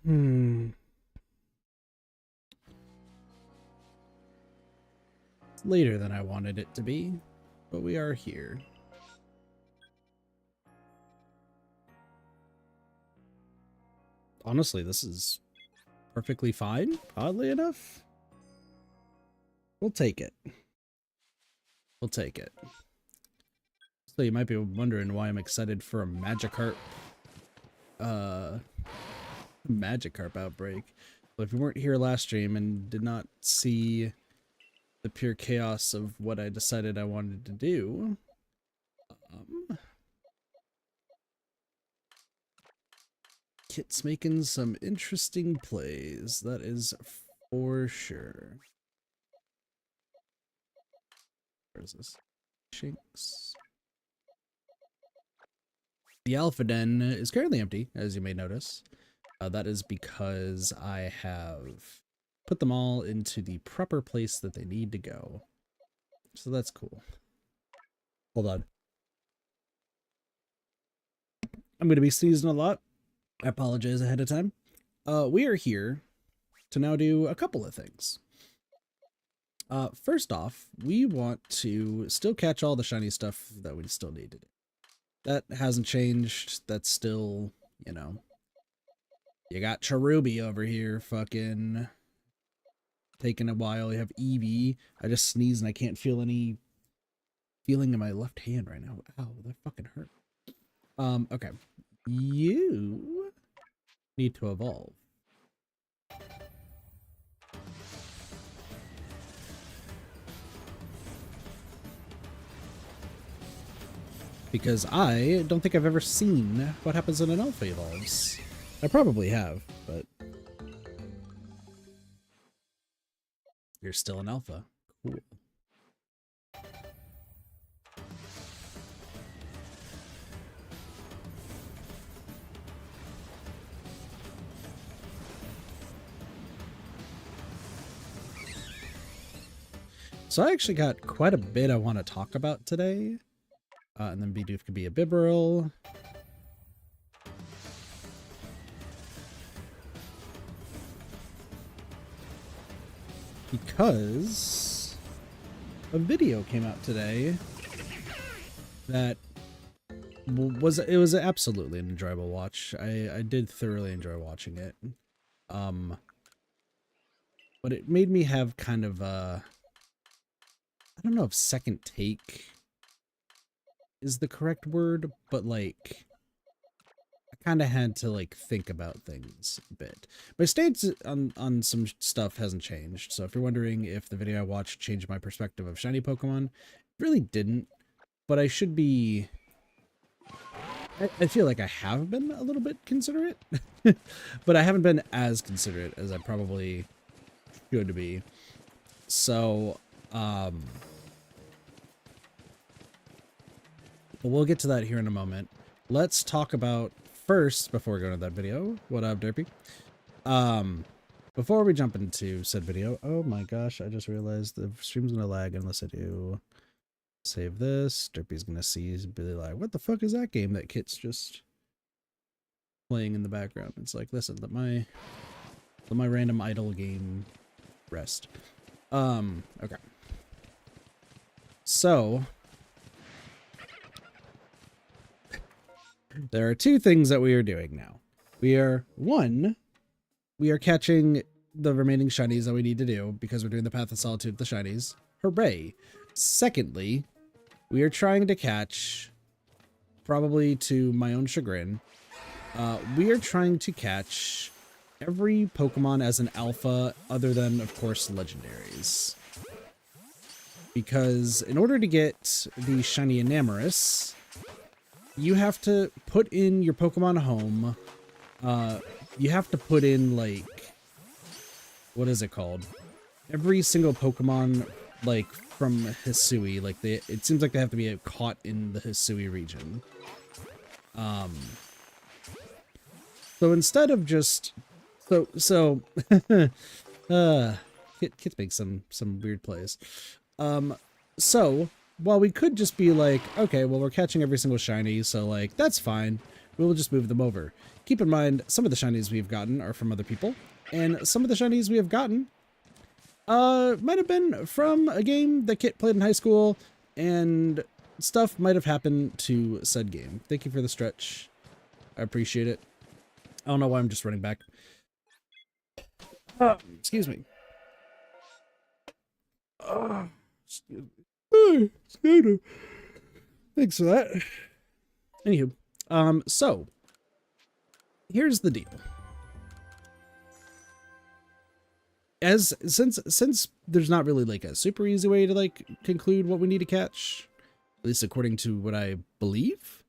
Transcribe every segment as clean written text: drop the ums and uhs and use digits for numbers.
It's later than I wanted it to be, but we are here. Honestly, this is perfectly fine, oddly enough. We'll take it. We'll take it. So you might be wondering why I'm excited for a Magikarp outbreak. But if you weren't here last stream and did not see the pure chaos of what I decided I wanted to do, Kit's making some interesting plays, that is for sure. Where is this? Shinx. The Alpha Den is currently empty, as you may notice. That is because I have put them all into the proper place that they need to go. So that's cool. Hold on. I'm going to be sneezing a lot. I apologize ahead of time. We are here to now do a couple of things. First off, we want to still catch all the shiny stuff that we still need to do. That hasn't changed. That's still, you know, you got Cherubi over here fucking taking a while. You have Eevee. I just sneezed and I can't feel any feeling in my left hand right now. Ow, that fucking hurt. Okay. You need to evolve. Because I don't think I've ever seen what happens when an alpha evolves. I probably have, but you're still an alpha. Cool. So I actually got quite a bit I want to talk about today. And then Bidoof could be a Bibarel. Because a video came out today that was absolutely an enjoyable watch. I did thoroughly enjoy watching it. But it made me have kind of I don't know if second take is the correct word, but like I kind of had to like think about things a bit. My stance on some stuff hasn't changed, so if you're wondering if the video I watched changed my perspective of shiny Pokemon, it really didn't, but I should be... I feel like I have been a little bit considerate, but I haven't been as considerate as I probably should be. So, but we'll get to that here in a moment. Let's talk about first, before we go into that video, what up, Derpy? Before we jump into said video, oh my gosh, I just realized the stream's gonna lag unless I do save this. Derpy's gonna see Billy like, what the fuck is that game that Kit's just playing in the background? It's like, listen, let my random idle game rest. Okay. So there are two things that we are doing now. We are catching the remaining shinies that we need to do because we're doing the Path of Solitude with the shinies. Hooray. Secondly, we are trying to catch, probably to my own chagrin, we are trying to catch every Pokemon as an alpha other than, of course, legendaries. Because in order to get the shiny Enamorus, you have to put in your Pokemon home. You have to put in, like, what is it called? Every single Pokemon, like, from Hisui, like, it seems like they have to be caught in the Hisui region. So instead of just, Kit makes some weird plays. So while we could just be like, okay, well, we're catching every single shiny, so like that's fine. we will just move them over. Keep in mind, some of the shinies we've gotten are from other people, and some of the shinies we have gotten might have been from a game that Kit played in high school, and stuff might have happened to said game. Thank you for the stretch. I appreciate it. I don't know why I'm just running back. Excuse me. Excuse me. Thanks for that. Anywho, so here's the deal. Since there's not really like a super easy way to like conclude what we need to catch, at least according to what I believe,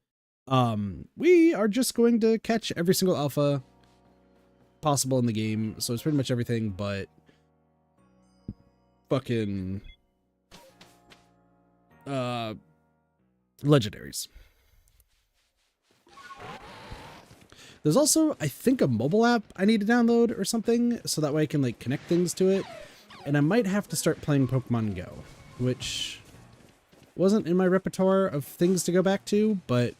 we are just going to catch every single alpha possible in the game. So it's pretty much everything but fucking legendaries. There's also, I think, a mobile app I need to download or something, so that way I can like connect things to it. And I might have to start playing Pokemon Go, which wasn't in my repertoire of things to go back to, but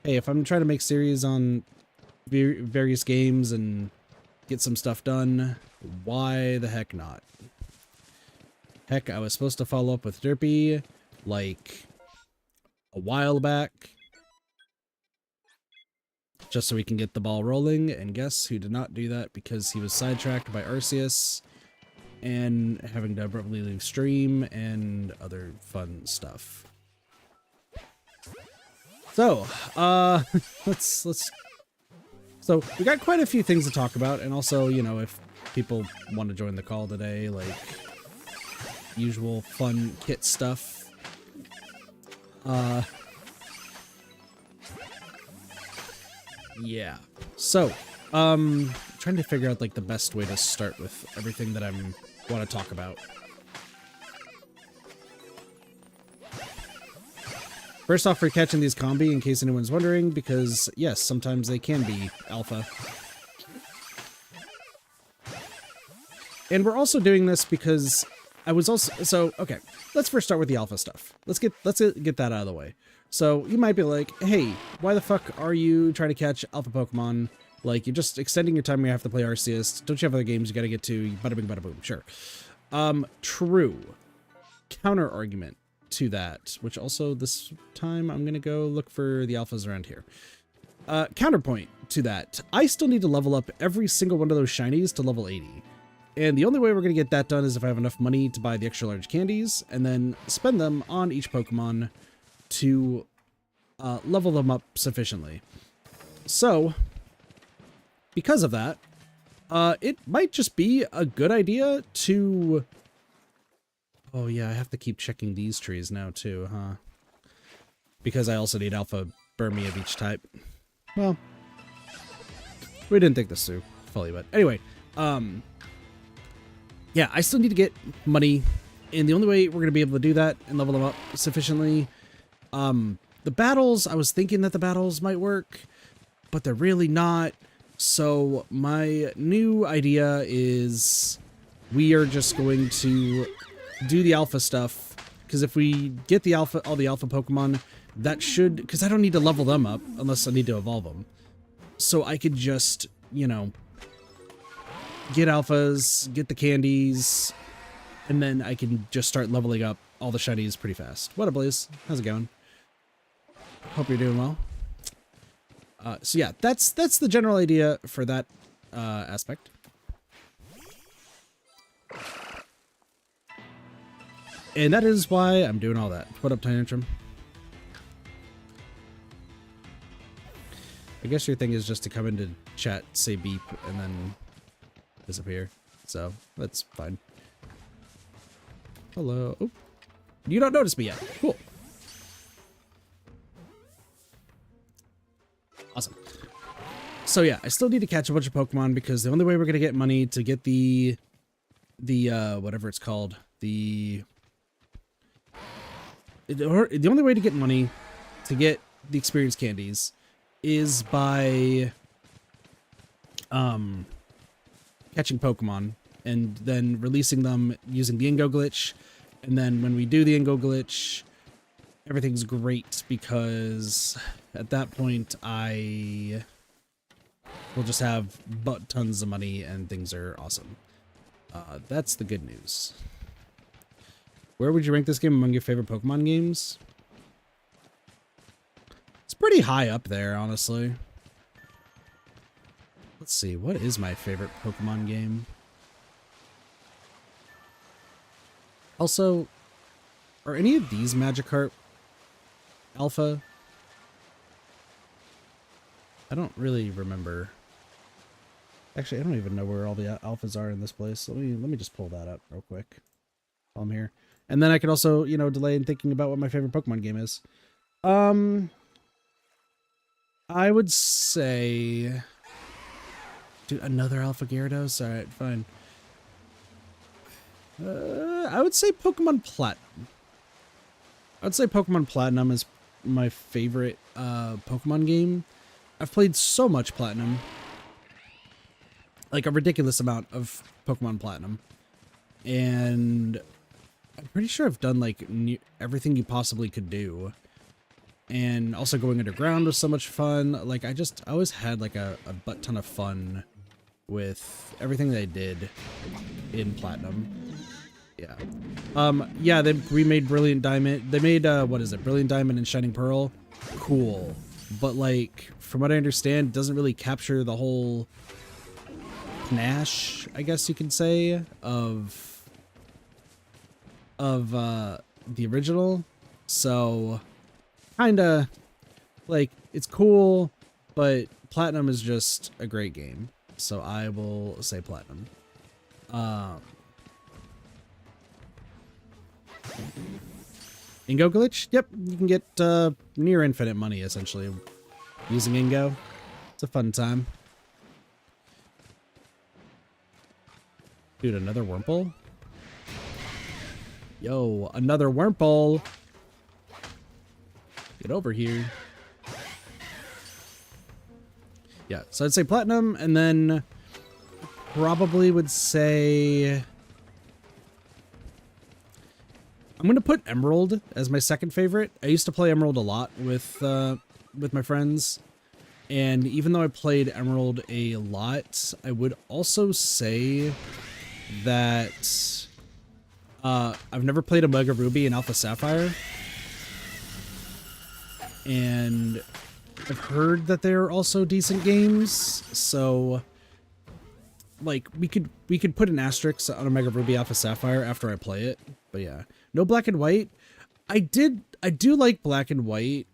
hey, if I'm trying to make series on various games and get some stuff done, why the heck not? Heck, I was supposed to follow up with Derpy like a while back, just so we can get the ball rolling, and guess who did not do that because he was sidetracked by Arceus and having to abruptly leave stream and other fun stuff. So, so we got quite a few things to talk about, and also, you know, if people want to join the call today, like usual fun Kit stuff. Yeah. So, trying to figure out like the best way to start with everything that I want to talk about. First off, we're catching these combi in case anyone's wondering, because yes, sometimes they can be alpha. And we're also doing this because I was also, okay, let's first start with the alpha stuff. Let's get that out of the way. So you might be like, hey, why the fuck are you trying to catch alpha Pokemon? Like, you're just extending your time where you have to play Arceus. Don't you have other games you gotta get to? Bada bing, bada boom. Sure. True. Counter argument to that, which also this time I'm gonna go look for the alphas around here. Counterpoint to that, I still need to level up every single one of those shinies to level 80. And the only way we're gonna get that done is if I have enough money to buy the extra large candies and then spend them on each Pokemon to level them up sufficiently. So, because of that, it might just be a good idea to... Oh yeah, I have to keep checking these trees now too, huh? Because I also need Alpha Burmy of each type. Well, we didn't think this through fully, but anyway, yeah, I still need to get money, and the only way we're going to be able to do that and level them up sufficiently, the battles, I was thinking that the battles might work, but they're really not. So my new idea is we are just going to do the alpha stuff, because if we get the alpha, all the alpha Pokemon, that should, because I don't need to level them up unless I need to evolve them. So I could just, you know, get alphas, get the candies, and then I can just start leveling up all the shinies pretty fast. What up, Blaze? How's it going? Hope you're doing well. So yeah, that's the general idea for that aspect. And that is why I'm doing all that. What up, Tantrum? I guess your thing is just to come into chat, say beep, and then disappear. So, that's fine. Hello. Oh, you don't notice me yet. Cool. Awesome. So yeah, I still need to catch a bunch of Pokemon because the only way we're going to get money to get the whatever it's called, the only way to get money to get the experience candies is by catching Pokemon and then releasing them using the Ingo glitch. And then when we do the Ingo glitch, everything's great because at that point I will just have butt tons of money and things are awesome. That's the good news. Where would you rank this game among your favorite Pokemon games? It's pretty high up there, honestly. Let's see, what is my favorite Pokemon game? Also, are any of these Magikarp Alpha? I don't really remember. Actually, I don't even know where all the alphas are in this place. Let me just pull that up real quick while I'm here. And then I could also, you know, delay in thinking about what my favorite Pokemon game is. I would say... Dude, another Alpha Gyarados? Alright, fine. I would say Pokemon Platinum. I would say Pokemon Platinum is my favorite Pokemon game. I've played so much Platinum. Like a ridiculous amount of Pokemon Platinum. And I'm pretty sure I've done like everything you possibly could do. And also going underground was so much fun. Like I always had like a butt ton of fun with everything that I did in Platinum. Yeah. Yeah, they remade Brilliant Diamond. They made, what is it? Brilliant Diamond and Shining Pearl. Cool. But like, from what I understand, it doesn't really capture the whole panache, I guess you could say, of the original. So, kinda, like, it's cool, but Platinum is just a great game. So I will say Platinum. Ingo glitch? Yep, you can get near infinite money, essentially, using Ingo. It's a fun time. Dude, another Wurmple? Yo, another Wurmple! Get over here. Yeah, so I'd say Platinum, and then probably would say... I'm going to put Emerald as my second favorite. I used to play Emerald a lot with my friends. And even though I played Emerald a lot, I would also say that I've never played Omega Ruby and Alpha Sapphire. And I've heard that they're also decent games. So, like, we could put an asterisk on Omega Ruby Alpha Sapphire after I play it. But yeah. No Black and White. I do like Black and White.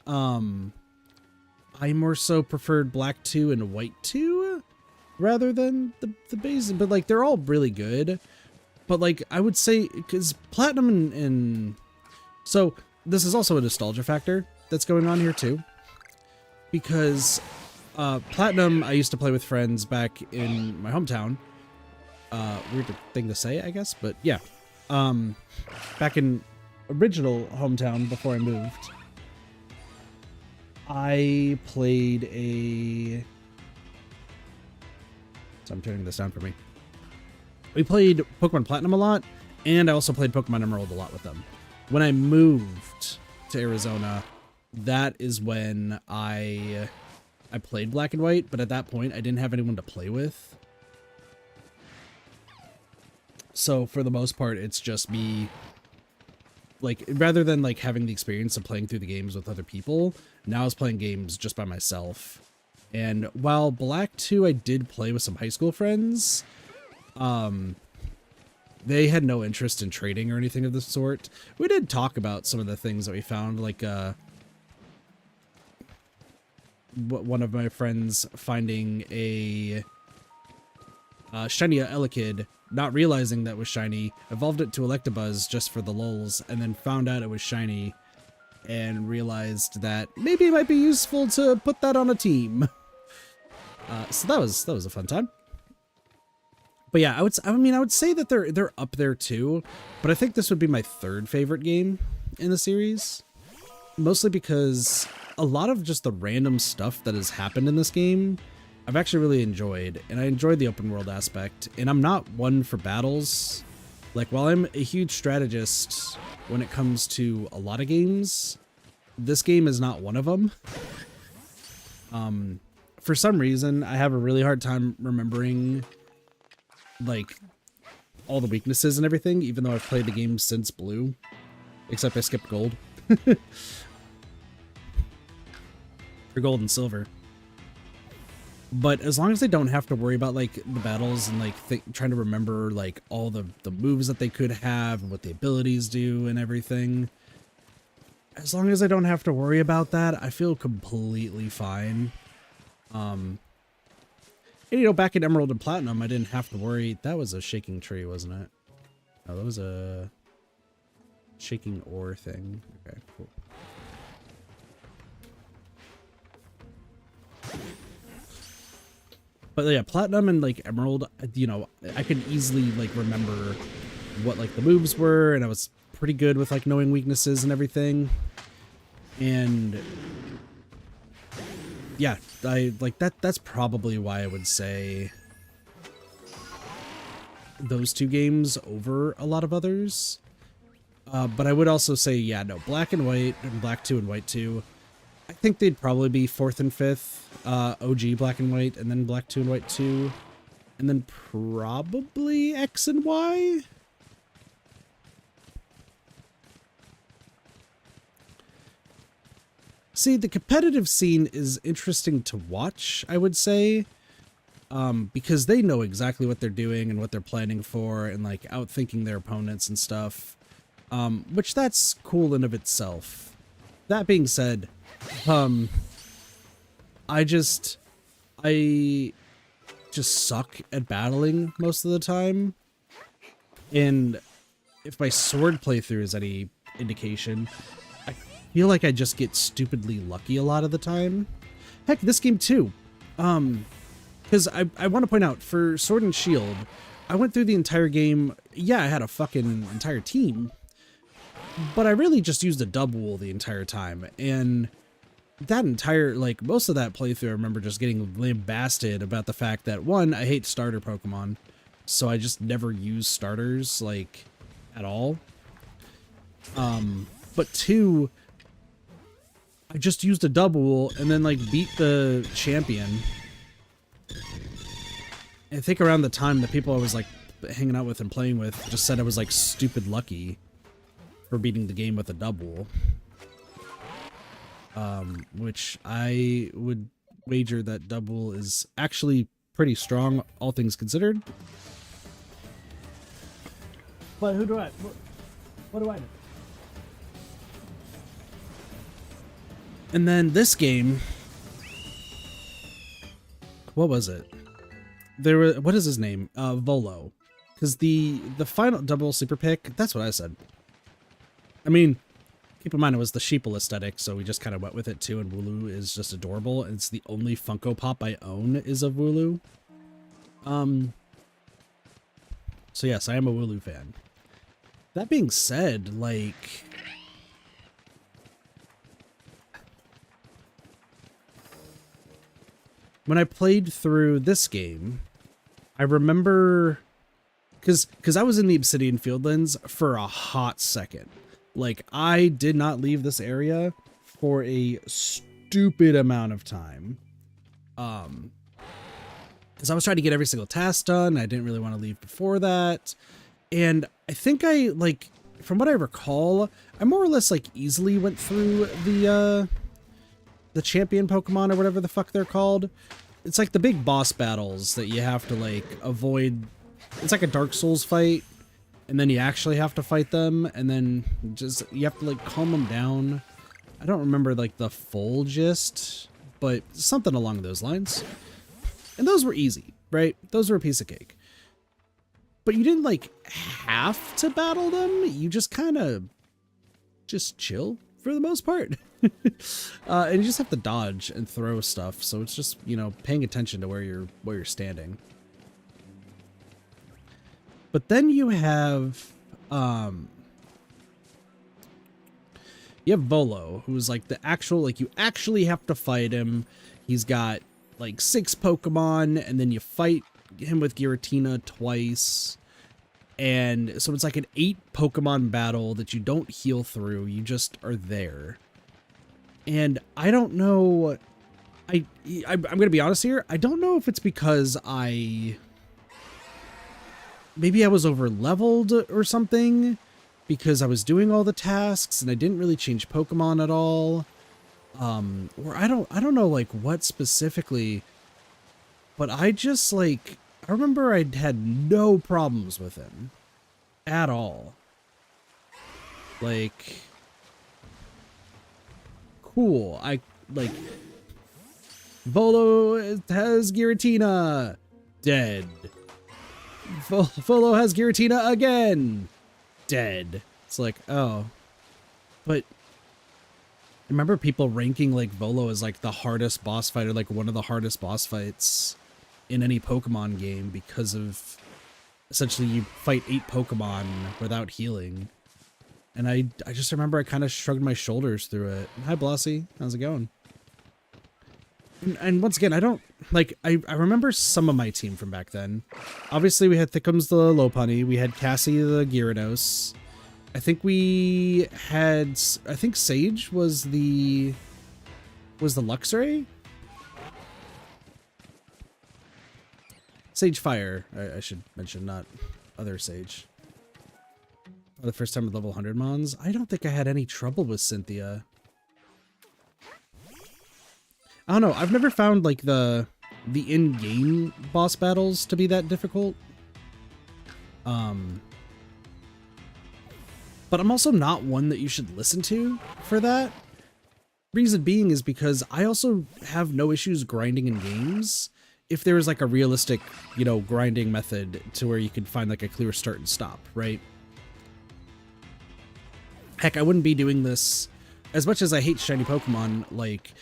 I more so preferred Black 2 and White 2 rather than the base, but like they're all really good. But like I would say, because Platinum and so this is also a nostalgia factor that's going on here too. Because Platinum I used to play with friends back in my hometown. Weird thing to say, I guess, but yeah. Back in original hometown before I moved, I played a... So I'm turning this down for me. We played Pokemon Platinum a lot, and I also played Pokemon Emerald a lot with them. When I moved to Arizona, that is when I played Black and White, but at that point I didn't have anyone to play with. So for the most part, it's just me, like, rather than like having the experience of playing through the games with other people, now I was playing games just by myself. And while Black 2 I did play with some high school friends, they had no interest in trading or anything of the sort. We did talk about some of the things that we found, like one of my friends finding a shiny Elekid, not realizing that was shiny, evolved it to Electabuzz just for the lulz, and then found out it was shiny, and realized that maybe it might be useful to put that on a team. So that was a fun time. But yeah, I would say that they're up there too, but I think this would be my third favorite game in the series, mostly because a lot of just the random stuff that has happened in this game I've actually really enjoyed, and I enjoyed the open world aspect, and I'm not one for battles. Like, while I'm a huge strategist when it comes to a lot of games, this game is not one of them. For some reason, I have a really hard time remembering, like, all the weaknesses and everything, even though I've played the game since Blue. Except I skipped Gold. Or Gold and Silver. But as long as I don't have to worry about, like, the battles and, like, trying to remember, like, all the moves that they could have and what the abilities do and everything, as long as I don't have to worry about that, I feel completely fine. And, you know, back in Emerald and Platinum, I didn't have to worry. That was a shaking tree, wasn't it? Oh, that was a shaking ore thing. Okay, cool. But yeah, Platinum and, like, Emerald, you know, I could easily, like, remember what, like, the moves were, and I was pretty good with, like, knowing weaknesses and everything. And yeah, I like that's probably why I would say those two games over a lot of others. But I would also say, yeah, no, Black and White and Black 2 and White 2, I think they'd probably be 4th and 5th. OG Black and White, and then Black 2 and White 2, and then probably X and Y. See, the competitive scene is interesting to watch, I would say, because they know exactly what they're doing and what they're planning for, and, like, outthinking their opponents and stuff, which that's cool in of itself. That being said, I just suck at battling most of the time, and if my sword playthrough is any indication, I feel like I just get stupidly lucky a lot of the time. Heck, this game too, because I want to point out, for Sword and Shield, I went through the entire game, yeah, I had a fucking entire team, but I really just used a double the entire time, and that entire, like, most of that playthrough, I remember just getting lambasted about the fact that, one, I hate starter Pokemon, so I just never use starters, like, at all. But two, I just used a double and then, like, beat the champion. I think around the time the people I was, like, hanging out with and playing with just said I was, like, stupid lucky for beating the game with a double. Which I would wager that double is actually pretty strong, all things considered. But who do I... What do I know? And then this game... What was it? There was... What is his name? Volo. Because the final double super pick... That's what I said. I mean... Keep in mind, it was the sheeple aesthetic, so we just kind of went with it too, and Wooloo is just adorable, and it's the only Funko Pop I own is of Wooloo. So yes, I am a Wooloo fan. That being said, like... When I played through this game, I remember... Because I was in the Obsidian Fieldlands for a hot second. Like, I did not leave this area for a stupid amount of time. Because I was trying to get every single task done. I didn't really want to leave before that. And I think I, like, from what I recall, I more or less, like, easily went through the champion Pokemon or whatever the fuck they're called. It's like the big boss battles that you have to, like, avoid. It's like a Dark Souls fight. And then you actually have to fight them, and then just, you have to, like, calm them down. I don't remember, like, the full gist, but something along those lines. And those were easy, right? Those were a piece of cake. But you didn't, like, have to battle them. You just kind of just chill for the most part. And you just have to dodge and throw stuff, so it's just, you know, paying attention to where you're standing. But then you have Volo, who's like the actual, like, you actually have to fight him. He's got like 6 Pokemon, and then you fight him with Giratina twice. And so it's like an 8 Pokemon battle that you don't heal through. You just are there. And I don't know. I'm going to be honest here. I don't know if it's because maybe I was over leveled or something, because I was doing all the tasks and I didn't really change Pokemon at all. Or I don't know like what specifically, but I just like, I remember I had no problems with him at all. Like, cool. I like, Volo has Giratina, dead. Volo has Giratina again, dead. It's like, oh, but I remember people ranking like Volo as like the hardest boss fight, or like one of the hardest boss fights in any Pokemon game, because of essentially you fight 8 Pokemon without healing. And I just remember I kind of shrugged my shoulders through it. Hi, Blossy. How's it going? And once again, I don't, like, I remember some of my team from back then. Obviously, we had Thickums the Lopunny. We had Cassie the Gyarados. I think we had, I think Sage was the Luxray? Sage Fire, I should mention, not other Sage. The first time with level 100 Mons. I don't think I had any trouble with Cynthia. I don't know. I've never found like the in-game boss battles to be that difficult. But I'm also not one that you should listen to for that. Reason being is because I also have no issues grinding in games if there is like a realistic, you know, grinding method to where you can find like a clear start and stop, right? Heck, I wouldn't be doing this, as much as I hate shiny Pokemon, like,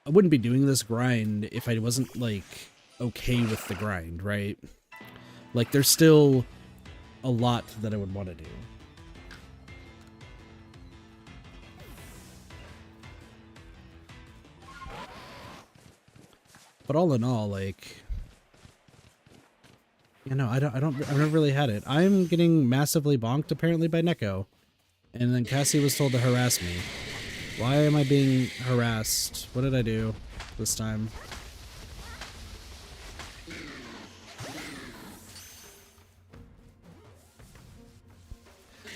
I wouldn't be doing this grind if I wasn't, like, okay with the grind, right? Like, there's still a lot that I would want to do. But all in all, like, you know, I've never really had it. I'm getting massively bonked, apparently, by Neko. And then Cassie was told to harass me. Why am I being harassed? What did I do this time?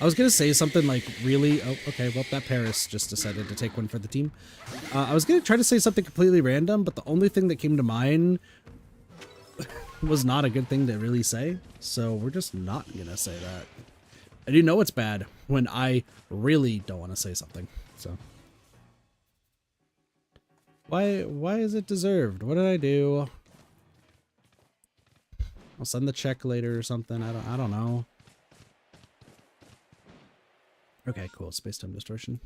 I was going to say something like really... Oh, okay, well, that Paris just decided to take one for the team. I was going to try to say something completely random, but the only thing that came to mind was not a good thing to really say. So we're just not going to say that. I do know it's bad when I really don't want to say something, so. Why is it deserved? What did I do? I'll send the check later or something. I don't know. Okay, cool. Space-time distortion.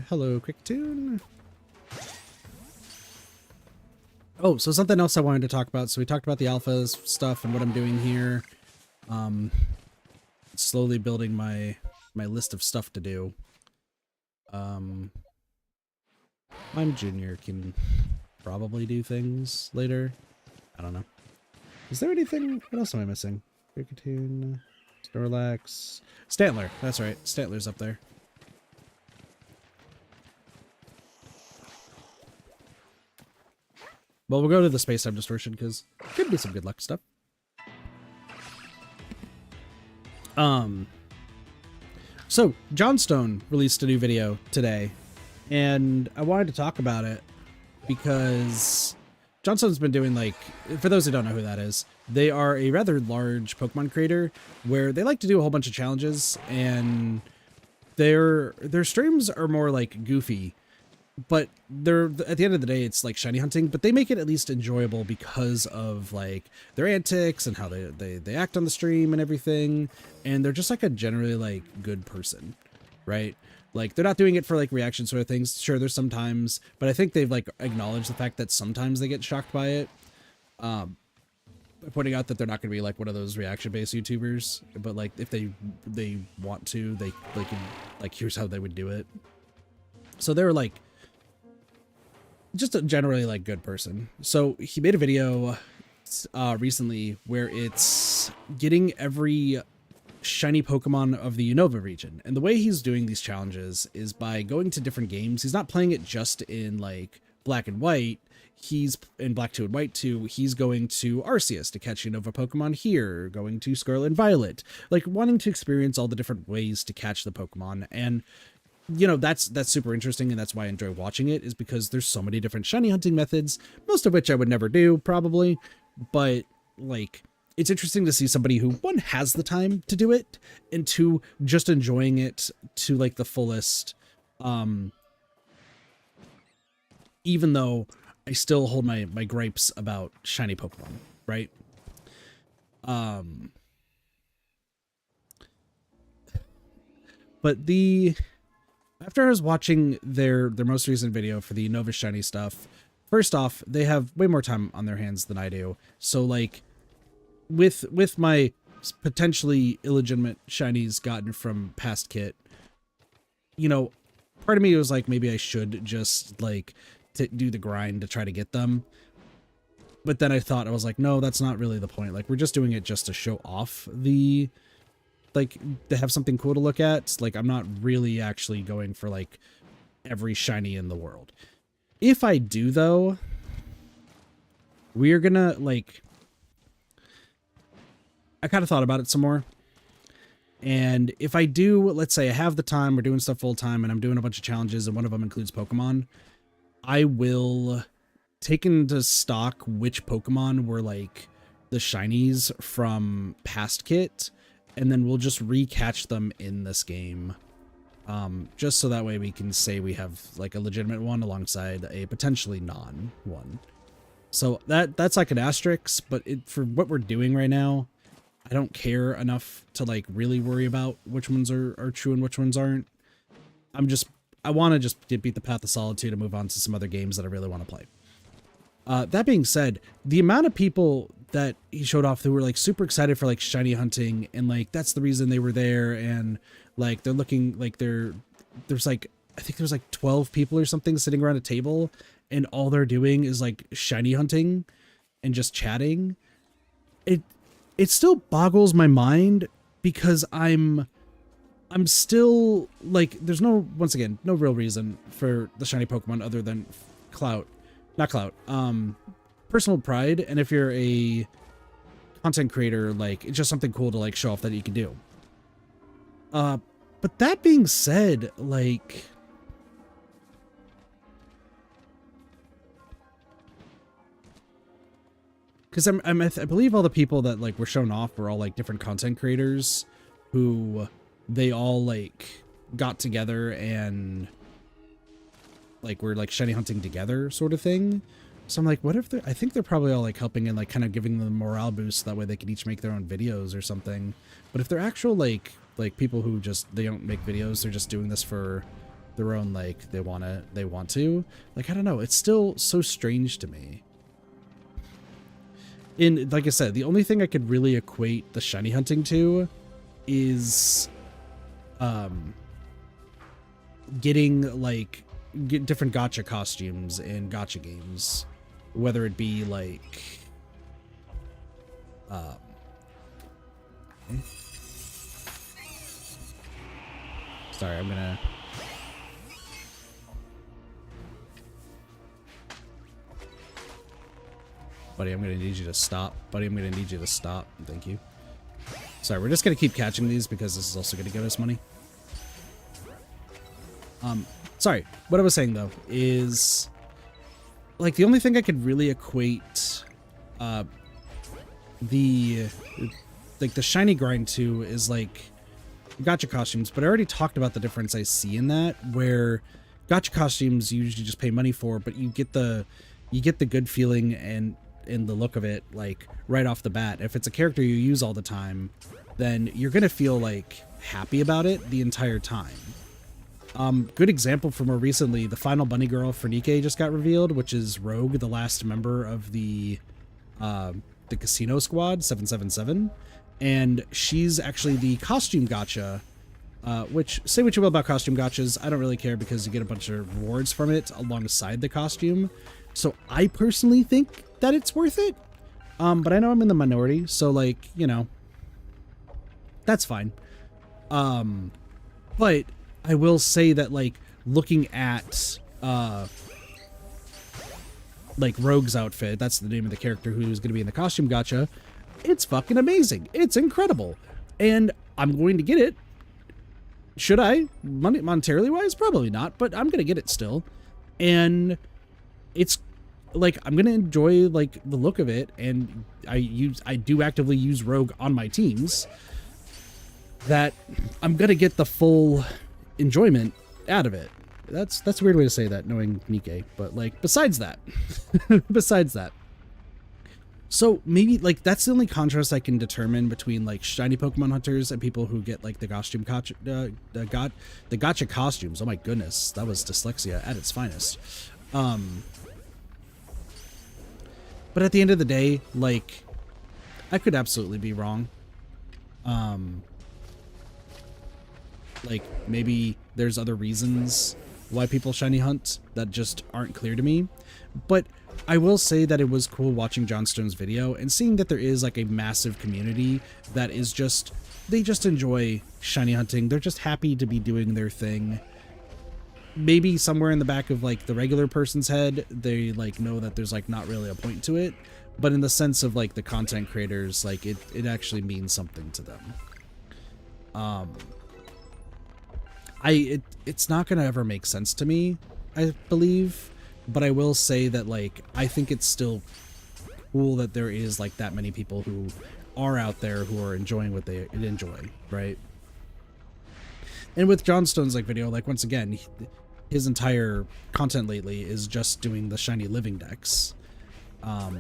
Hello, Cricktoon. Oh, so something else I wanted to talk about. So we talked about the alpha stuff and what I'm doing here. Slowly building my list of stuff to do. I'm junior, can probably do things later. I don't know. Is there anything? What else am I missing? Cricketoon, Snorlax, Stantler. That's right. Stantler's up there. Well, we'll go to the space-time distortion because could be some good luck stuff. So Johnstone released a new video today, and I wanted to talk about it because Johnstone's been doing, like, for those who don't know who that is, they are a rather large Pokemon creator where they like to do a whole bunch of challenges, and their streams are more like goofy. But they're, at the end of the day, it's like shiny hunting, but they make it at least enjoyable because of like their antics and how they act on the stream and everything. And they're just like a generally like good person, right? Like they're not doing it for like reaction sort of things. Sure, there's sometimes, but I think they've like acknowledged the fact that sometimes they get shocked by it. Pointing out that they're not going to be like one of those reaction based YouTubers, but like if they want to, they can, like, here's how they would do it. So they're like, just a generally like good person. So he made a video recently where it's getting every shiny Pokemon of the Unova region. And the way he's doing these challenges is by going to different games. He's not playing it just in like Black and White. He's in Black 2 and White 2. He's going to Arceus to catch Unova Pokemon here, going to Scarlet and Violet, like wanting to experience all the different ways to catch the Pokemon. And you know, that's super interesting, and that's why I enjoy watching it, is because there's so many different shiny hunting methods, most of which I would never do probably, but like it's interesting to see somebody who, one, has the time to do it, and two, just enjoying it to like the fullest, even though I still hold my gripes about shiny Pokemon, right? But after I was watching their most recent video for the Nova Shiny stuff, first off, they have way more time on their hands than I do. So like with my potentially illegitimate shinies gotten from past kit, you know, part of me was like, maybe I should just like do the grind to try to get them. But then I thought, I was like, no, that's not really the point. Like, we're just doing it just to show off like, to have something cool to look at. Like, I'm not really actually going for like every shiny in the world. If I do though, we're gonna like, I kind of thought about it some more. And if I do, let's say I have the time, we're doing stuff full time, and I'm doing a bunch of challenges, and one of them includes Pokemon, I will take into stock which Pokemon were like the shinies from past kit, and then we'll just recatch them in this game. Just so that way we can say we have like a legitimate one alongside a potentially non one. So that's like an asterisk, but for what we're doing right now, I don't care enough to like really worry about which ones are true and which ones aren't. I want to just beat the Path of Solitude and move on to some other games that I really want to play. That being said, the amount of people that he showed off who were like super excited for like shiny hunting, and like that's the reason they were there, and like they're looking like there's like, I think there's like 12 people or something sitting around a table, and all they're doing is like shiny hunting and just chatting. It still boggles my mind, because I'm still like, there's no, once again, no real reason for the shiny Pokemon other than personal pride. And if you're a content creator, like it's just something cool to like show off that you can do. But that being said, like, because I believe all the people that like were shown off were all like different content creators who they all like got together and like were like shiny hunting together sort of thing. So I'm like, what if I think they're probably all like helping and like kind of giving them a morale boost, that way they can each make their own videos or something. But if they're actual like people who just, they don't make videos, they're just doing this for their own, like they want to, like, I don't know, it's still so strange to me. And like I said, the only thing I could really equate the shiny hunting to is getting like different gacha costumes in gacha games, whether it be like sorry, I'm gonna buddy, I'm gonna need you to stop. Buddy, I'm gonna need you to stop. Thank you. Sorry, we're just gonna keep catching these because this is also gonna give us money. Sorry, what I was saying though is like the only thing I could really equate the shiny grind to is like gacha costumes, but I already talked about the difference I see in that, where gacha costumes you usually just pay money for, but you get the good feeling and in the look of it like right off the bat. If it's a character you use all the time, then you're gonna feel like happy about it the entire time. Good example for more recently, the final bunny girl for Nikke just got revealed, which is Rogue, the last member of the casino squad 777, and she's actually the costume gacha Which, say what you will about costume gotchas, I don't really care because you get a bunch of rewards from it alongside the costume. So I personally think that it's worth it. But I know I'm in the minority, so like, you know, that's fine. But I will say that like looking at like Rogue's outfit, that's the name of the character who's going to be in the costume gotcha, it's fucking amazing. It's incredible. And I'm going to get it. Should I? Monetarily wise? Probably not, but I'm going to get it still. And it's like, I'm going to enjoy like the look of it. And I do actively use Rogue on my teams, that I'm going to get the full enjoyment out of it. That's a weird way to say that, knowing Nikke, but like, besides that, so maybe like that's the only contrast I can determine between like shiny Pokemon hunters and people who get like the costume gotcha, the gotcha costumes. Oh my goodness, that was dyslexia at its finest. But at the end of the day, like, I could absolutely be wrong. Like maybe there's other reasons why people shiny hunt that just aren't clear to me, but I will say that it was cool watching Johnstone's video and seeing that there is like a massive community that is just, they just enjoy shiny hunting. They're just happy to be doing their thing. Maybe somewhere in the back of like the regular person's head, they like know that there's like not really a point to it, but in the sense of like the content creators, like it actually means something to them. It's not gonna ever make sense to me, I believe, but I will say that like I think it's still cool that there is like that many people who are out there who are enjoying what they enjoy, right? And with Johnstone's like video, like once again, his entire content lately is just doing the shiny living decks, or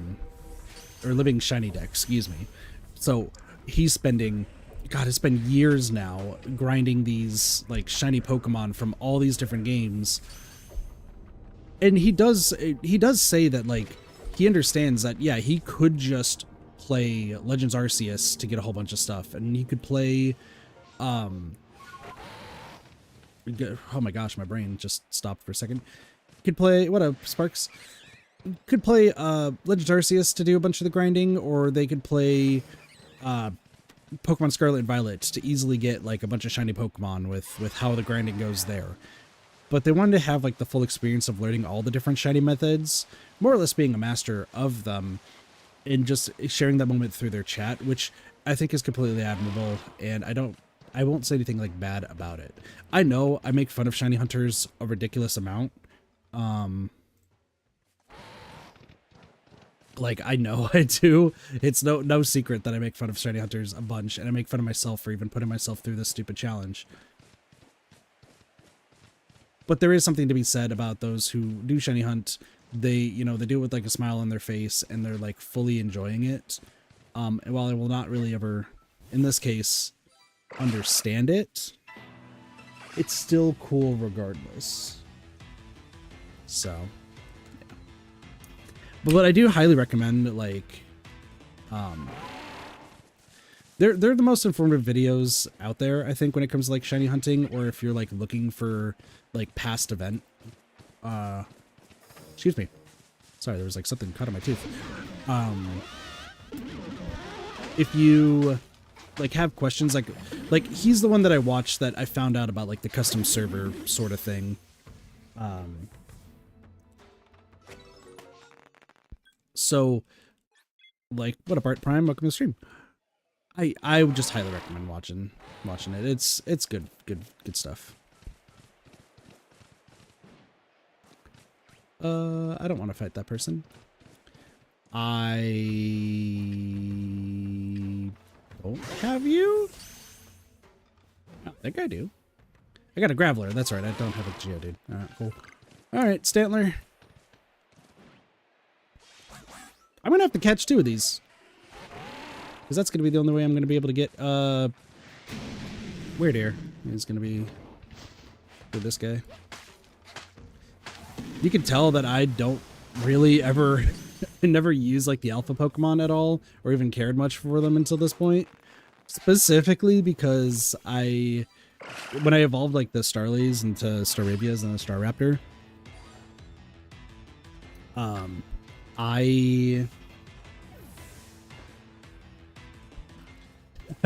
living shiny decks, excuse me. So he's spending, God, it's been years now grinding these like shiny Pokemon from all these different games. And he does say that like he understands that, yeah, he could just play Legends Arceus to get a whole bunch of stuff, and he could play oh my gosh, my brain just stopped for a second. Could play, what up, Sparks? Could play Legends Arceus to do a bunch of the grinding, or they could play Pokemon Scarlet and Violet to easily get like a bunch of shiny Pokemon with how the grinding goes there. But they wanted to have like the full experience of learning all the different shiny methods, more or less being a master of them, and just sharing that moment through their chat, which I think is completely admirable. And I won't say anything like bad about it. I know I make fun of shiny hunters a ridiculous amount. Like, I know I do. It's no secret that I make fun of shiny hunters a bunch, and I make fun of myself for even putting myself through this stupid challenge. But there is something to be said about those who do shiny hunt. They, you know, they do it with like a smile on their face, and they're like fully enjoying it. And while I will not really ever, in this case, understand it, it's still cool regardless. So, yeah. But what I do highly recommend, like, they're the most informative videos out there, I think, when it comes to like shiny hunting, or if you're like looking for like past event. Excuse me. Sorry, there was like something caught on my tooth. If you like have questions, like he's the one that I watched that I found out about like the custom server sort of thing. So like, what up, Art Prime? Welcome to the stream. I would just highly recommend watching it. It's good stuff. I don't want to fight that person. I don't have you? I think I do. I got a Graveler. That's right. I don't have a Geodude. Alright, cool. Alright, Stantler. I'm gonna have to catch 2 of these, because that's gonna be the only way I'm gonna be able to get Weird Ear is gonna be with this guy. You can tell that I don't really ever never use like the alpha Pokemon at all, or even cared much for them until this point, specifically because I when I evolved like the Starlies into Starabias and the Staraptor, I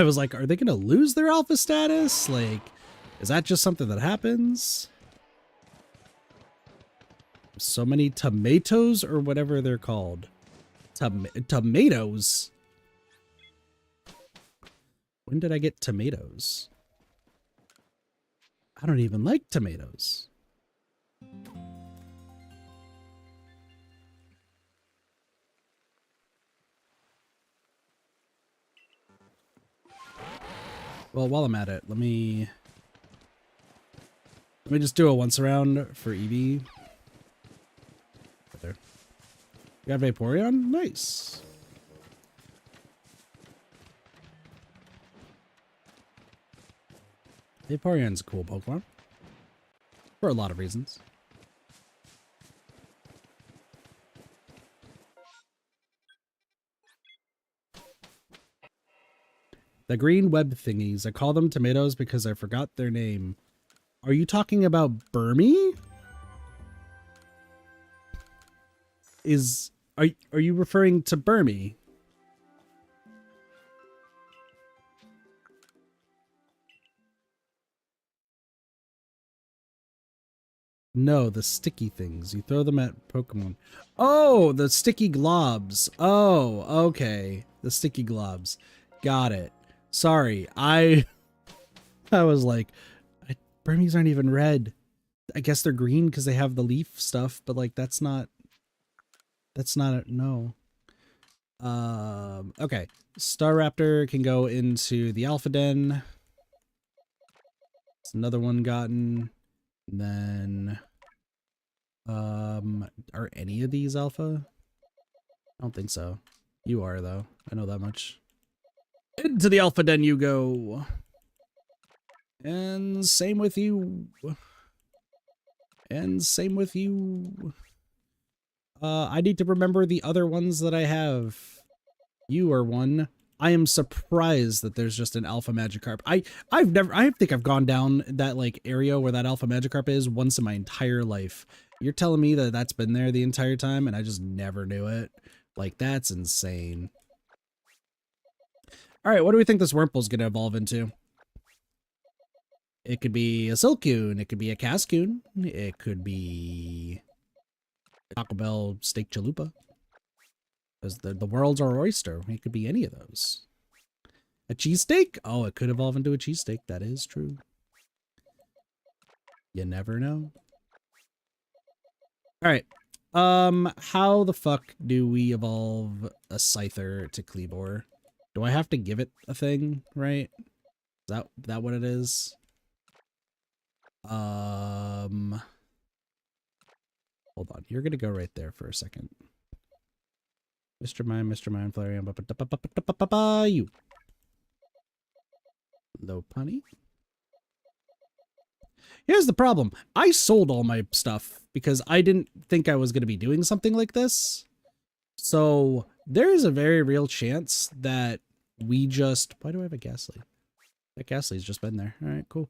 was like, are they gonna lose their alpha status? Like, is that just something that happens? So many tomatoes or whatever they're called. Tomatoes? When did I get tomatoes? I don't even like tomatoes. Well, while I'm at it, let me just do a once around for Eevee. Right there. You got Vaporeon? Nice. Vaporeon's a cool Pokemon. For a lot of reasons. The green web thingies. I call them tomatoes because I forgot their name. Are you talking about Burmy? Are you referring to Burmy? No, the sticky things. You throw them at Pokemon. Oh, the sticky globs. Oh, okay. The sticky globs. Got it. Sorry. I was like, Burmese aren't even red. I guess they're green because they have the leaf stuff, but like that's not no. Okay. Staraptor can go into the Alpha Den. It's another one gotten. And then are any of these alpha? I don't think so. You are though. I know that much. Into the Alpha Den you go. And same with you. And same with you. I need to remember the other ones that I have. You are one. I am surprised that there's just an Alpha Magikarp. I think I've gone down that like area where that Alpha Magikarp is once in my entire life. You're telling me that that's been there the entire time and I just never knew it? Like, that's insane. All right, what do we think this Wurmple's going to evolve into? It could be a Silcoon. It could be a Cascoon. It could be a Taco Bell steak chalupa. Because the world's our oyster. It could be any of those. A cheesesteak? Oh, it could evolve into a cheesesteak. That is true. You never know. All right. How the fuck do we evolve a Scyther to Kleavor? Do I have to give it a thing, right? Is that what it is? Hold on. You're gonna go right there for a second. Mr. Mime, Flareon, you. Low punny. Here's the problem. I sold all my stuff because I didn't think I was going to be doing something like this. So there is a very real chance that we just... Why do I have a Ghastly? That Ghastly's just been there. All right, cool.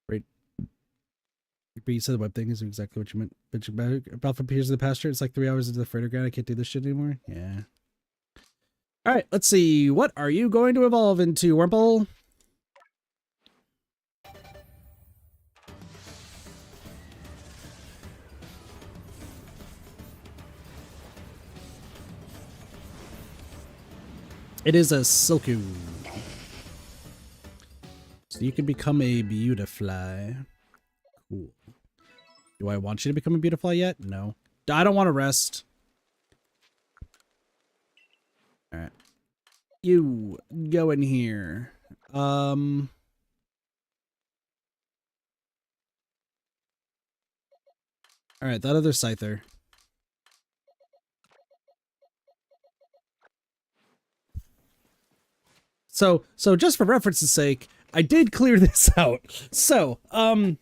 Right. But you said the web thing is exactly what you meant. Bitch about appears in the pasture. It's like 3 hours into the freighter ground. I can't do this shit anymore. Yeah. All right, let's see. What are you going to evolve into, Wurmple? It is a Silcoon. So you can become a Beautifly. Cool. Do I want you to become a Beautifly yet? No. I don't want to rest. Alright. You go in here. Alright, that other Scyther. So just for reference's sake, I did clear this out. So,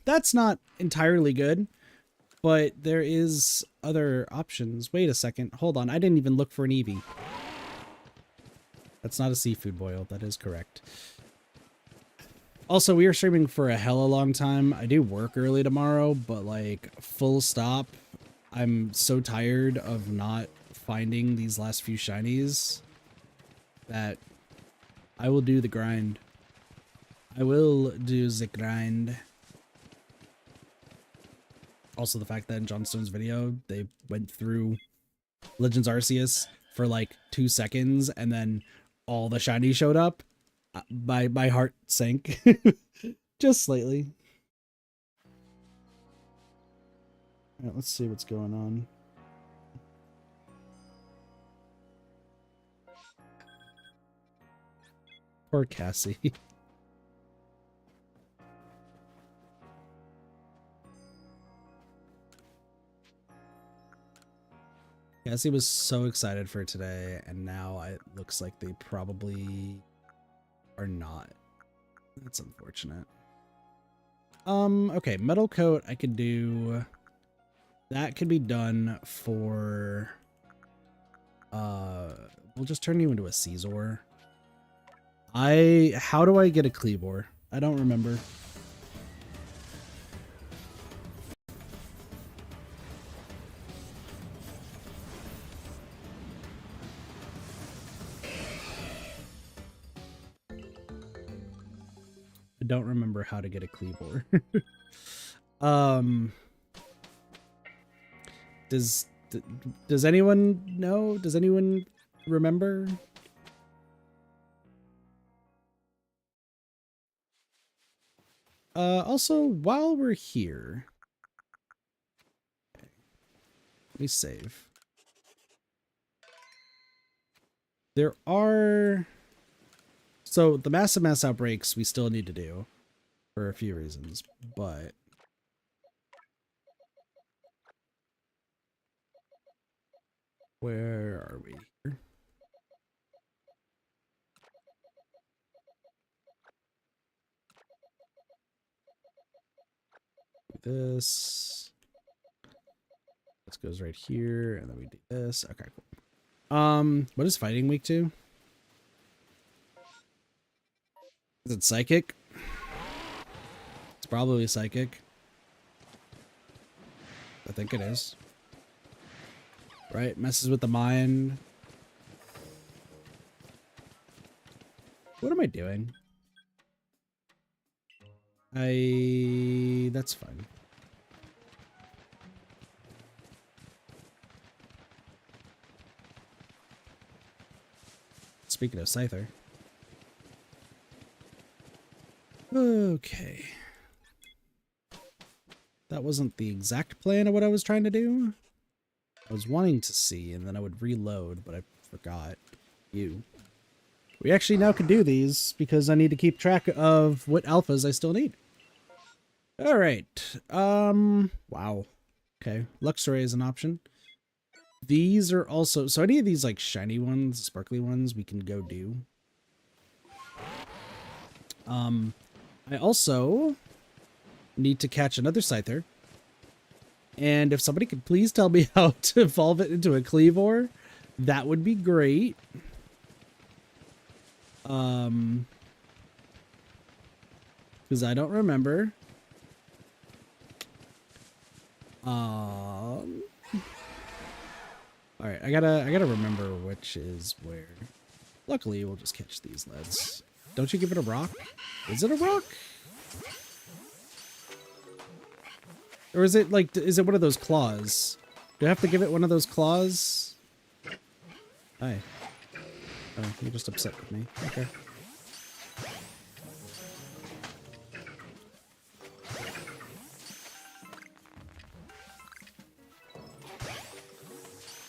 that's not entirely good, but there is other options. Wait a second. Hold on. I didn't even look for an Eevee. That's not a seafood boil. That is correct. Also, we are streaming for a hella long time. I do work early tomorrow, but like full stop. I'm so tired of not finding these last few shinies that I will do the grind. I will do the grind. Also, the fact that in John Stone's video, they went through Legends Arceus for like 2 seconds and then all the shinies showed up. My heart sank just slightly. All right, let's see what's going on. Poor Cassie. Cassie was so excited for today, and now it looks like they probably are not. That's unfortunate. Okay, metal coat I could do. That could be done for we'll just turn you into a Caesar. How do I get a Cleavor? I don't remember. I don't remember how to get a Cleavor. Does anyone know? Does anyone remember? Also, while we're here, let me save. There are... So, the massive mass outbreaks we still need to do for a few reasons, but... Where are we here? Do this. This goes right here, and then we do this. Okay, cool. What is fighting week 2? Is it psychic? It's probably psychic. I think it is. Right? Messes with the mind. What am I doing? That's fine. Speaking of Scyther. Okay. That wasn't the exact plan of what I was trying to do. I was wanting to see, and then I would reload, but I forgot you. We actually now can do these because I need to keep track of what alphas I still need. All right. Wow. Okay. Luxray is an option. These are also, so any of these like shiny ones, sparkly ones, we can go do. I also need to catch another Scyther. And if somebody could please tell me how to evolve it into a Cleavor, that would be great. Because I don't remember. All right, I gotta remember which is where. Luckily, we'll just catch these leads. Don't you give it a rock? Is it a rock? Or is it like, is it one of those claws? Do I have to give it one of those claws? Hi. Oh, you're just upset with me. Okay.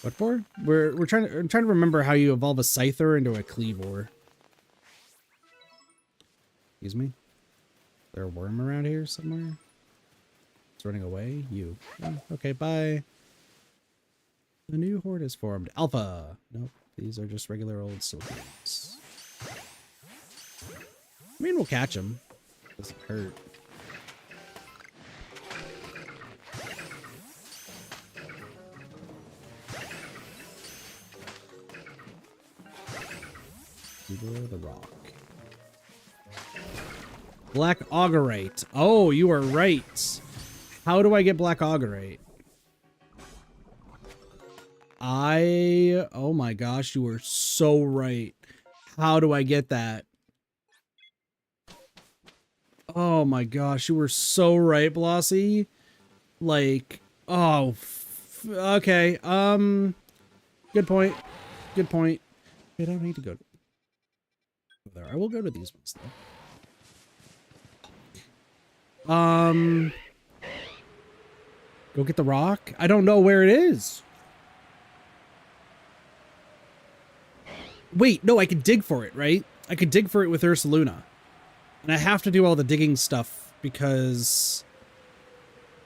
What for? I'm trying to remember how you evolve a Scyther into a Cleavor. Excuse me? Is there a worm around here somewhere? It's running away? You. Oh, okay, bye. The new horde is formed. Alpha! Nope, these are just regular old Silkies. I mean, we'll catch them. Doesn't hurt. Kleavor the rock. Black Augurite. Oh, you are right. How do I get Black Augurite? Oh my gosh, you are so right. How do I get that? Oh my gosh, you were so right, Blossy. Like, oh, okay. Good point. Good point. I don't need to go there. I will go to these ones though. Go get the rock? I don't know where it is. Wait, no, I can dig for it, right? I could dig for it with Ursaluna. And I have to do all the digging stuff because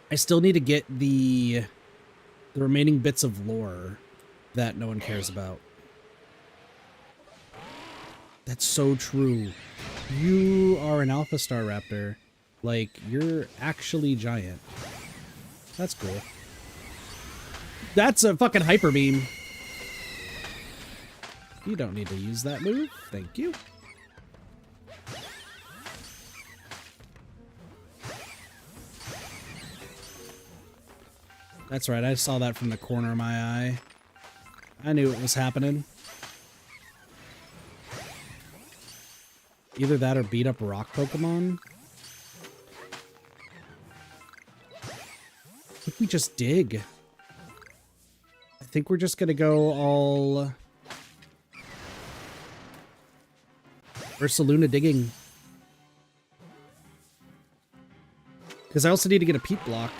I still need to get the remaining bits of lore that no one cares about. That's so true. You are an Alpha Star Raptor. Like, you're actually giant. That's cool. That's a fucking Hyper Beam. You don't need to use that move. Thank you. That's right, I saw that from the corner of my eye. I knew it was happening. Either that or beat up rock Pokemon. I think we just dig. I think we're just gonna go all Ursaluna digging. Because I also need to get a Peat Block.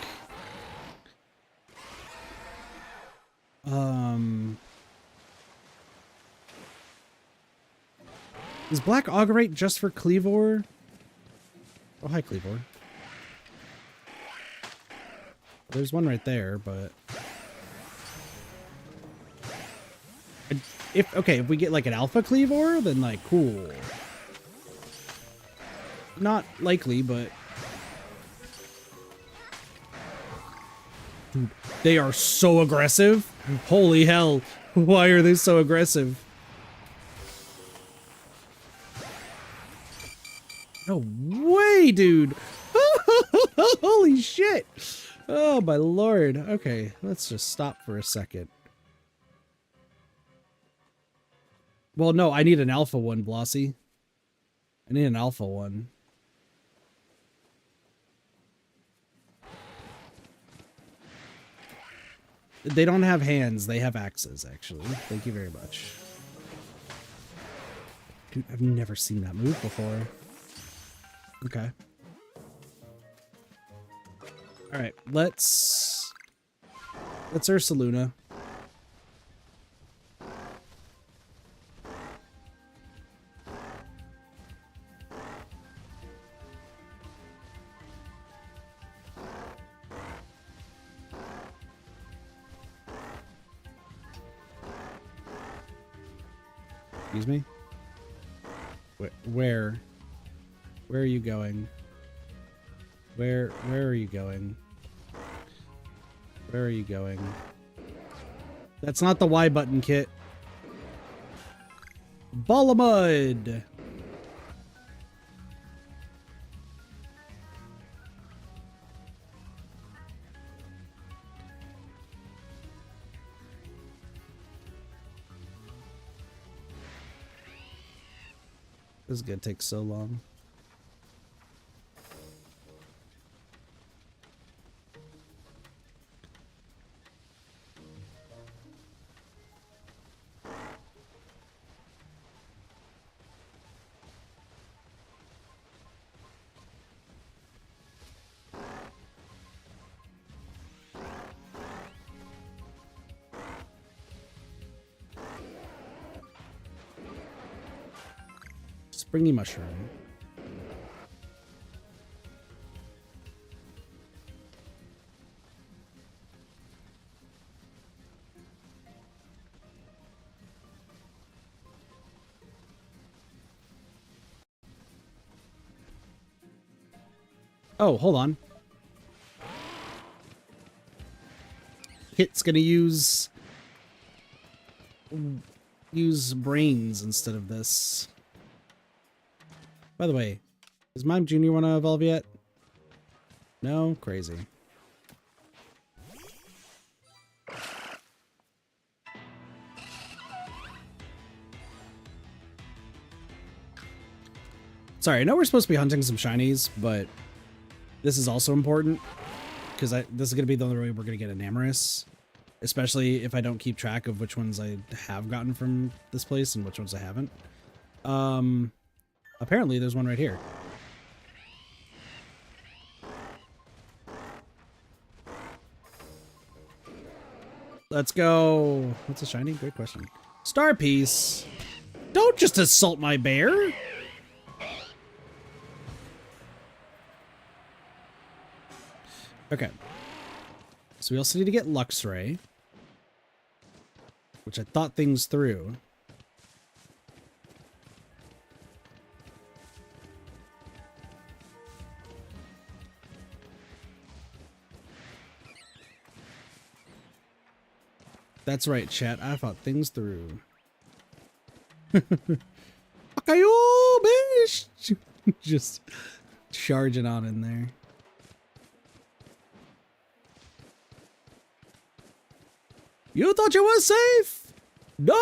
Is Black Augurite just for Kleavor? Oh, hi, Kleavor. There's one right there, but... If we get, like, an Alpha Kleavor, then, like, cool. Not likely, but... Dude, they are so aggressive. Holy hell. Why are they so aggressive? No way, dude. Holy shit. Oh, my lord. Okay, let's just stop for a second. Well, no, I need an alpha one, Blossy. I need an alpha one. They don't have hands, they have axes, actually. Thank you very much. Dude, I've never seen that move before. Okay. Alright, let's Ursaluna. Excuse me? Where are you going? Where are you going? Where are you going? That's not the Y button, Kit. Ball of mud! This is gonna take so long. Springy mushroom. Oh, hold on. Kit's gonna use use brains instead of this. By the way, does Mime Jr. want to evolve yet? No? Crazy. Sorry, I know we're supposed to be hunting some shinies, but this is also important because this is going to be the only way we're going to get an Amorous, especially if I don't keep track of which ones I have gotten from this place and which ones I haven't. Apparently there's one right here. Let's go. What's a shiny? Great question. Star Piece. Don't just assault my bear. Okay. So we also need to get Luxray, which I thought things through. That's right, chat. I thought things through. Akayo, bitch! Just charging on in there. You thought you were safe? No,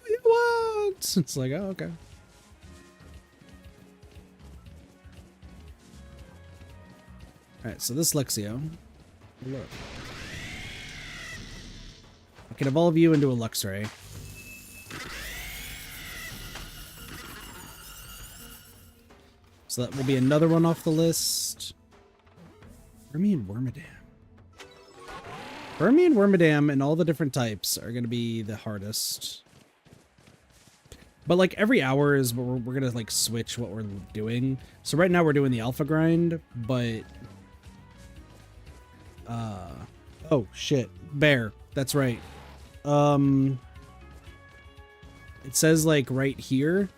you weren't. It's like, oh, okay. Alright, so this Lexio. Look. I can evolve you into a Luxray. So that will be another one off the list. Burmy and Wormadam. Burmy and Wormadam and all the different types are going to be the hardest. But like every hour is we're going to like switch what we're doing. So right now we're doing the alpha grind, but oh shit, bear. That's right. It says like right here.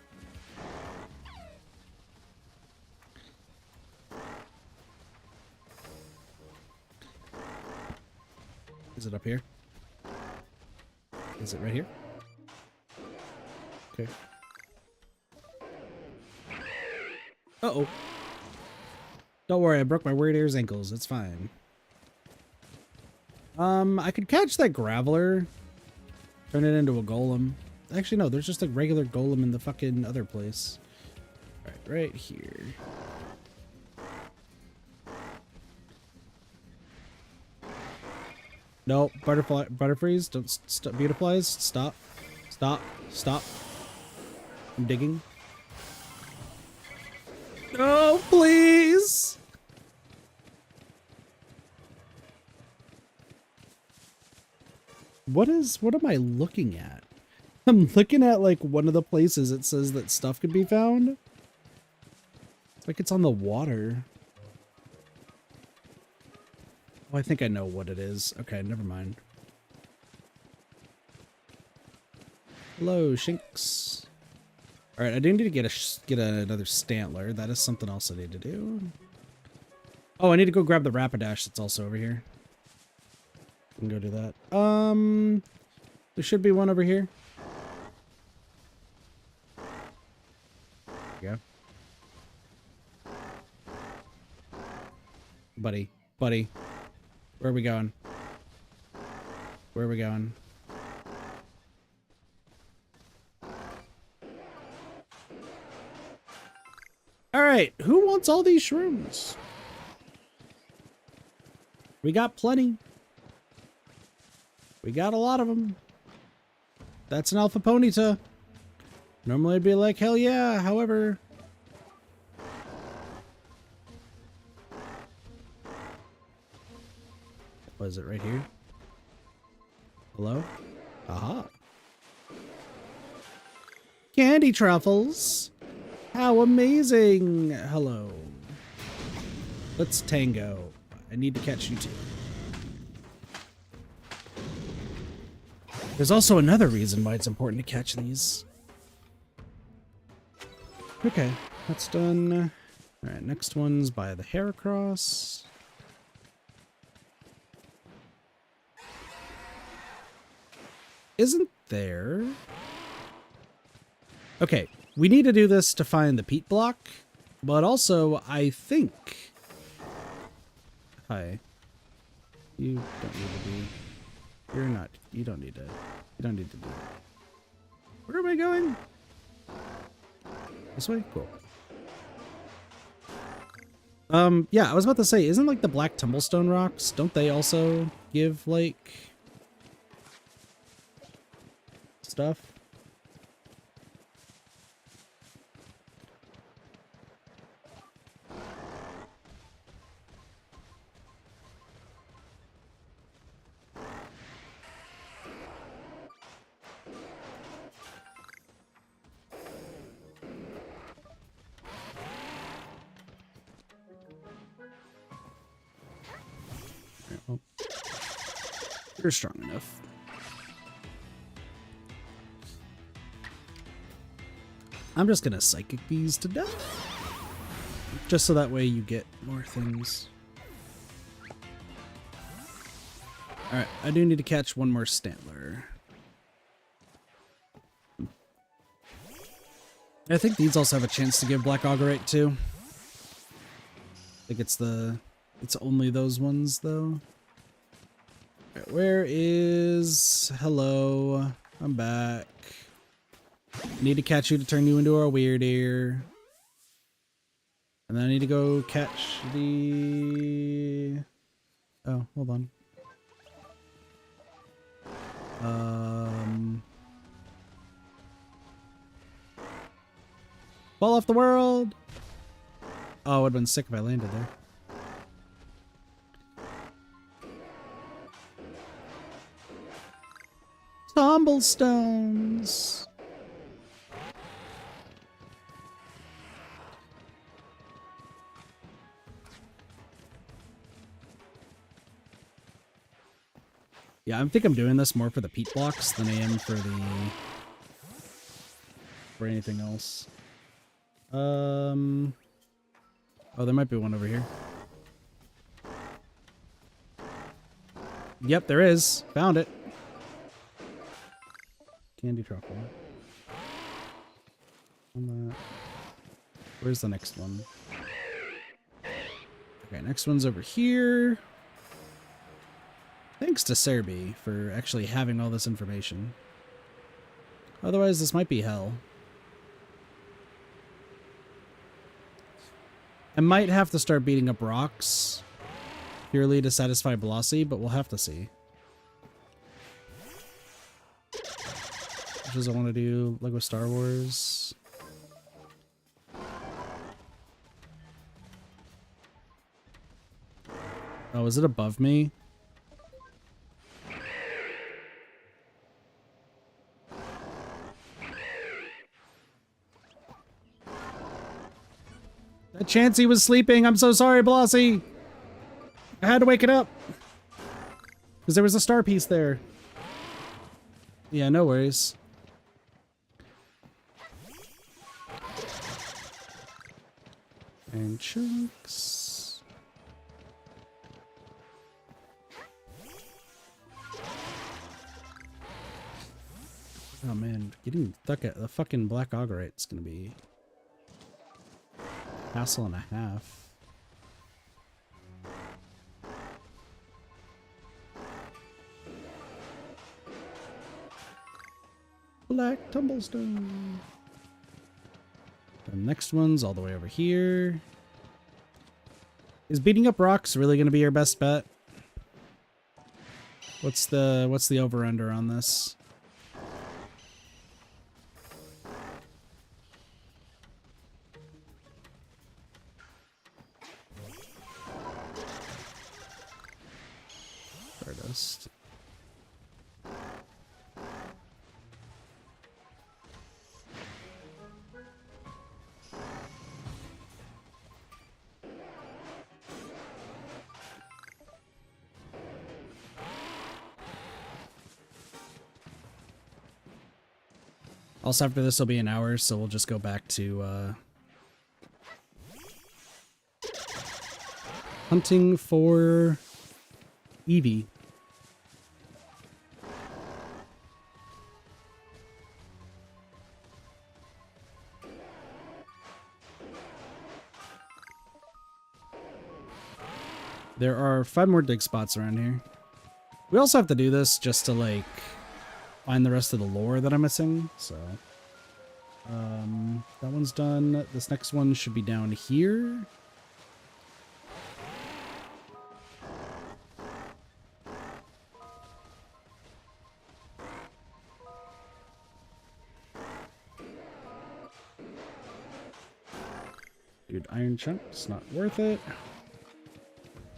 Is it up here? Is it right here? Okay. Uh-oh. Don't worry, I broke my weird ear's ankles. It's fine. I could catch that Graveler. Turn it into a golem. Actually, no, there's just a regular golem in the fucking other place. Right here. No, butterflies, don't stop. Beautiflies, stop. Stop. Stop. I'm digging. No, please. What am I looking at? I'm looking at like one of the places it says that stuff could be found. It's like it's on the water. Oh, I think I know what it is. Okay, never mind. Hello, Shinx. All right, I do need to get another Stantler. That is something else I need to do. Oh, I need to go grab the Rapidash that's also over here. I can go do that. There should be one over here. There you go. Buddy. Where are we going? Where are we going? Alright, who wants all these shrooms? We got plenty. We got a lot of them. That's an Alpha Ponyta. Normally I'd be like, hell yeah, however... Was it right here? Hello? Aha. Candy truffles. How amazing. Hello. Let's tango. I need to catch you too. There's also another reason why it's important to catch these. Okay, that's done. Alright, next one's by the Heracross. Isn't there Okay, we need to do this to find the peat block, but also I think... Hi. You don't need to be... You're not... You don't need to... You don't need to be... Where am I going? This way? Cool. Yeah, I was about to say, isn't like the black tumblestone rocks, don't they also give like stuff? Well, you're strong enough. I'm just gonna psychic these to death. Just so that way you get more things. Alright, I do need to catch one more Stantler. I think these also have a chance to give Black Augurite too. I think it's only those ones though. Right, where is... Hello, I'm back. Need to catch you to turn you into a weird ear. And then I need to go catch the... Oh, hold on. Fall off the world! Oh, it would have been sick if I landed there. Tumblestones! Yeah, I think I'm doing this more for the peat blocks than I am for anything else. Oh, there might be one over here. Yep, there is. Found it. Candy truffle. Where's the next one? Okay, next one's over here. Thanks to Cherubi for actually having all this information. Otherwise, this might be hell. I might have to start beating up rocks purely to satisfy Blossie, but we'll have to see. Which is I want to do like with Star Wars. Oh, is it above me? That Chansey was sleeping. I'm so sorry, Blossie. I had to wake it up. Because there was a star piece there. Yeah, no worries. And chunks. Oh man, getting stuck at the fucking Black Augurite is gonna be a hassle and a half. Black Tumblestone. The next one's all the way over here. Is beating up rocks really going to be your best bet? What's the over-under on this? Stardust. Also, after this will be an hour, so we'll just go back to hunting for Eevee. There are 5 more dig spots around here. We also have to do this just to, like, find the rest of the lore that I'm missing, so... that one's done. This next one should be down here. Dude, iron chunks, not worth it.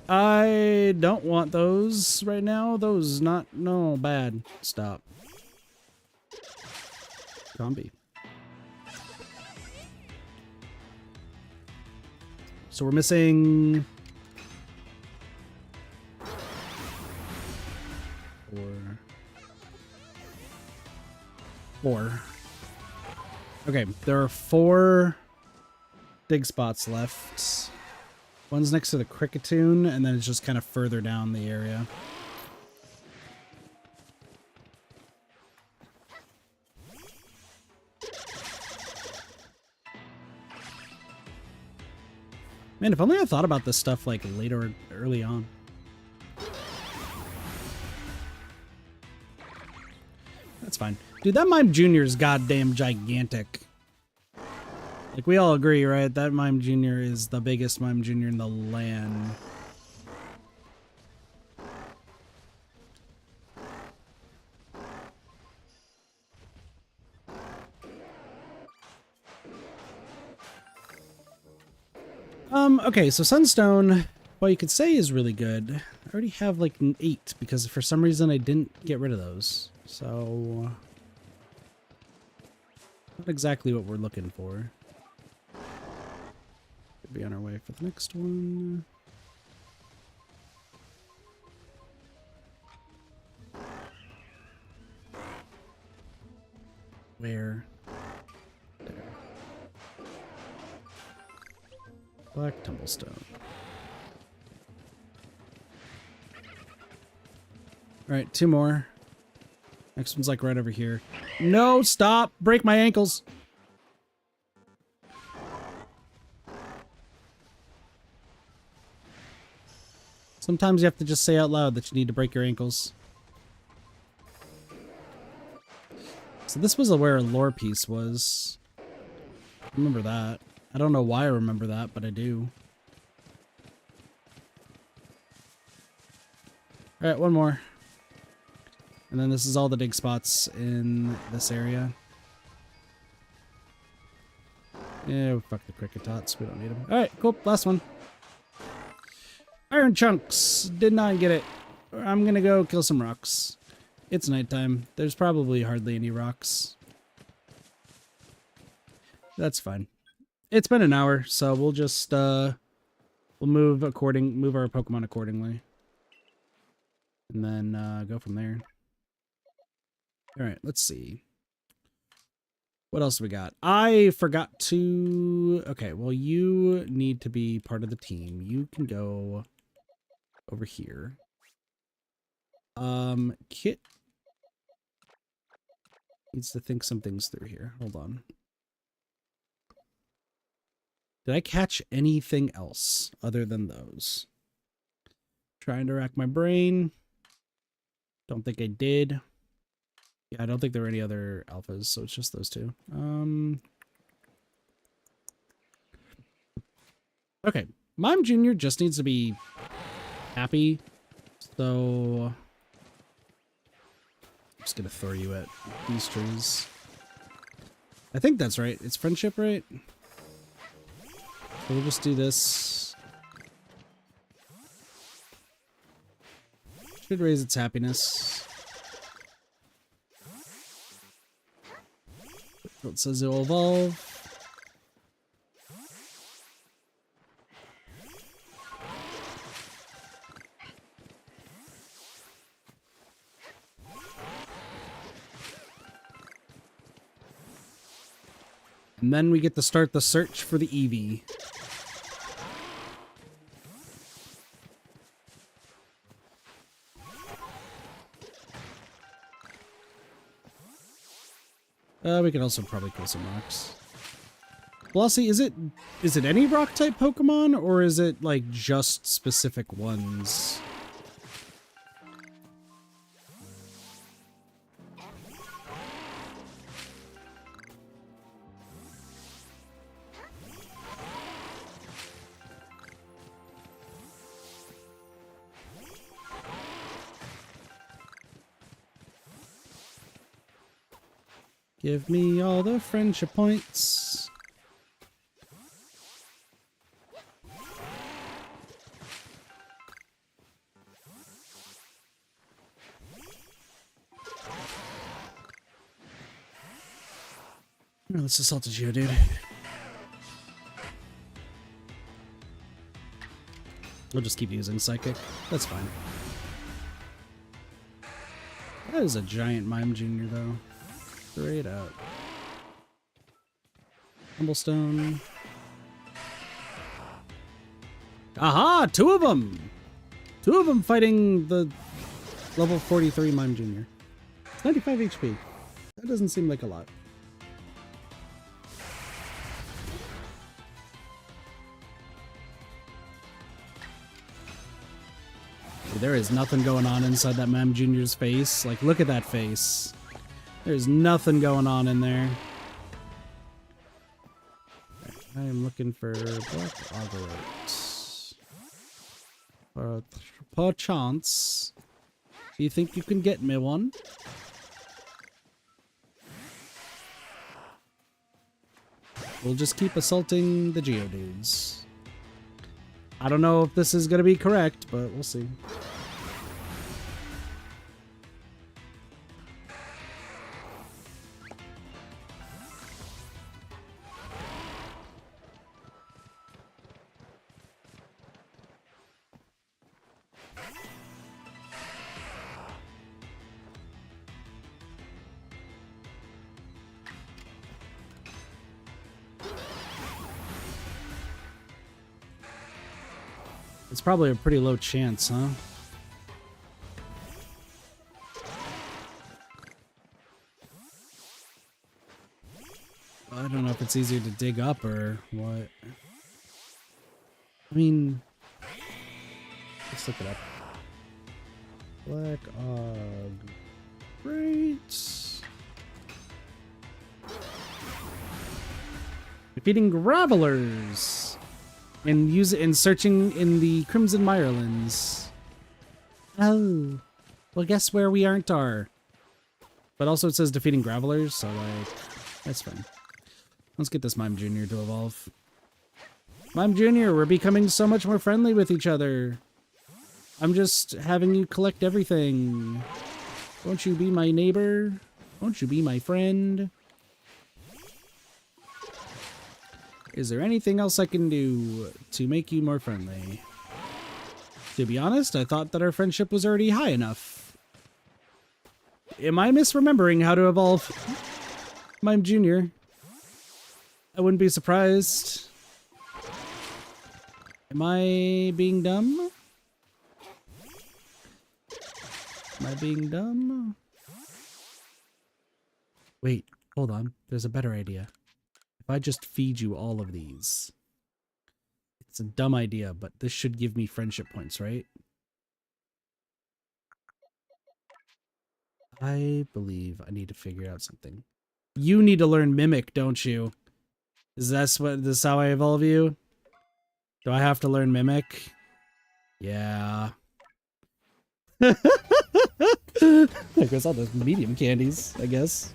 I don't want those right now. Those not, no, bad. Stop. Zombie. So we're missing... 4. Okay, there are 4 dig spots left. One's next to the Cricketune, and then it's just kind of further down the area. Man, if only I thought about this stuff like later, early on. That's fine. Dude, that Mime Jr. is goddamn gigantic. Like, we all agree, right? That Mime Jr. is the biggest Mime Jr. in the land. Okay, so Sunstone, well, you could say is really good. I already have like an 8 because for some reason I didn't get rid of those. So, not exactly what we're looking for. Could be on our way for the next one. Where? There. Black Tumblestone. Alright, 2 more. Next one's like right over here. No, stop! Break my ankles! Sometimes you have to just say out loud that you need to break your ankles. So this was where a lore piece was. I remember that. I don't know why I remember that, but I do. Alright, one more. And then this is all the dig spots in this area. Yeah, fuck the cricket tots. We don't need them. Alright, cool. Last one. Iron chunks. Did not get it. I'm gonna go kill some rocks. It's nighttime. There's probably hardly any rocks. That's fine. It's been an hour, so we'll just we'll move our Pokemon accordingly. And then go from there. Alright, let's see. What else we got? I forgot to... Okay, well, you need to be part of the team. You can go over here. Kit needs to think some things through here. Hold on. Did I catch anything else other than those? Trying to rack my brain. Don't think I did. Yeah, I don't think there were any other alphas, so it's just those 2. Okay. Mime Jr. just needs to be happy. So I'm just gonna throw you at these trees. I think that's right. It's friendship, right? So we'll just do this. Should raise its happiness. It says it will evolve. And then we get to start the search for the Eevee. We can also probably kill some rocks. Blossy, is it any rock type Pokemon, or is it like just specific ones? Give me all the friendship points. Oh, let's assault the Geodude. We'll just keep using Psychic. That's fine. That is a giant Mime Jr. though. Straight out. Humblestone. Aha! Two of them! Two of them fighting the level 43 Mime Jr. It's 95 HP. That doesn't seem like a lot. Dude, there is nothing going on inside that Mime Jr.'s face. Like, look at that face. There's nothing going on in there. I am looking for Black Agorite. Perchance. Do you think you can get me one? We'll just keep assaulting the Geodudes. I don't know if this is going to be correct, but we'll see. It's probably a pretty low chance, huh? I don't know if it's easier to dig up or what. I mean, let's look it up. Black Og. Great. Defeating Gravelers. And use it in searching in the Crimson Mirelands. Oh. Well, guess where we aren't are. But also it says defeating Gravelers, so like, that's fine. Let's get this Mime Jr. to evolve. Mime Jr., we're becoming so much more friendly with each other. I'm just having you collect everything. Won't you be my neighbor? Won't you be my friend? Is there anything else I can do to make you more friendly? To be honest, I thought that our friendship was already high enough. Am I misremembering how to evolve Mime Jr.? I wouldn't be surprised. Am I being dumb? Am I being dumb? Wait, hold on. There's a better idea. If I just feed you all of these. It's a dumb idea, but this should give me friendship points, right? I believe I need to figure out something. You need to learn Mimic, don't you? Is this how I evolve you? Do I have to learn Mimic? Yeah. I guess all those medium candies, I guess.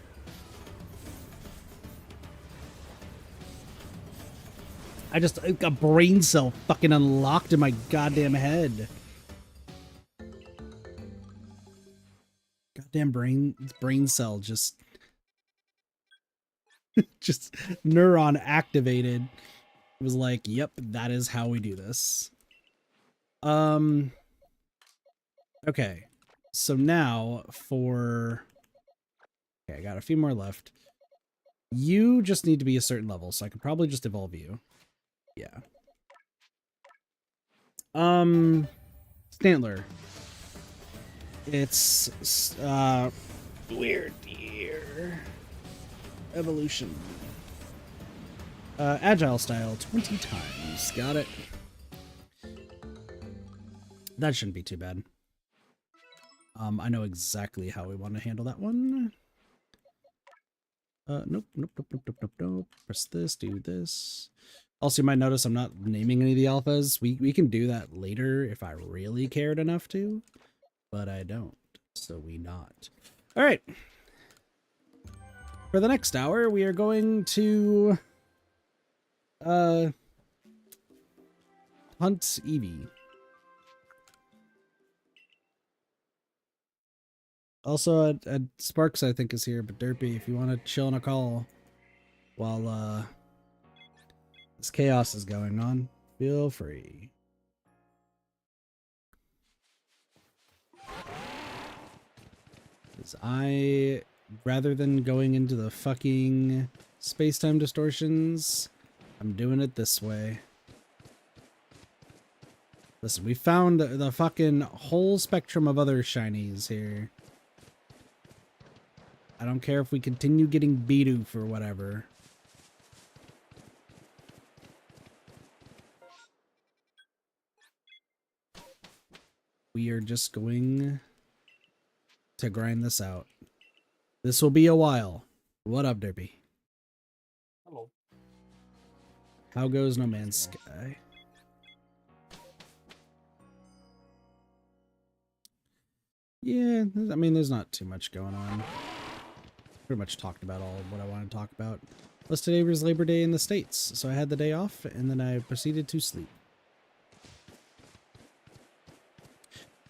I just a brain cell fucking unlocked in my goddamn head. Goddamn brain cell just just neuron activated. It was like, yep, that is how we do this. Okay. So now for okay, I got a few more left. You just need to be a certain level, so I could probably just evolve you. Yeah. Stantler. It's weird here. Evolution. Agile style, 20 times. Got it. That shouldn't be too bad. I know exactly how we want to handle that one. Nope. Press this, do this. Also, you might notice I'm not naming any of the alphas. We can do that later if I really cared enough to, but I don't, so we not. All right. For the next hour, we are going to hunt Eevee. Also, Sparks, I think, is here, but Derpy, if you want to chill on a call while this chaos is going on, feel free. Because rather than going into the fucking space-time distortions, I'm doing it this way. Listen, we found the fucking whole spectrum of other shinies here. I don't care if we continue getting Bidoof for whatever. We are just going to grind this out. This will be a while. What up, Derpy? Hello. How goes No Man's Sky? Yeah, I mean, there's not too much going on. Pretty much talked about all of what I want to talk about. Plus today was Labor Day in the States, so I had the day off, and then I proceeded to sleep.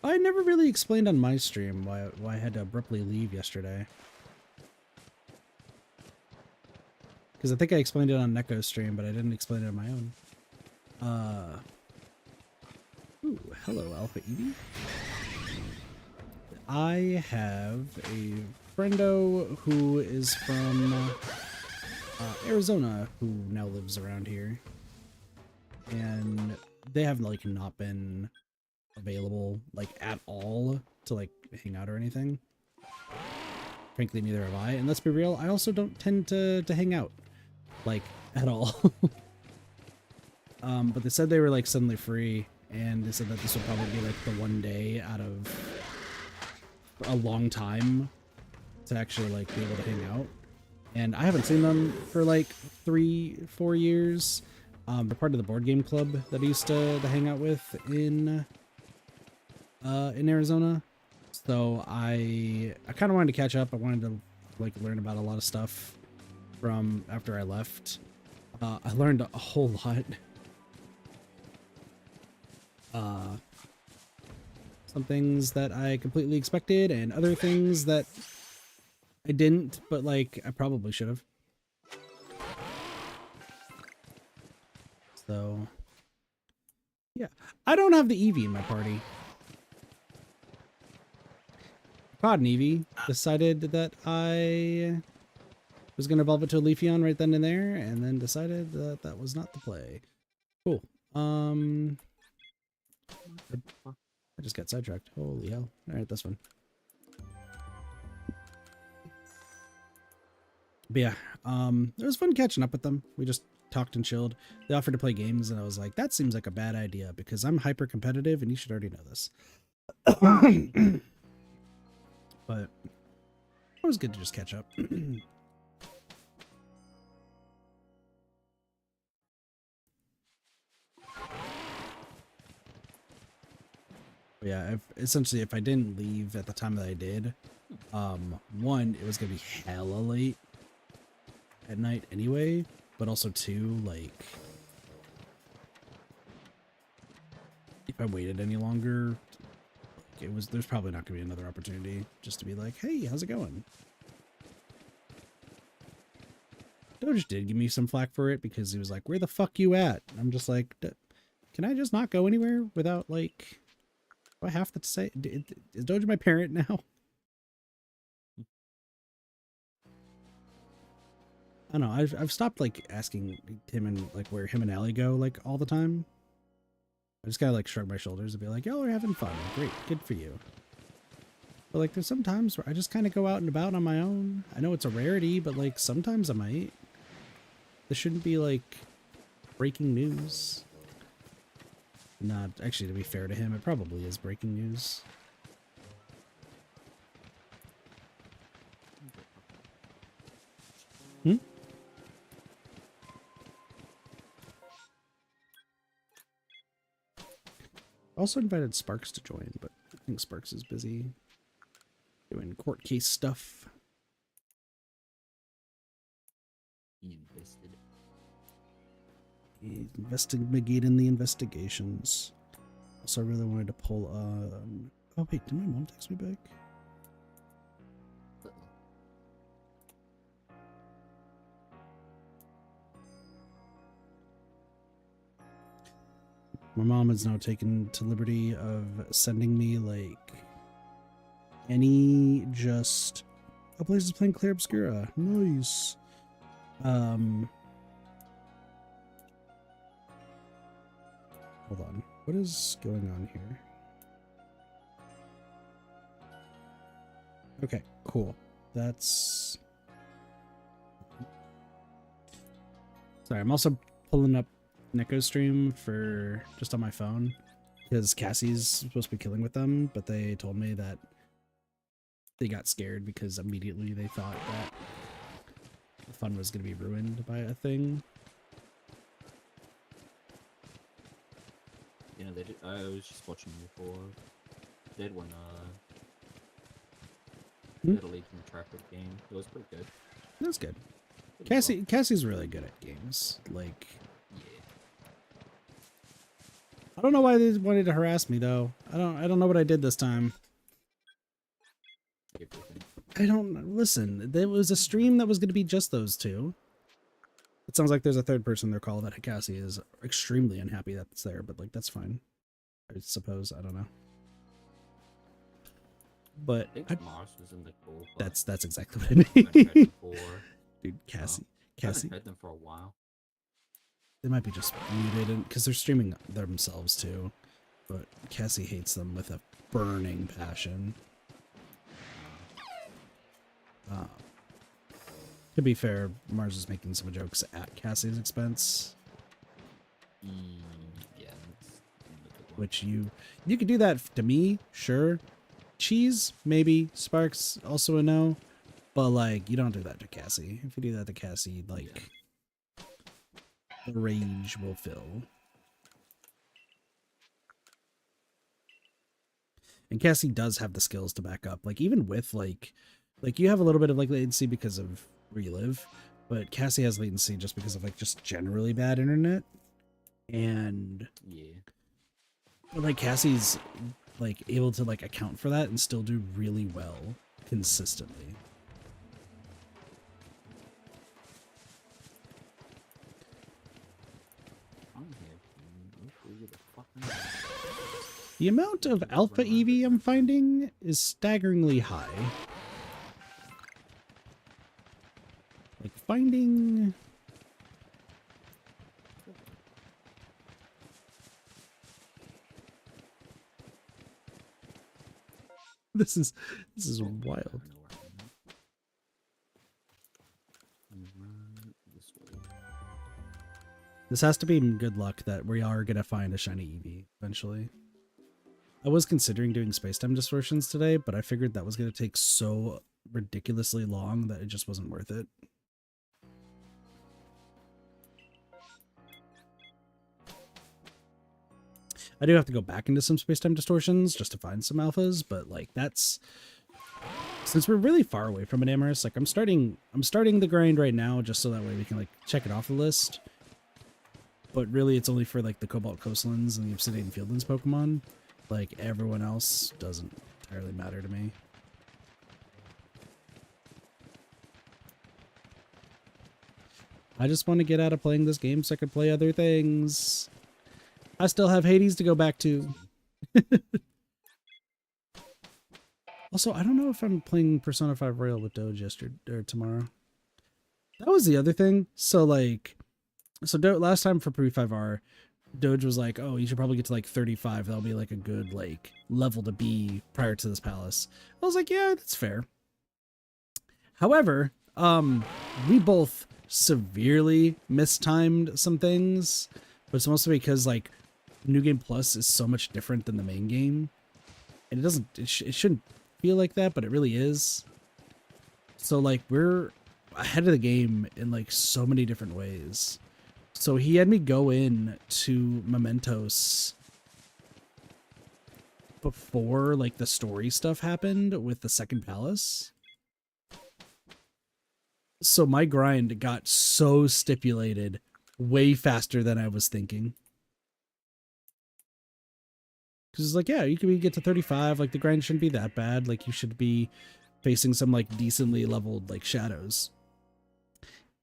I never really explained on my stream why I had to abruptly leave yesterday. Because I think I explained it on Neko's stream, but I didn't explain it on my own. Ooh, hello, Alpha Eevee. I have a friendo who is from Arizona who now lives around here. And they have, like, not been available, like, at all to, like, hang out or anything. Frankly, neither have I. And let's be real, I also don't tend to hang out, like, at all. But they said they were, like, suddenly free, and they said that this would probably be, like, the one day out of a long time to actually, like, be able to hang out. And I haven't seen them for, like, 3-4 years. They're part of the board game club that I used to hang out with in Arizona. So I kind of wanted to catch up. I wanted to, like, learn about a lot of stuff from after I left. I learned a whole lot. Some things that I completely expected and other things that I didn't, but, like, I probably should have. So, yeah. I don't have the Eevee in my party. Pod and Eevee decided that I was going to evolve it to a Leafeon right then and there, and then decided that that was not the play. Cool. I just got sidetracked. Holy hell. Alright, this one. But yeah, it was fun catching up with them. We just talked and chilled. They offered to play games, and I was like, that seems like a bad idea, because I'm hyper competitive, and you should already know this. But it was good to just catch up. Yeah, essentially, if I didn't leave at the time that I did, one, it was gonna be hella late at night anyway, but also two, like, if I waited any longer, there's probably not gonna be another opportunity just to be like, hey, how's it going? Doge did give me some flack for it because he was like, where the fuck you at? I'm just like, can I just not go anywhere without, like, do I have to say, is Doge my parent now? I don't know, I've stopped, like, asking him and, like, where him and Allie go, like, all the time. I just gotta, like, shrug my shoulders and be like, y'all are having fun. Great, good for you. But, like, there's some times where I just kind of go out and about on my own. I know it's a rarity, but, like, sometimes I might. This shouldn't be like breaking news. Not actually, to be fair to him, it probably is breaking news. Hmm? Also invited Sparks to join, but I think Sparks is busy doing court case stuff. He's investigating the investigations. Also, I really wanted to pull. Oh wait, did my mom text me back? My mom has now taken to liberty of sending me like any just Blaze is playing Clair Obscura. Nice. Hold on. What is going on here? Okay, cool. That's... Sorry, I'm also pulling up Neko stream for just on my phone because Cassie's supposed to be killing with them, but they told me that they got scared because immediately they thought that the fun was going to be ruined by a thing. You know, they did, I was just watching before. They did when they had a lead from the track game. It was pretty good. That's good. Cassie's really good at games. Like, Yeah. I don't know why they wanted to harass me though. I don't know what I did this time. Everything. I don't listen. There was a stream that was going to be just those two. It sounds like there's a third person in their call that Cassie is extremely unhappy that it's there, but like that's fine. I suppose. I don't know. But I think Mars was in the call. that's exactly what I I haven't heard mean. them for, Dude, Cassie. I haven't heard them for a while. They might be just muted because they're streaming themselves too. But Cassie hates them with a burning passion. To be fair, Mars is making some jokes at Cassie's expense, Yeah. That's a good one. which you could do that to me, sure. Cheese, maybe. Sparks, also a no. But like, you don't do that to Cassie. If you do that to Cassie, like, the rage will fill. And Cassie does have the skills to back up. Like, even with like you have a little bit of like latency because of where you live, but Cassie has latency just because of like just generally bad internet. And Yeah. but like Cassie's like able to like account for that and still do really well consistently. I'm here. Who the fuck am I? The amount of alpha Eevee I'm finding is staggeringly high. Like finding... This is wild. This has to be good luck that we are going to find a shiny Eevee eventually. I was considering doing space-time distortions today, but I figured that was going to take so ridiculously long that it just wasn't worth it. I do have to go back into some space-time distortions just to find some alphas, but like that's... Since we're really far away from an Amorous, like I'm starting the grind right now just so that way we can like check it off the list. But really it's only for like the Cobalt Coastlands and the Obsidian Fieldlands Pokemon. Like everyone else doesn't entirely matter to me. I just want to get out of playing this game so I can play other things. I still have Hades to go back to. Also, I don't know if I'm playing Persona 5 Royal with Doge yesterday or tomorrow. That was the other thing. So like, last time for Pre-5R, Doge was like, oh, you should probably get to like 35. That'll be like a good like level to be prior to this palace. I was like, yeah, that's fair. However, We both severely mistimed some things, but it's mostly because like New Game Plus is so much different than the main game, and it shouldn't feel like that, but it really is. So like we're ahead of the game in like so many different ways. So he had me go in to Mementos before like the story stuff happened with the second palace. So my grind got so stipulated way faster than I was thinking. Because it's like, yeah, you can get to 35. Like, the grind shouldn't be that bad. Like, you should be facing some, like, decently leveled, like, shadows.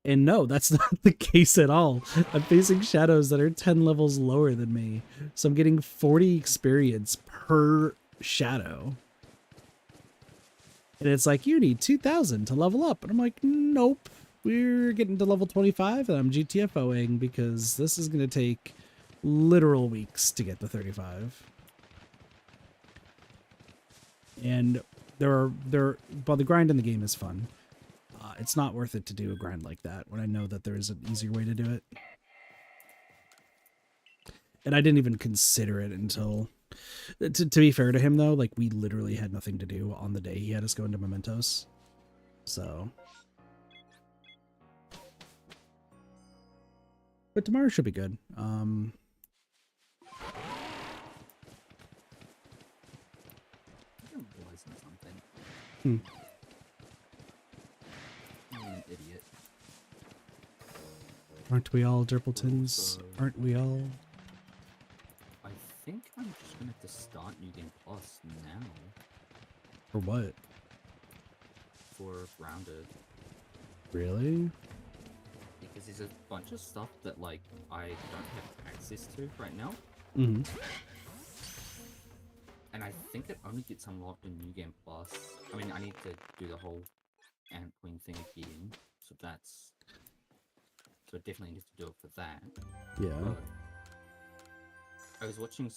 And no, that's not the case at all. I'm facing shadows that are 10 levels lower than me. So I'm getting 40 experience per shadow. And it's like, you need 2,000 to level up. And I'm like, nope. We're getting to level 25 and I'm GTFOing because this is going to take literal weeks to get to 35. And well, the grind in the game is fun. It's not worth it to do a grind like that when I know that there is an easier way to do it. And I didn't even consider it until, to be fair to him though, like we literally had nothing to do on the day he had us go into Mementos. So. But tomorrow should be good. Hmm. I'm an idiot. Aren't we all Derpletons? Aren't we all? I think I'm just gonna have to start New Game Plus now For what? for Grounded. Really? Because there's a bunch of stuff that like I don't have access to right now. Mm-hmm. And I think it only gets unlocked in New Game Plus. I mean, I need to do the whole Ant Queen thing again, so I definitely need to do it for that. Yeah. But I was watching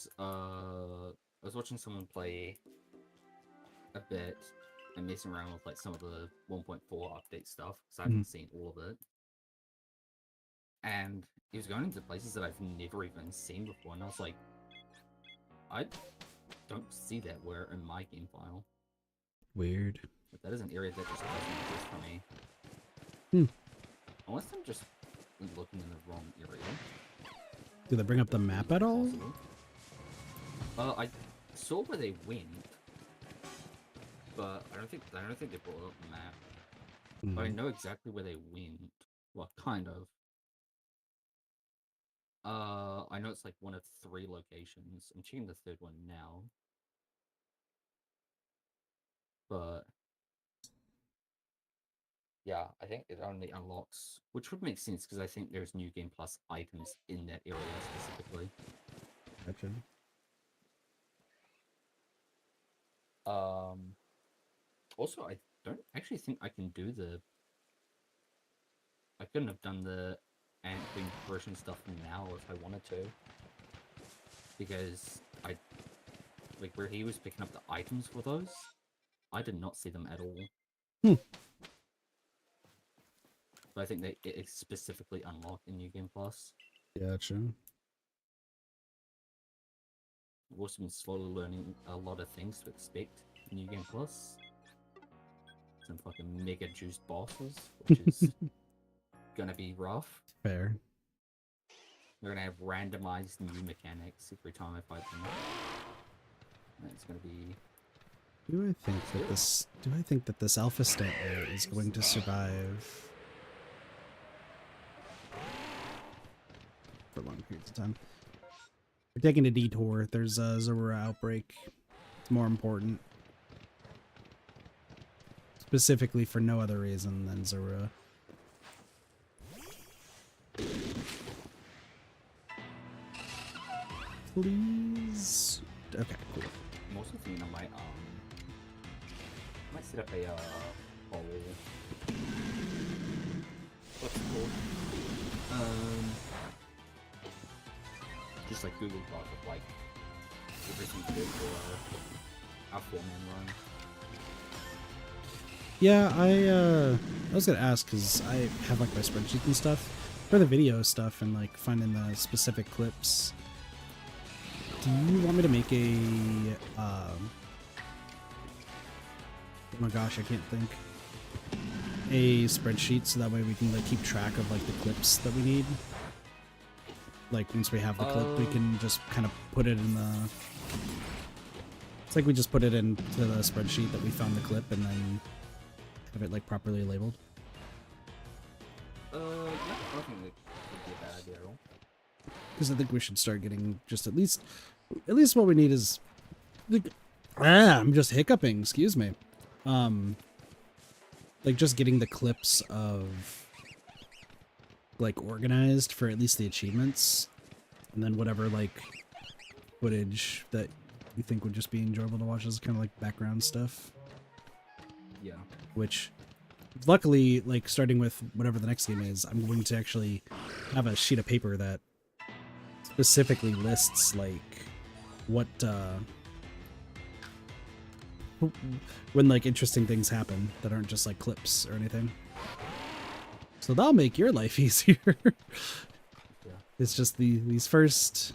someone play a bit and messing around with like some of the 1.4 update stuff because I haven't seen all of it. And he was going into places that I've never even seen before, and I was like, I don't see that where in my game file. Weird. But that is an area that just doesn't exist for me. Hmm. Unless I'm just looking in the wrong area. Did they bring up the map at all? I saw where they went, but I don't think they brought up the map. Mm. But I know exactly where they went. Well, kind of. I know it's like one of 3 locations. I'm checking the 3rd one now. But yeah, I think it only unlocks, which would make sense because I think there's New Game Plus items in that area specifically. Gotcha. Also, I don't actually think I can do I couldn't have done the Ant Queen version stuff now if I wanted to. Because like where he was picking up the items for those, I did not see them at all. Hmm. But I think it's specifically unlocked in New Game Plus. Gotcha. I've also been slowly learning a lot of things to expect in New Game Plus. Some fucking mega juiced bosses, which is gonna be rough. Fair. They're gonna have randomized new mechanics every time I fight them. And it's gonna be... Do I think that this alpha stat there is going to survive for long periods of time? We're taking a detour. There's a Zorua outbreak. It's more important. Specifically for no other reason than Zorua. Please. Okay, cool. I'm also thinking I might set up a whole... What's it called? Just like Google Doc with like everything to do for our 4-man run. Yeah, I was gonna ask because I have like my spreadsheet and stuff for the video stuff and like finding the specific clips. Do you want me to make a? Oh my gosh, I can't think. A spreadsheet so that way we can like keep track of like the clips that we need. Like once we have the clip, we can just kind of put it in the. It's like we just put it into the spreadsheet that we found the clip and then have it like properly labeled. Yeah, I don't think that would be a bad idea at all. Because I think we should start getting just at least what we need is. I'm just hiccuping. Excuse me. Like just getting the clips of like organized for at least the achievements, and then whatever like footage that you think would just be enjoyable to watch as kind of like background stuff. Yeah. Which, luckily, like starting with whatever the next game is, I'm going to actually have a sheet of paper that specifically lists like what when like interesting things happen that aren't just like clips or anything. So that'll make your life easier. Yeah. It's just these first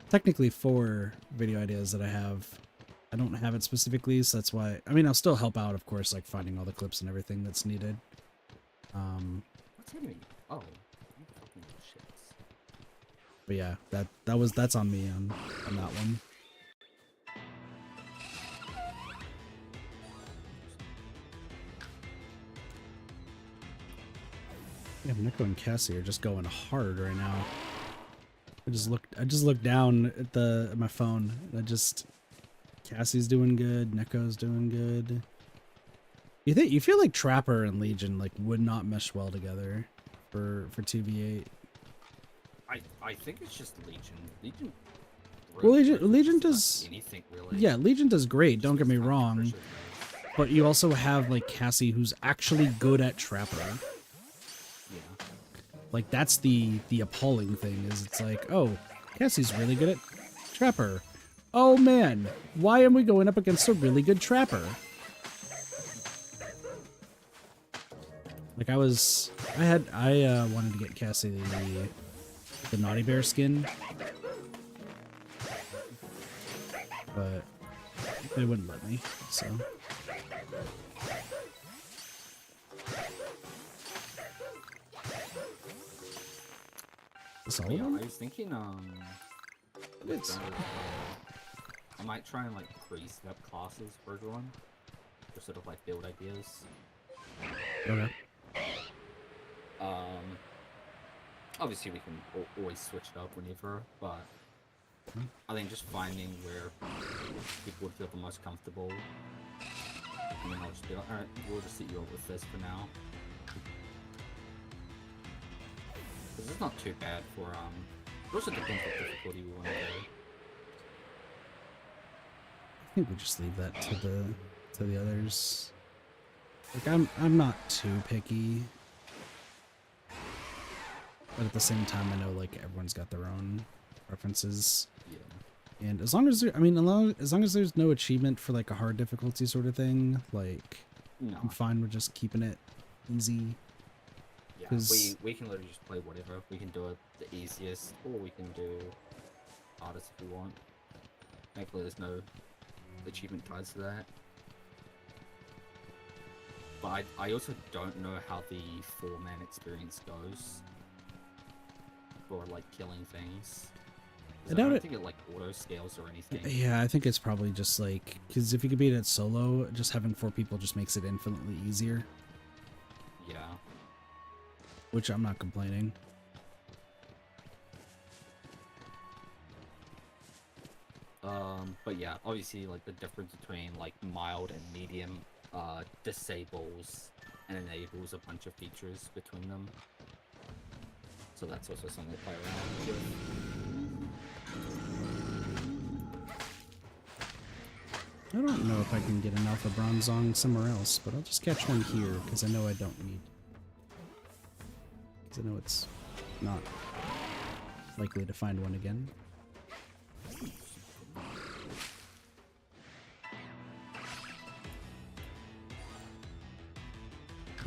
technically 4 video ideas that I have. I don't have it specifically, so that's why. I mean, I'll still help out, of course, like finding all the clips and everything that's needed. What's happening? Oh, you fucking shits. But yeah, that's on me on that one. Yeah, Nico and Cassie are just going hard right now. I just looked down at my phone. And Cassie's doing good, Neko's doing good. You feel like Trapper and Legion like would not mesh well together for 2v8. I think it's just Legion. Legion. Well, really Legion doesn't does anything really. Yeah, Legion does great, don't get me Just wrong. pressure things. But you also have like Cassie who's actually good at Trapper. Yeah. Like that's the appalling thing is it's like, oh, Cassie's really good at Trapper. Oh man, why am we going up against a really good Trapper? Like I wanted to get Cassie the Naughty Bear skin, but they wouldn't let me, so. But yeah, I was thinking, It's- I might try and like pre-set up classes for everyone, to sort of like build ideas. Okay. Obviously we can always switch it up whenever, but I think just finding where people would feel the most comfortable, and then I'll just be like, alright, we'll just set you up with this for now. Because it's not too bad for, it also depends what difficulty we want to go. I think we just leave that to the others. Like I'm not too picky, but at the same time I know like everyone's got their own preferences. Yeah. And as long as as long as there's no achievement for like a hard difficulty sort of thing, like No. I'm fine with just keeping it easy. Yeah, 'Cause- we can literally just play whatever. We can do it the easiest, or we can do hardest if we want. Thankfully, there's no achievement ties to that. But I also don't know how the 4-man experience goes for like killing things. 'Cause I I doubt don't it- think it like auto scales or anything. Yeah, I think it's probably just like because if you could beat it solo, just having 4 people just makes it infinitely easier. Yeah. Which I'm not complaining. But yeah, obviously, like the difference between like mild and medium disables and enables a bunch of features between them. So that's also something to play around with. I don't know if I can get an Alpha Bronzong somewhere else, but I'll just catch one here because I know I don't need. Because I know it's not likely to find one again.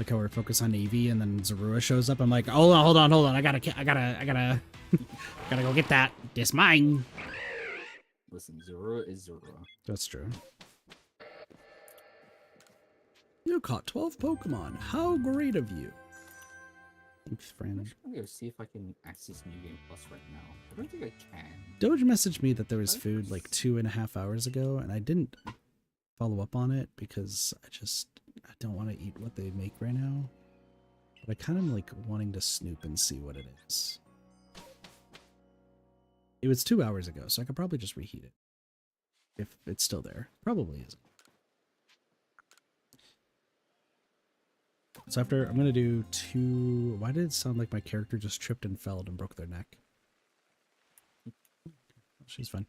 Like how we're focused on Eevee and then Zorua shows up. I'm like, hold on. I gotta gotta go get that. It's mine. Listen, Zorua is Zorua. That's true. You caught 12 Pokemon. How great of you. Thanks, friend. I'm gonna go see if I can access New Game Plus right now. I don't think I can. Doge messaged me that there was food like 2.5 hours ago, and I didn't follow up on it because I don't want to eat what they make right now. But I kind of like wanting to snoop and see what it is. It was 2 hours ago, so I could probably just reheat it. If it's still there. Probably isn't. So after, I'm going to do 2... Why did it sound like my character just tripped and fell and broke their neck? She's fine.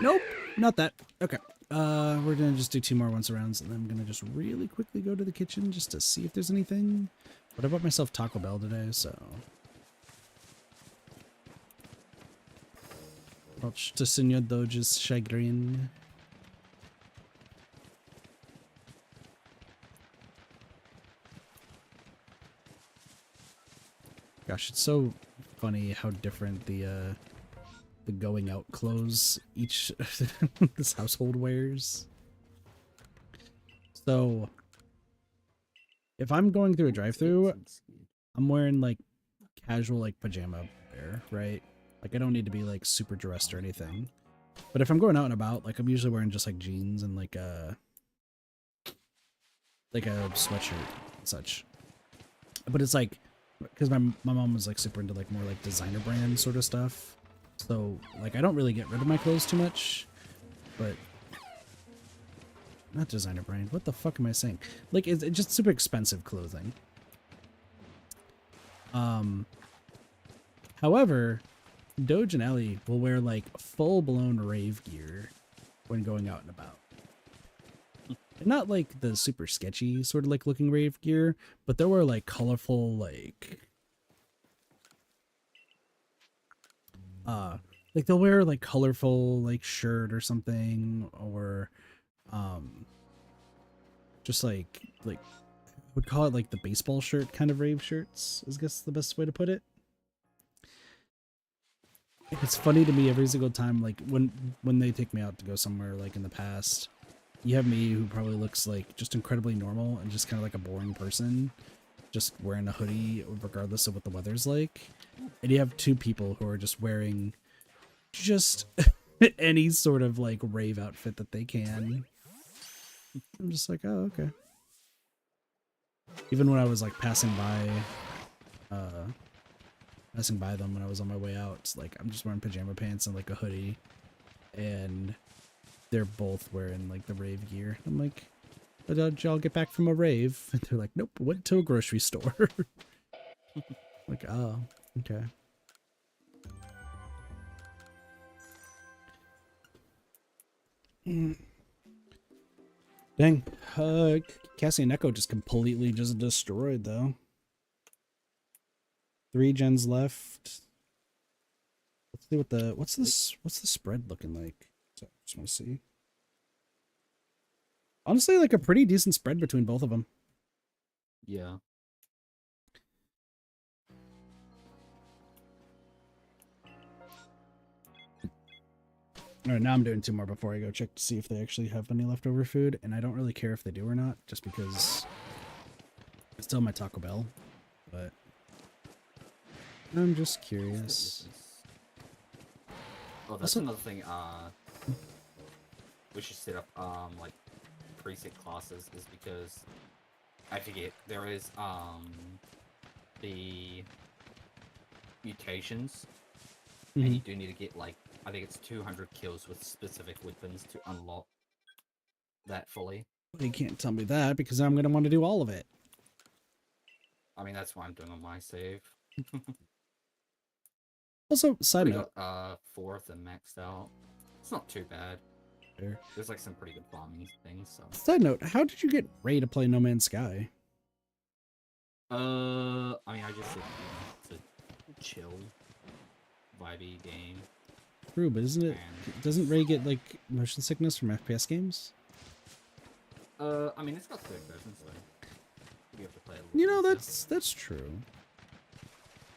Nope, not that. Okay. We're going to just do 2 more once arounds, and then I'm going to just really quickly go to the kitchen just to see if there's anything. But I bought myself Taco Bell today, so... Much to Senor Doge's chagrin. Gosh, it's so funny how different the going out clothes each this household wears. So if I'm going through a drive-through, I'm wearing like casual like pajama wear, right? Like I don't need to be like super dressed or anything. But if I'm going out and about, like I'm usually wearing just like jeans and like a sweatshirt and such. But it's like because my mom was like super into like more like designer brand sort of stuff. So like I don't really get rid of my clothes too much. But not designer brand. What the fuck am I saying? Like it's just super expensive clothing. However, Doge and Ellie will wear like full-blown rave gear when going out and about. And not like the super sketchy sort of like looking rave gear, but they'll wear like colorful like they'll wear like colorful like shirt or something, or just like I would call it like the baseball shirt kind of rave shirts, is I guess the best way to put it. It's funny to me every single time, like when they take me out to go somewhere, like in the past, you have me who probably looks like just incredibly normal and just kind of like a boring person, just wearing a hoodie regardless of what the weather's like. And you have 2 people who are just wearing just any sort of like rave outfit that they can. I'm just like, oh, okay. Even when I was like passing by them when I was on my way out, it's like I'm just wearing pajama pants and like a hoodie, and they're both wearing like the rave gear. I'm like, did y'all get back from a rave? And they're like, nope, went to a grocery store. Like, oh, okay. Dang, Cassie and Echo just completely just destroyed though. 3 gens left. Let's see what what's the spread looking like? So, just want to see. Honestly, like a pretty decent spread between both of them. Yeah. All right, now I'm doing 2 more before I go check to see if they actually have any leftover food, and I don't really care if they do or not, just because it's still my Taco Bell, but I'm just curious. Oh, that's another thing, we should set up, like, preset classes, is because, I forget, there is, the mutations, and you do need to get, like, I think it's 200 kills with specific weapons to unlock that fully. You can't tell me that, because I'm going to want to do all of it. I mean, that's what I'm doing on my save. Also, side We note. got 4th and maxed out. It's not too bad. Fair. There's like some pretty good farming things, so. Side note, how did you get Ray to play No Man's Sky? I mean, I just said, you know, it's a chill, vibey game. True, but isn't it? Doesn't Ray get like motion sickness from FPS games? I mean, it's got third person, so. You have to play a little You know, easier. that's true.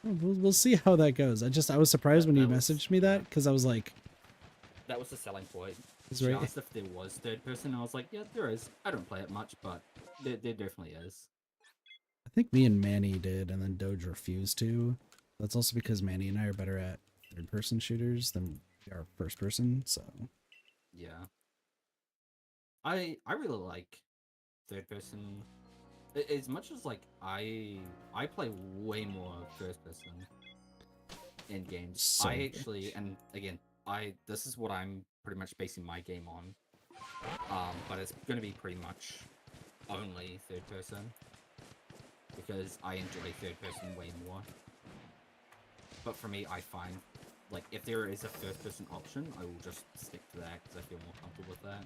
We'll see how that goes. I was surprised when you That was- messaged me that because I was like, That was the selling point. "Is She right." asked if there was third person. I was like, yeah, there is. I don't play it much, but there definitely is. I think me and Manny did, and then Doge refused to. That's also because Manny and I are better at third-person shooters than we are first-person. So Yeah. I really like third person. As much as like I play way more first person in games. so I actually, and again, this is what I'm pretty much basing my game on. But it's gonna be pretty much only third person because I enjoy third person way more. But for me, I find like if there is a first person option, I will just stick to that because I feel more comfortable with that.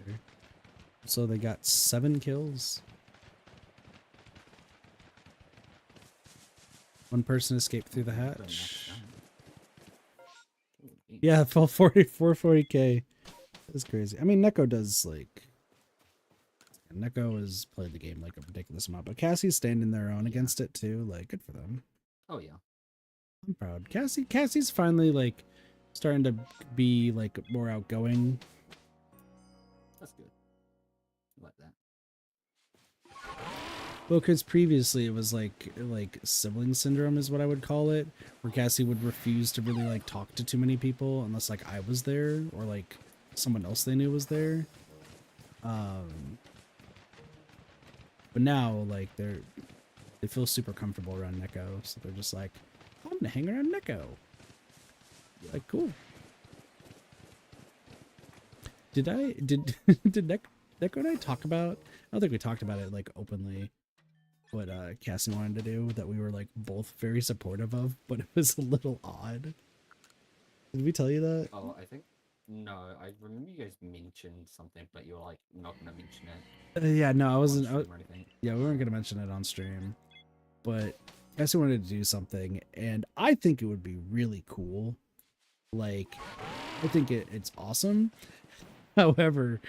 okay. So they got 7 kills. One person escaped through the Very nice hatch. gun. Ooh, neat. Yeah, full 440k. That's crazy. I mean, Neko does like. Neko has played the game like a ridiculous amount, but Cassie's standing their own Yeah. against it too. Like, good for them. Oh yeah. I'm proud. Cassie's finally like starting to be like more outgoing. That's good. I like that. Well, because previously it was like sibling syndrome is what I would call it, where Cassie would refuse to really like talk to too many people unless like I was there or like someone else they knew was there. But now like they feel super comfortable around Neko, so they're just like, I'm gonna hang around Neko. Yeah. Like, cool. Did Neko and I talk about? I don't think we talked about it like openly. What Cassie wanted to do that we were like both very supportive of, but it was a little odd. Did we tell you that? Oh, I think no. I remember you guys mentioned something, but you were like not gonna mention it Yeah, no, I on wasn't. stream or anything. Yeah, we weren't gonna mention it on stream, but Cassie wanted to do something, and I think it would be really cool. Like, I think it's awesome. However,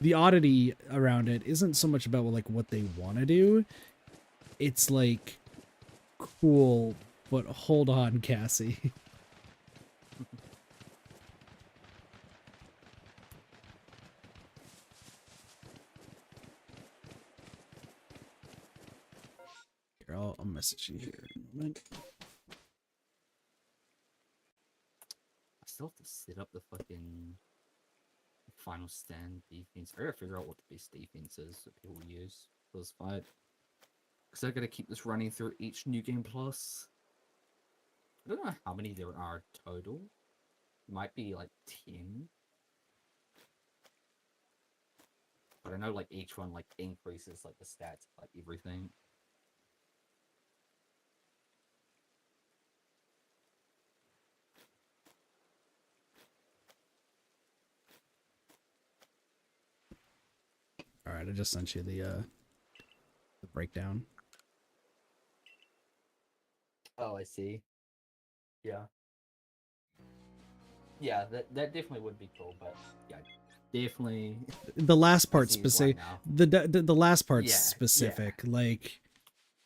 the oddity around it isn't so much about like what they want to do. It's like cool, but hold on, Cassie. Here, I'll message you here in a moment. I still have to set up the fucking final stand defense. I gotta figure out what the best defense is that people use for this fight. Because I gotta keep this running through each new game plus. I don't know how many there are total. Might be like 10. But I know like each one like increases like the stats, like everything. All right, I just sent you the breakdown. Oh, I see. Yeah. Yeah, that definitely would be cool, but yeah, definitely. The last part see why specific. now. The last part's Yeah, specific. Like,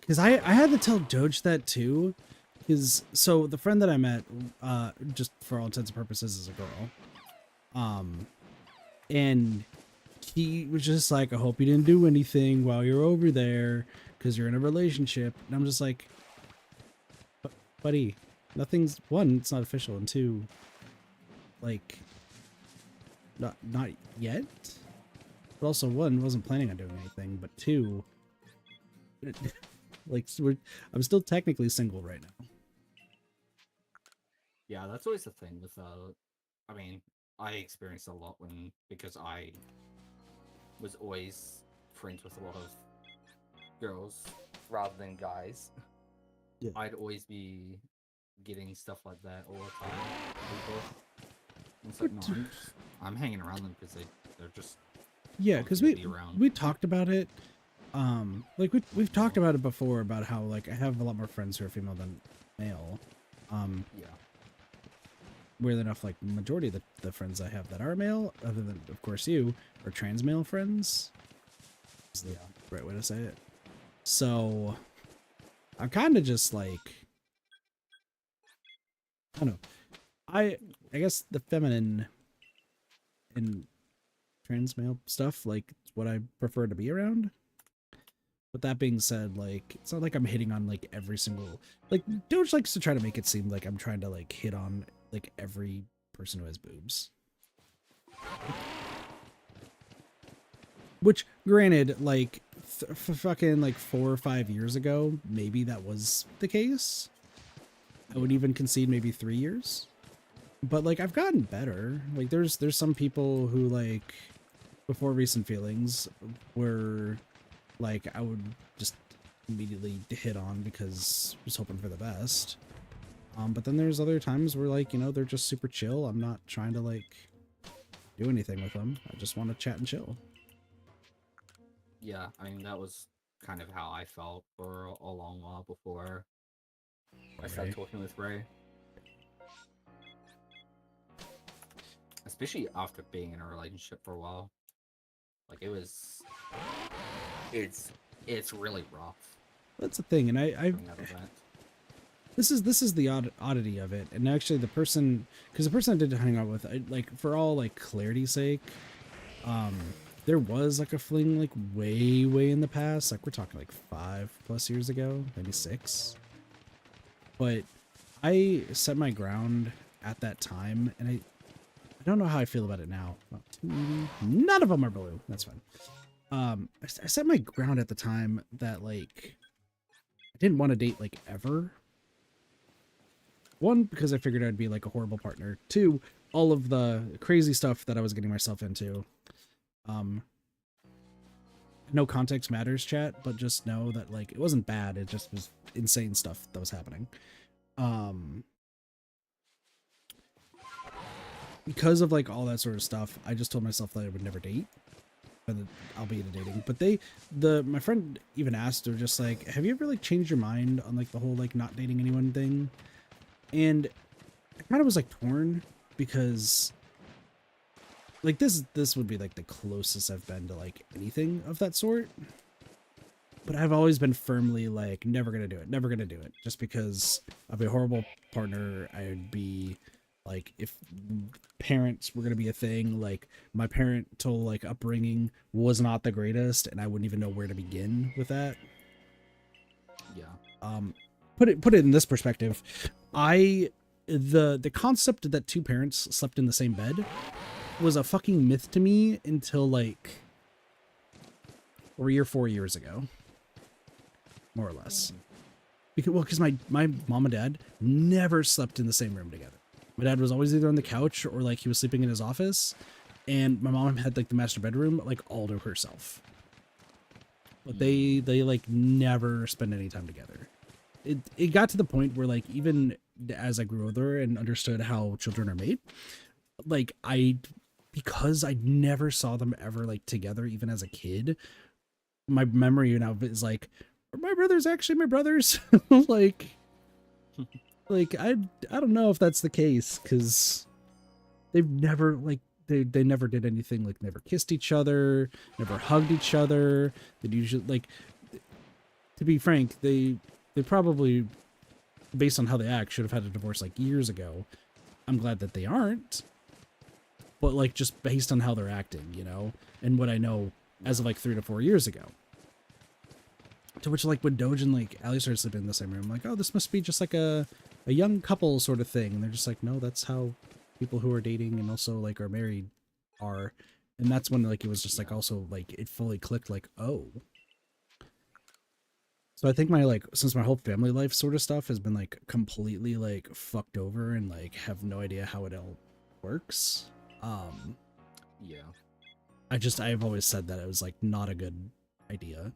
because I had to tell Doge that too. Because so the friend that I met, just for all intents and purposes, is a girl. And he was just like, I hope you didn't do anything while you're over there because you're in a relationship. And I'm just like, buddy, nothing's, one, it's not official, and two, like, not yet. But also, one, wasn't planning on doing anything, but two, like, I'm still technically single right now. Yeah, that's always the thing with I mean, I experienced a lot because I was always friends with a lot of girls rather than guys. Yeah. I'd always be getting stuff like that all the time. People. And it's like, no, I'm hanging around them because they're just Yeah, because wanting to be around. we talked about it. Like we've talked about it before about how like I have a lot more friends who are female than male. Yeah. Weird enough, like majority of the friends I have that are male, other than of course you, are trans male friends. is the right way to say it. So I'm kind of just like, I don't know. I guess the feminine and trans male stuff, like, it's what I prefer to be around. But that being said, like, it's not like I'm hitting on like every single, like, Doge likes to try to make it seem like I'm trying to like hit on like every person who has boobs. Which, granted, like, fucking like 4 or 5 years ago, maybe that was the case. I would even concede maybe 3 years. But like, I've gotten better. Like, there's some people who, like, before recent feelings were like, I would just immediately hit on because I was hoping for the best. But then there's other times where, like, you know, they're just super chill. I'm not trying to like do anything with them. I just want to chat and chill. Yeah, I mean, that was kind of how I felt for a long while before I started talking with Ray. Especially after being in a relationship for a while. Like, it's really rough. That's the thing, and I coming out of that. this is the oddity of it. And actually, the person I did hang out with, like, for all like clarity's sake, there was like a fling like way in the past. Like, we're talking like 5+ years ago, maybe 6. But I set my ground at that time, and I don't know how I feel about it now. Well, none of them are blue. That's fine. I set my ground at the time that, like, I didn't want to date, like, ever. 1, because I figured I'd be like a horrible partner. 2, all of the crazy stuff that I was getting myself into. No context matters, chat, but just know that, like, it wasn't bad. It just was insane stuff that was happening. Because of like all that sort of stuff, I just told myself that I would never date. I'll be into dating. But my friend even asked her, just like, have you ever like changed your mind on like the whole like not dating anyone thing? And I kind of was like torn, because like this would be like the closest I've been to like anything of that sort. But I've always been firmly like, never gonna do it, just because I'd be a horrible partner. I'd be like, if parents were gonna be a thing, like, my parental like upbringing was not the greatest, and I wouldn't even know where to begin with that. Yeah. Put it in this perspective, the concept that 2 parents slept in the same bed was a fucking myth to me until like 3 or 4 years ago, more or less. Because my mom and dad never slept in the same room together. My dad was always either on the couch or like he was sleeping in his office, and my mom had like the master bedroom like all to herself. But they like never spend any time together. It got to the point where, like, even as I grew older and understood how children are made, like, because I never saw them ever like together, even as a kid, my memory now is like, are my brothers actually my brothers? Like, I don't know if that's the case, because they've never like they never did anything, like, never kissed each other, never hugged each other. They usually, like, to be frank, they probably, based on how they act, should have had a divorce like years ago. I'm glad that they aren't, but like, just based on how they're acting, you know, and what I know as of like 3 to 4 years ago. To which, like, when Doge and like Allie started sleeping in the same room, I'm like, oh, this must be just like a young couple sort of thing. And they're just like, no, that's how people who are dating and also like are married are. And that's when, like, it was just like, also like, it fully clicked, like, oh. So I think my, like, since my whole family life sort of stuff has been like completely like fucked over and like have no idea how it all works. Yeah. I've always said that it was like not a good idea.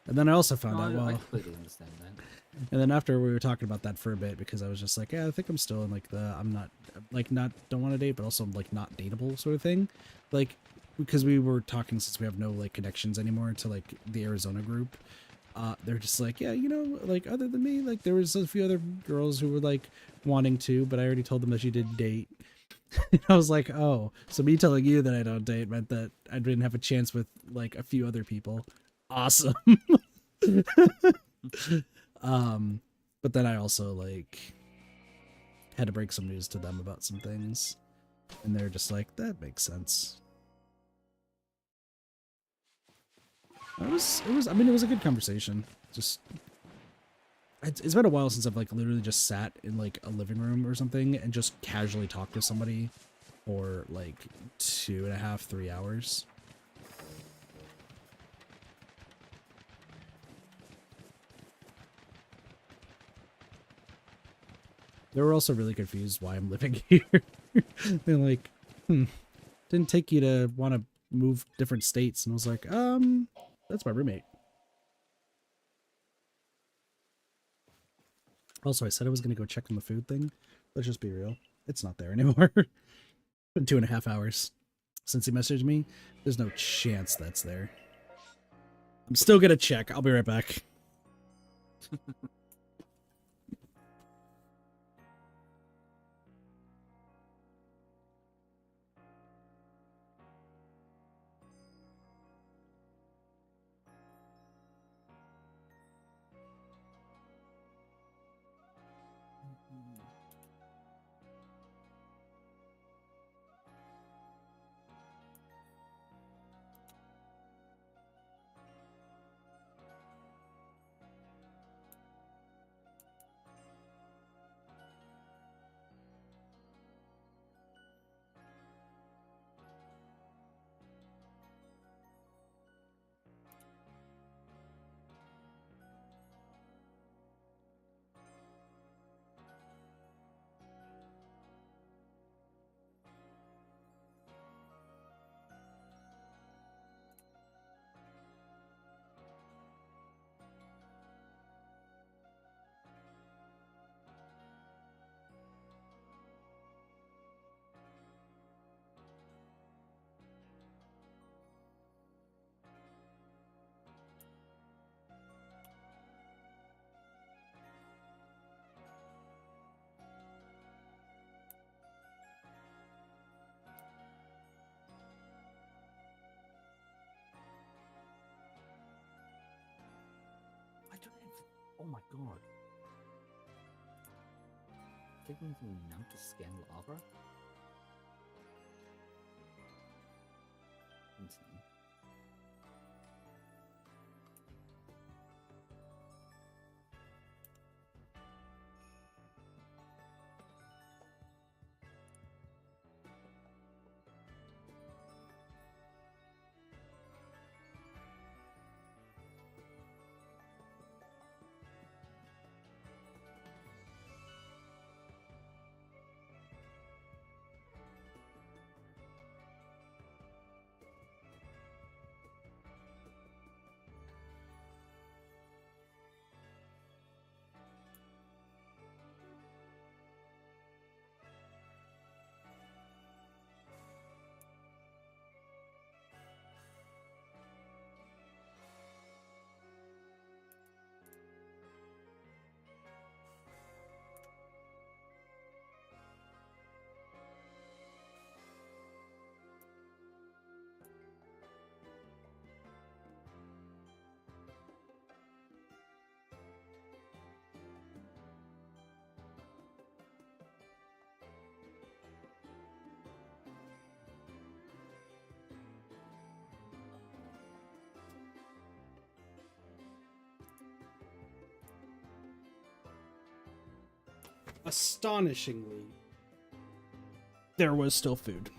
And then I also found out, well, I completely understand that. And then after we were talking about that for a bit, because I was just like, yeah, I think I'm still in like the, I'm not, like, not, don't want to date, but also like not dateable sort of thing. Like, because we were talking, since we have no like connections anymore to like the Arizona group, they're just like, yeah, you know, like, other than me, like, there was a few other girls who were like wanting to, but I already told them that she did date. And I was like, oh, so me telling you that I don't date meant that I didn't have a chance with like a few other people. Awesome. But then I also like had to break some news to them about some things, and they're just like, that makes sense. I mean, it was a good conversation. Just it's been a while since I've like literally just sat in like a living room or something and just casually talked with somebody for like 2.5, 3 hours. They were also really confused why I'm living here. They're like, didn't take you to want to move different states. And I was like, that's my roommate. Also, I said I was going to go check on the food thing. Let's just be real. It's not there anymore. It's been 2.5 hours since he messaged me. There's no chance that's there. I'm still going to check. I'll be right back. I don't even. Oh my god. Taking the numb to scan lava? Insane. Astonishingly, there was still food.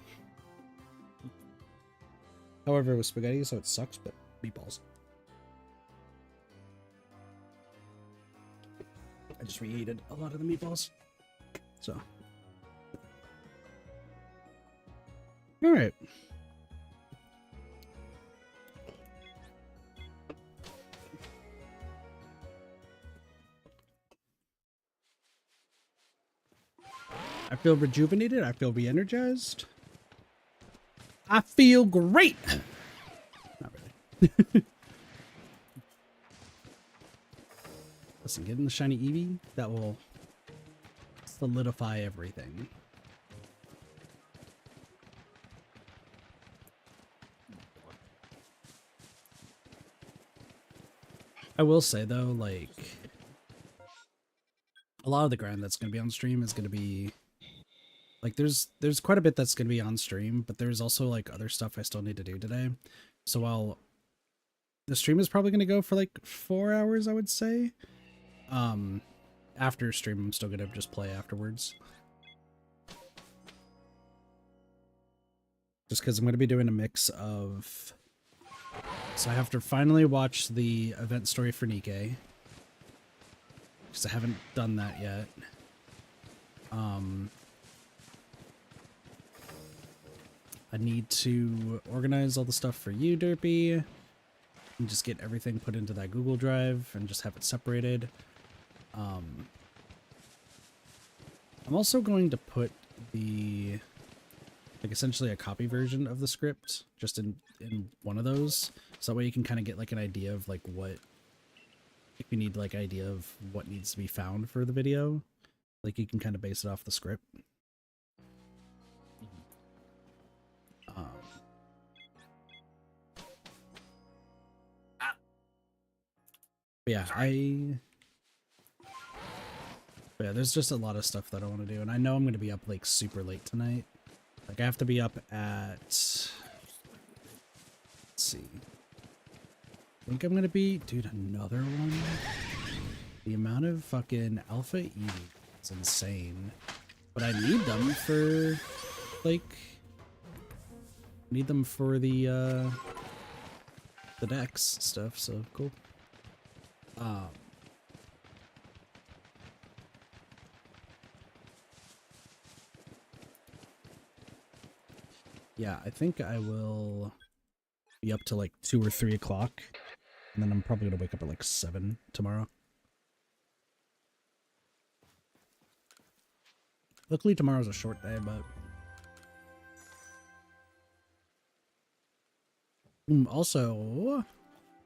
However, it was spaghetti, so it sucks, but meatballs. I just reheated a lot of the meatballs. So. Alright. I feel rejuvenated. I feel re-energized. I feel great. Not really. Listen, getting the shiny Eevee, that will solidify everything. I will say though, like a lot of the grind that's going to be on stream is going to be like there's quite a bit that's going to be on stream, but there's also like other stuff I still need to do today. So while the stream is probably going to go for like 4 hours, I would say. After stream, I'm still going to just play afterwards. Just because I'm going to be doing a mix of... So I have to finally watch the event story for Nikke. Because I haven't done that yet. I need to organize all the stuff for you, Derpy. And just get everything put into that Google Drive and just have it separated. I'm also going to put the... like essentially a copy version of the script just in one of those, so that way you can kind of get like an idea of like what, if you need like idea of what needs to be found for the video, like you can kind of base it off the script. Yeah, there's just a lot of stuff that I want to do, and I know I'm going to be up like super late tonight. Like I have to be up at, let's see, I think I'm going to be, dude, another one. The amount of fucking alpha Eevee is insane, but I need them for like, need them for the decks stuff, so cool. Yeah, I think I will be up to like 2 or 3 o'clock, and then I'm probably gonna wake up at like 7 tomorrow. Luckily tomorrow's a short day, but... also,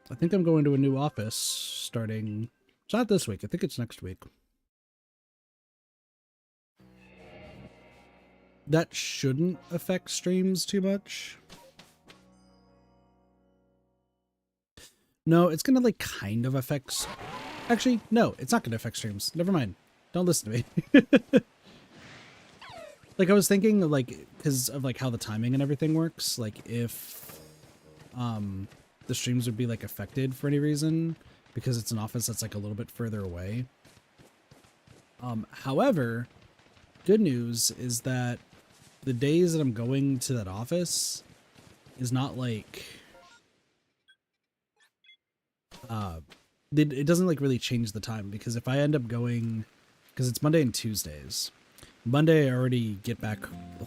I think I'm going to a new office starting... It's not this week, I think it's next week. That shouldn't affect streams too much. No, it's gonna like kind of affect... Actually, no, it's not gonna affect streams. Never mind. Don't listen to me. Like I was thinking like, because of like how the timing and everything works, like if the streams would be like affected for any reason because it's an office that's like a little bit further away. However, good news is that the days that I'm going to that office is not like it doesn't like really change the time, because if I end up going, because it's Monday and Tuesdays, Monday I already get back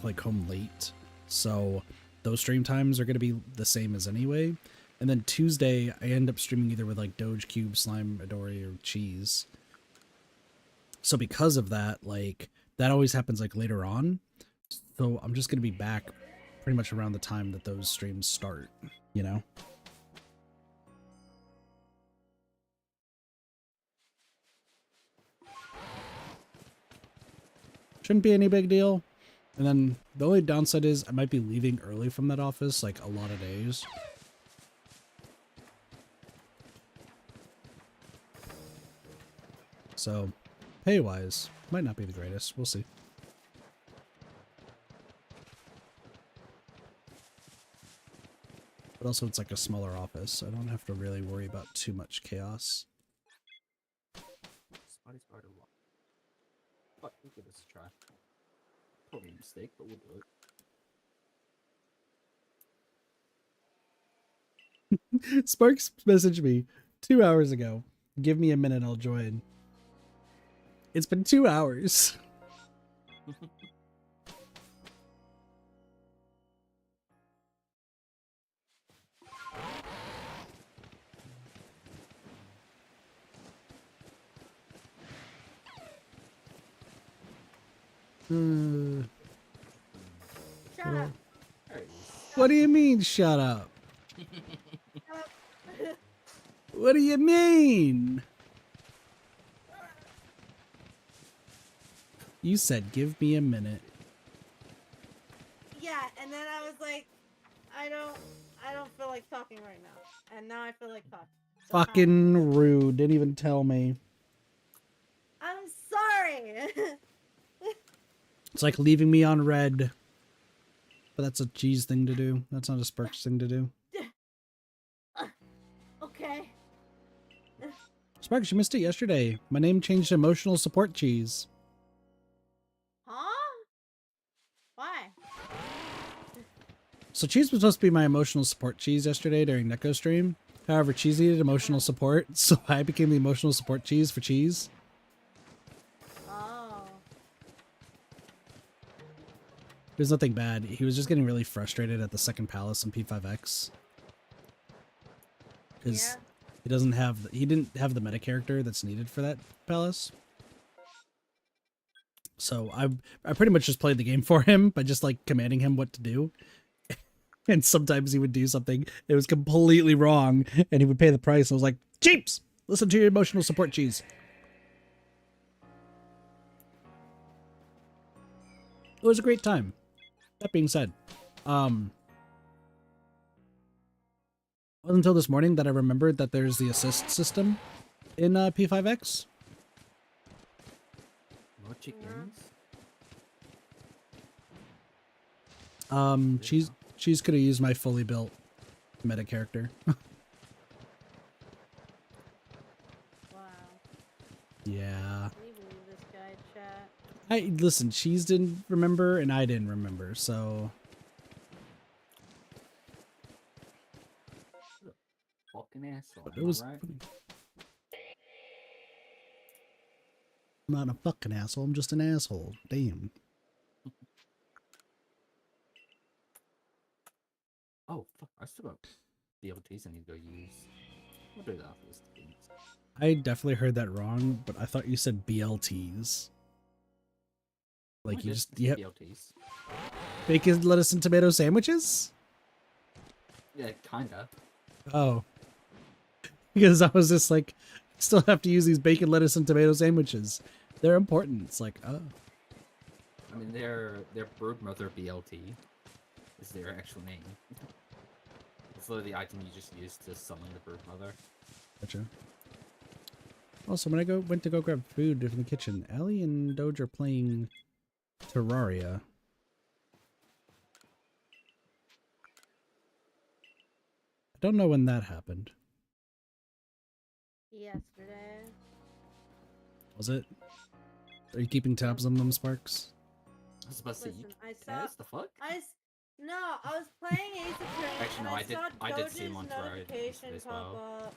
like home late, so those stream times are going to be the same as anyway. And then Tuesday I end up streaming either with like Doge, Cube, Slime, Adori, or Cheese. So because of that, like that always happens like later on. So I'm just going to be back pretty much around the time that those streams start, you know? Shouldn't be any big deal. And then the only downside is I might be leaving early from that office, like a lot of days. So, pay-wise, might not be the greatest. We'll see. But also it's like a smaller office, so I don't have to really worry about too much chaos. Spotty spider lock. But we'll give this a try. Probably a mistake, but we'll do it. Sparks messaged me 2 hours ago. Give me a minute, I'll join. It's been 2 hours. Shut up. What do you mean, shut up? What do you mean? You said, give me a minute. Yeah, and then I was like, I don't feel like talking right now. And now I feel like talking. Fucking rude. Didn't even tell me. I'm sorry. It's like leaving me on red. But that's a cheese thing to do. That's not a Sparks thing to do. Okay. Sparks, you missed it yesterday. My name changed to Emotional Support Cheese. Huh? Why? So Cheese was supposed to be my emotional support cheese yesterday during Neko stream. However, Cheese needed emotional support, so I became the emotional support cheese for Cheese. Oh. It was nothing bad. He was just getting really frustrated at the second palace in P5X. Because Yeah. he didn't have the meta character that's needed for that palace. So I pretty much just played the game for him by just like commanding him what to do. And sometimes he would do something that was completely wrong and he would pay the price. I was like, Cheeps, listen to your emotional support cheese. It was a great time. That being said, wasn't until this morning that I remembered that there's the assist system in P5X. More chickens. Cheese could have used my fully built meta character. Wow. Yeah. Can you believe this guy, chat? Listen, Cheese didn't remember and I didn't remember, so Fucking asshole. it was Right? funny. I'm not a fucking asshole, I'm just an asshole. Damn. Oh fuck! I still got BLTs I need to go use. We'll do that after this. I definitely heard that wrong, but I thought you said BLTs. Like you just BLTs. bacon, lettuce, and tomato sandwiches? Yeah, kinda. Oh. Because I was just like, still have to use these bacon, lettuce, and tomato sandwiches. They're important. It's like, oh. I mean, their broodmother BLT is their actual name. It's literally the item you just use to summon the broodmother. Gotcha. Also, when I went to go grab food in the kitchen, Allie and Doge are playing Terraria. I don't know when that happened. Yesterday. Was it? Are you keeping tabs on them, Sparks? I was about to say, Listen, I saw. Yes, the fuck? No, I was playing Ace Attorney. Actually, no, and I did see Doge's him on Terraria notification as pop well. up.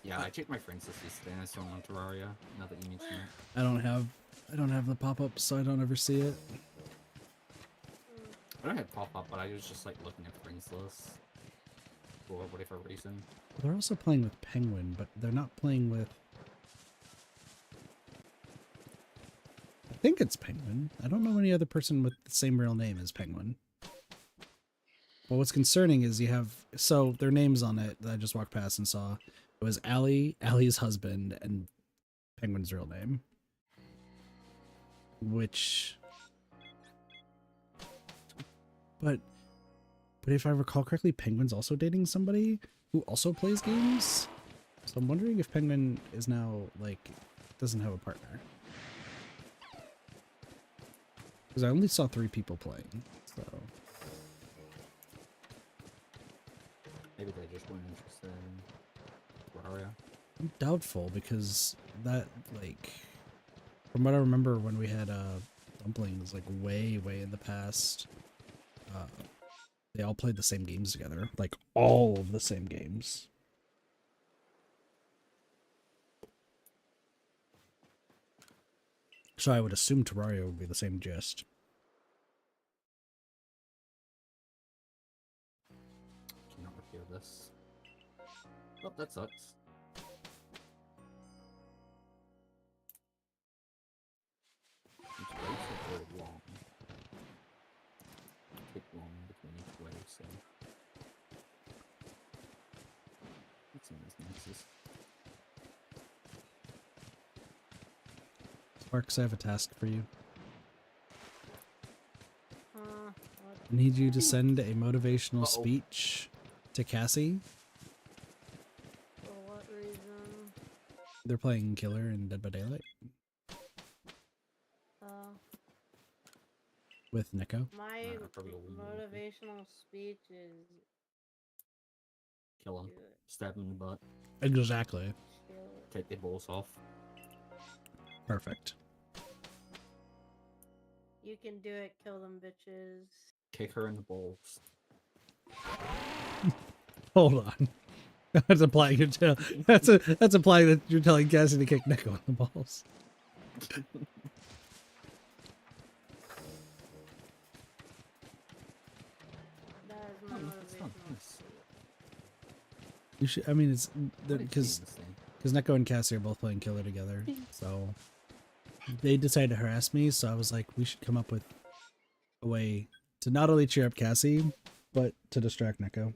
Yeah, I checked my friends list yesterday and I saw him on Terraria. Now that you mention it. I don't have the pop-up, so I don't ever see it. I don't have pop-up, but I was just like looking at friends lists for whatever reason. They're also playing with Penguin, but they're not playing with... I think it's Penguin. I don't know any other person with the same real name as Penguin. But what's concerning is you have... So, their names on it that I just walked past and saw. It was Allie's husband, and Penguin's real name. Which... But if I recall correctly, Penguin's also dating somebody who also plays games. So I'm wondering if Penguin is now, like, doesn't have a partner. Because I only saw 3 people playing, so... Maybe they just weren't interested in Terraria. I'm doubtful, because that, like... From what I remember when we had, Dumplings, like, way in the past... they all played the same games together. Like, all of the same games. So I would assume Terraria would be the same gist. Cannot repair this. Oh, that sucks. Each wave is very long. Take long between each wave, so... Let's see these nexus. Sparks, I have a task for you. What? I need you to send a motivational Uh-oh. speech to Cassie For reason. They're playing Killer in Dead by Daylight with Nico. My probably a wee more. motivational speech is Kill him. do it. Stab him in the butt. Exactly. Kill it. Take their balls off. Perfect. You can do it. Kill them, bitches. Kick her in the balls. Hold on. That's implying that's implying that you're telling Cassie to kick Nico in the balls. That is Oh, my look, it's done. motivational Nice. speech. You should. I mean, it's What is because this thing? Nico and Cassie are both playing Killer together, so they decided to harass me. So I was like, we should come up with a way to not only cheer up Cassie, but to distract Nico.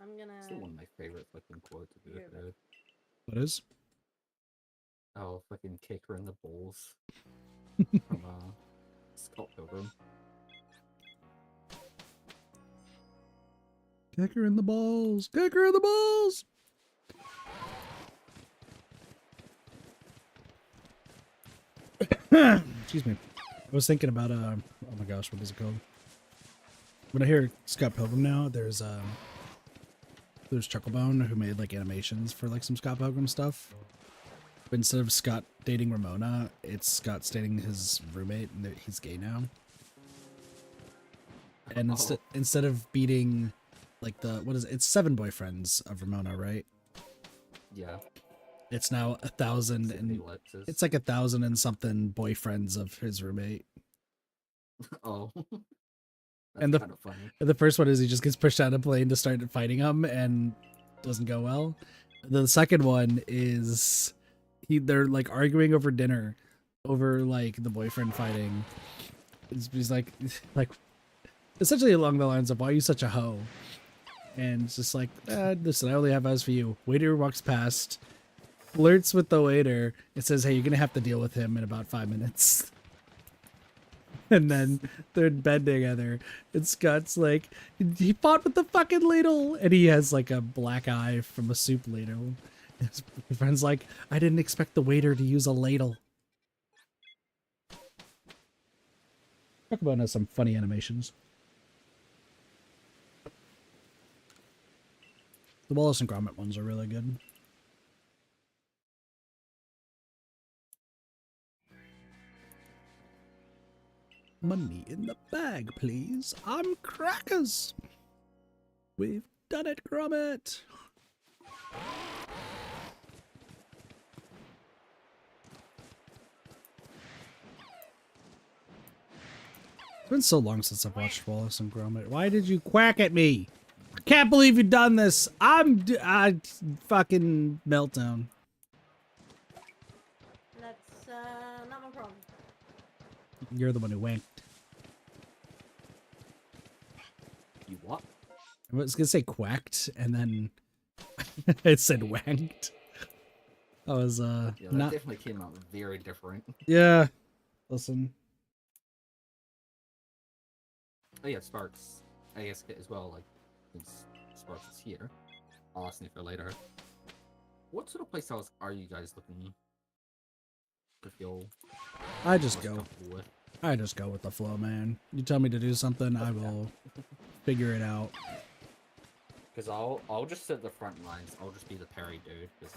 I'm gonna. Still one of my favorite fucking quotes to do it Yeah. though. What is? Oh, fucking kick her in the balls. From Scott Pilgrim. Kick her in the balls. Kick her in the balls. Excuse me. I was thinking about oh my gosh, what is it called? When I hear Scott Pilgrim now, there's Chucklebone who made like animations for like some Scott Pilgrim stuff. But instead of Scott dating Ramona, it's Scott dating his roommate, and he's gay now. And instead of beating like it's 7 boyfriends of Ramona, right? Yeah. It's now 1,000 and it's like 1,000 and something boyfriends of his roommate. Oh. And That's kind of funny. the first one is he just gets pushed out of a plane to start fighting him and doesn't go well. The second one is they're like arguing over dinner over like the boyfriend fighting. He's like essentially along the lines of, why are you such a hoe? And it's just like, listen, I only have eyes for you. Waiter walks past, flirts with the waiter, and says, hey, you're gonna have to deal with him in about 5 minutes. And then they're in bed together, and Scott's like, he fought with the fucking ladle, and he has like a black eye from a soup ladle. His friend's like, I didn't expect the waiter to use a ladle. Talk about has some funny animations. The Wallace and Gromit ones are really good. Money in the bag, please. I'm crackers. We've done it, Gromit. It's been so long since I've watched Wallace and Gromit. Why did you quack at me? I can't believe you've done this. I fucking meltdown. That's not my problem. You're the one who wanked. You what? I was gonna say quacked, and then it said wanked. I was Yeah, that not. definitely came out very different. Yeah. Listen. Oh yeah, Sparks. I guess as well, like, since Sparks is here, I'll ask him for later. What sort of playstyles are you guys looking to feel I just most go. comfortable with? I just go with the flow, man. You tell me to do something, I will figure it out. Because I'll just sit the front lines. I'll just be the parry dude, because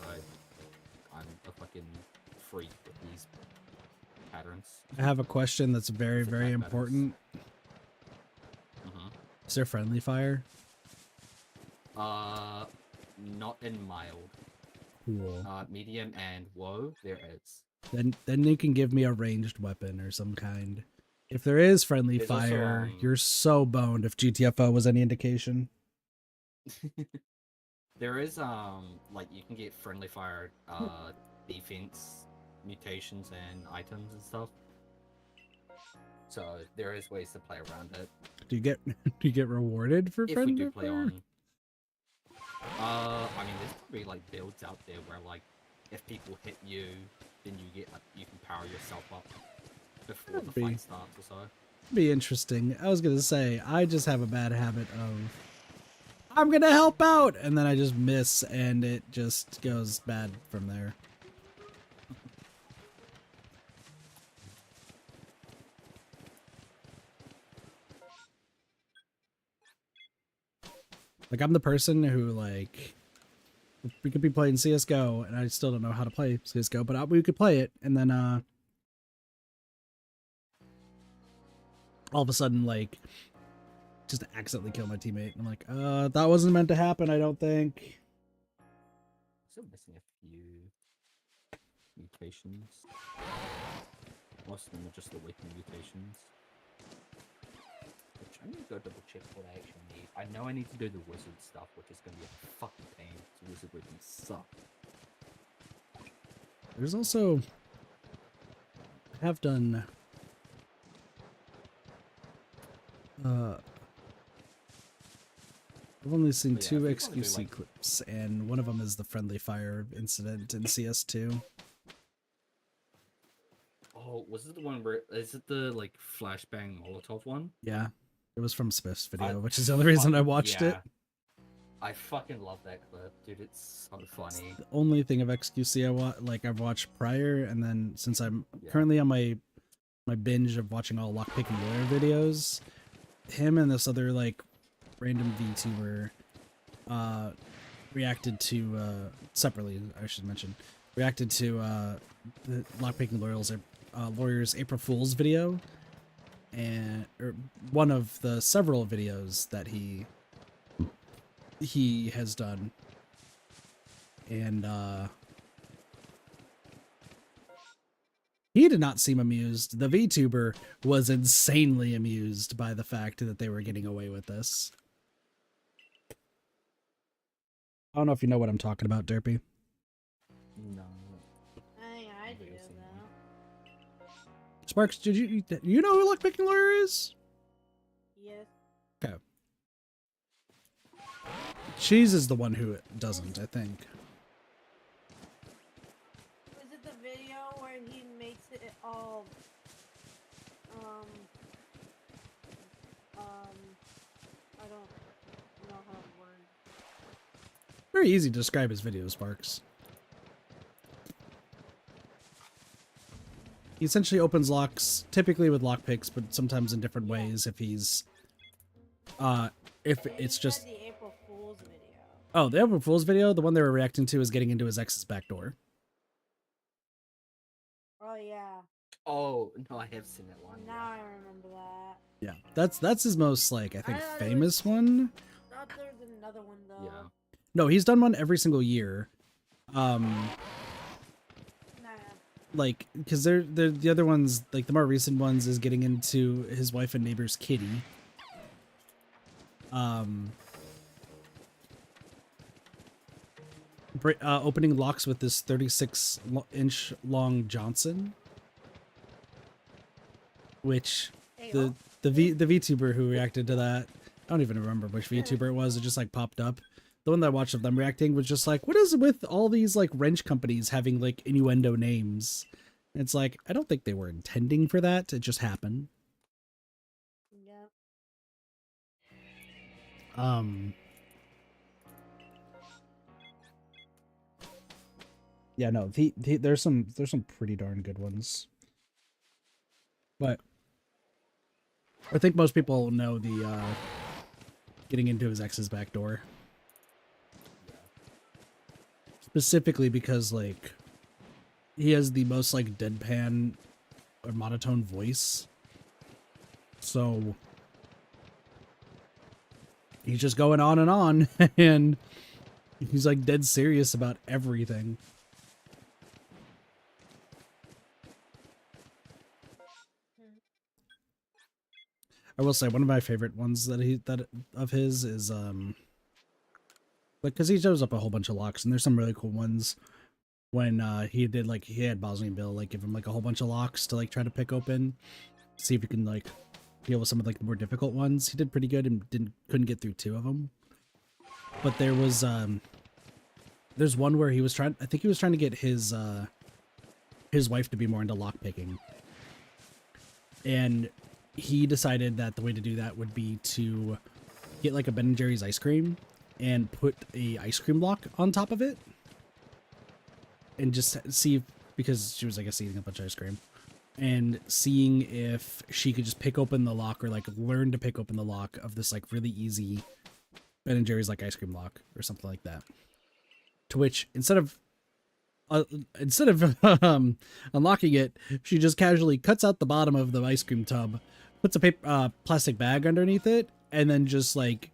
I'm a fucking freak with these patterns. I have a question that's very, It's very attack important. Is there friendly fire? Not in mild. Cool. Medium and woe, there is. Then you can give me a ranged weapon or some kind. If there is friendly There's also, fire, you're so boned if GTFO was any indication. There is like you can get friendly fire defense mutations and items and stuff. So there is ways to play around it. Do you get rewarded for If we friendly do play fire? on I mean there's probably like builds out there where like if people hit you, then you get like you can power yourself up before That'd the be- fight starts or so. Be interesting. I was gonna say I just have a bad habit of I'm gonna help out, and then I just miss, and it just goes bad from there. Like, I'm the person who, like, we could be playing CSGO, and I still don't know how to play CSGO, but we could play it, and then, all of a sudden, like, just accidentally kill my teammate. And I'm like, that wasn't meant to happen, I don't think. Still missing a few mutations. Most of them are just the weakened mutations. Which I'm gonna go double check what I actually need. I know I need to do the wizard stuff, which is gonna be a fucking pain. The wizard weapons suck. There's also, I have done, I've only seen But yeah, two if you wanna do, XQC like- clips, and one of them is the friendly fire incident in CS2. Oh, was it the one where is it the like flashbang Molotov one? Yeah, it was from Spiff's video, I which is the only reason I fucking- watched it. yeah. I fucking love that clip, dude. It's so funny. The only thing of XQC I've watched prior, and then since I'm Yeah. currently on my binge of watching all lockpicking lawyer videos, him and this other like random VTuber reacted to separately, I should mention, reacted to the lockpicking lawyers April Fool's video, and or one of the several videos that he has done, and he did not seem amused. The VTuber was insanely amused by the fact that they were getting away with this. I don't know if you know what I'm talking about, Derpy. No. I think I do Maybe I've seen though. Sparks, did you know who Lockpicking Lawyer is? Yes. Okay. Cheese is the one who doesn't, I think. Was it the video where he makes it all I don't know how to word. Very easy to describe his videos, Sparks. He essentially opens locks, typically with lockpicks, but sometimes in different ways if he's if Yeah, it's he just had the April Fool's video. oh, the April Fool's video, the one they were reacting to is getting into his ex's back door. Oh yeah. Oh no, I have seen that one. Now I remember that. Yeah, that's his most like I think I thought it famous one. Thought there was another one though. Yeah. No, he's done one every single year. Nah. Like because they're the other ones, like the more recent ones, is getting into his wife and neighbor's kitty. Opening locks with this 36-inch long Johnson, which Hey, the VTuber who reacted to that, I don't even remember which VTuber it was. It just like popped up. The one that I watched of them reacting was just like, what is it with all these like wrench companies having like innuendo names? And it's like, I don't think they were intending for that. It just happened. yeah. Yeah, no, there's some pretty darn good ones. But I think most people know the getting into his ex's back door. Specifically because like he has the most like deadpan or monotone voice. So he's just going on and on and he's like dead serious about everything. I will say one of my favorite ones that of his is like because he shows up a whole bunch of locks and there's some really cool ones when he had Bosnian Bill like give him like a whole bunch of locks to like try to pick open, see if he can like deal with some of like the more difficult ones. He did pretty good and couldn't get through 2 of them. But there was there's one where he was trying to get his wife to be more into lock picking, and he decided that the way to do that would be to get like a Ben & Jerry's ice cream and put a ice cream block on top of it and just see if, because she was, I guess, eating a bunch of ice cream, and seeing if she could just pick open the lock, or like learn to pick open the lock of this like really easy Ben and Jerry's like ice cream lock or something like that. To which instead of unlocking it, she just casually cuts out the bottom of the ice cream tub, puts a paper plastic bag underneath it, and then just like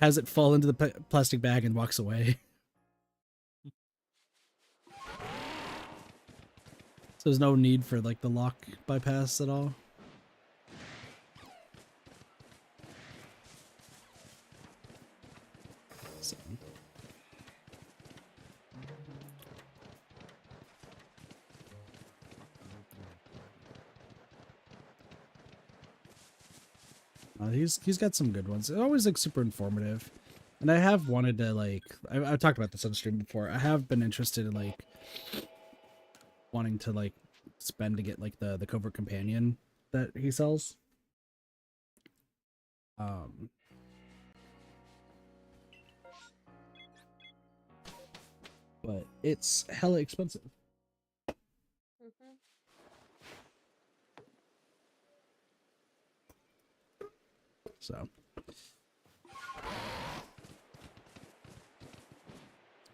has it fall into the plastic bag and walks away. So there's no need for like the lock bypass at all. So. He's got some good ones. It's always like super informative, and I have wanted to like I've talked about this on stream before. I have been interested in like wanting to like spend to get like the covert companion that he sells. But it's hella expensive. Mhm. So.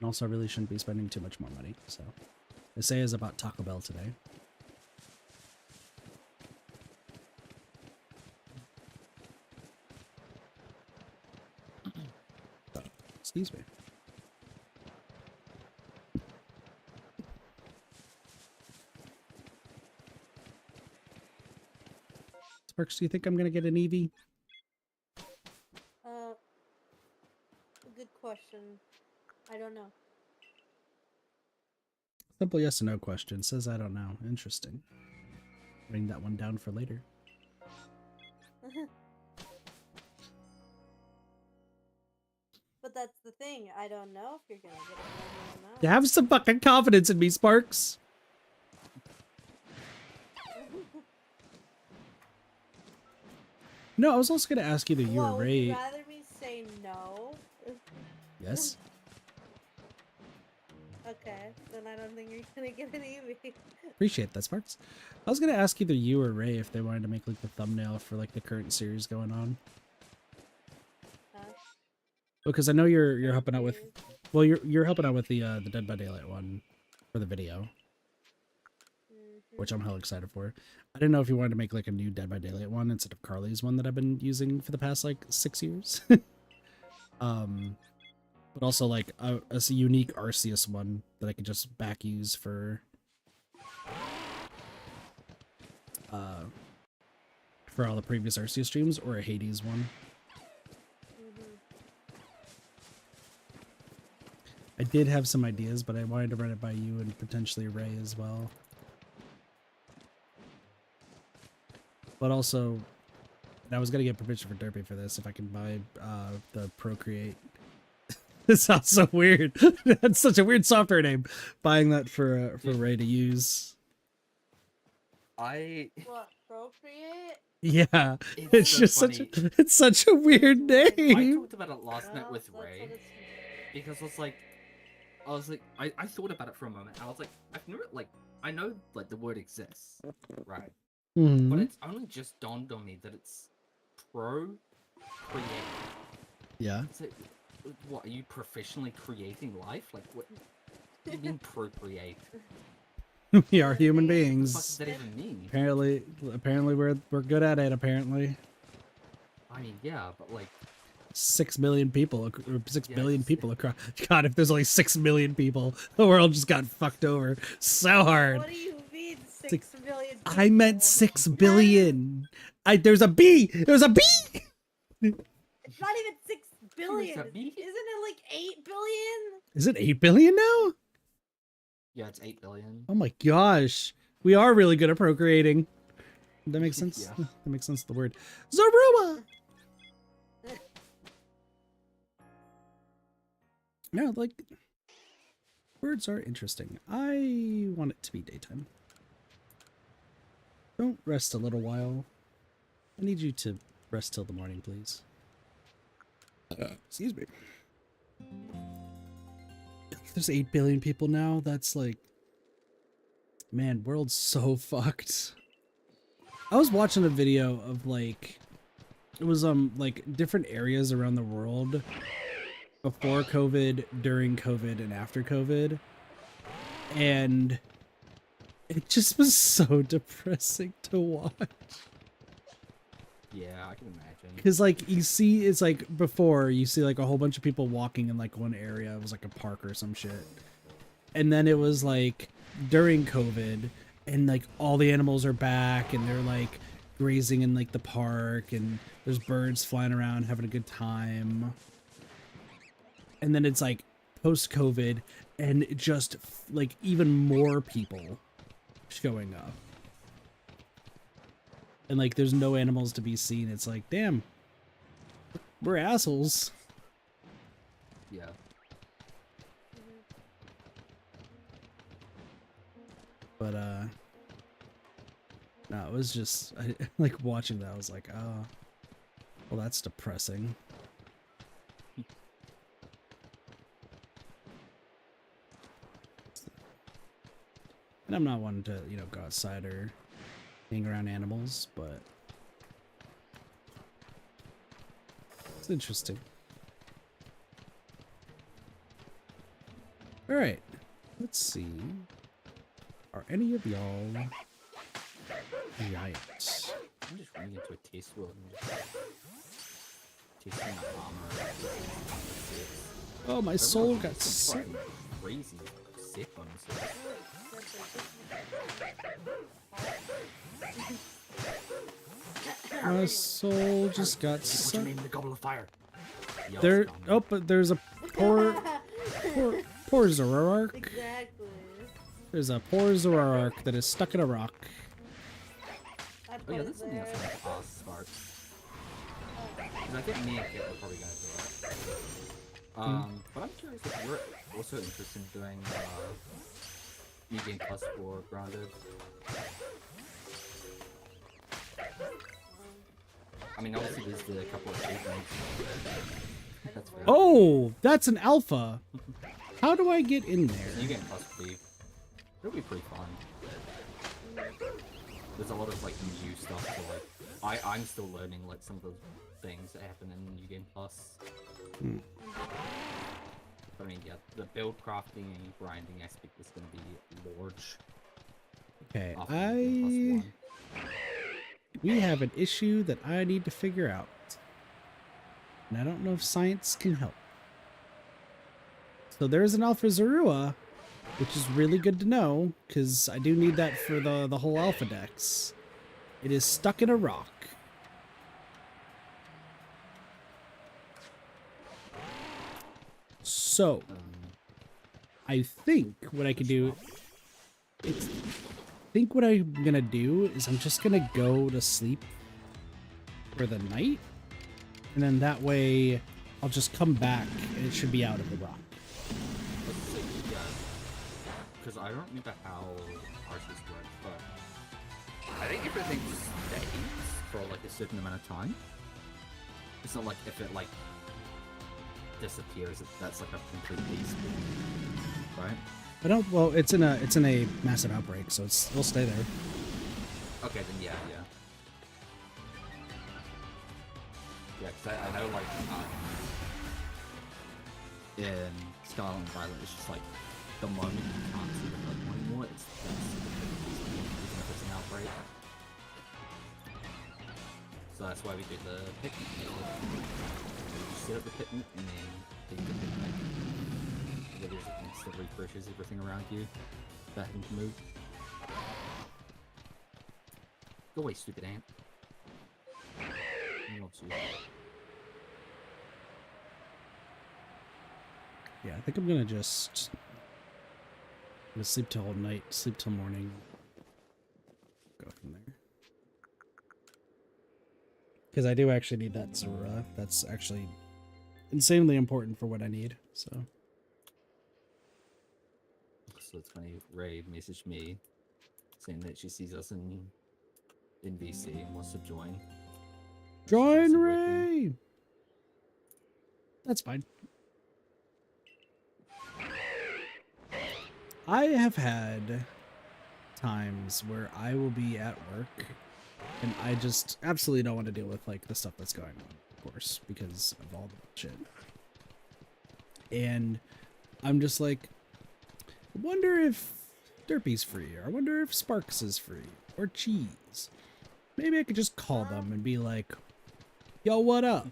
And also, I really shouldn't be spending too much more money. So, I say is about Taco Bell today. Excuse me. Sparks, do you think I'm gonna get an Eevee? Good question. I don't know. Simple yes or no question. Says I don't know. Interesting. Writing that one down for later. But that's the thing. I don't know if you're gonna get it or not. You have some fucking confidence in me, Sparks. No, I was also gonna ask either you Well, or would Ray. you rather me say no? Yes. Okay, then I don't think you're gonna get an Eevee. Appreciate that, Sparks. I was gonna ask either you or Ray if they wanted to make like the thumbnail for like the current series going on. Because I know you're helping out with, well, you're helping out with the Dead by Daylight one for the video, which I'm hell excited for. I didn't know if you wanted to make like a new Dead by Daylight one instead of Carly's one that I've been using for the past like 6 years. But also like a unique Arceus one that I could just back use for all the previous Arceus streams, or a Hades one. I did have some ideas, but I wanted to run it by you and potentially Ray as well. But also, and I was gonna get permission for Derpy for this if I can buy the Procreate. This sounds so weird. That's such a weird software name. Buying that for Ray to use. What, Procreate? Yeah, It's it's so just funny. it's such a weird I name. talked about it last night with That's what Ray it's- because I thought about it for a moment. I was like, I've never I know like the word exists, right? Mhm. But it's only just dawned on me that it's create. Yeah. So, what are you professionally creating life? Like what? What do you mean procreate? We are human What the fuck beings. does that even mean? Apparently we're good at it. Apparently, I mean, yeah, but like, 6 million people, or 6 Yeah, billion it's- people across. God, if there's only 6 million people, the world just got fucked over so hard. What do you mean 6 million? I meant people? 6 billion. There's a B. There's a B. It's not even 6 billion. that me? Isn't it like 8 billion? Is it 8 billion now? yeah, it's 8 billion. Oh my gosh, we are really good at procreating. That makes sense. Yeah. That makes sense. The word Zaruma. No, like, birds are interesting. I want it to be daytime. Don't rest a little while. I need you to rest till the morning, please. Excuse me. There's 8 billion people now. That's like, man, world's so fucked. I was watching a video of like, it was like different areas around the world before COVID, during COVID, and after COVID, and it just was so depressing to watch. Yeah, I can imagine. Because like you see, it's like before you see like a whole bunch of people walking in like one area. It was like a park or some shit, and then it was like during COVID, and like all the animals are back and they're like grazing in like the park, and there's birds flying around having a good time. And then it's like post COVID, and just like even more people showing up. And like there's no animals to be seen. It's like, damn, we're assholes. Yeah. But no, it was just like watching that. I was like, oh, well, that's depressing. And I'm not wanting to, go outside or hang around animals, but it's interesting. All right, let's see. Are any of y'all giants? I'm just running into a taste wheel and just tasting the armor. Oh, my soul got sick. Crazy sick on this. My soul just got What's your sucked. name? The Goblet of Fire. Yo, There. it's gone. Oh, but there's a poor Zoroark. Exactly. There's a poor Zoroark that is stuck in a rock. I Oh put yeah, it that's something else there. I have to ask Sparks. Because I think me and Kit are probably gonna do it. But I'm curious if you're also interested in doing New Game Plus for Grounded. I mean, obviously there's the couple of achievements. That's fair. Oh, that's an alpha. How do I get in New there? Game Plus it'll be pretty fun. There's a lot of like new stuff to like. I'm still learning like some of the things that happen in New Game Plus. Hmm. But I mean, yeah, the build crafting and grinding aspect is going to be large. Okay, after New Game Plus 1. we have an issue that I need to figure out. And I don't know if science can help. So there's an Alpha Zorua, which is really good to know, because I do need that for the whole Alpha Dex. It is stuck in a rock. So, I think what I could do... I think what I'm gonna do is I'm just gonna go to sleep for the night, and then that way I'll just come back and it should be out of the rock. Let's see, yeah. Because I don't remember how Arceus works, but I think everything stays for like a certain amount of time. It's not like if it like disappears, that's like a complete beast, right? I don't. Well, it's in a massive outbreak, so it'll stay there. Okay, then yeah. Yeah, because I know like in Scarlet and Violet, it's just like the moment you can't see the Pokemon anymore, it's even if it's an outbreak. So that's why we do the picnic method. You set up the picnic and then take the picnic. Where there's an instant refreshes everything around you. That can move. Go away, stupid ant. I love you. Yeah, I think I'm gonna sleep till night, sleep till morning. Go from there. Because I do actually need that Zorua. That's actually insanely important for what I need. So it's funny. Ray messaged me saying that she sees us in VC and wants to join. join She's working. Ray. That's fine. I have had times where I will be at work and I just absolutely don't want to deal with like the stuff that's going on, of course, because of all the bullshit. And I'm just like, I wonder if Derpy's free, or I wonder if Sparks is free, or Cheese. Maybe I could just call them and be like, yo, what up?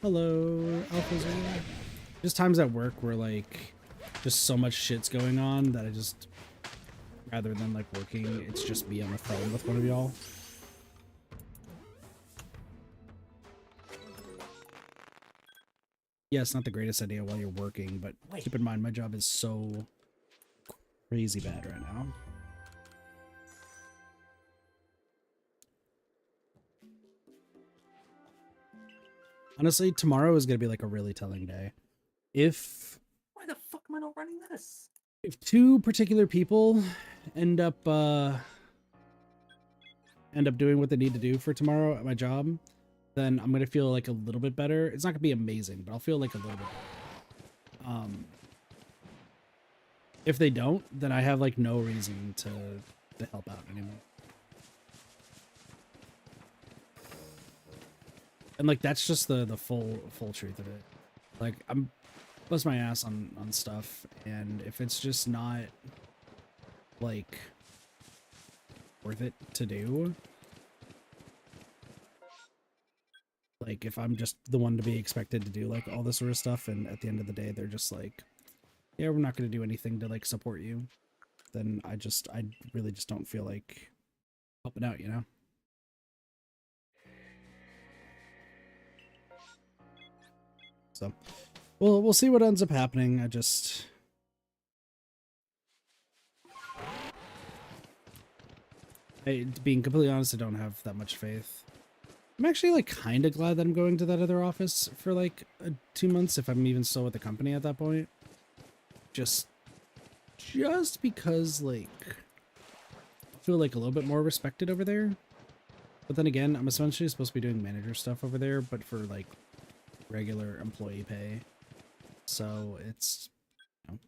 Hello, Alpha's here. Just times at work where like just so much shit's going on that I just, rather than like working, it's just me on the phone with one of y'all. Yeah, it's not the greatest idea while you're working, but keep in mind my job is so crazy bad right now. Honestly, tomorrow is gonna be like a really telling day. If Why the fuck am I not running this? two particular people end up doing what they need to do for tomorrow at my job, then I'm gonna feel like a little bit better. It's not gonna be amazing, but I'll feel like a little bit better. If they don't, then I have like no reason to help out anymore. And like that's just the full truth of it. Like I'm bust my ass on stuff, and if it's just not like worth it to do, like if I'm just the one to be expected to do like all this sort of stuff, and at the end of the day they're just like, yeah, we're not going to do anything to like support you, then I really just don't feel like helping out, you know? So we'll see what ends up happening. Being completely honest, I don't have that much faith. I'm actually like kind of glad that I'm going to that other office for like 2 months, if I'm even still with the company at that point. Just because like I feel like a little bit more respected over there. But then again, I'm essentially supposed to be doing manager stuff over there, but for like regular employee pay. So it's, you know.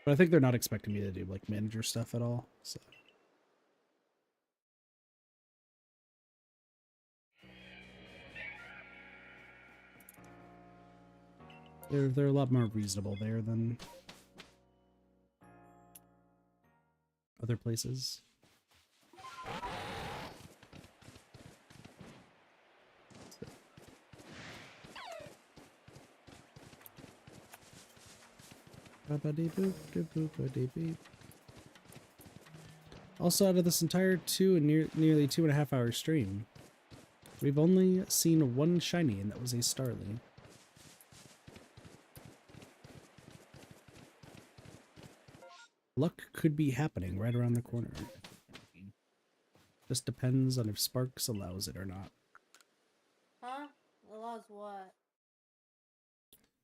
But I think they're not expecting me to do like manager stuff at all. So they're a lot more reasonable there than other places. Also, out of this entire nearly 2.5 hour stream, we've only seen one shiny, and that was a Starly. Luck could be happening right around the corner. Just depends on if Sparks allows it or not. Huh? Allows what?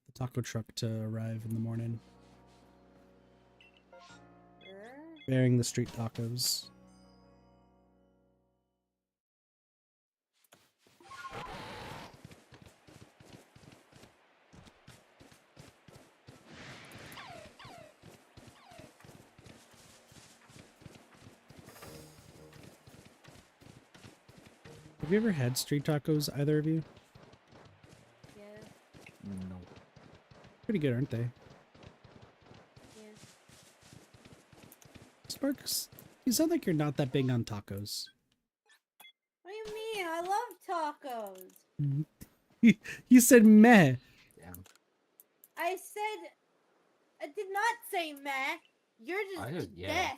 The taco truck to arrive in the morning, Sure. bearing the street tacos. Have you ever had street tacos, either of you? Yeah. No. Pretty good, aren't they? Yeah. Sparks, you sound like you're not that big on tacos. What do you mean? I love tacos. You said meh. Damn. I did not say meh. You're I just heard yeah. deaf.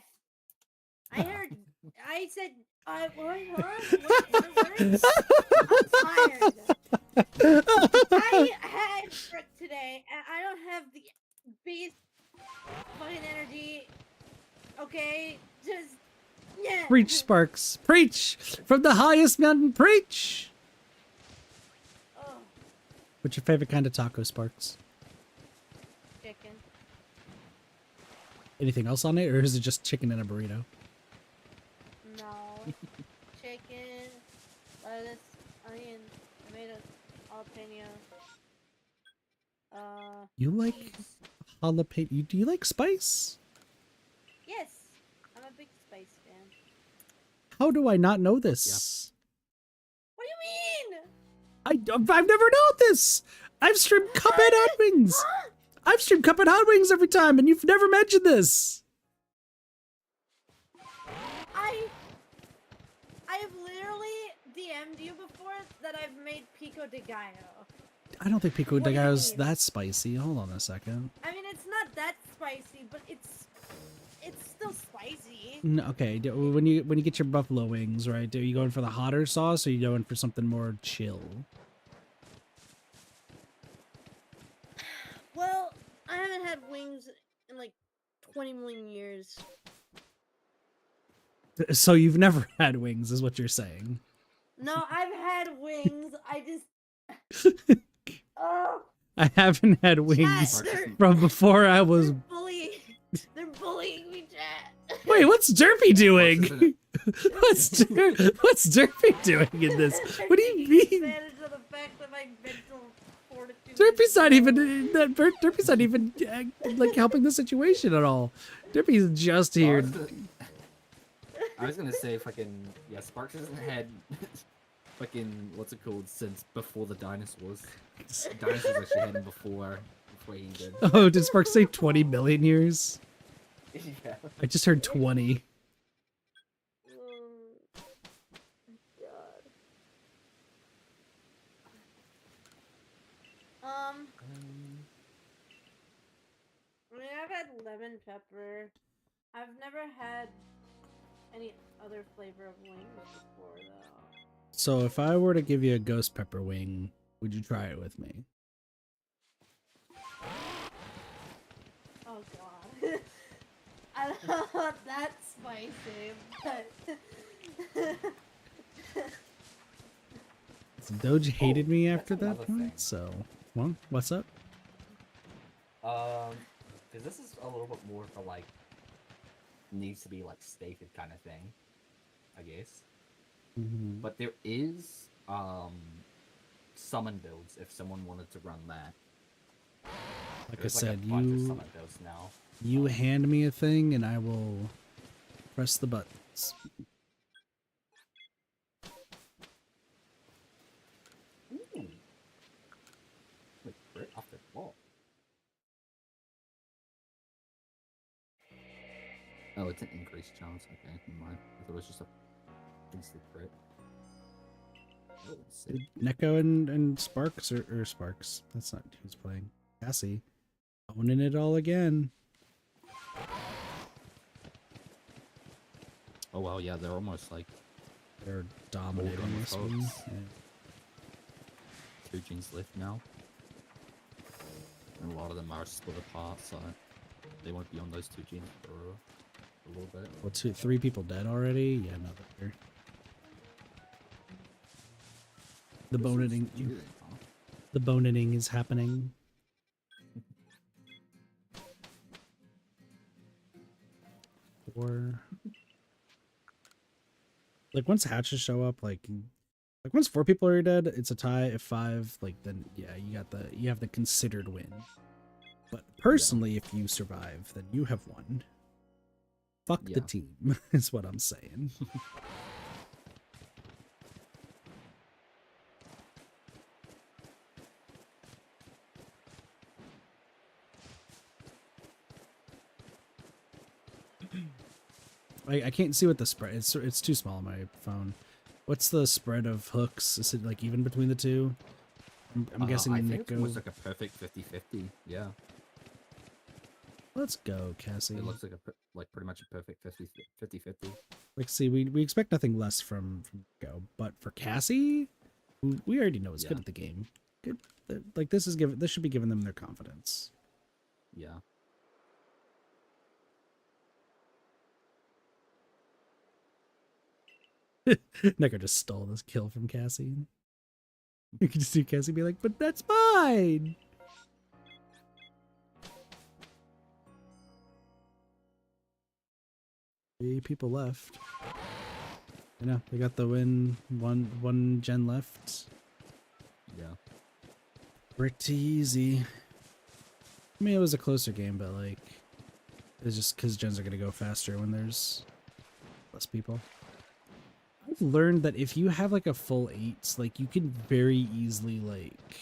I said, what? I'm tired. I had work today, and I don't have the beast fucking energy. Okay, just yeah. Preach, Sparks. Preach! From the highest mountain, preach! Oh, What's your favorite kind of taco, Sparks? chicken. Anything else on it, or is it just chicken and a burrito? No, chicken, lettuce, onion, tomatoes, jalapeno, You like cheese. jalapeno? Do you like spice? Yes, I'm a big spice fan. How do I not know this? What do you mean? I've never known this. I've streamed Cuphead Hot Wings. Huh? I've streamed Cuphead Hot Wings every time, and you've never mentioned this. I have literally DM'd you before that I've made pico de gallo. I don't think pico What de do you gallo's mean? that spicy. Hold on a second. I mean, it's not that spicy, but it's still spicy. No, okay, when you get your buffalo wings, right? Are you going for the hotter sauce, or are you going for something more chill? Well, I haven't had wings in like 20 million years. So you've never had wings, is what you're saying? No, I've had wings. I just. Oh, I haven't had wings they're, from before I was. they're bullying. They're bullying me, chat. Wait, what's Derpy doing? What's What's Derpy doing in this? What do you mean? Advantage of the fact that my mental fortitude. Derpy's not even Derpy's not even like helping the situation at all. Derpy's just here. I was gonna say fucking yeah, Sparks hasn't had fucking what's it called since before the dinosaurs. Dinosaurs actually had him before he did. Oh, did Sparks say 20 million years? Yeah. I just heard 20. God. I mean, I've had lemon pepper. I've never had any other flavor of wings before, though. So if I were to give you a ghost pepper wing, would you try it with me? Oh god. I don't know if that's spicy, but Doge hated me that's after that another thing. point, so well, what's up? Because this is a little bit more for like needs to be like stated kind of thing, I guess. Mhm. But there is summon builds if someone wanted to run that. Like There's, I said, a bunch of you summon builds now. hand me a thing and I will press the buttons. Ooh. Wait, crit off the wall. Oh, it's an increased chance. Okay, never mind. I thought it was just a instant crit. Oh, sick. Did Neko and Sparks or Sparks? That's not who's playing. Cassie, owning it all again. Oh well, yeah, they're almost like They're dominating on the this one. folks. Yeah. 2 genes left now. And a lot of them are split apart, so they won't be on those 2 genes for a little bit. What, 3 people dead already? Yeah, no, they're the boneting. The boneting is happening. Or like once hatches show up, like once 4 people are dead, it's a tie. If 5, like then yeah, you have the considered win. But personally, if you survive, then you have won. Fuck the Yeah. team, is what I'm saying. I can't see what the spread. It's too small on my phone. What's the spread of hooks? Is it like even between the two? I'm guessing I think Nico. it was like a perfect 50-50. Yeah, Let's go, Cassie. it looks like pretty much a perfect 50-50. Like, see, we expect nothing less from Nico, but for Cassie, who we already know is good Yeah. at the game. Good, like this should be giving them their confidence. Yeah. Nico just stole this kill from Cassie. You can just see Cassie be like, "But that's mine." Three people left. I know they got the win. One gen left. Yeah. Pretty easy. I mean, it was a closer game, but like, it's just because gens are gonna go faster when there's less people. I've learned that if you have like a full 8, like you can very easily like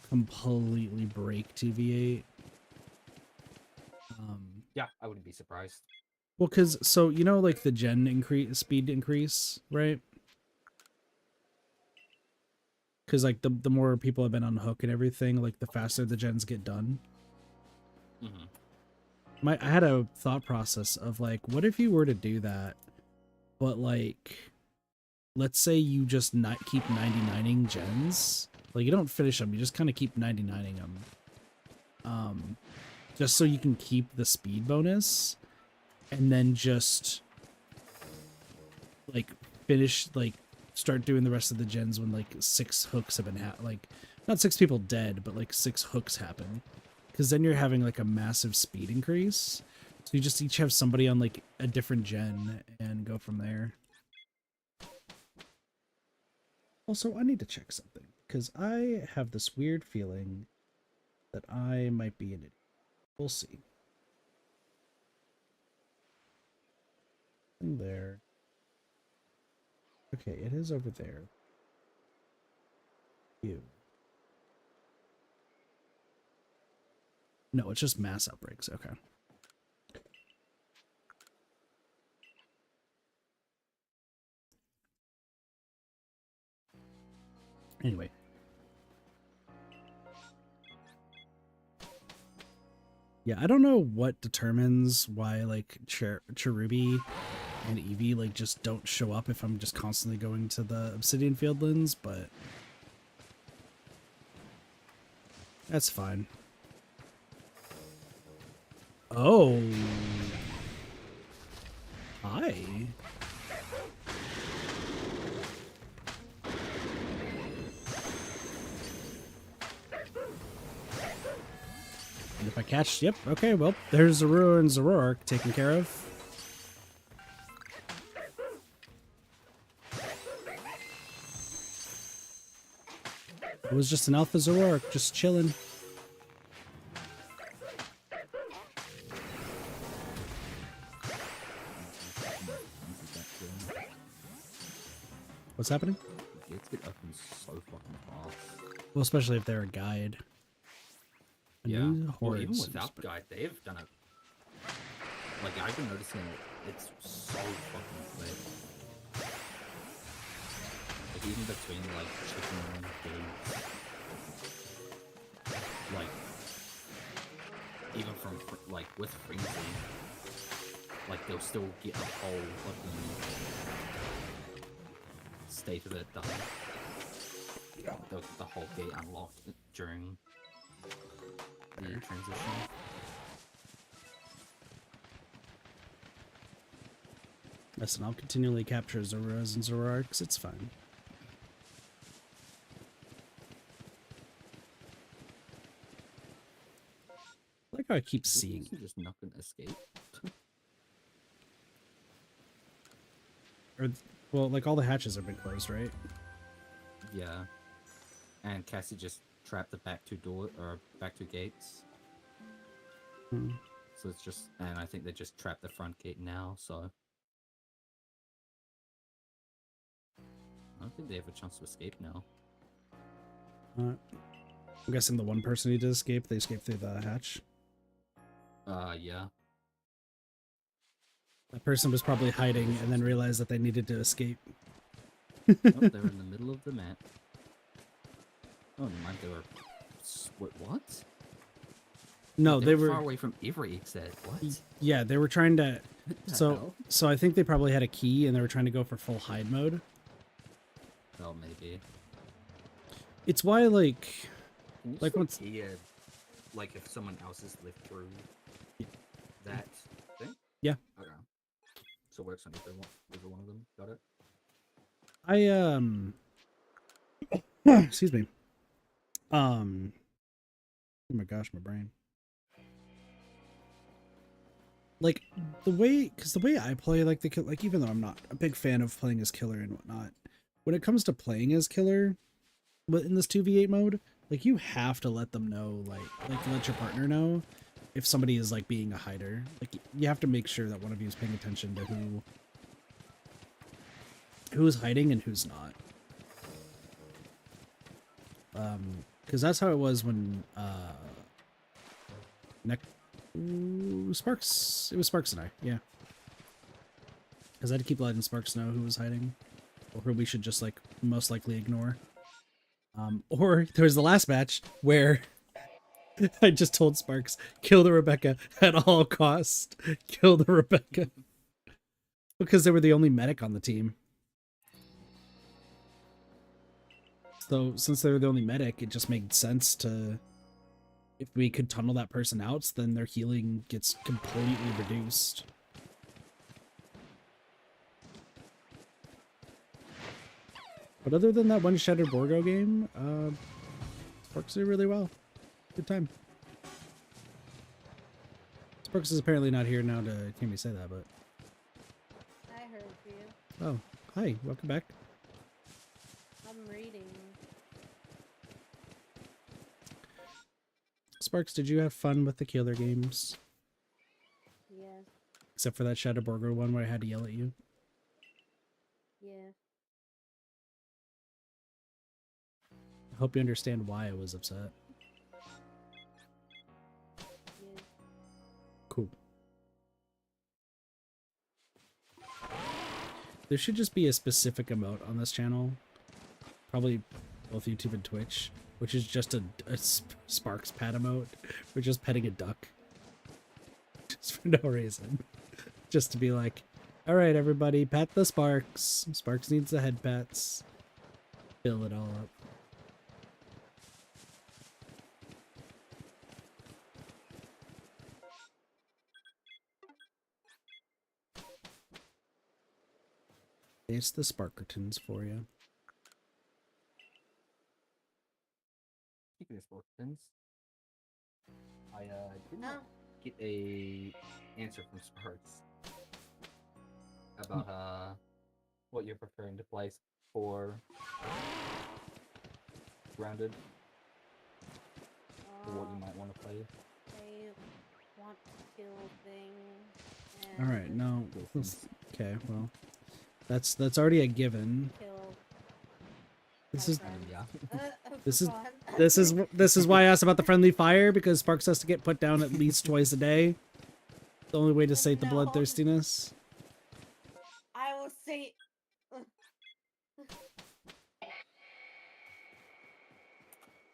completely break 2v8. Yeah, I wouldn't be surprised. Well, because so you know, like the gen increase, speed increase, right? Because like the more people have been on hook and everything, like the faster the gens get done. I had a thought process of like, what if you were to do that, but like, let's say you just not keep 99ing gens, like you don't finish them, you just kind of keep 99ing them, just so you can keep the speed bonus, and then just like finish, like start doing the rest of the gens when like 6 hooks have been like not 6 people dead, but like 6 hooks happen, because then you're having like a massive speed increase. So you just each have somebody on like a different gen and go from there. Also, I need to check something because I have this weird feeling that I might be an idiot. We'll see. In there. Okay, it is over there. You. No, it's just mass outbreaks. Okay. Anyway. Yeah, I don't know what determines why like Cherubi and Eevee like just don't show up if I'm just constantly going to the Obsidian Fieldlands, but that's fine. Oh. Hi. And if I catch, yep, okay, well, there's Zorua and Zoroark taken care of. It was just an Alpha Zoroark, just chilling. What's happening? Gates get open so fucking fast. Well, especially if they're a guide. Yeah. Well, even Hordes. without guide, they've done it. Like, I've been noticing it's so fucking quick. Like, even between, like, chicken and gates. Like, even from, like, with Frenzy, like, they'll still get a whole fucking state of it done. The whole gate unlocked during the transition. Listen, I'll continually capture Zoruas and Zoroarks, it's fine. I like how I keep seeing You're just not gonna escape. or, well, like all the hatches have been closed, right? Yeah. And Cassie just trapped the back two gates. Hmm. So it's just, and I think they just trapped the front gate now, so I don't think they have a chance to escape now. I'm guessing the one person who did escape, they escaped through the hatch. Yeah. That person was probably hiding and then realized that they needed to escape. Oh, they were in the middle of the map. Oh, never mind, they were... What? No, they were were far away from every exit. What? Yeah, they were trying to. What the So, hell? so I think they probably had a key and they were trying to go for full hide mode. Oh, maybe. It's why, like, Can you like still once. hear, like, if someone else has lived through that thing? Yeah. Okay. So it works on every one of them. Got it? Excuse me. Oh my gosh, my brain. Like the way I play, like like even though I'm not a big fan of playing as killer and whatnot, when it comes to playing as killer, but in this 2v8 mode, Like, you have to let them know, like let your partner know if somebody is, like, being a hider. Like, you have to make sure that one of you is paying attention to who's hiding and who's not. Because that's how it was when, Sparks, it was Sparks and I, yeah. Because I had to keep letting Sparks know who was hiding, or who we should just, like, most likely ignore. Or there was the last match where I just told Sparks, kill the Rebecca at all costs. Kill the Rebecca. Because they were the only medic on the team. So since they were the only medic, it just made sense to, if we could tunnel that person out, then their healing gets completely reduced. But other than that one Shattered Borgo game, Sparks did really well. Good time. Sparks is apparently not here now to hear me say that, but... I heard you. Oh, hi, welcome back. I'm reading. Sparks, did you have fun with the killer games? Yes. Except for that Shadow Burger one where I had to yell at you? Yeah. I hope you understand why I was upset. Yeah. Cool. There should just be a specific emote on this channel. Probably both YouTube and Twitch. Which is just a Sparks pat emote. We're just petting a duck. Just for no reason. Just to be like, alright everybody, pat the Sparks. Sparks needs the head pats. Fill it all up. It's the Sparkertons for you. Speaking of Spartans, I did Oh. not get a answer from Sparks about what you're preferring to play for Grounded, or what you might want to play. I want to kill thing. All right, no. Cool. Okay, well, that's already a given. Kill. This my is friends. Yeah. This is- fun. this is why I asked about the friendly fire, because Sparks has to get put down at least twice a day. The only way to sate the No. bloodthirstiness. I will say.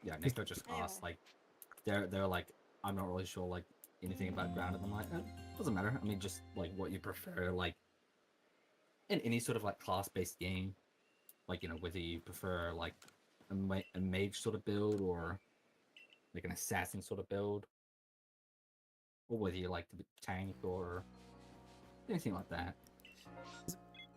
Yeah, Nico just asked, like, they're like, I'm not really sure, like, anything about Grounded. I'm like, doesn't matter. I mean, just, like, what you prefer, like, in any sort of, like, class-based game. Like, you know, whether you prefer, like, a mage sort of build, or, like, an assassin sort of build. Or whether you like to be tank, or anything like that.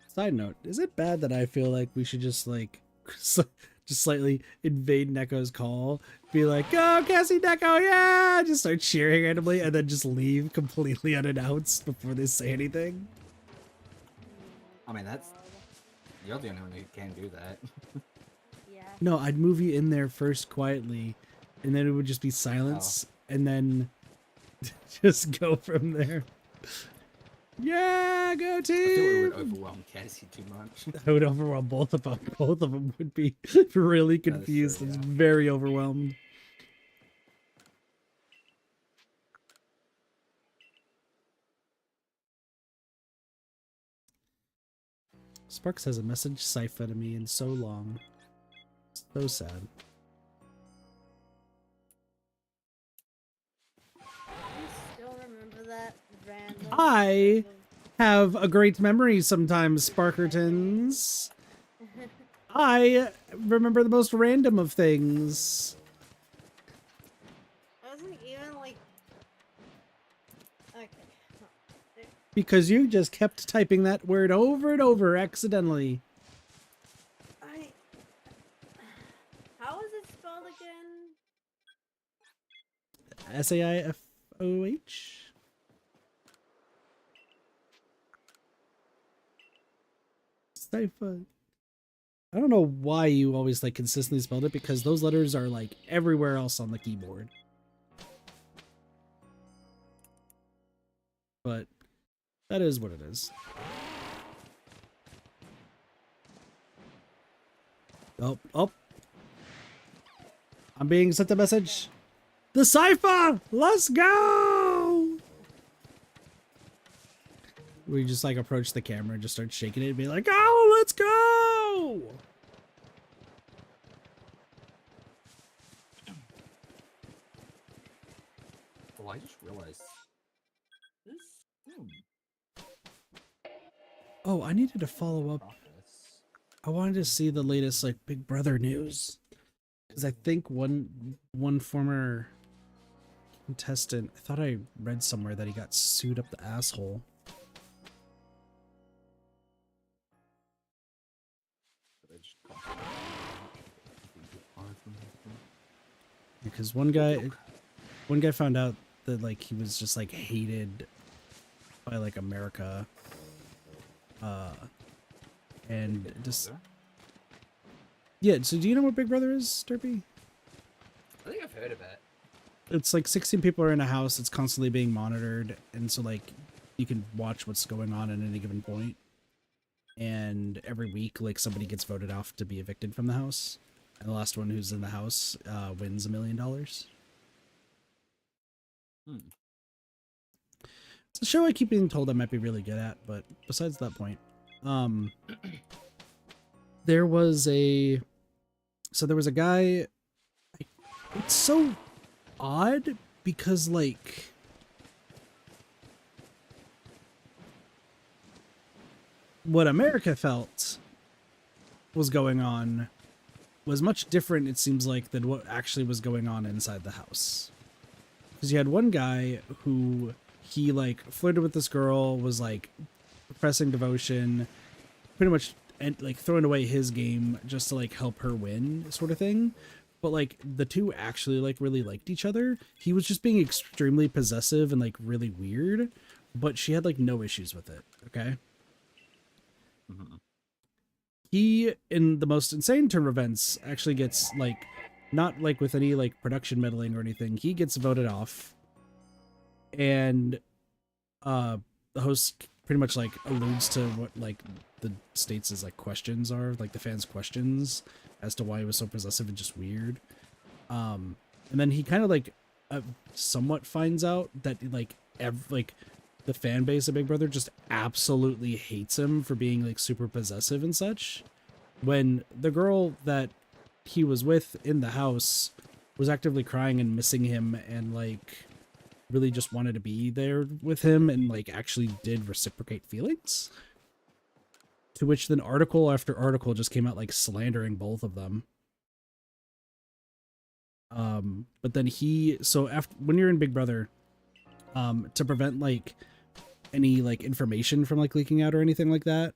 Side note, is it bad that I feel like we should just, like, just slightly invade Neko's call? Be like, go Cassie Neko, yeah! Just start cheering randomly, and then just leave completely unannounced before they say anything? I mean, that's... You're the only one who can do that. Yeah. No, I'd move you in there first quietly, and then it would just be silence, and then just go from there. Yeah, go I feel it team! would overwhelm Cassie too much. I would overwhelm both of them. Both of them would be really true, confused and yeah. very overwhelmed. Sparks has a message cipher to me in so long. So sad. You still remember that random. I have a great memory sometimes, Sparkertons. I remember the most random of things. I wasn't even like. Okay. Because you just kept typing that word over and over accidentally. How is it spelled again? SAIFOH? Cipher. I don't know why you always like consistently spelled it, because those letters are like everywhere else on the keyboard. But that is what it is. Oh, oh. I'm being sent a message. The cipher! Let's go! We just like approach the camera and just start shaking it and be like, oh, let's go! Oh, I just realized this room Oh, I needed to follow up. process. I wanted to see the latest like Big Brother news. Because I think one former contestant, I thought I read somewhere that he got sued up the asshole. I just crossed it. Because one guy found out that like he was just like hated by like America. And just yeah, so do you know what Big Brother is, Derpy? I think I've heard of it. It's like 16 people are in a house, it's constantly being monitored, and so like you can watch what's going on at any given point. And every week like somebody gets voted off to be evicted from the house. And the last one who's in the house wins $1 million. It's a show I keep being told I might be really good at, but besides that point, there was a guy. It's so odd because like what America felt was going on was much different, it seems like, than what actually was going on inside the house. Because you had one guy who he like flirted with this girl, was like professing devotion, pretty much and like throwing away his game just to like help her win, sort of thing. But like the two actually like really liked each other. He was just being extremely possessive and like really weird, but she had like no issues with it. Okay. Mm-hmm. He, in the most insane turn of events, actually gets like, not like with any like production meddling or anything, he gets voted off. And the host pretty much like alludes to what like the states as like questions are, like the fans' questions as to why he was so possessive and just weird. And then he kind of like somewhat finds out that like the fan base of Big Brother just absolutely hates him for being like super possessive and such, when the girl that he was with in the house was actively crying and missing him and like really just wanted to be there with him and like actually did reciprocate feelings. To which then article after article just came out like slandering both of them. But then so after, when you're in Big Brother, to prevent like any like information from like leaking out or anything like that,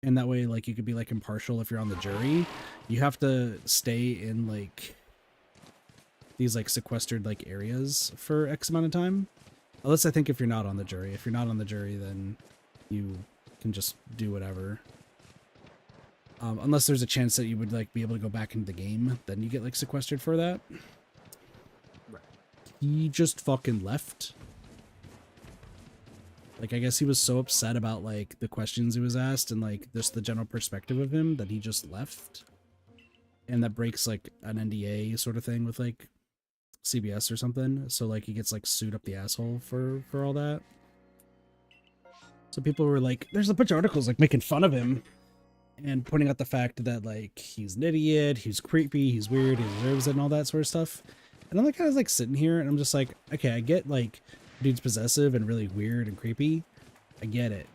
and that way like you could be like impartial if you're on the jury, you have to stay in like these like sequestered like areas for X amount of time. Unless I think if you're not on the jury. If you're not on the jury, then you can just do whatever. Unless there's a chance that you would like be able to go back into the game, then you get like sequestered for that. Right. He just fucking left. Like, I guess he was so upset about like the questions he was asked and like just the general perspective of him that he just left. And that breaks like an NDA sort of thing with like CBS or something. So like he gets like sued up the asshole for all that. So people were like, there's a bunch of articles like making fun of him and pointing out the fact that like he's an idiot, he's creepy, he's weird, he deserves it and all that sort of stuff. And I'm like kind of like sitting here and I'm just like, okay, I get like dude's possessive and really weird and creepy. I get it.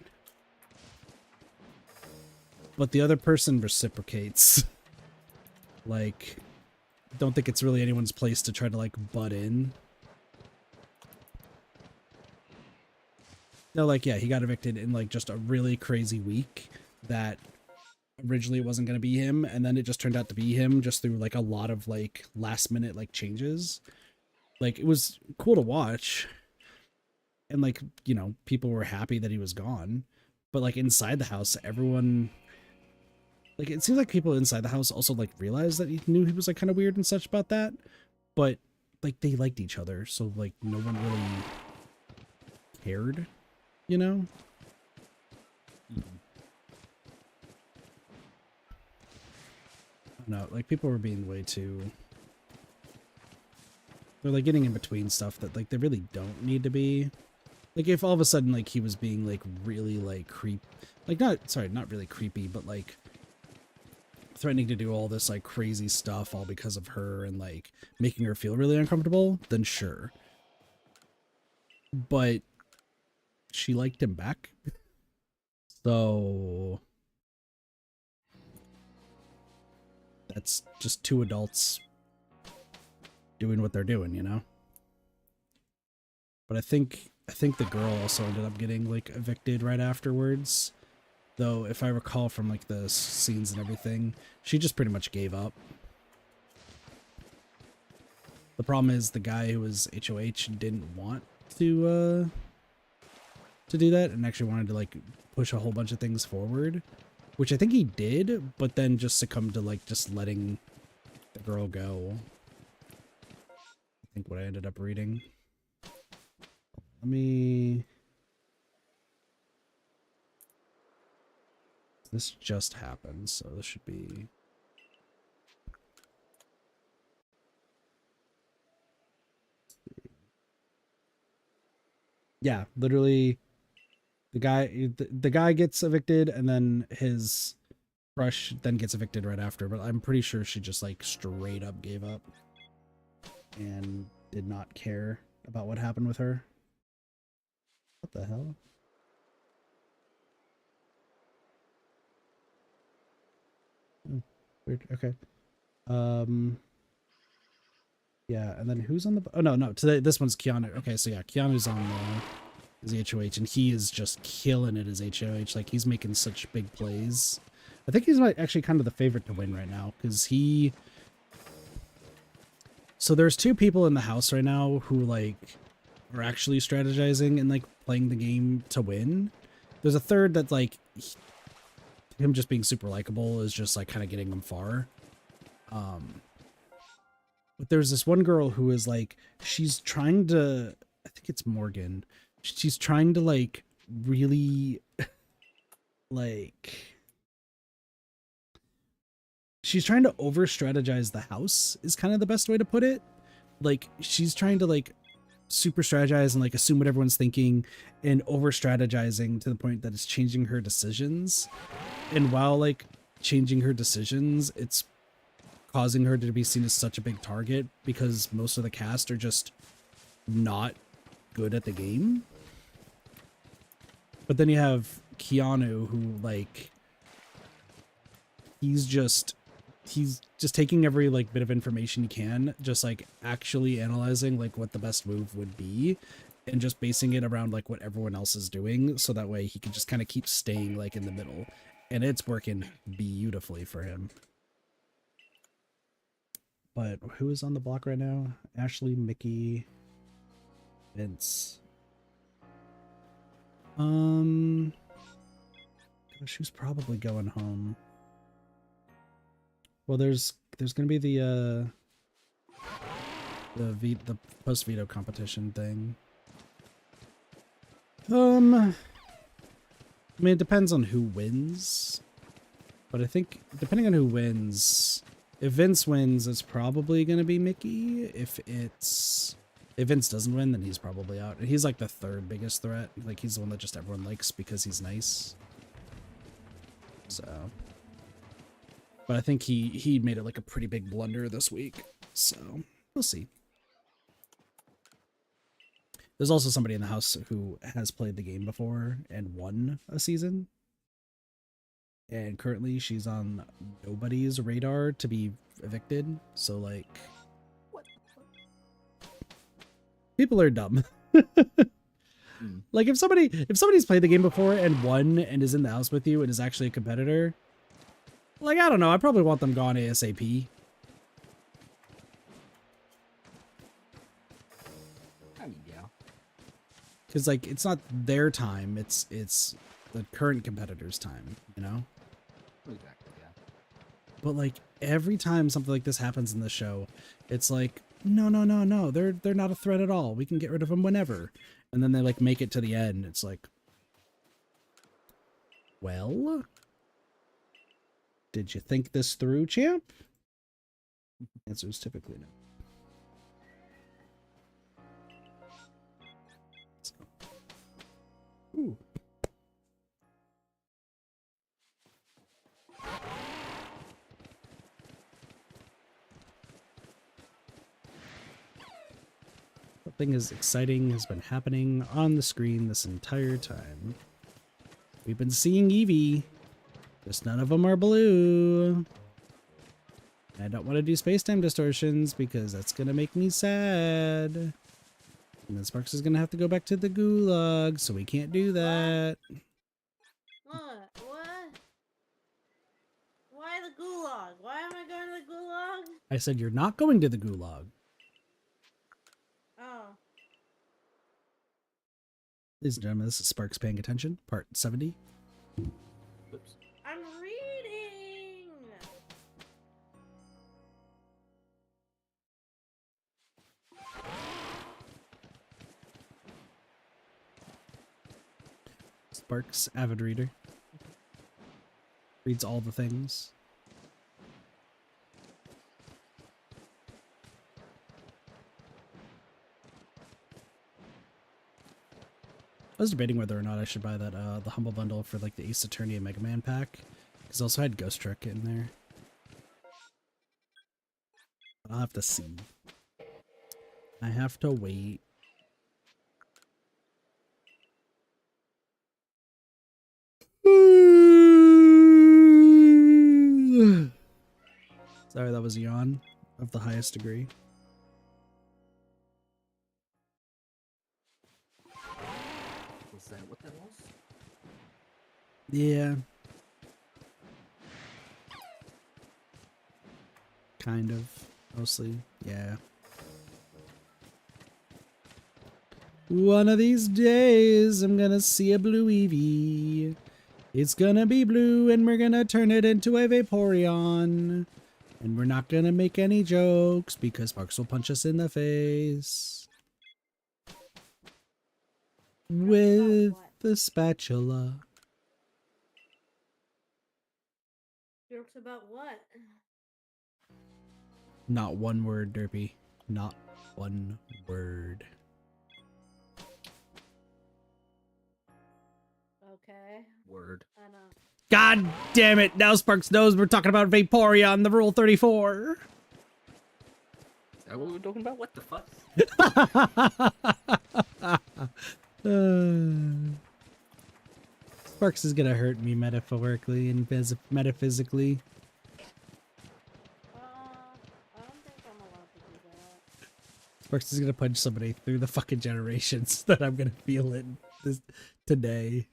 But the other person reciprocates. Like, don't think it's really anyone's place to try to like butt in. No, like, yeah, he got evicted in like just a really crazy week that originally wasn't going to be him, and then it just turned out to be him just through like a lot of like last minute like changes. Like, it was cool to watch, and like, you know, people were happy that he was gone, but like inside the house, everyone Like, it seems like people inside the house also, like, realized that he knew he was, like, kind of weird and such about that. But, like, they liked each other, so, like, no one really cared, you know? No, like, people were being way too... They're, like, getting in between stuff that, like, they really don't need to be. Like, if all of a sudden, like, he was being, like, really, like, like, not really creepy, but, like, threatening to do all this, like, crazy stuff all because of her and, like, making her feel really uncomfortable, then sure. But she liked him back. So that's just two adults doing what they're doing, you know? But I think the girl also ended up getting, like, evicted right afterwards. Though, if I recall from, like, the scenes and everything, she just pretty much gave up. The problem is the guy who was HOH didn't want to do that and actually wanted to, like, push a whole bunch of things forward, which I think he did, but then just succumbed to, like, just letting the girl go. I think what I ended up reading. Let me... This just happened, so this should be... Yeah, literally, the guy gets evicted, and then his crush then gets evicted right after. But I'm pretty sure she just, like, straight up gave up and did not care about what happened with her. What the hell? Oh, weird. Okay. Yeah, and then who's on the... Oh, no. Today, this one's Keanu. Okay, so yeah, Keanu's on his HOH, and he is just killing it as HOH. Like, he's making such big plays. I think he's actually kind of the favorite to win right now, because he... So there's two people in the house right now who, like, are actually strategizing and, like, playing the game to win. There's a third that, like, him just being super likable is just, like, kind of getting them far. But there's this one girl who is, like, she's trying to... I think it's Morgan. She's trying to, like, really... like... She's trying to over-strategize the house, is kind of the best way to put it. Like, she's trying to, like, super strategize and, like, assume what everyone's thinking and over-strategizing to the point that it's changing her decisions. And while, like, changing her decisions, it's causing her to be seen as such a big target because most of the cast are just not good at the game. But then you have Keanu, who, like, he's just taking every, like, bit of information he can, just, like, actually analyzing, like, what the best move would be and just basing it around, like, what everyone else is doing, so that way he can just kind of keep staying, like, in the middle. And it's working beautifully for him. But who is on the block right now? Ashley, Mickey, Vince. Gosh, who's probably going home? Well, there's gonna be the post veto competition thing. I mean, it depends on who wins, but I think depending on who wins, if Vince wins, it's probably gonna be Mickey. If Vince doesn't win, then he's probably out. And he's, like, the third biggest threat. Like, he's the one that just everyone likes because he's nice. So, but I think he made it, like, a pretty big blunder this week. So we'll see. There's also somebody in the house who has played the game before and won a season. And currently she's on nobody's radar to be evicted. So, like, people are dumb. Like, if somebody's played the game before and won and is in the house with you and is actually a competitor, like, I don't know, I probably want them gone ASAP. I mean, yeah. Because, like, it's not their time, it's the current competitor's time, you know? Exactly, yeah. but like every time something like this happens in the show, it's like, no, no, no, no, they're not a threat at all. We can get rid of them whenever. And then they like make it to the end. It's like, well, did you think this through, champ? Answer is typically no. Let's go. Ooh. Something as exciting has been happening on the screen this entire time. We've been seeing Eevee, just none of them are blue. I don't want to do space-time distortions because that's going to make me sad. And then Sparks is going to have to go back to the gulag, so we can't do that. What? What? Why the gulag? Why am I going to the gulag? I said you're not going to the gulag. Oh. Ladies and gentlemen, this is Sparks Paying Attention, part 70. Oops. I'm reading! Sparks, avid reader. Reads all the things. I was debating whether or not I should buy that the Humble Bundle for like the Ace Attorney and Mega Man pack, because also had Ghost Trick in there. I'll have to see. I have to wait. Sorry, that was a yawn of the highest degree. Was that what that was? Yeah. Kind of. Mostly. Yeah. One of these days, I'm gonna see a blue Eevee. It's gonna be blue, and we're gonna turn it into a Vaporeon. And we're not gonna make any jokes, because Sparks will punch us in the face. With the spatula. Jokes about what? Not one word, Derpy. Not one word. Okay. Word. I know. God damn it! Now Sparks knows we're talking about Vaporeon, the Rule 34. Is that what we were talking about? What the fuck? Sparks is gonna hurt me metaphorically and metaphysically. I don't think I'm allowed to do that. Sparks is gonna punch somebody through the fucking generations that I'm gonna feel it this today.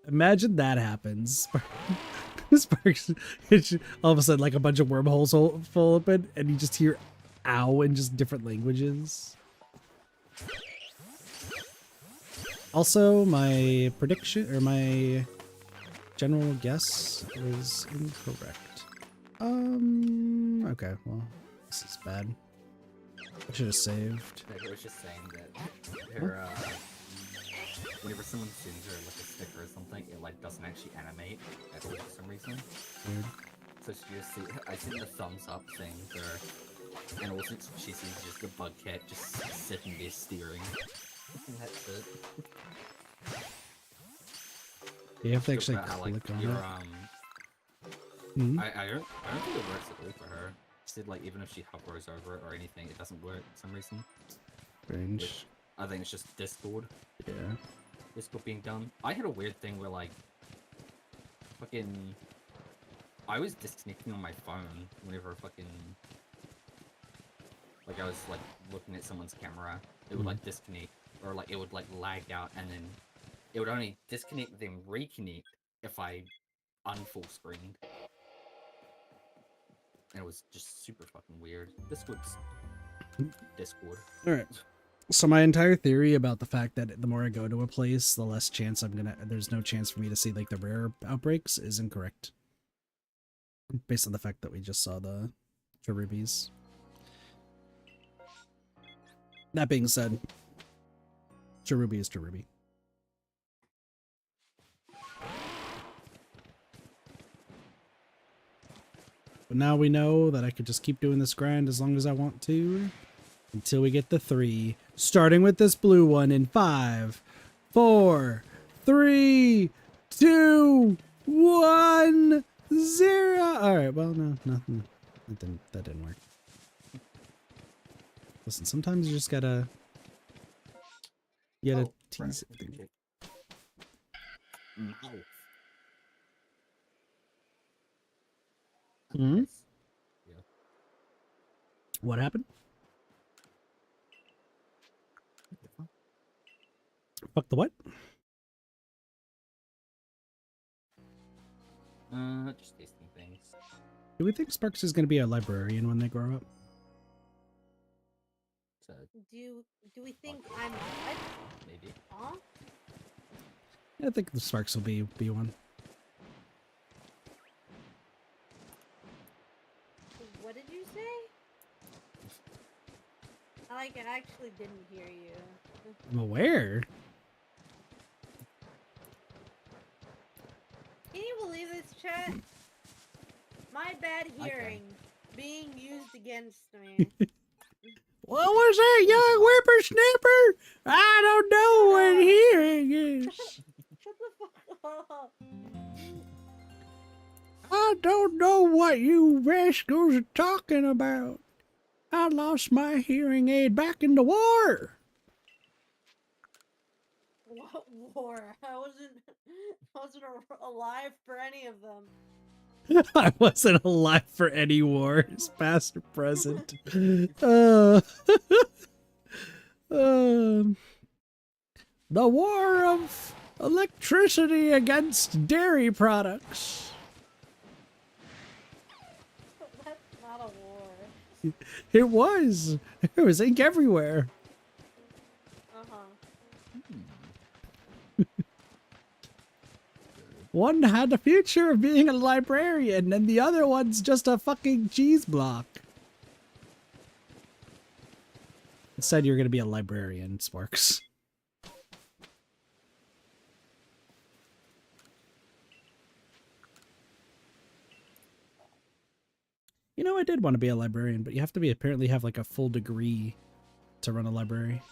Imagine that happens. Sparks, all of a sudden, like a bunch of wormholes full open, and you just hear "ow" in just different languages. Also, my prediction, or my general guess, is incorrect. Okay, well, this is bad. I should have saved. I was just saying that her, whenever someone sends her like a sticker or something, it like doesn't actually animate at all for some reason. Weird. So she just see, I seen the thumbs up thing there, and also she sees just the bug cat just sitting there steering. And that's it. You have to Just actually about how, like, click on your, it. Hmm? I don't think it works at all for her. She said like even if she hovers over it or anything, it doesn't work for some reason. Strange. Which I think it's just Discord. Yeah. Discord being done. I had a weird thing where like fucking I was disconnecting on my phone whenever fucking like I was like looking at someone's camera. It would like disconnect or like it would like lag out and then it would only disconnect then reconnect if I unfull screened. And it was just super fucking weird. Discord. All right. So my entire theory about the fact that the more I go to a place, the less chance there's no chance for me to see like the rare outbreaks is incorrect. Based on the fact that we just saw the Cherubis. That being said, Cherubi is Cherubi. But now we know that I could just keep doing this grind as long as I want to until we get the 3. Starting with this blue one in 5, 4, 3, 2, 1, 0. Alright, well, no. That didn't work. Listen, sometimes you just gotta... You gotta tease it. Hmm? Yeah. What happened? Fuck the what? Just tasting things. Do we think Sparks is gonna be a librarian when they grow up? So Do we think I'm what? maybe. Huh? I think the Sparks will be one. What did you say? I actually didn't hear you. I'm aware. Can you believe this, chat? My bad I can. hearing being used against me. What was that, young whippersnapper? I don't know what hearing is. Shut the fuck up. I don't know what you rascals are talking about. I lost my hearing aid back in the war. What war? I wasn't alive for any of them. I wasn't alive for any wars, past or present. The war of electricity against dairy products. That's not a war. It was. There was ink everywhere. One had the future of being a librarian, and the other one's just a fucking cheese block. It said you're gonna be a librarian, Sparks. You know, I did want to be a librarian, but you have to apparently have like a full degree to run a library.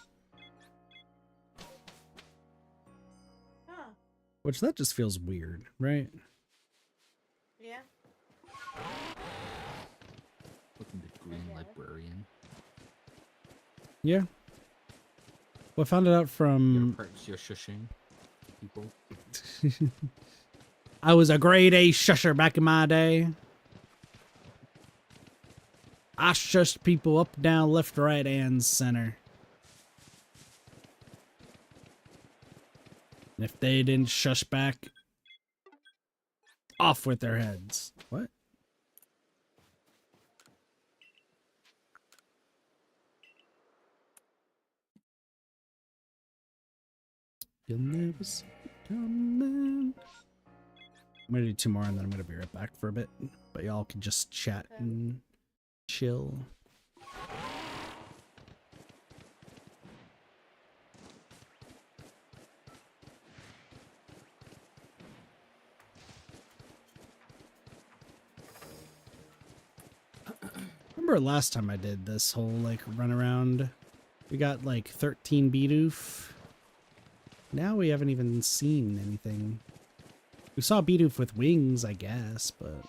Huh. Which that just feels weird, right? Yeah. Looking the green guess. librarian. Yeah. Well, I found it out from... You're shushing people. I was a grade A shusher back in my day. I shushed people up, down, left, right, and center. And if they didn't shush back, off with their heads. What? You'll never see it coming. I'm gonna do 2 more and then I'm gonna be right back for a bit. But y'all can just chat and chill. Remember last time I did this whole like run around? We got like 13 Bidoof. Now we haven't even seen anything. We saw Bidoof with wings, I guess, but...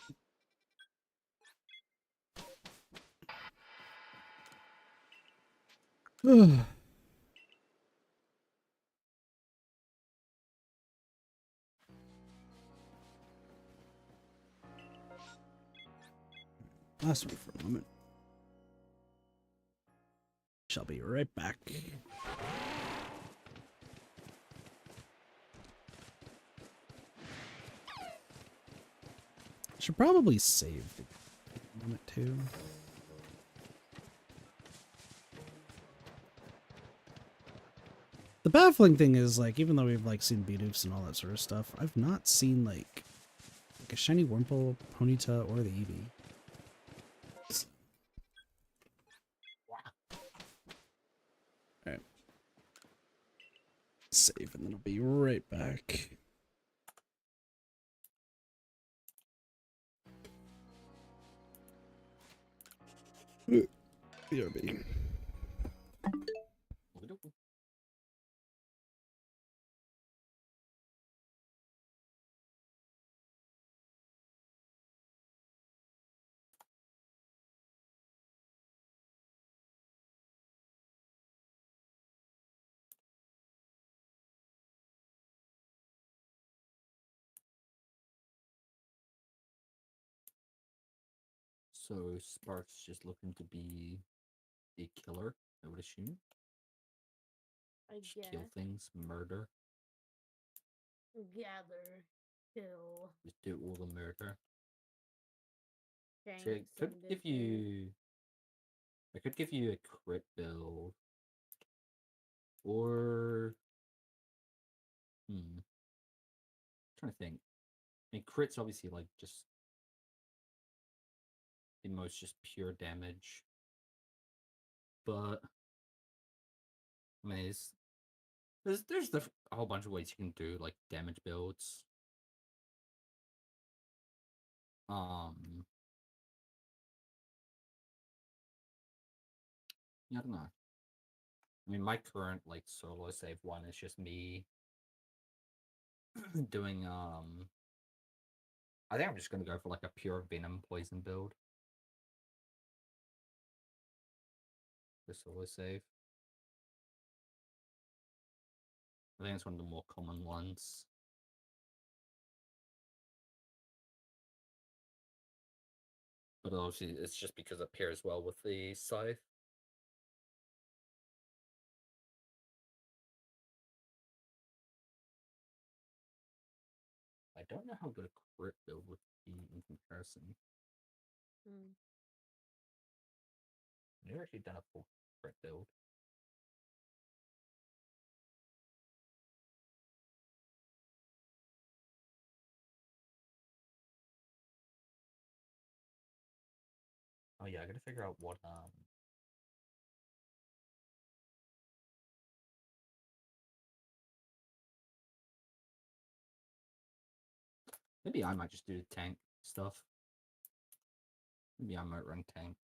Last one for a moment. Shall be right back. Should probably save a moment too. baffling thing is, like, even though we've, like, seen Beedoofs and all that sort of stuff, I've not seen, like a shiny Wurmple, Ponyta, or the Eevee. Alright. Save, and then I'll be right back. BRB. So Spark's just looking to be a killer, I would assume. I Just guess. kill things, murder, Gather, kill, just do all the murder. shank So I could some give bitches. you, I could give you a crit build, or trying to think. I mean, crit's obviously like just the most just pure damage, but I mean, there's a whole bunch of ways you can do like damage builds. Yeah, I don't know. I mean, my current like solo save one is just me doing I think I'm just gonna go for like a pure venom poison build. The solo save. I think it's one of the more common ones. But obviously it's just because it pairs well with the scythe. I don't know how good a crit build would be in comparison. Hmm. I've never actually done a full crit build. Oh yeah, I gotta figure out what maybe I might just do tank stuff. Maybe I might run tank.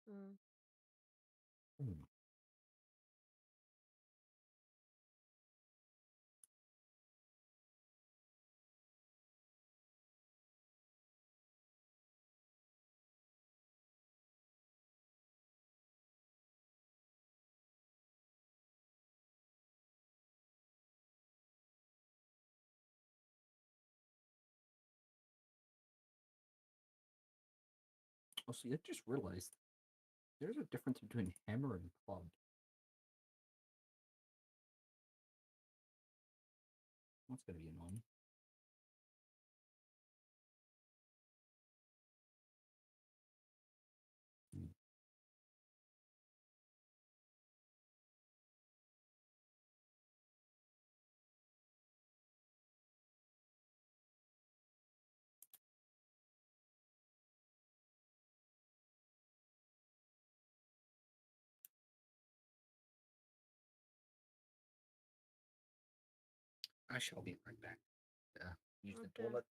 Hmm. Hmm. Oh, see, I just realized there's a difference between hammer and club. That's gonna be annoying. Hmm. I shall be right back. Use the Okay. toilet.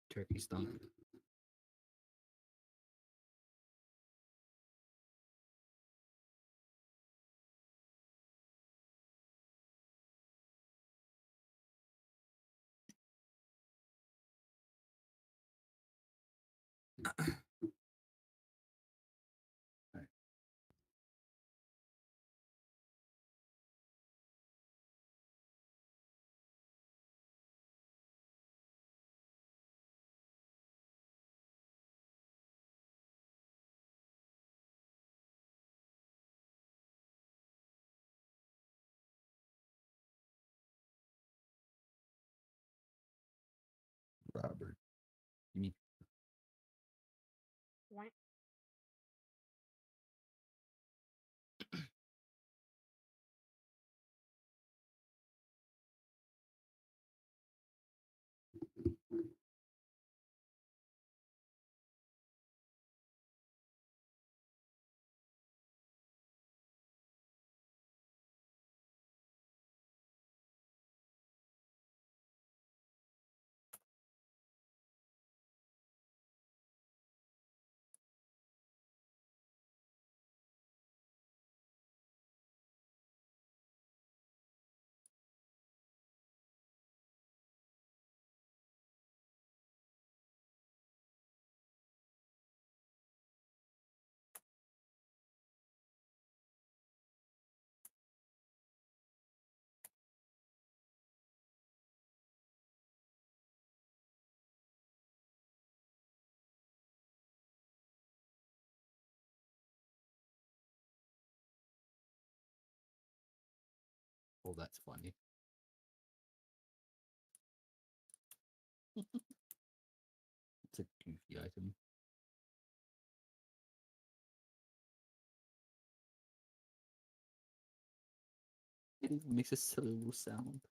Turkey stomach. Robert. You mean Why? oh that's funny. It's a goofy item. It even makes a silly little sound.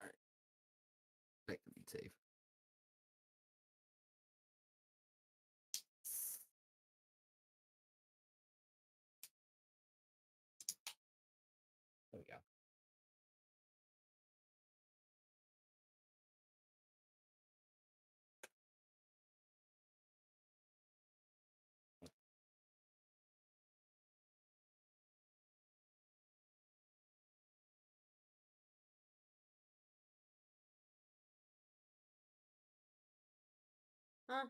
Alright. Back to me save. There we go. Huh?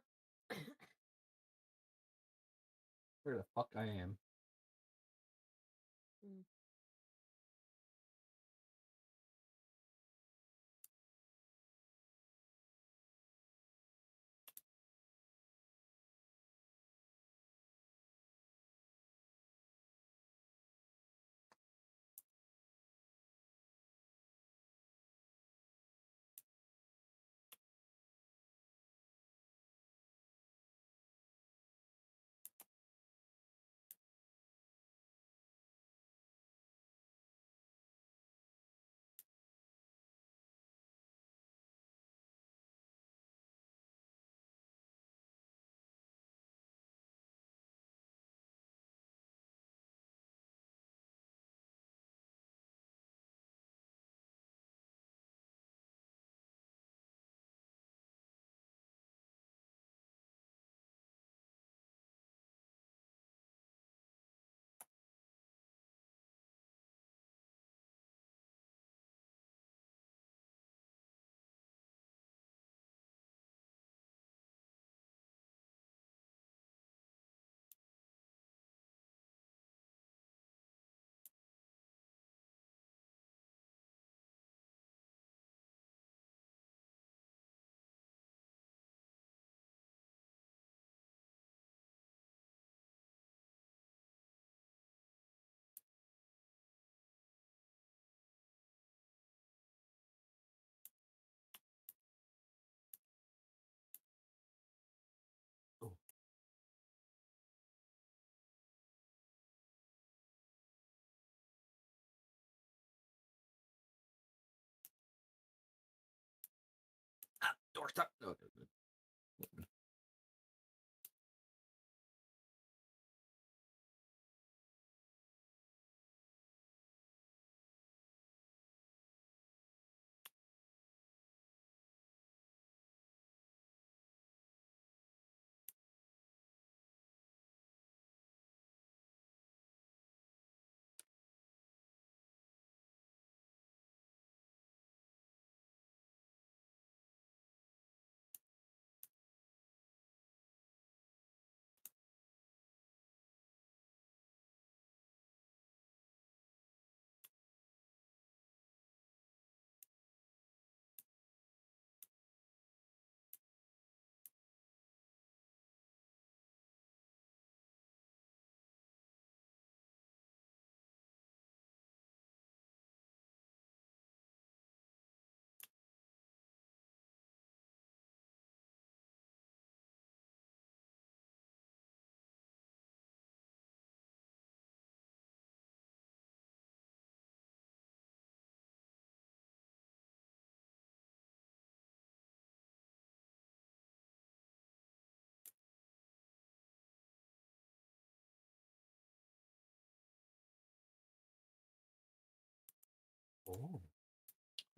Where the fuck I am? Mm. Oh. Ah, door stop. Oh, good, good.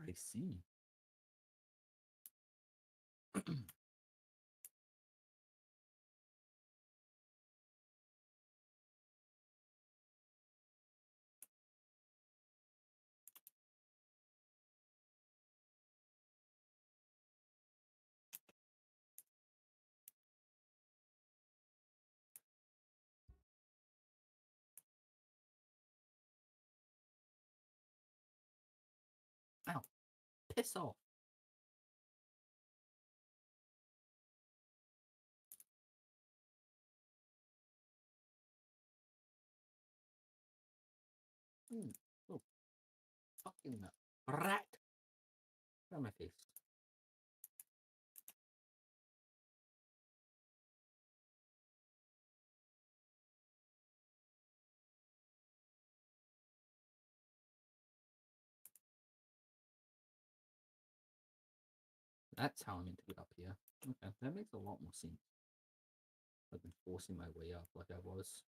I see. Ow, piss off. Oh, fucking rat. Get on my face. That's how I'm meant to get up here. Okay, that makes a lot more sense. I've been forcing my way up like I was.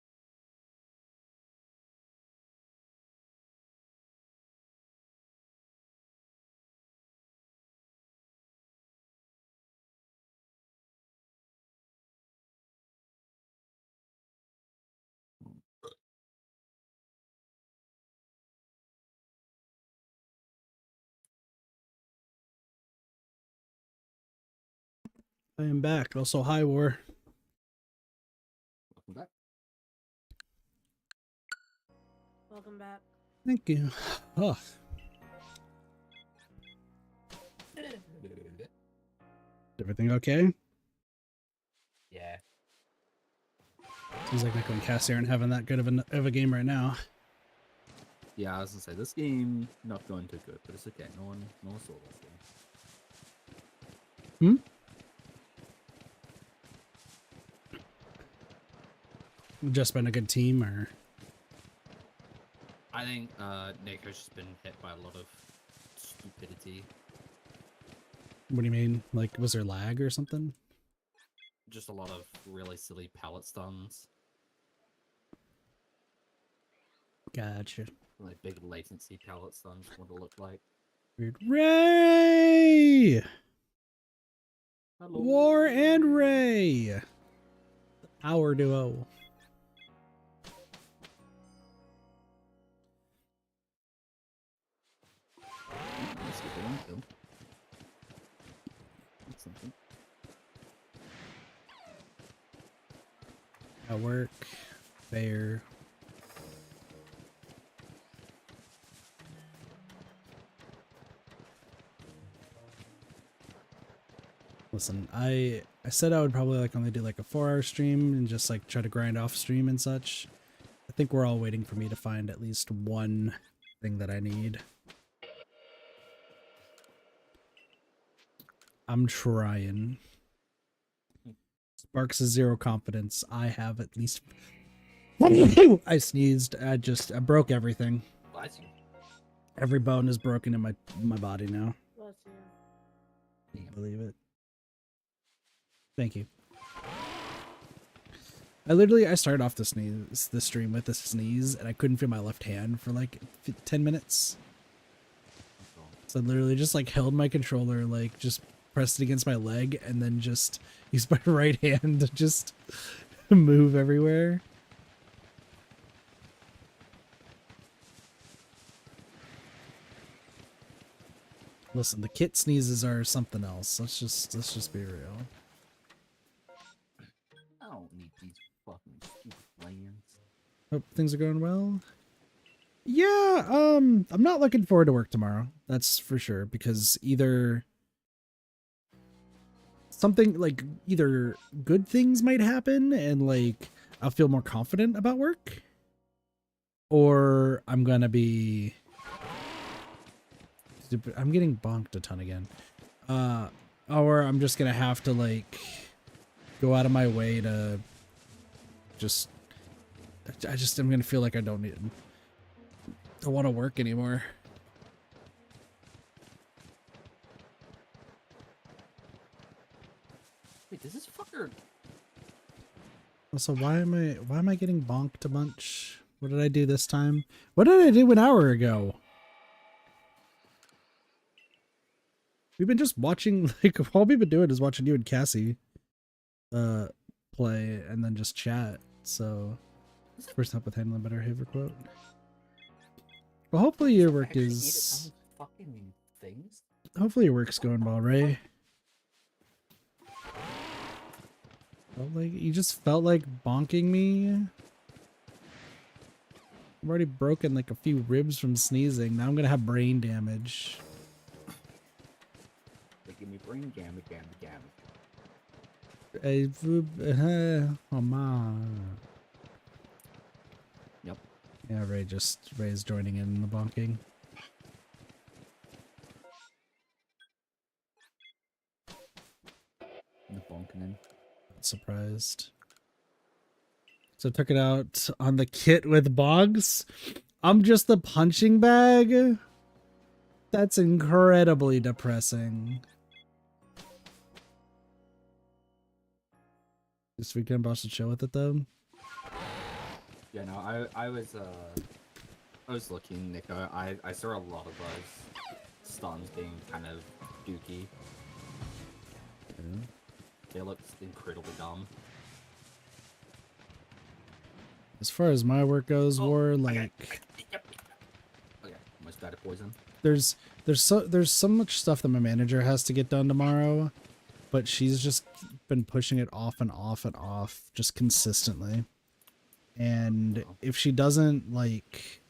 I am back. Also, hi, War. Welcome back. Welcome back. Thank you. Oh, everything okay? Yeah. Seems like Nico and Cassie aren't having that good of a game right now. Yeah, I was gonna say this game not going too good, but it's okay. No one saw this game. Just been a good team, or I think Nick has just been hit by a lot of stupidity. what do you mean? Like, was there lag or something? Just a lot of really silly pallet stuns. Gotcha. Like big latency pallet stuns, what it look like. Weird. Ray! Hello. War and Ray! The power duo. Let's get one kill. That's something. At work. Fair. Listen, I said I would probably like only do like a 4-hour stream and just like try to grind off stream and such. I think we're all waiting for me to find at least one thing that I need. I'm trying. Sparks is 0 confidence. I have at least. I sneezed. I broke everything. Bless you. Every bone is broken in my body now. Bless you. Can't believe it. Thank you. I started off the stream with a sneeze, and I couldn't feel my left hand for like 10 minutes. So I literally just like held my controller, like just pressed it against my leg, and then just used my right hand to just move everywhere. Listen, the kit sneezes are something else. Let's just be real. I don't need these fucking stupid lands. Hope things are going well. Yeah, I'm not looking forward to work tomorrow. That's for sure, because either good things might happen and like I'll feel more confident about work, or I'm gonna be I'm getting bonked a ton again. Or I'm just gonna have to like go out of my way to I'm gonna feel like I don't want to work anymore. Wait, does this fucker... Also, why am I getting bonked a bunch? What did I do this time? What did I do an hour ago? We've been just watching, like, all we've been doing is watching you and Cassie play and then just chat. So, first help with handling better behavior quote. Well, hopefully your work Actually eat is... its own fucking things. Hopefully your work's going well, Ray. Felt like you just felt like bonking me. I've already broken like a few ribs from sneezing. Now I'm gonna have brain damage. They give me brain damage. Oh man. Yep. Yeah, Ray's joining in the bonking. The bonking. Not surprised. So took it out on the kit with Boggs. I'm just the punching bag. That's incredibly depressing. This weekend boss should chill with it though. Yeah, no, I was looking, Nico. I saw a lot of those stuns being kind of dookie. Yeah. They looked incredibly dumb. As far as my work goes, War, like Okay, almost died of poison. there's so much stuff that my manager has to get done tomorrow, but she's just been pushing it off and off and off just consistently. And if she doesn't like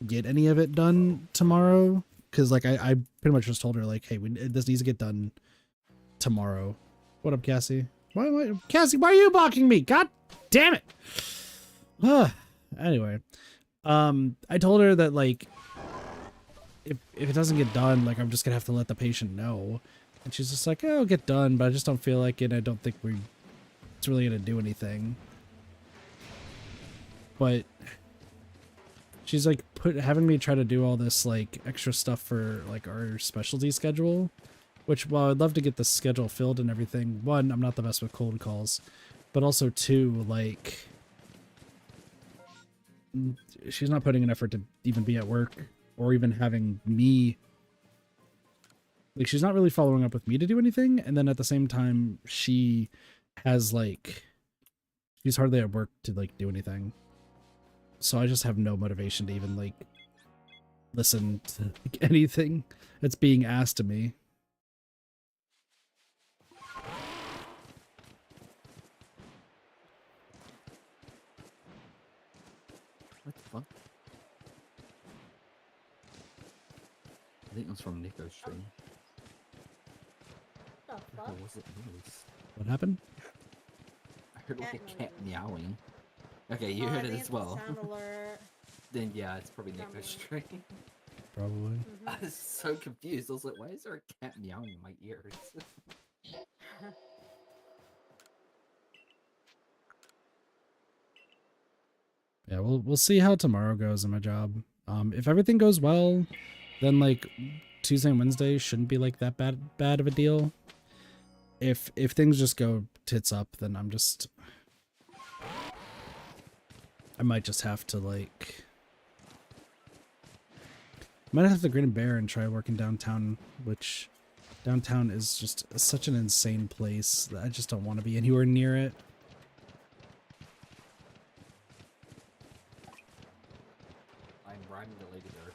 get any of it done tomorrow, because like I pretty much just told her like, hey, this needs to get done tomorrow. What up, Cassie? Cassie, why are you blocking me? God damn it! Anyway, I told her that like if it doesn't get done, like I'm just gonna have to let the patient know. And she's just like, oh, it'll get done, but I just don't feel like it. I don't think it's really gonna do anything. But she's like having me try to do all this like extra stuff for like our specialty schedule, which while I'd love to get the schedule filled and everything, one, I'm not the best with cold calls, but also two, like she's not putting an effort to even be at work or even having me, like she's not really following up with me to do anything. And then at the same time, she has like, she's hardly at work to like do anything. So I just have no motivation to even like listen to like, anything that's being asked of me. What the fuck? I think it was from Nico's stream. The What fuck? was it noise? What happened? I heard like Cat a cat noises. meowing. Okay, you Oh, I heard it think as it's the well. Sound alert. Then yeah, it's probably Sound Nico's alert. stream. Probably. I was so confused. I was like, why is there a cat meowing in my ears? Yeah, we'll see how tomorrow goes in my job. If everything goes well, then like Tuesday and Wednesday shouldn't be like that bad of a deal. If things just go tits up, then I might just have to like might have to grin and bear and try working downtown, which downtown is just such an insane place that I just don't want to be anywhere near it. I'm riding the Lady Bird.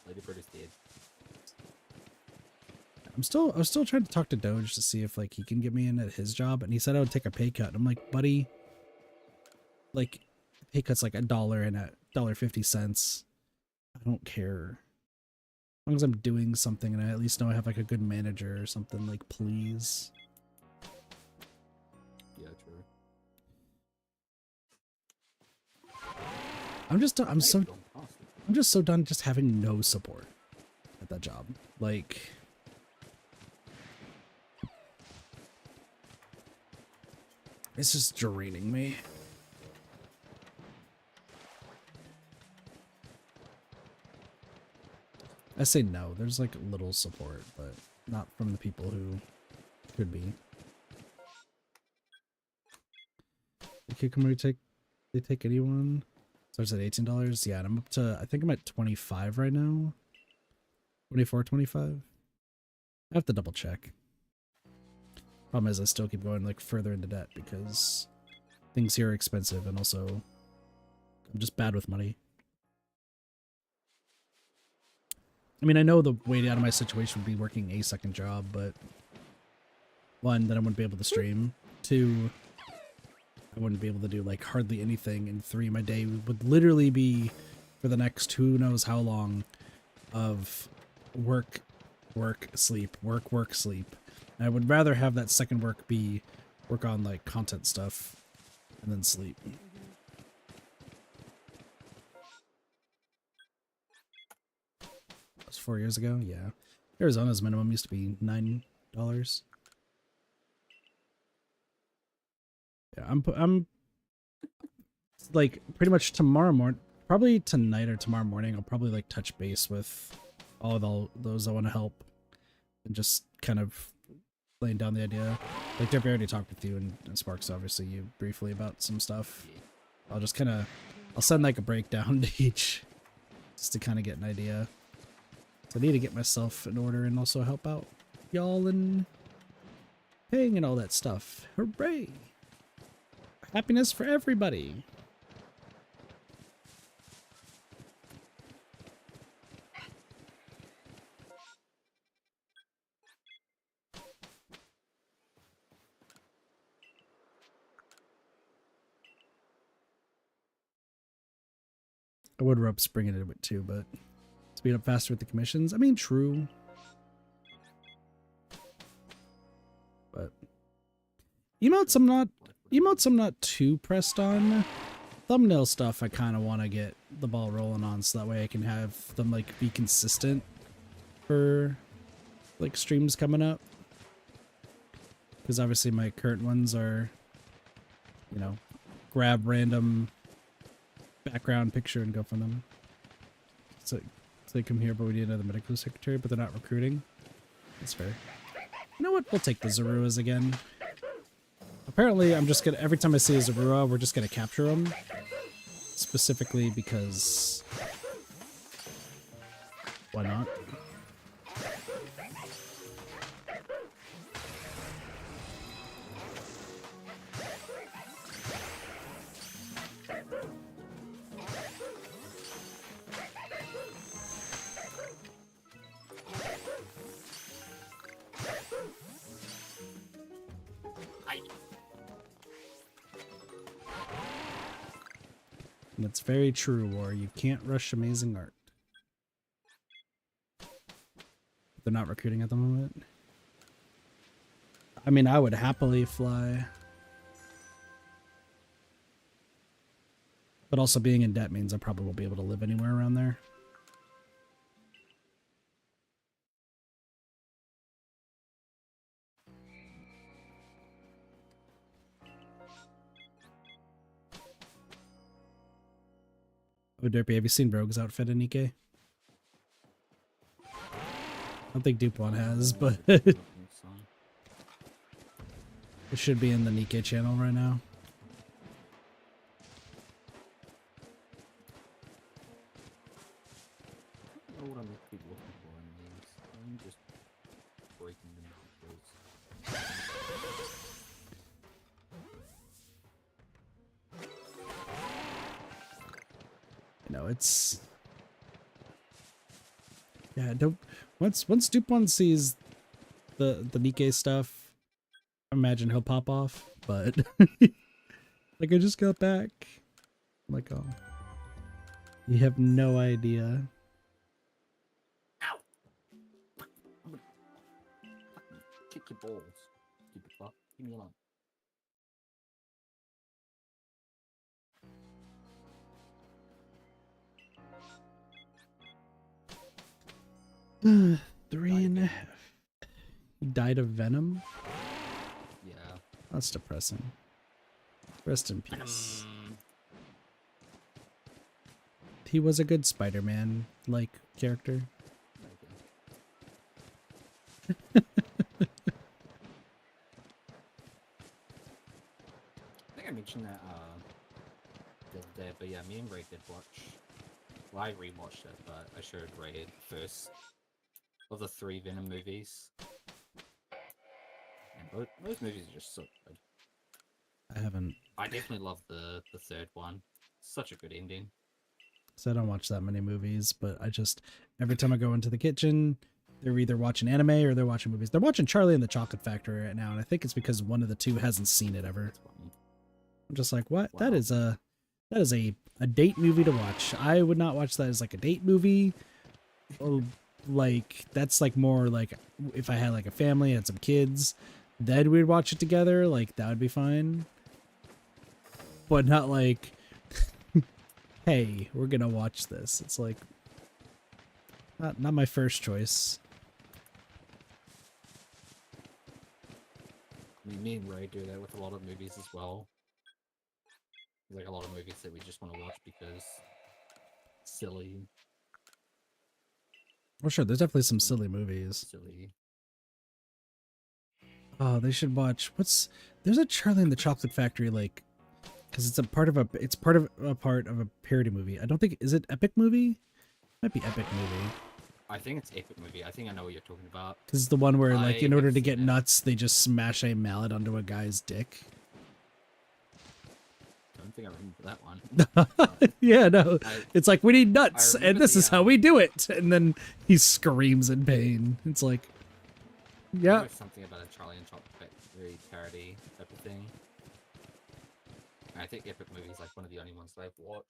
Lady Bird is dead. I was still trying to talk to Doge to see if like he can get me in at his job, and he said I would take a pay cut. I'm like, buddy, like pay cut's like $1 and $1.50. I don't care. As long as I'm doing something and I at least know I have like a good manager or something, like please. Yeah, true. I'm just Hey, don't pass it. I'm just so done just having no support at that job. Like it's just draining me. I say no. There's like little support, but not from the people who could be. Okay, can we take? They take anyone? Starts at $18. Yeah, and I'm up to. I think I'm at 25 right now. 24, 25. I have to double check. Problem is I still keep going like further into debt because things here are expensive and also I'm just bad with money. I mean, I know the way out of my situation would be working a second job, but one, then I wouldn't be able to stream. Two, I wouldn't be able to do like hardly anything. And three, my day would literally be for the next who knows how long of work, work, sleep, work, work, sleep. And I would rather have that second work be work on like content stuff and then sleep. That was 4 years ago. Yeah, Arizona's minimum used to be $9. Yeah, I'm like pretty much tomorrow morning, probably tonight or tomorrow morning. I'll probably like touch base with all of those I want to help and just kind of laying down the idea. Like Derpy already talked with you and Sparks, obviously you briefly about some stuff. I'll just kind of I'll send like a breakdown to each just to kind of get an idea. So I need to get myself in order and also help out y'all and paying and all that stuff. Hooray! Happiness for everybody. I would rope spring into it too, but speed up faster with the commissions. I mean, true. But emotes I'm not too pressed on. Thumbnail stuff I kind of want to get the ball rolling on so that way I can have them like be consistent for like streams coming up. Because obviously my current ones are, you know, grab random background picture and go from them. So they come here, but we need another medical secretary, but they're not recruiting. That's fair. You know what? We'll take the Zaruas again. Apparently, I'm just gonna, every time I see a Zarua, we're just gonna capture them. Specifically because... why not? And it's very true, War. You can't rush amazing art. They're not recruiting at the moment. I mean, I would happily fly. But also being in debt means I probably won't be able to live anywhere around there. Oh, Derpy, have you seen Rogue's outfit in Nikkei? I don't think Dupont has, but it should be in the Nikkei channel right now. I don't know what I'm looking for in these. I'm just breaking them out. You know, it's... yeah, don't... Once Dupont sees the Nikkei stuff, I imagine he'll pop off, but... like, I just got back. I'm like, oh... you have no idea. Ow! I'm gonna fucking kick your balls, stupid fuck. Leave me alone. Three and a half. He died of venom? Yeah. That's depressing. Rest in peace. He was a good Spider-Man like character. I think I mentioned that the other day, but yeah, me and Ray did watch. Well, I rewatched it, but I showed Ray the first of the 3 Venom movies. Those movies are just so good. I haven't. I definitely love the third one. Such a good ending. So I don't watch that many movies, but I just every time I go into the kitchen, they're either watching anime or they're watching movies. They're watching Charlie and the Chocolate Factory right now, and I think it's because one of the two hasn't seen it ever. That's funny. I'm just like, what? Wow. That is a date movie to watch. I would not watch that as like a date movie. Or like that's like more like if I had like a family, had some kids, then we'd watch it together. Like that would be fine. But not like, hey, we're gonna watch this. It's like not my first choice. I mean, me and Ray do that with a lot of movies as well. There's like a lot of movies that we just want to watch because silly, Well, sure, there's definitely some silly movies. silly. Oh, they should watch. There's a Charlie and the Chocolate Factory like, because it's part of a parody movie. I don't think is it Epic Movie? Might be Epic Movie. I think it's Epic Movie. I think I know what you're talking about. Because it's the one where like in I order have to seen get it. nuts, they just smash a mallet onto a guy's dick. I don't think I remember that one. Yeah, no. I- It's like we need nuts, remember and this the, is how we do it. And then he screams in pain. It's like, yeah. There's something about a Charlie and Chocolate Factory parody type of thing. And I think Epic Movie is like one of the only ones that I've watched.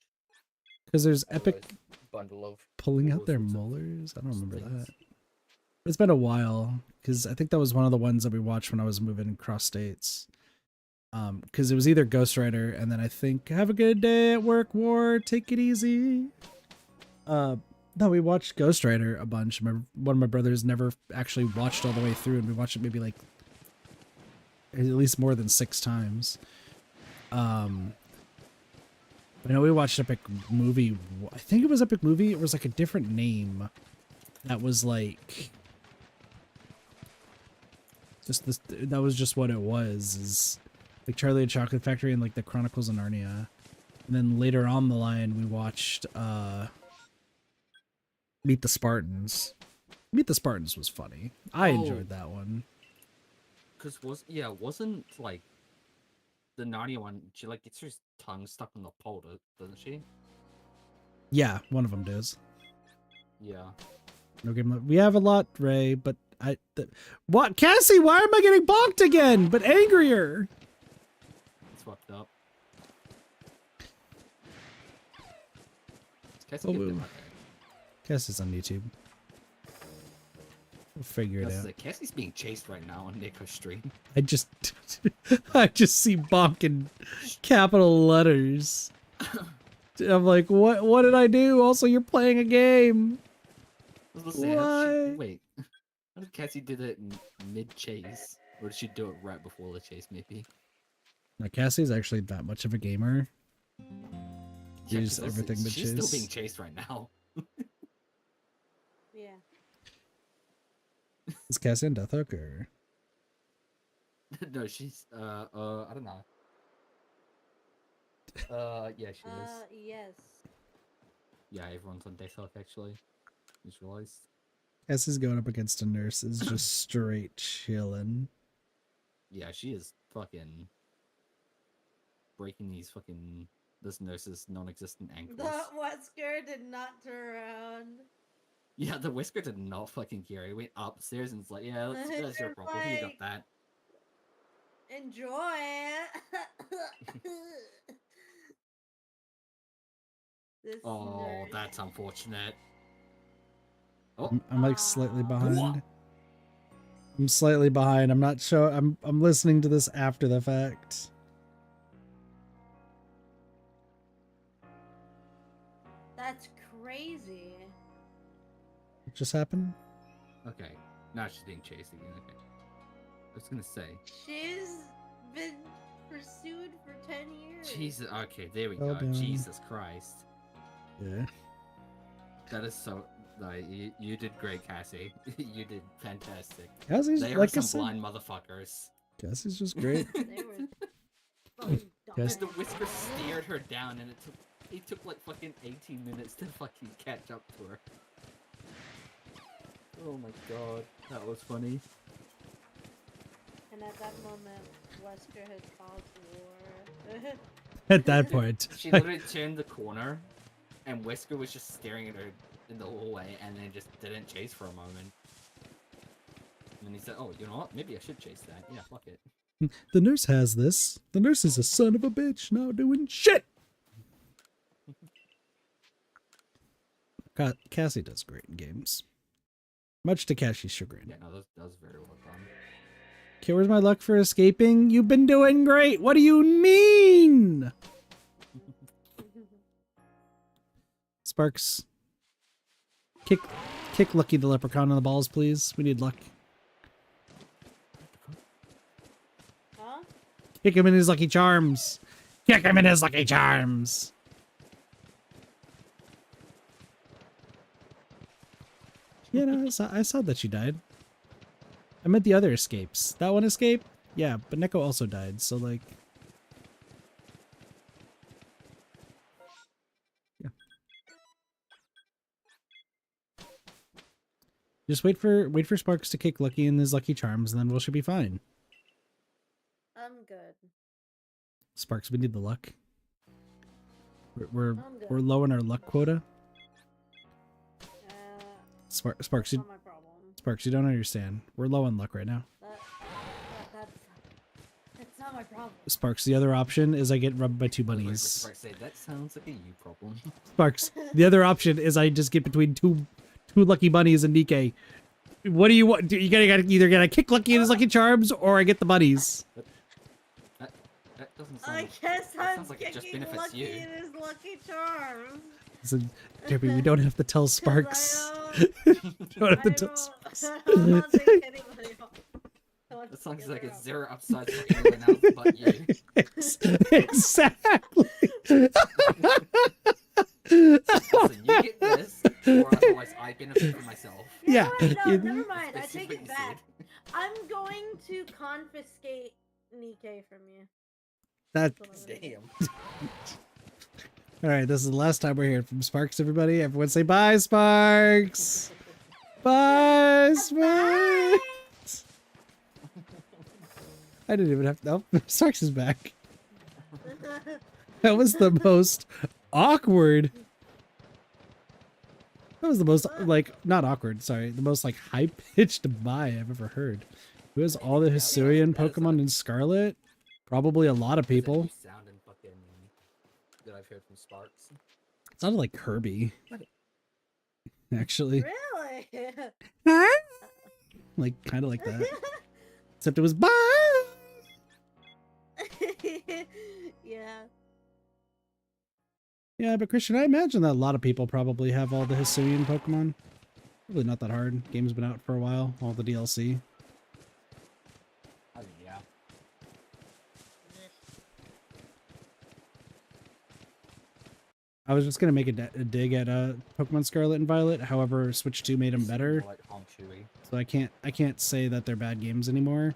Because there's Epic Otherwise, bundle of pulling all out their sorts of molars. I don't remember things. that. It's been a while because I think that was one of the ones that we watched when I was moving across states. Because it was either Ghost Rider and then I think Have a Good Day at Work, War, Take It Easy. No, we watched Ghost Rider a bunch. One of my brothers never actually watched all the way through, and we watched it maybe like at least more than 6 times. But I know we watched Epic Movie. I think it was Epic Movie. It was like a different name. That was like just this. That was just what it was. Is like Charlie and Chocolate Factory and like the Chronicles of Narnia. And then later on the line, we watched Meet the Spartans. Meet the Spartans was funny. I Oh. enjoyed that one. Cause wasn't like the Narnia one? She like gets her tongue stuck in the pole, doesn't she? Yeah, one of them does. Yeah. No game. We have a lot, Ray, but what? Cassie, why am I getting bonked again? But angrier. It's fucked up. Is Cassie Oh, getting woo. okay? Cassie's on YouTube. We'll figure it out. Cassie's being chased right now on Nico's stream. I just see bonk in capital letters. I'm like, what did I do? Also, you're playing a game. I was gonna say, how did Why? she, wait, how did Cassie did it mid chase, or did she do it right before the chase? Maybe. Now, Cassie's actually that much of a gamer. Yeah, Use 'cause everything but she's still chase. being chased right now. Yeah. Is Cassie on Death Hook or? No, she's I don't know. Yeah, she is. Yes. Yeah, everyone's on Death Hook actually. Just realized. Cassie's going up against a nurse is just straight chilling. Yeah, she is fucking breaking this nurse's non-existent ankles. The Wesker did not turn around. Yeah, the Whisker did not fucking care. He went upstairs and was like, yeah, that's your You're problem. You got like- that. Enjoy it. This Oh, nerd. that's unfortunate. Oh, I'm like slightly Aw. behind. I'm slightly behind. I'm not sure. I'm listening to this after the fact. That's crazy. What just happened? okay. Now she's being chased again. Okay. I was gonna say. She's been pursued for 10 years. Jesus. Okay, there we Well go. done. Jesus Christ. Yeah. That is so. No, you did great, Cassie. You did fantastic. Cassie's They are like I some said, blind motherfuckers. Cassie's just great. They were fucking Yes. The dumb. Whisker steered her down, and it took like fucking 18 minutes to fucking catch up to her. Oh my god, that was funny. And at that moment, Wesker had paused war. At that point, She literally turned the corner, and Wesker was just staring at her in the hallway, and then just didn't chase for a moment. And then he said, "Oh, you know what? Maybe I should chase that. Yeah, fuck it." the nurse has this. The nurse is a son of a bitch, now doing shit. Cassie does great in games. Much to Cassie's chagrin. Yeah, no, that was very well done. Okay, where's my luck for escaping? You've been doing great. What do you mean? Sparks. Kick Lucky the Leprechaun in the balls, please. We need luck. Huh? Kick him in his Lucky Charms. Kick him in his Lucky Charms. Yeah, no, I saw that you died. I meant the other escapes. That one escaped? Yeah, but Neko also died, so like... Yeah. Just wait for Sparks to kick Lucky in his Lucky Charms, and then we should be fine. I'm good. Sparks, we need the luck. We're I'm good. we're low on our luck quota. Sparks, That's not my problem. Sparks, you don't understand. We're low on luck right now. That's not my problem. Sparks, the other option is I get rubbed by two I was bunnies. Sparks say, that sounds like a you problem. Sparks, the other option is I just get between two lucky bunnies and Nikke. What do you want? You gotta either get a kick Lucky in his Lucky Charms, or I get the bunnies. That doesn't sound. I Like, guess that I'm sounds like it just kicking benefits Lucky you. in his Lucky Charms. So, Debbie, we don't have to tell 'Cause Sparks. I don't have to tell don't, Sparks. I don't think anybody else wants That to sounds get like her it's up. zero upsides for anyone else but you. Exactly. So you get this, or otherwise I benefit for myself. You know Yeah. what? No, never mind. I That's take what it you back. said. I'm going to confiscate Nikke from you. That. That's what I'm gonna do. Damn. All right, this is the last time we're hearing from Sparks. Everybody, everyone, say bye, Sparks. Bye, Sparks. I didn't even have to. No, Sparks is back. That was the most awkward. That was the most, like, not awkward, sorry. The most, like, high-pitched bye I've ever heard. Who has all the Hisuian Pokemon in Scarlet? Probably a lot of people. That's a new sound in fucking that I've heard from Sparks. It sounded like Kirby. Actually. Really? Like, kind of like that. Except it was bye! Yeah. Yeah, but Christian, I imagine that a lot of people probably have all the Hisuian Pokemon. Probably not that hard. Game's been out for a while. All the DLC. Oh yeah. I was just gonna make a dig at Pokemon Scarlet and Violet. However, Switch 2 made them better, More like Honchui. so I can't say that they're bad games anymore.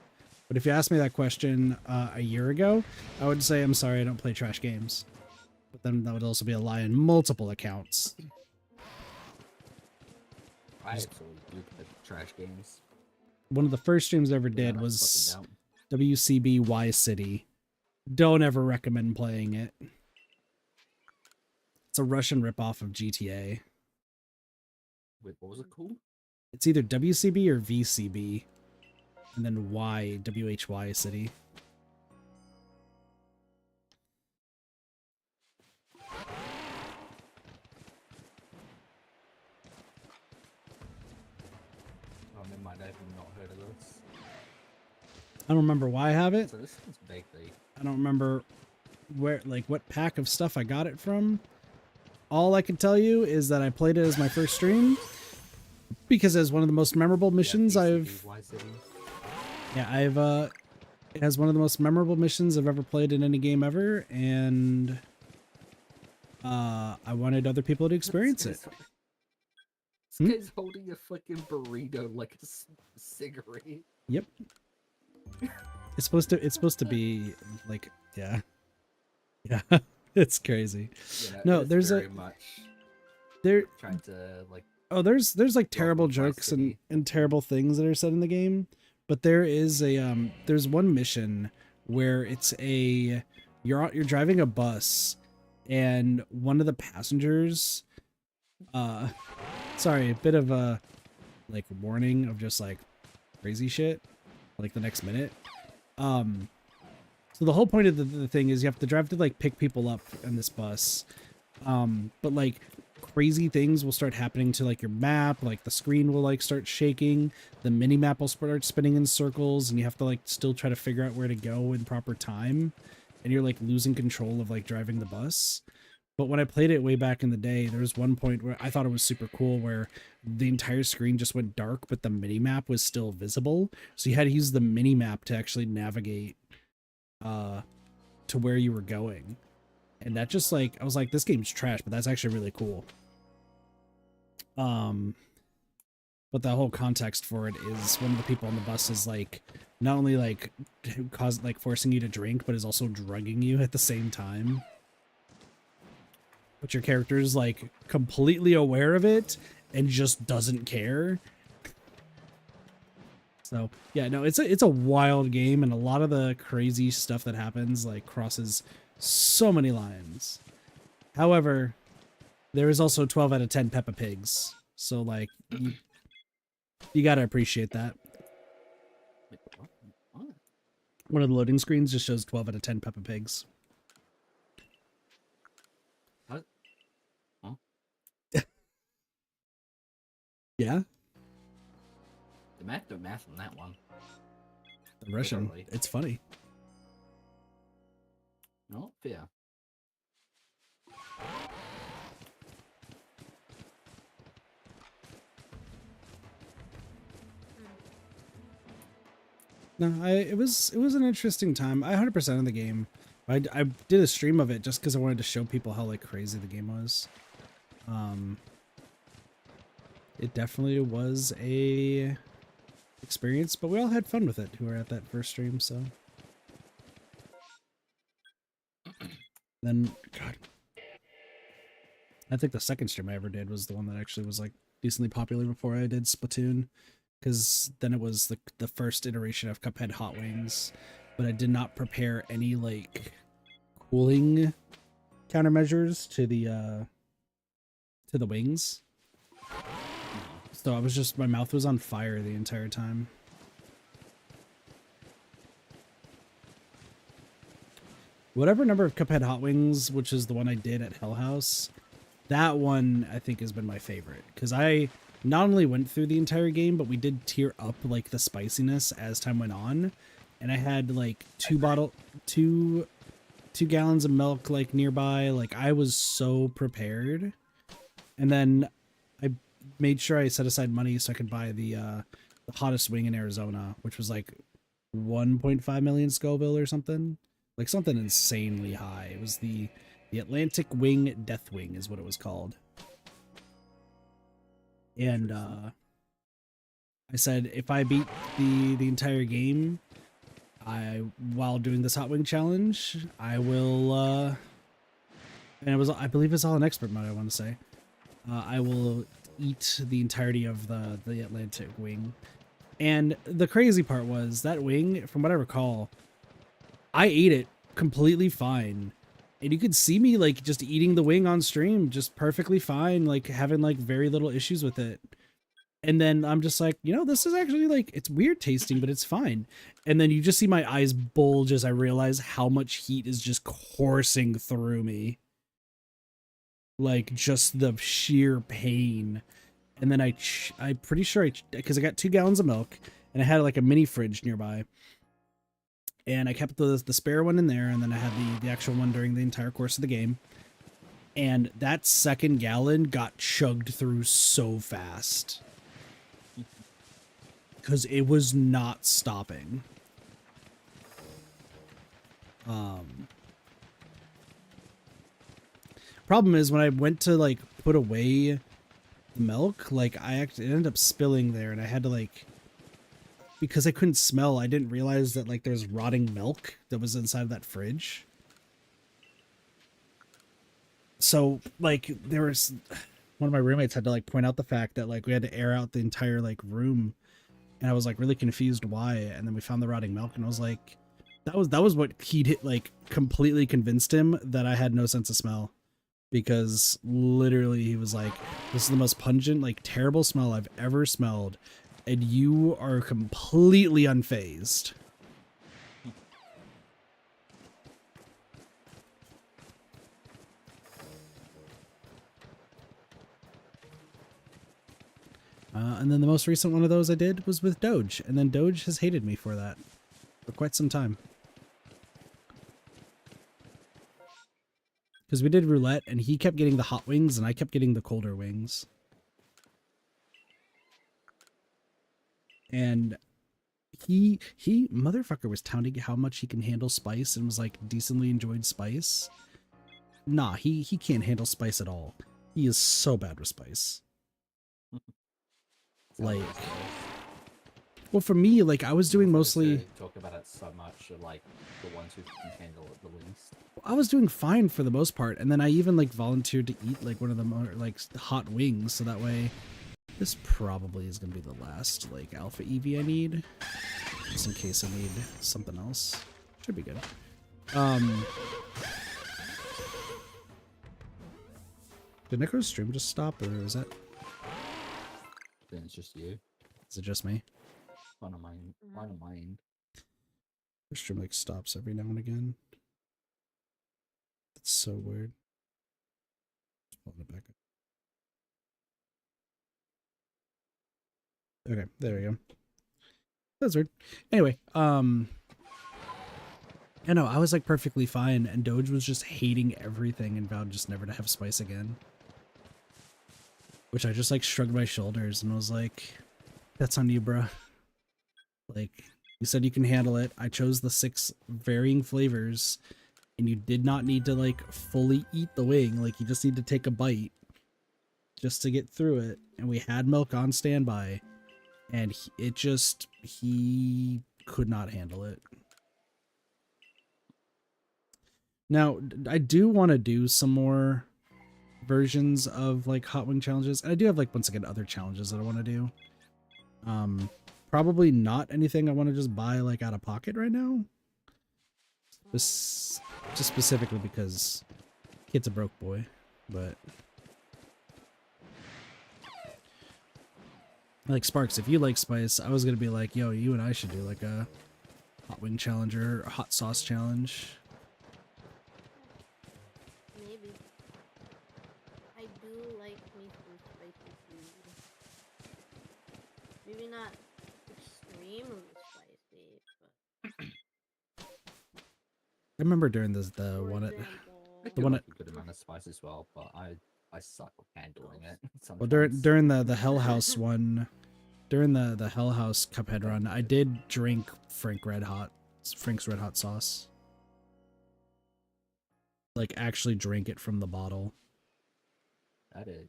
But if you asked me that question a year ago, I would say I'm sorry I don't play trash games. But then that would also be a lie in multiple accounts. I absolutely do play trash games. One of the first streams I ever did Yeah, was fucking WCB Y City. Don't ever recommend playing it. It's a Russian ripoff of GTA. Wait, what was it called? It's either WCB or VCB. And then Y, WHY City. Oh, never mind. I've not heard of this. I don't remember why I have it. So this sounds vaguely. I don't remember where, like, what pack of stuff I got it from. All I can tell you is that I played it as my first stream because as one of the most memorable missions I've it has one of the most memorable missions I've ever played in any game ever, and I wanted other people to experience it. This guy's holding a fucking burrito like a cigarette. Yep. It's supposed to be like, yeah. It's crazy. You know, No, it's there's very much there trying to like. oh there's like terrible Welcome to my jokes city. and terrible things that are said in the game, but there is a there's one mission where it's you're driving a bus, and one of the passengers, sorry, a bit of a like warning of just like crazy shit like the next minute. So the whole point of the thing is you have to drive to like pick people up on this bus, but like crazy things will start happening to like your map, like the screen will like start shaking, the mini map will start spinning in circles, and you have to like still try to figure out where to go in proper time, and you're like losing control of like driving the bus. But when I played it way back in the day, there was one point where I thought it was super cool where the entire screen just went dark, but the mini map was still visible. So you had to use the mini map to actually navigate to where you were going. And that just like, I was like, this game's trash, but that's actually really cool. But the whole context for it is one of the people on the bus is like, not only like forcing you to drink, but is also drugging you at the same time. But your character is like completely aware of it and just doesn't care. So yeah, no, it's a wild game, and a lot of the crazy stuff that happens like crosses so many lines. However, there is also 12 out of 10 Peppa Pigs. So like you gotta appreciate that. Wait, what? One of the loading screens just shows 12 out of 10 Peppa Pigs. What? Huh? Yeah? The math on that one. The Russian. Literally. It's funny. No, fair. No, it was an interesting time. I 100% of the game. I did a stream of it just because I wanted to show people how like crazy the game was. It definitely was a experience, but we all had fun with it who were at that first stream. So then, God, I think the second stream I ever did was the one that actually was like decently popular before I did Splatoon. Because then it was the first iteration of Cuphead Hot Wings, but I did not prepare any like cooling countermeasures to the wings. So I was just, my mouth was on fire the entire time. Whatever number of Cuphead Hot Wings, which is the one I did at Hell House, that one I think has been my favorite, because I not only went through the entire game, but we did tier up like the spiciness as time went on, and I had like two gallons of milk like nearby. Like I was so prepared, and then I made sure I set aside money so I could buy the hottest wing in Arizona, which was like 1.5 million Scoville or something, like something insanely high. It was the Atlantic Wing Death Wing is what it was called. And I said if I beat the entire game, while doing this hot wing challenge, I will and I believe it's all in expert mode, I want to say. I will eat the entirety of the Atlantic wing. And the crazy part was that wing, from what I recall, I ate it completely fine. And you could see me like just eating the wing on stream, just perfectly fine, like having like very little issues with it. And then I'm just like, you know, this is actually like, it's weird tasting, but it's fine. And then you just see my eyes bulge as I realize how much heat is just coursing through me. Like just the sheer pain. And then I'm pretty sure because I got 2 gallons of milk and I had like a mini fridge nearby. And I kept the spare one in there, and then I had the actual one during the entire course of the game. And that second gallon got chugged through so fast. Because it was not stopping. Problem is, when I went to, like, put away the milk, like, it ended up spilling there, and I had to, like... Because I couldn't smell, I didn't realize that like there's rotting milk that was inside of that fridge. So like there was one of my roommates had to like point out the fact that like we had to air out the entire like room and I was like really confused why. And then we found the rotting milk, and I was like, that was what he'd hit, like completely convinced him that I had no sense of smell, because literally he was like, this is the most pungent, like terrible smell I've ever smelled, and you are completely unfazed. And then the most recent one of those I did was with Doge, and then Doge has hated me for that for quite some time. Because we did roulette, and he kept getting the hot wings, and I kept getting the colder wings. And he motherfucker was touting how much he can handle spice and was like decently enjoyed spice. Nah, he can't handle spice at all. He is so bad with spice. Like, well, for me, like I was doing mostly talk about it so much, like the ones who can handle it the least. I was doing fine for the most part, and then I even like volunteered to eat like one of the more like hot wings, so that way this probably is gonna be the last like alpha Eevee I need, just in case I need something else. Should be good. Did Necro's stream just stop, or is that? Then it's just you. Is it just me? One of mine. One of mine. The stream like stops every now and again. That's so weird. Just pulling it back up. Okay, there we go. That's weird. Anyway, I know I was like perfectly fine, and Doge was just hating everything and vowed just never to have spice again. Which I just like shrugged my shoulders and was like, that's on you, bruh. Like, you said you can handle it. I chose the 6 varying flavors, and you did not need to like fully eat the wing. Like, you just need to take a bite just to get through it. And we had milk on standby, and he could not handle it. Now, I do want to do some more versions of like hot wing challenges. And I do have like, once again, other challenges that I want to do. Probably not anything I want to just buy like out of pocket right now. Just specifically because kid's a broke boy, but like Sparks, if you like spice, I was gonna be like, yo, you and I should do like a hot wing challenge or a hot sauce challenge. Maybe. I do like me some spicy food. Maybe not extremely spicy, but I remember during the for one at example, the one like at a good amount of spice as well, but I suck with handling it. well Sometimes. during the Hell House one, during the Hell House Cuphead run, I did drink Frank's Red Hot sauce. Like actually drink it from the bottle. That is.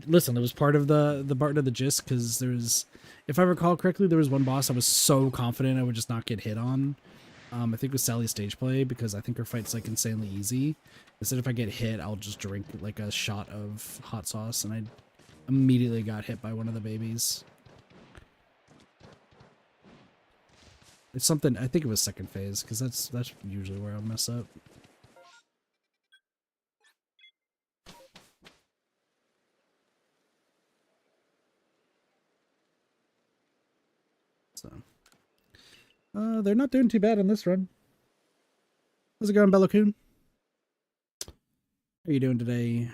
Listen, it was part of the part of the gist, because there's, if I recall correctly, there was one boss I was so confident I would just not get hit on. I think it was Sally's stage play, because I think her fight's like insanely easy. Instead, if I get hit, I'll just drink like a shot of hot sauce, and I immediately got hit by one of the babies. It's something, I think it was second phase, because that's usually where I'll mess up. So, they're not doing too bad on this run. How's it going, Bellacoon? How are you doing today?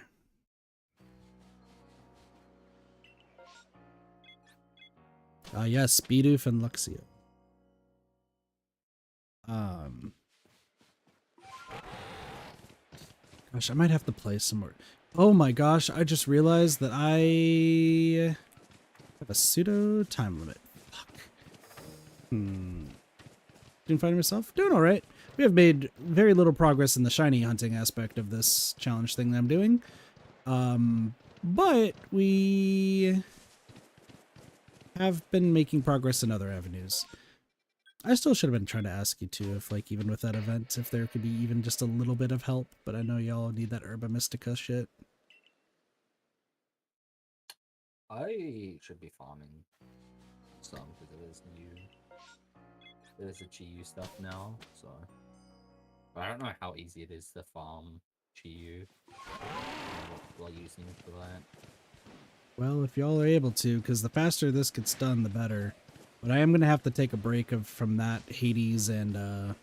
Yes, Bidoof and Luxio. Gosh, I might have to play some more. Oh my gosh, I just realized that I have a pseudo time limit. Fuck. Didn't find myself? Doing alright. We have made very little progress in the shiny hunting aspect of this challenge thing that I'm doing. But we have been making progress in other avenues. I still should have been trying to ask you too, if like even with that event, if there could be even just a little bit of help, but I know y'all need that Herba Mystica shit. I should be farming some because it is new. There's a GU stuff now, so. But I don't know how easy it is to farm GU. What people are using for that. Well, if y'all are able to, because the faster this gets done, the better. But I am going to have to take a break from that Hades and,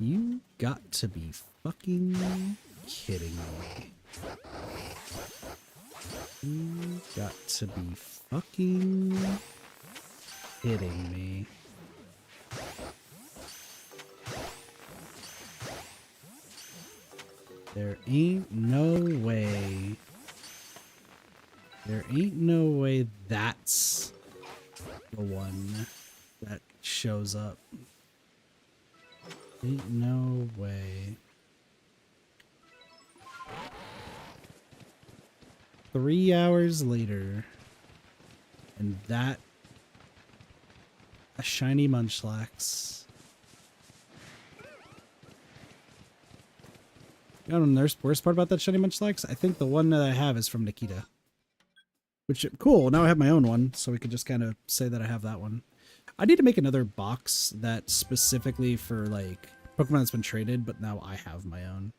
You got to be fucking kidding me. You got to be fucking kidding me. There ain't no way. There ain't no way that's the one that shows up. Ain't no way. 3 hours later, and that a shiny Munchlax. You know the worst part about that shiny Munchlax? I think the one that I have is from Nikita. Which, cool, now I have my own one, so we could just kind of say that I have that one. I need to make another box that's specifically for, like, Pokemon that's been traded, but now I have my own.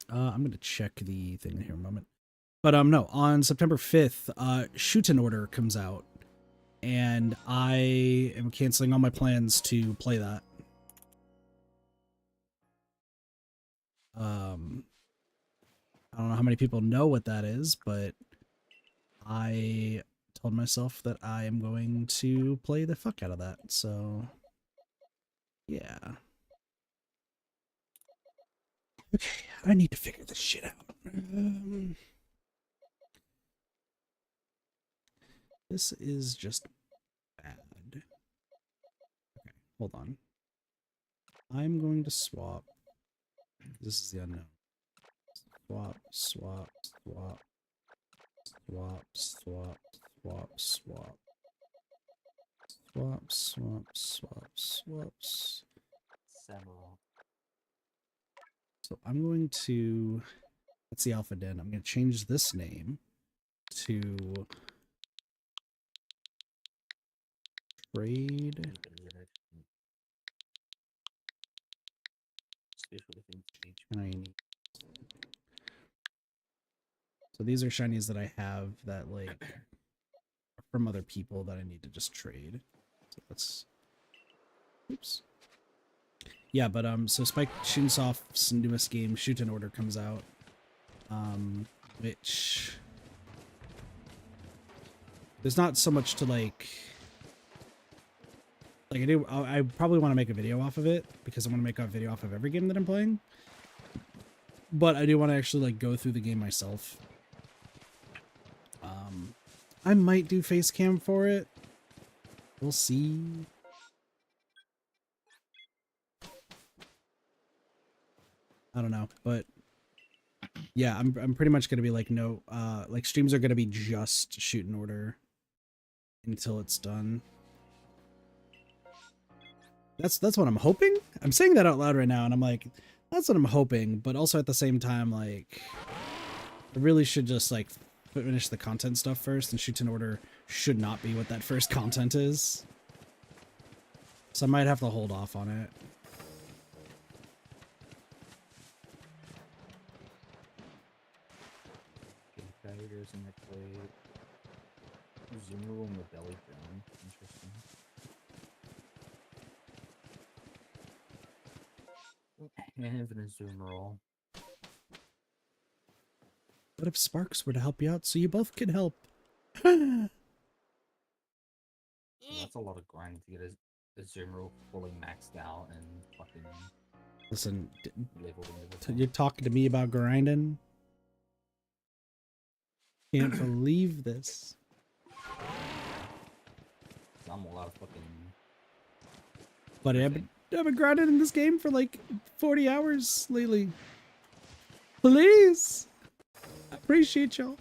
I'm going to check the thing here in a moment. But, no, on September 5th, Shoot an Order comes out. And I am canceling all my plans to play that. I don't know how many people know what that is, but I told myself that I am going to play the fuck out of that, so yeah. Okay, I need to figure this shit out. This is just bad. Okay, hold on. I'm going to swap. This is the unknown. Swap, swap, swap. Swap, swap, swap, swap. Swap, swap, swap, swaps. Several. So I'm going to, that's the Alpha Den. I'm going to change this name to Trade. And I need. So these are shinies that I have that like are from other people that I need to just trade. So let's. Oops. Yeah, but so Spike Chunsoft's newest game, Shoot an Order, comes out. Which there's not so much to like I probably want to make a video off of it because I want to make a video off of every game that I'm playing. But I do want to actually like go through the game myself. I might do face cam for it. We'll see. I don't know, but yeah, I'm pretty much gonna be like no, like streams are gonna be just Shoot an Order until it's done. That's what I'm hoping. I'm saying that out loud right now, and I'm like, that's what I'm hoping. But also at the same time, like, I really should just like finish the content stuff first, and Shoot an Order should not be what that first content is. So I might have to hold off on it. Competitors in the plate. Zoomer in the belly brown. Interesting. And infinite zoom roll. What if Sparks were to help you out so you both can help? That's a lot of grind to get a zoom roll fully maxed out and fucking Listen, leveled and everything. you're talking to me about grinding? Can't believe this. I'm all out of fucking. Buddy, I've been grinding in this game for like 40 hours lately. Please! I appreciate y'all.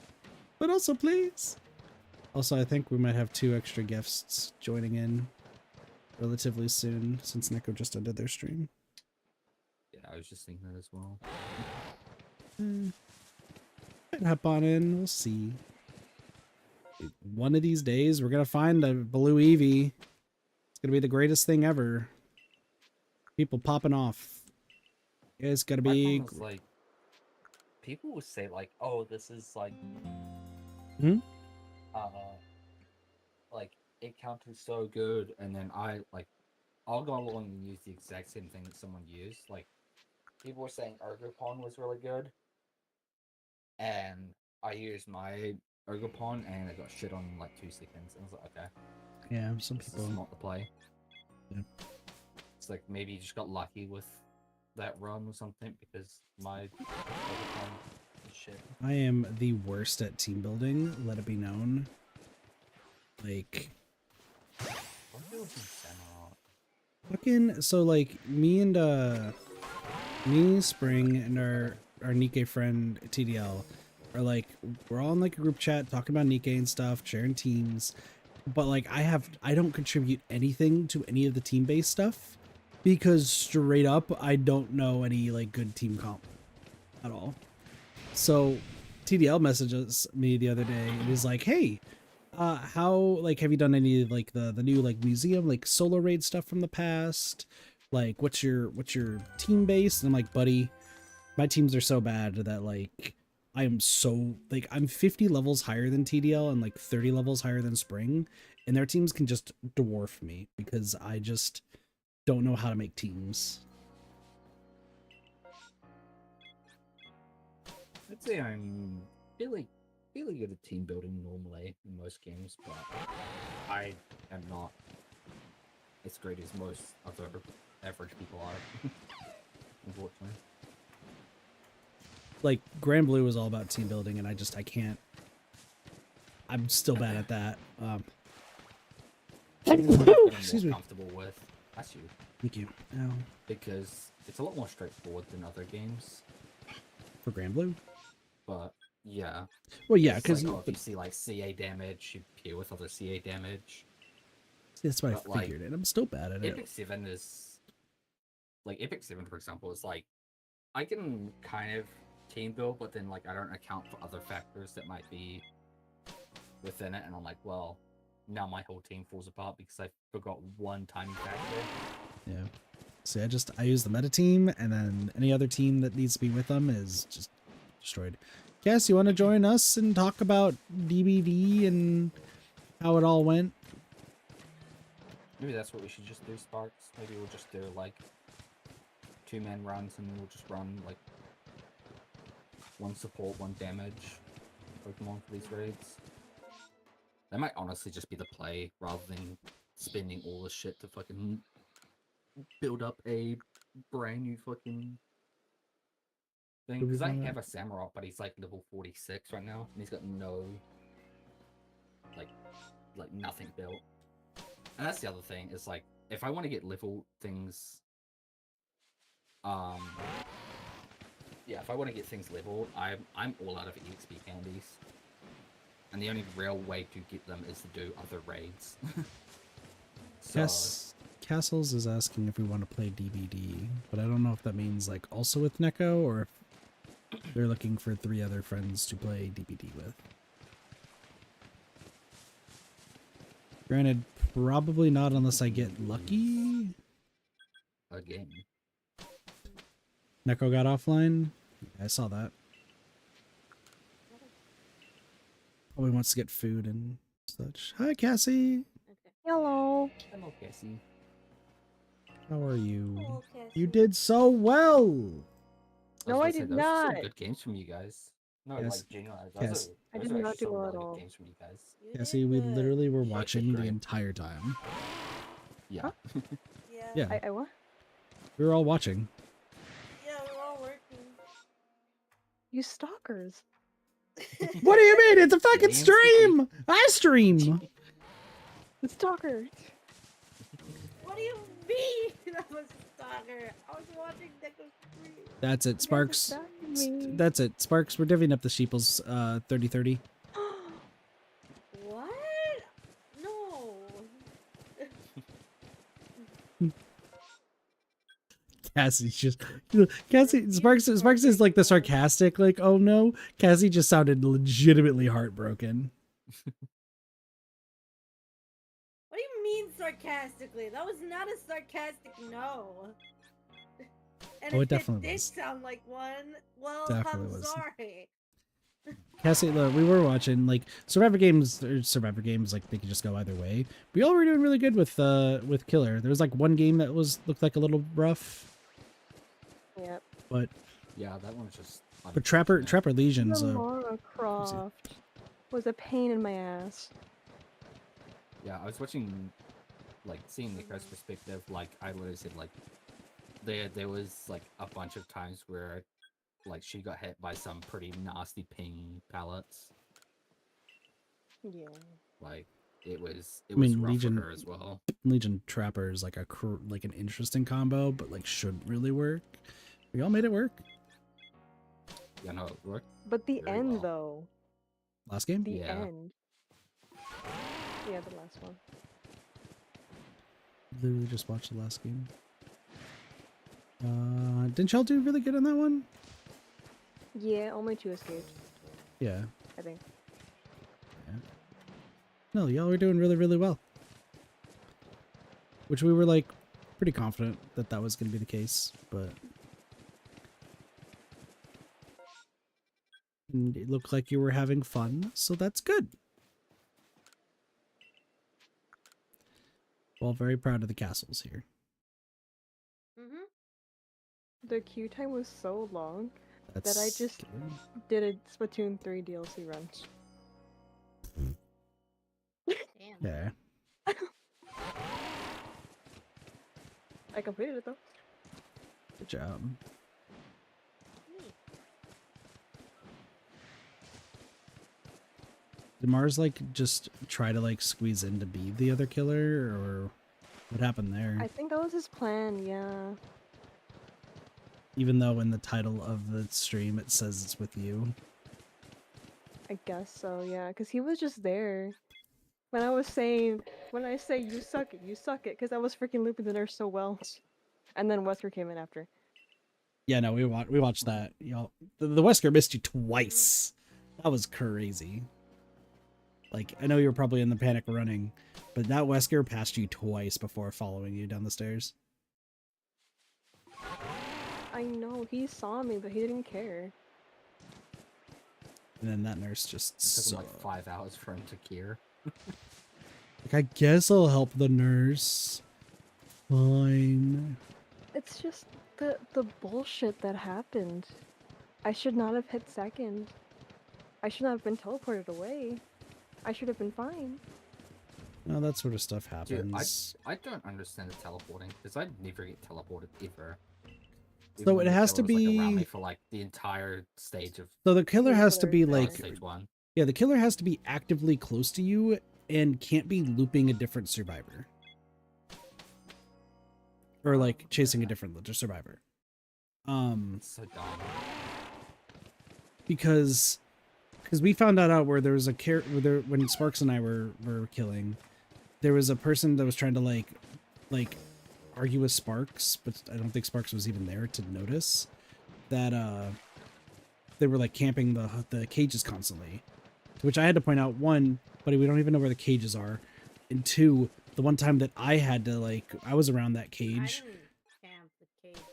But also, please. Also, I think we might have 2 extra guests joining in relatively soon since Neko just ended their stream. I was just thinking that as well. Might hop on in. We'll see. One of these days, we're gonna find a blue Eevee. It's gonna be the greatest thing ever. People popping off. It's gonna My be. problem is, like, people will say like, "Oh, this is like, Hmm? uh, like it counted so good," and then I'll go along and use the exact same thing that someone used. Like, people were saying Ergopon was really good, and I used my Ergopon, and it got shit on in like 2 seconds. And I was like, okay, Yeah, some this people. is not the play. Yeah. It's like maybe you just got lucky with that run or something, because my Ergopon is shit. I am the worst at team building. Let it be known. Like, What do you do with Samurai? fucking. So like me, Spring, and our Nikkei friend TDL are like, we're all in like a group chat talking about Nikkei and stuff, sharing teams. But like I don't contribute anything to any of the team based stuff because straight up I don't know any like good team comp at all. So TDL messages me the other day and is like, hey, how like have you done any of like the new like museum like solo raid stuff from the past? Like what's your team base? And I'm like, buddy, my teams are so bad that like I am so like I'm 50 levels higher than TDL and like 30 levels higher than Spring, and their teams can just dwarf me because I just don't know how to make teams. I'd say I'm really good at team building normally in most games, but I am not as great as most other average people are, unfortunately. Like Grand Blue is all about team building, and I can't. I'm still bad at that. Excuse I'm me. more comfortable with. That's you. Thank you. Ow. Because it's a lot more straightforward than other games. For Grand Blue. But yeah. Well, yeah, It's because like, if you see like CA damage, you pair with other CA damage. that's what but, I figured, and I'm still bad at it. Epic 7 is like Epic 7, for example, is like I can kind of team build, but then like I don't account for other factors that might be within it, and I'm like, well, now my whole team falls apart because I forgot one tiny factor. Yeah. See, I use the meta team, and then any other team that needs to be with them is just destroyed. Cass, you want to join us and talk about DBD and how it all went? Maybe that's what we should just do, Sparks. Maybe we'll just do like 2-man runs, and we'll just run like 1 support, 1 damage Pokemon for these raids. That might honestly just be the play, rather than spending all the shit to fucking build up a brand new fucking thing. Because I have a Samurott, but he's like level 46 right now, and he's got no like nothing built. And that's the other thing, is like, if I want to get level things, yeah, if I want to get things leveled, I'm all out of EXP candies. And the only real way to get them is to do other raids. So, Yes. Castles is asking if we want to play DBD, but I don't know if that means like also with Neko, or if they're looking for 3 other friends to play DBD with. Granted, probably not unless I get lucky. again. Neko got offline. I saw that. Probably wants to get food and such. Hi, Cassie. Okay. Hello. Hello, Cassie. How are you? Hello, You Cassie. did so well. No, I did Those are some not. good games from you guys. No, Yes. like genuinely, Yes. I those did are not actually do some well really at all. good games from you guys. You Cassie, did we good. literally were Shake the watching the drink. entire time. Yeah. Yeah. Yeah, I what? we were all watching. Yeah, we're all working. You stalkers. What do you mean? It's a fucking Getting sticky. stream. I stream. The stalkers. What do you mean? That was a stalker. I was watching Deco stream. That's it, Sparks. You guys are stalking me. That's it, Sparks. We're divvying up the sheeples 30-30. What? No. Cassie's just Cassie Sparks is like the sarcastic, like, oh no. Cassie just sounded legitimately heartbroken. What do you mean sarcastically? That was not a sarcastic no. And Oh, it if definitely did was. sound like one, well, Definitely I'm was. sorry. Cassie, look, we were watching like survivor games, like they could just go either way. We all were doing really good with Killer. There was like one game that looked like a little rough, Yep. but Yeah, that one's just. Trapper unfortunate. Legion's The Lara Croft was a pain in my ass. Yeah, I was watching, like, seeing the guy's perspective. Like, I literally said, like, there was like a bunch of times where, like, she got hit by some pretty nasty ping pallets. Yeah. Like, it was mean, rough Legion- for her as well. Legion Trapper is like like an interesting combo, but like shouldn't really work. We all made it work. Yeah, no, it worked. But the Very end, well. though. Last game? The Yeah. end. Yeah, the last one. Literally just watched the last game. Didn't y'all do really good on that one? Yeah, only 2 escaped, Yeah. I think. No, y'all were doing really, really well. Which we were like pretty confident that that was going to be the case, but and it looked like you were having fun, so that's good. Well, very proud of the castles here. Mm-hmm. The queue time was so long That's that I just good. did a Splatoon 3 DLC run. Damn. Yeah. I completed it though. Good job. Neat. Did Mars like just try to like squeeze in to be the other killer, or what happened there? I think that was his plan, yeah. Even though in the title of the stream it says it's with you. I guess so, yeah. Because he was just there. When I say you suck it, because I was freaking looping the nurse so well. And then Wesker came in after. Yeah, no, we watched that. Y'all, the Wesker missed you twice. That was crazy. Like, I know you were probably in the panic running, but that Wesker passed you twice before following you down the stairs. I know, he saw me, but he didn't care. And then that nurse just It took him sucked. like 5 hours for him to cure. Like, I guess I'll help the nurse. Fine. It's just the bullshit that happened. I should not have hit second. I should not have been teleported away. I should have been fine. No, that sort of stuff Dude, happens. I don't understand the teleporting, because I never get teleported ever. So Even it when the has to killer was, like, around be- me for like the entire stage of So the killer has to be like, stage 1. yeah, the killer has to be actively close to you and can't be looping a different survivor. Or like chasing a different survivor. It's so dumb. Because we found that out where there was a when Sparks and I were killing, there was a person that was trying to like argue with Sparks, but I don't think Sparks was even there to notice that they were like camping the cages constantly. To which I had to point out, one, buddy, we don't even know where the cages are, and two, the one time that I had to I was around that I cage. didn't camp the cages.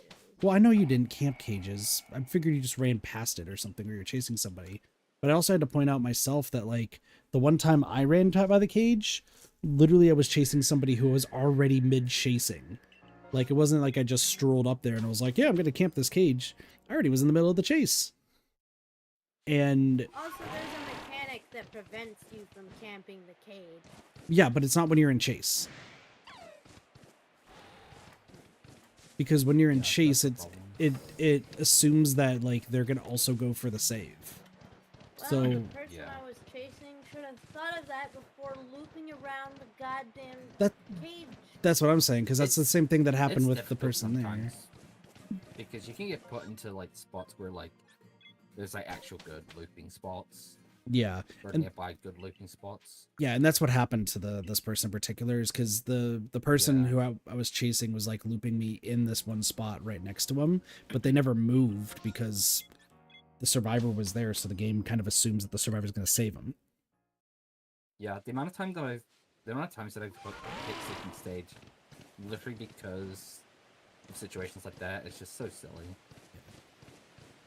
Well, I know you didn't camp cages. I figured you just ran past it or something, or you're chasing somebody. But I also had to point out myself that, like, the one time I ran by the cage, literally I was chasing somebody who was already mid-chasing. Like, it wasn't like I just strolled up there and was like, yeah, I'm going to camp this cage. I already was in the middle of the chase. And, Also, there's a mechanic that prevents you from camping the cage. yeah, but it's not when you're in chase. Because when you're in Yeah, chase, that's the it problem. it assumes that, like, they're going to also go for the save. Well, So- the person Yeah. I was chasing should have thought of that before looping around the goddamn That cage. That's what I'm saying, because that's the same thing that happened It's with the difficult person there. sometimes, because you can get put into like spots where like there's like actual good looping spots, Yeah, or and nearby good looping spots. yeah, and that's what happened to this person in particular, is because the person Yeah. who I was chasing was like looping me in this one spot right next to him, but they never moved because the survivor was there, so the game kind of assumes that the survivor's going to save him. Yeah, the amount of times that I've hit second stage, literally because of situations like that, it's just so silly.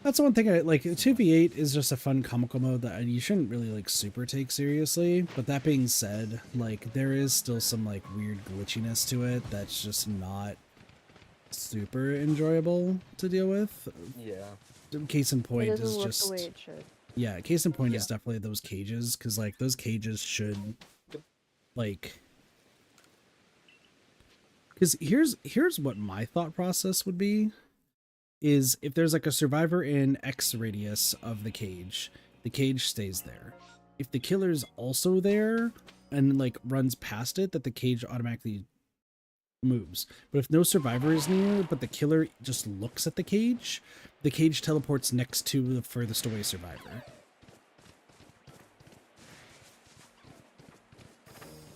That's the one thing I like. 2v8 is just a fun comical mode that you shouldn't really like super take seriously. But that being said, like there is still some like weird glitchiness to it that's just not super enjoyable to deal with. Yeah. Case in point It is doesn't work just the way it should. yeah. Case in point Yeah. is definitely those cages, because like those cages should like. Because here's what my thought process would be. Is if there's like a survivor in X radius of the cage stays there. If the killer's also there and like runs past it, that the cage automatically moves. But if no survivor is near, but the killer just looks at the cage teleports next to the furthest away survivor.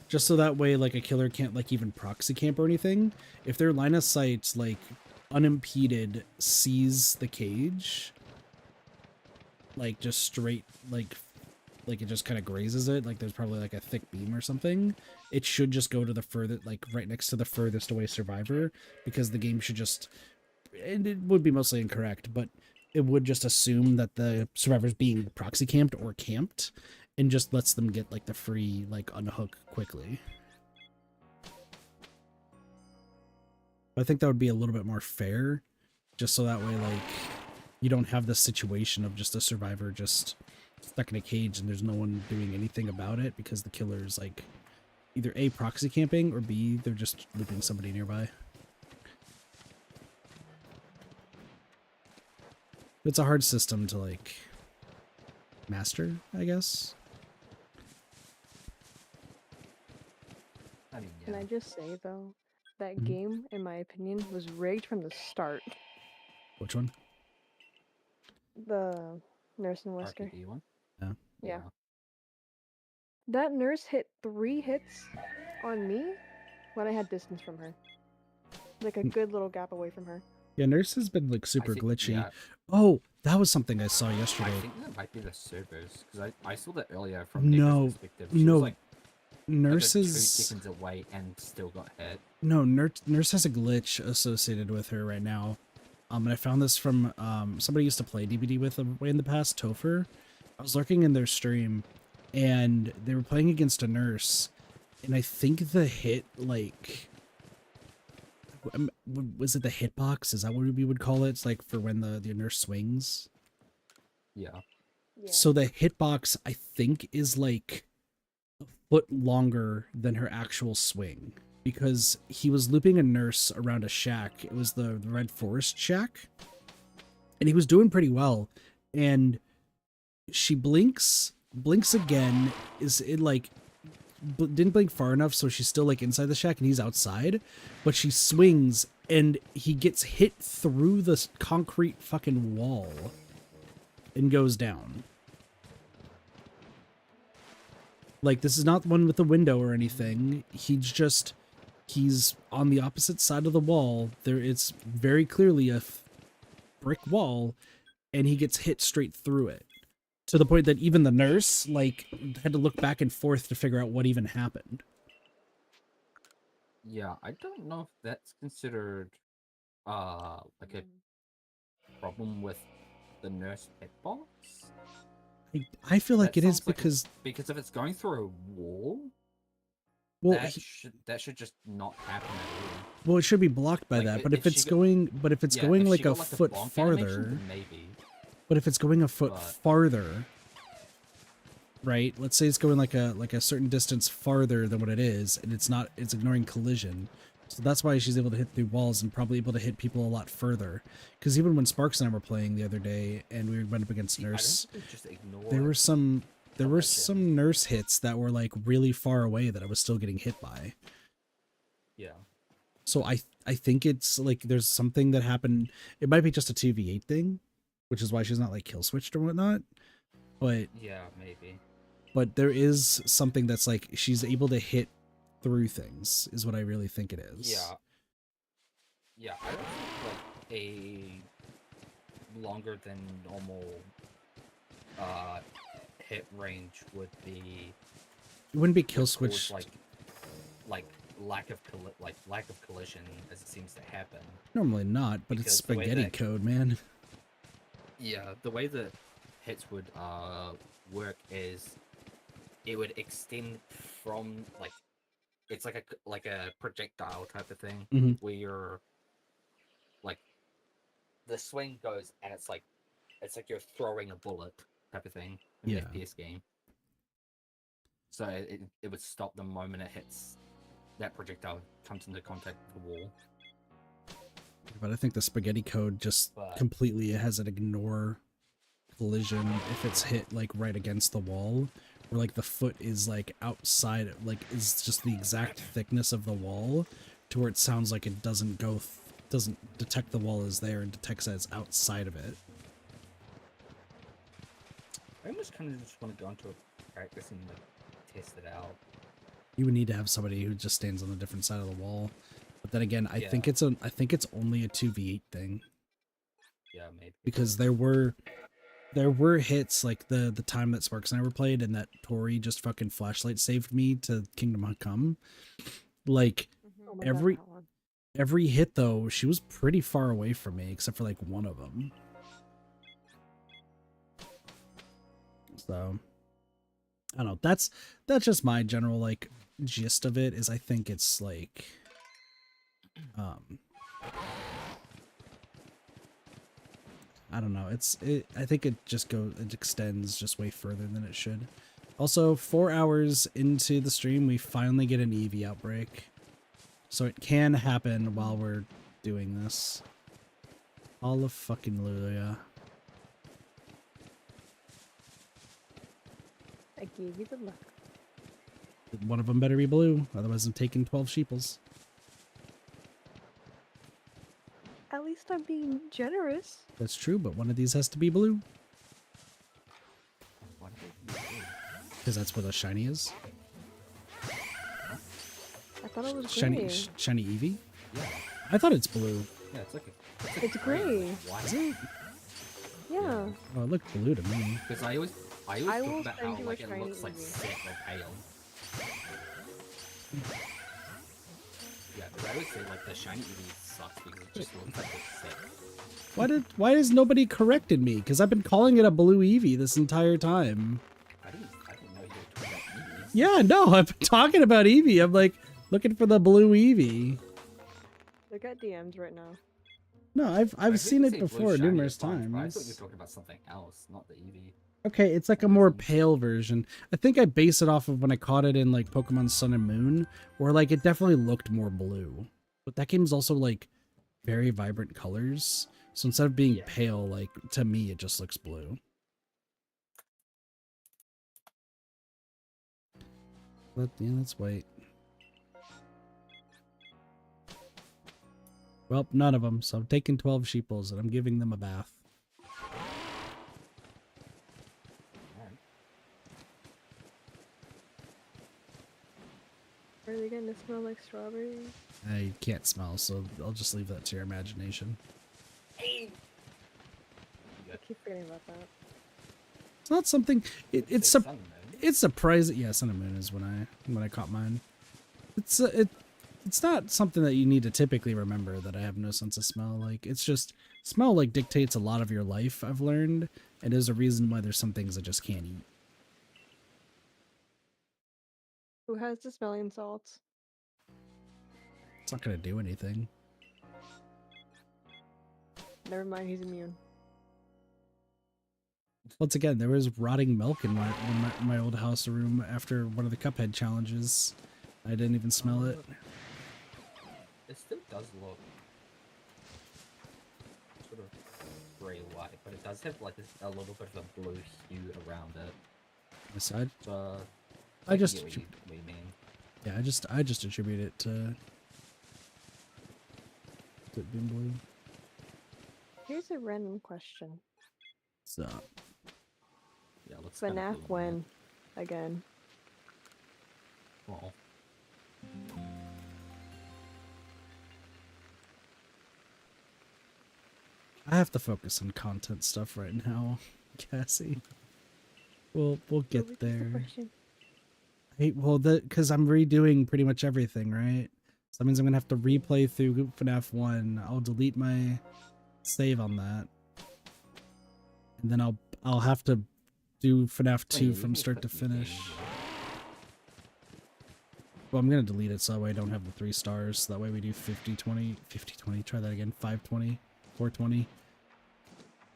Just so that way, like, a killer can't, like, even proxy camp or anything. If their line of sight, like, unimpeded sees the cage, like, just straight, like it just kind of grazes it, like there's probably, like, a thick beam or something, it should just go to the furthest, like, right next to the furthest away survivor, because the game should just, and it would be mostly incorrect, but it would just assume that the survivor's being proxy camped or camped, and just lets them get like the free like unhook quickly. I think that would be a little bit more fair, just so that way like you don't have the situation of just a survivor just stuck in a cage and there's no one doing anything about it because the killer's like either A, proxy camping, or B, they're just looping somebody nearby. It's a hard system to like master, I guess. I mean, Can yeah. I just say though, that Mhm. game, in my opinion, was rigged from the start. Which one? The nurse and Wesker. RPD one. Yeah. That nurse hit 3 hits on me when I had distance from her. Like a good little gap away from her. Yeah, Nurse has been like I super think- glitchy. yeah, Oh, that was something I saw I yesterday. think that might be the servers because I saw that earlier from No, Nick's perspective. She no, was like a good 2 Nurse's seconds away and still got hit. no Nurse has a glitch associated with her right now. And I found this from somebody I used to play DBD with way in the past, Topher. I was lurking in their stream, and they were playing against a nurse, and I think the hit like. Was it the hitbox? Is that what we would call it? It's like for when the nurse swings. Yeah. Yeah. So the hitbox, I think, is like a foot longer than her actual swing, because he was looping a nurse around a shack. It was the Red Forest shack, and he was doing pretty well. And she blinks again. Is it like didn't blink far enough, so she's still like inside the shack and he's outside, but she swings and he gets hit through the concrete fucking wall and goes down. Like, this is not one with a window or anything. He's on the opposite side of the wall. It's very clearly a brick wall, and he gets hit straight through it, to the point that even the nurse like had to look back and forth to figure out what even happened. Yeah, I don't know if that's considered like a problem with the nurse hitbox. I feel like That it is sounds like because Because if it's going through a wall, well, that should just not happen at all. well, it should be blocked by Like, that. i- But if if it's she go- going, Yeah, going if like she a got, foot bonk animation, farther, then maybe. but if it's going a foot But- farther, right? Let's say it's going like a certain distance farther than what it is, and it's ignoring collision. So that's why she's able to hit through walls and probably able to hit people a lot further. Because even when Sparks and I were playing the other day and we went up against See, I don't Nurse, think just ignore there were some collision. Nurse hits that were like really far away that I was still getting hit by. Yeah. So I think it's like there's something that happened. It might be just a 2v8 thing, which is why she's not like kill switched or whatnot. but Yeah, maybe. there is something that's like she's able to hit through things is what I really think it is. Yeah. Yeah, I don't think like a longer than normal hit range would be It wouldn't be would kill cause, switch. like lack of collision as it seems to happen. Normally not, but it's Because the way spaghetti that- code, man. Yeah, the way that hits would work is it would extend from like it's like a projectile type of thing Mhm. where you're like the swing goes and it's like you're throwing a bullet type of thing in Yeah. an FPS game. So it would stop the moment it hits that projectile comes into contact with the wall. But I think the spaghetti code just But- completely has an ignore collision if it's hit like right against the wall, where like the foot is like outside, like is just the exact thickness of the wall, to where it sounds like it doesn't doesn't detect the wall is there and detects that it's outside of it. I almost kind of just want to go into a practice and like test it out. You would need to have somebody who just stands on a different side of the wall. But then again, I Yeah. think it's only a 2v8 thing, Yeah, maybe. because there were hits like the time that Sparks and I were played and that Tori just fucking flashlight saved me to Kingdom Come. Like Oh my Every- God, that one. every hit though, she was pretty far away from me except for like one of them. So I don't know. That's just my general like gist of it, is I think it's like I don't know. I think it extends just way further than it should. Also, 4 hours into the stream, we finally get an Eevee outbreak. So it can happen while we're doing this. All of fucking hallelujah. I gave you the luck. One of them better be blue, otherwise I'm taking 12 sheeples. At least I'm being generous. That's true, but one of these has to be blue, What did you do? because that's what a shiny is. I thought it was Shiny, gray. shiny Eevee? Yeah, I thought it's blue. yeah, it's like It's gray. Why? Is it? Yeah. Oh, it looked blue to me. Because I always I talk will about send how you a like it shiny looks like Eevee. sick or pale. Yeah, because I always say like the shiny Eevee sucks because it just looks like it's sick. Why has nobody corrected me? Because I've been calling it a blue Eevee this entire time. I didn't know you were talking about Eevees. Yeah, no, I've been talking about Eevee. I'm like looking for the blue Eevee. Look at DMs right now. No, I I've heard seen you it say blue before shiny a numerous bunch, but I thought you were times. talking about something else, not the Eevee. Okay, it's like a more pale version. I think I base it off of when I caught it in like Pokemon Sun and Moon, where like it definitely looked more blue. But that game's also like very vibrant colors. So instead of being Yeah. pale, like to me it just looks blue. But yeah, let's wait. Well, none of them, so I'm taking 12 sheeples and I'm giving them a bath. Alright. Are they gonna smell like strawberries? I can't smell, so I'll just leave that to your imagination. I keep forgetting about that. It's not something. It's Say sun, though. it's surprising. Yeah, Sun and Moon is when I caught mine. It's not something that you need to typically remember that I have no sense of smell. Like it's just smell like dictates a lot of your life. I've learned, and is a reason why there's some things I just can't eat. Who has the smelling salts? It's not gonna do anything. Never mind, he's immune. Once again, there was rotting milk in my old house room after one of the Cuphead challenges. I didn't even smell it. It still does look sort of grey white, but it does have like a little bit of a blue hue around it. Aside, So I just get what you mean. yeah, I just attribute it to it being blue. Here's a random question. So Yeah. it looks kind FNAF of when? Again. Well, I have to focus on content stuff right now, Cassie. We'll What get was the there. question? Well, because I'm redoing pretty much everything, right? So that means I'm gonna have to replay through FNAF 1. I'll delete my save on that, and then I'll have to do FNAF 2 you from can start to click the game, finish. yeah. Well, I'm gonna delete it so that way I don't have the 3 stars. So that way we do 50, 20, 50, 20. Try that again. 520, 420,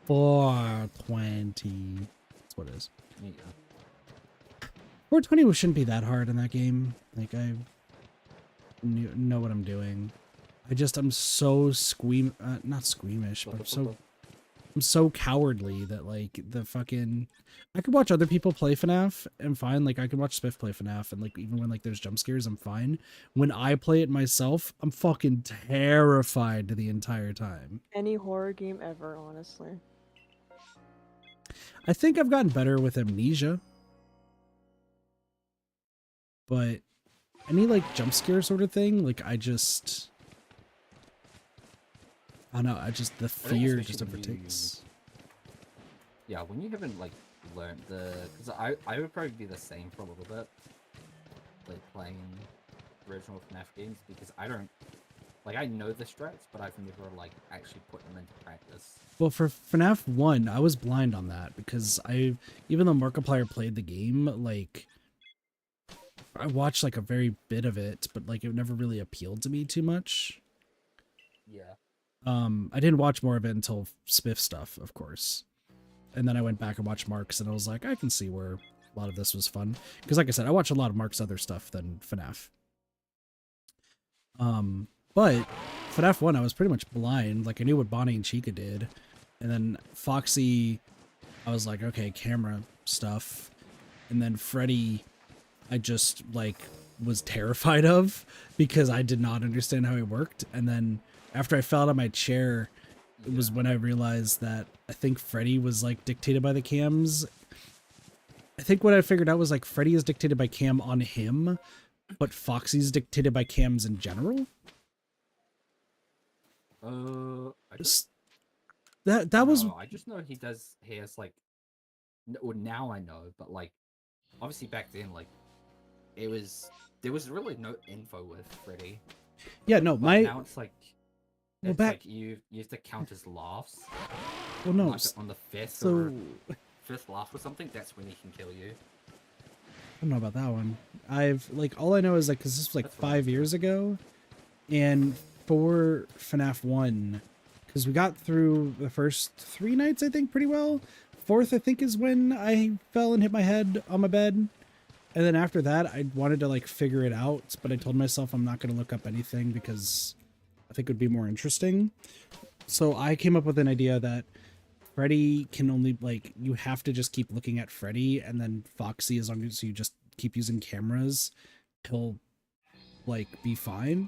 420. That's what it is. Yeah. 420 shouldn't be that hard in that game. Like, I know what I'm doing. I'm so not squeamish, but I'm so cowardly that, like, I could watch other people play FNAF and fine. Like, I could watch Spiff play FNAF and, like, even when, like, there's jump scares, I'm fine. When I play it myself, I'm fucking terrified the entire time. Any horror game ever, honestly. I think I've gotten better with Amnesia. But any, like, jump scare sort of thing, like, I don't know, the fear especially just when overtakes. Yeah, when you haven't like learned because I would probably be the same for a little bit, like playing original FNAF games because I don't like I know the strats, but I've never like actually put them into practice. Well, for FNAF 1, I was blind on that because even though Markiplier played the game, like, I watched like a very bit of it, but like it never really appealed to me too much. Yeah. I didn't watch more of it until Spiff stuff, of course. And then I went back and watched Mark's and I was like, I can see where a lot of this was fun. Because like I said, I watch a lot of Mark's other stuff than FNAF. But FNAF 1, I was pretty much blind. Like, I knew what Bonnie and Chica did. And then Foxy, I was like, okay, camera stuff. And then Freddy, I just, like, was terrified of because I did not understand how he worked. And then after I fell out of my chair, it was when I realized that I think Freddy was, like, dictated by the cams. I think what I figured out was, like, Freddy is dictated by cam on him, but Foxy's dictated by cams in general. I Just, that was... I just know he has like well, now I know, but like obviously back then like there was really no info with Freddy. Yeah, no, But now it's like like you have to count his laughs. Well, no, like on the fifth laugh or something, that's when he can kill you. I don't know about that one. All I know is, like, because this was, like, 5 years ago, and for FNAF 1, because we got through the first 3 nights, I think, pretty well. 4th, I think, is when I fell and hit my head on my bed. And then after that, I wanted to, like, figure it out, but I told myself I'm not going to look up anything because I think it would be more interesting. So I came up with an idea that Freddy can only, like, you have to just keep looking at Freddy, and then Foxy, as long as you just keep using cameras, he'll, like, be fine.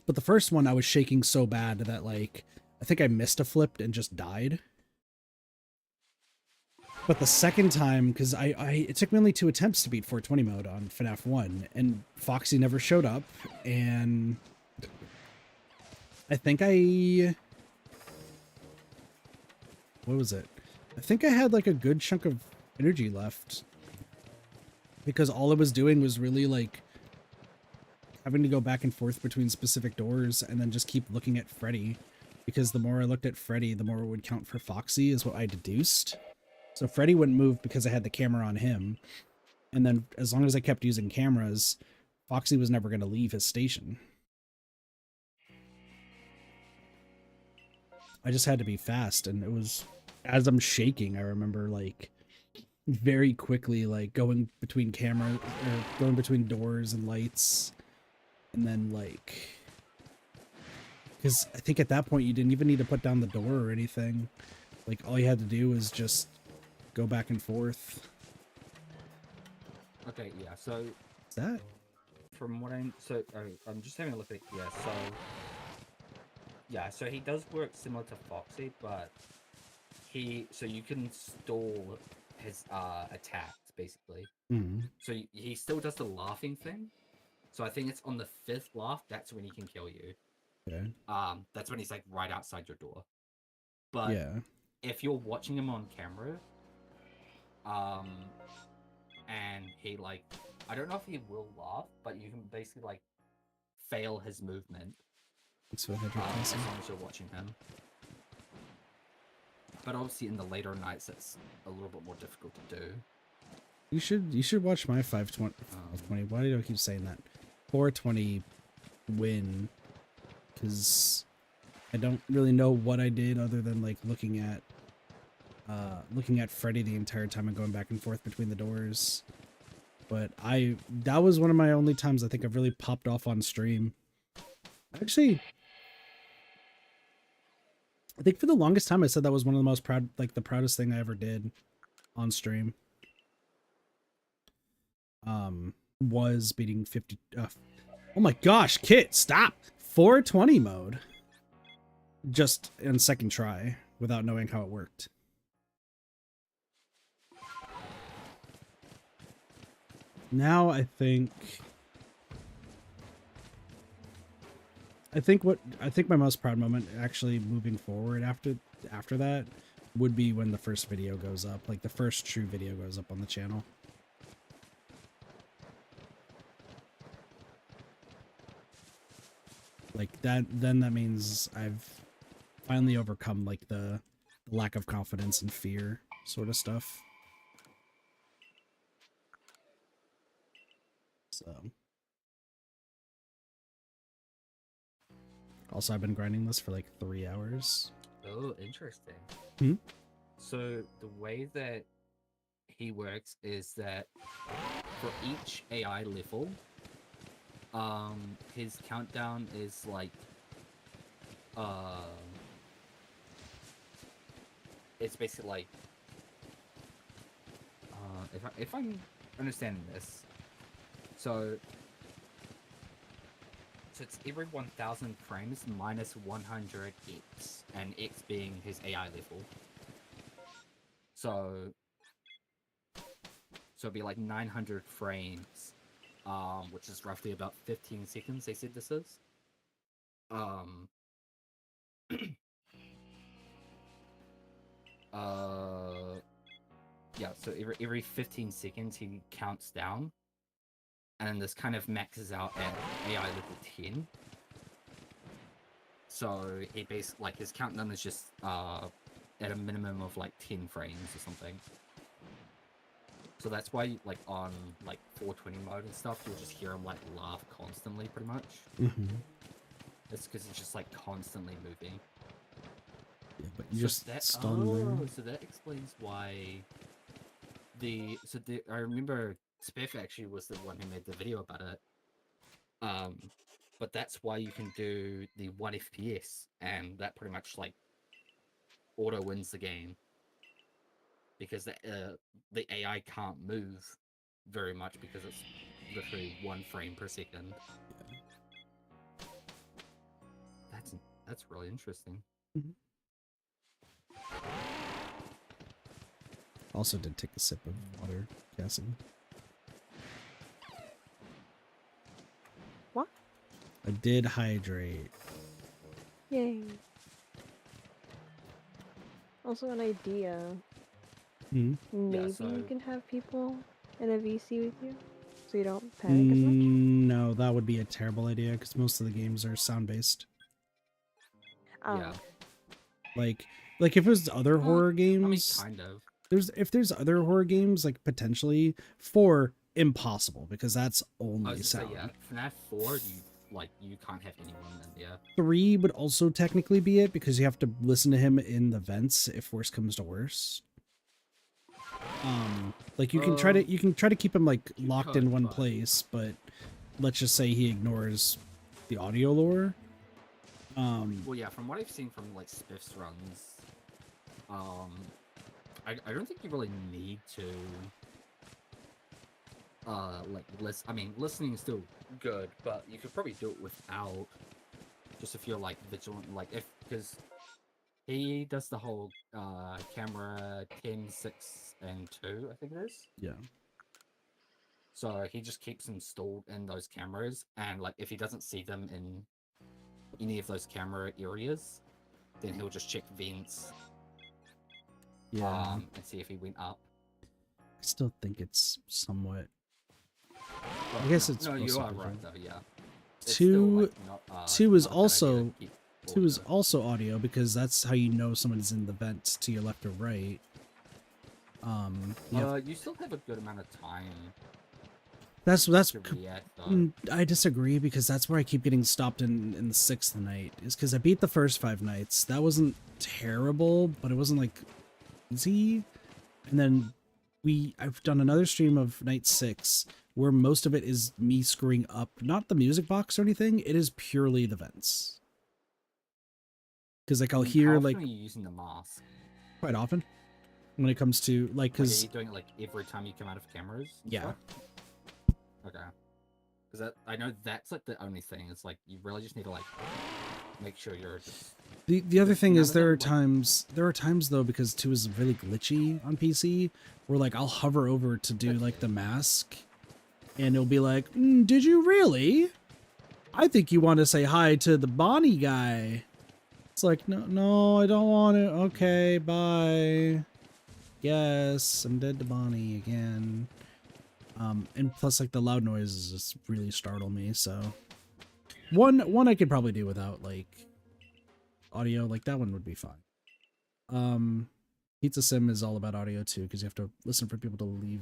But the first one, I was shaking so bad that, like, I think I missed a flip and just died. But the second time, because it took me only 2 attempts to beat 420 mode on FNAF 1, and Foxy never showed up, and I think what was it? I think I had, like, a good chunk of energy left, because all I was doing was really, like, having to go back and forth between specific doors and then just keep looking at Freddy, because the more I looked at Freddy, the more it would count for Foxy, is what I deduced. So Freddy wouldn't move because I had the camera on him, and then as long as I kept using cameras, Foxy was never going to leave his station. I just had to be fast, and it was, as I'm shaking, I remember, like, very quickly, like, going between doors and lights, and then, like, because I think at that point you didn't even need to put down the door or anything. Like, all you had to do was just go back and forth. Okay, yeah, so What's that? from what I'm just having a look at so he does work similar to Foxy, but you can stall his attacks basically. Mm. So he still does the laughing thing. So I think it's on the 5th laugh. That's when he can kill you. Okay. That's when he's like right outside your door. But Yeah. if you're watching him on camera, and he like, I don't know if he will laugh, but you can basically like fail his movement Thanks for the as hydroponicity. long as you're watching him. But obviously in the later nights, it's a little bit more difficult to do. You should watch my 520. Why do I keep saying that? 420 win, because I don't really know what I did other than like looking at Freddy the entire time and going back and forth between the doors. But that was one of my only times I think I've really popped off on stream. Actually, I think for the longest time I said that was one of the most the proudest thing I ever did on stream. Was beating 50. Oh my gosh, Kit, stop! 420 mode. Just in second try without knowing how it worked. Now I think my most proud moment actually moving forward after that would be when the first video goes up, like the first true video goes up on the channel. Like that means I've finally overcome like the lack of confidence and fear sort of stuff. So also I've been grinding this for like 3 hours. Oh, interesting. Hmm? So the way that he works is that for each AI level, his countdown is like, it's basically like, if I'm understanding this, so it's every 1,000 frames minus 100 X, and X being his AI level. So it'd be like 900 frames, which is roughly about 15 seconds, they said this is. Yeah, so every 15 seconds he counts down, and this kind of maxes out at AI level 10. So he basically, like, his countdown is just at a minimum of like 10 frames or something. So that's why, like, on like 420 mode and stuff, you'll just hear him like laugh constantly, pretty much. Mm-hmm. It's because he's just like constantly moving. Yeah, but you just stun there. So that explains why I remember Spiff actually was the one who made the video about it. But that's why you can do the 1 FPS, and that pretty much like auto wins the game, because the AI can't move very much because it's literally 1 frame per second. Yeah. That's really interesting. Mm-hmm. Also did take a sip of water, Cassie. What? I did hydrate. Yay. Also an idea. Hmm? Maybe so- you can have people in a VC with you, so you don't panic as much. No, that would be a terrible idea because most of the games are sound-based. Oh, Yeah. Like if it was other horror I mean, games, kind of. if there's other horror games, like potentially 4, impossible because that's I only was just sound. say, yeah, FNAF 4, you can't have anyone in there. 3 would also technically be it because you have to listen to him in the vents if worse comes to worse. Like you can try to keep him like you locked could, in one but- place, but let's just say he ignores the audio lore. Well, yeah, from what I've seen from like Spiff's runs, I don't think you really need to like listen. I mean, listening is still good, but you could probably do it without. Just if you're like vigilant, like because He does the whole camera 10, 6, and 2, I think it is. Yeah. So he just keeps them stored in those cameras, and like if he doesn't see them in any of those camera areas, then he'll just check vents Yeah. and see if he went up. I still think it's somewhat. Well, I guess no, it's no, you supposed to are be right fun. though. Yeah. It's still, Two like, not, two is not a bad idea to also keep two is order. also audio because that's how you know someone is in the vent to your left or right. Yeah. You still have a good amount of time That's to react though. I disagree because that's where I keep getting stopped in the 6th night. Is because I beat the first 5 nights. That wasn't terrible, but it wasn't like easy. And then I've done another stream of night 6 where most of it is me screwing up, not the music box or anything. It is purely the vents. Because like I'll hear How often like are you using the mask? quite often when it comes to like Like, are because you doing it like every time you come out of cameras? and yeah. stuff? Okay. Because I know that's like the only thing. It's like you really just need to like make sure you're just. The other thing none is of there them, are times though because 2 is really glitchy on PC where like I'll hover over to do like the mask and it'll be like, did you really? I think you want to say hi to the Bonnie guy. It's like, no, I don't want to. Okay, bye. Yes, I'm dead to Bonnie again. And plus like the loud noises just really startle me. So one I could probably do without like audio, like that one would be fine. Pizza Sim is all about audio too because you have to listen for people to leave,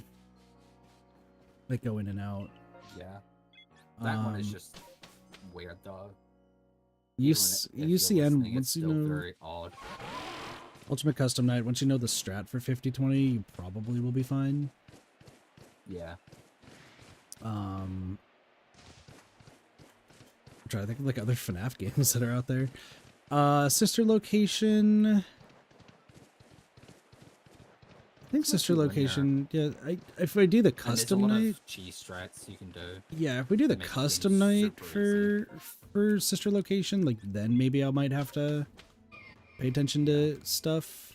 like go in and out. yeah. That one is Um, just weird though. You Even s- if you're UCN listening, it's once you still know very odd. Ultimate Custom Night, once you know the strat for 50/20, you probably will be fine. Yeah. I'm trying to think of like other FNAF games that are out there. Sister Location. I think It's not Sister too linear. Location. Yeah, if I do the And there's a custom lot night, of cheese strats you can do. yeah, if we do the make things custom night super for Sister Location, like then maybe I might have to pay attention to stuff.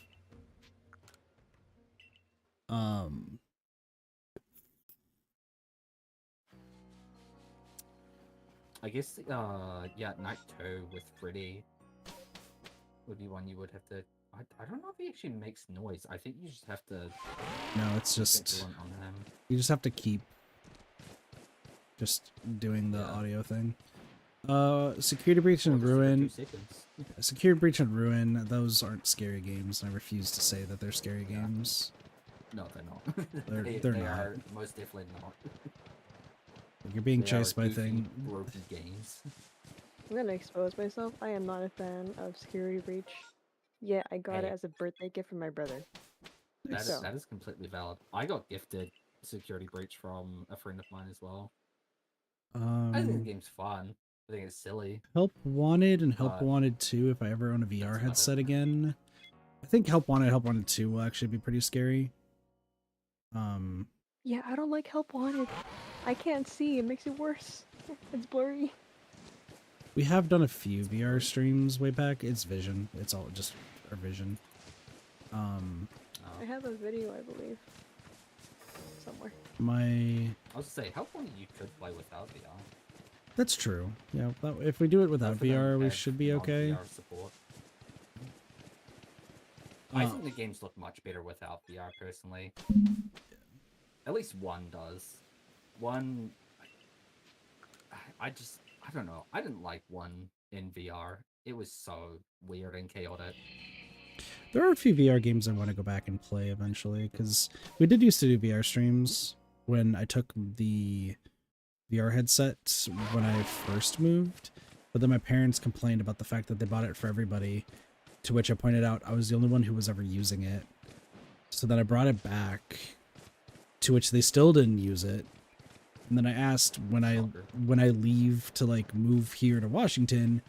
I guess yeah, night 2 with Freddy would be one you would have to. I don't know if he actually makes noise. I think you just have to. No, it's be just vigilant on him. you just have to keep just doing the Yeah. audio thing. Security Breach Or and just every 2 Ruin. seconds. Security Breach and Ruin, those aren't scary games, and I refuse to say that they're scary Yeah. games. No, they're not. They're they not. are most definitely not. Like, you're being They are chased by a goofy, thing. broken games. I'm gonna expose myself. I am not a fan of Security Breach. Yeah, I got it Hey. as a birthday gift from my brother. So- That is completely valid. I got gifted Security Breach from a friend of mine as well. I think the game's fun. I think it's silly. Help Wanted and Help But- Wanted 2 if I ever own a VR about it. headset again. I think Help Wanted 2 will actually be pretty scary. Yeah, I don't like Help Wanted. I can't see. It makes it worse. It's blurry. We have done a few VR streams way back. It's Vision. It's all just our Vision. I have a video, I believe, somewhere. My I was to say, how funny you could play without VR. That's true. Yeah, if we do it without Both of them VR, we have should be okay. non-VR support. I Uh, think the games look much better without VR, personally. At least one does. One, I don't know. I didn't like one in VR. It was so weird and chaotic. There are a few VR games I want to go back and play eventually, because we did used to do VR streams when I took the VR headset when I first moved, but then my parents complained about the fact that they bought it for everybody, to which I pointed out I was the only one who was ever using it. So then I brought it back, to which they still didn't use it. And then I asked when I leave to like move here to Washington,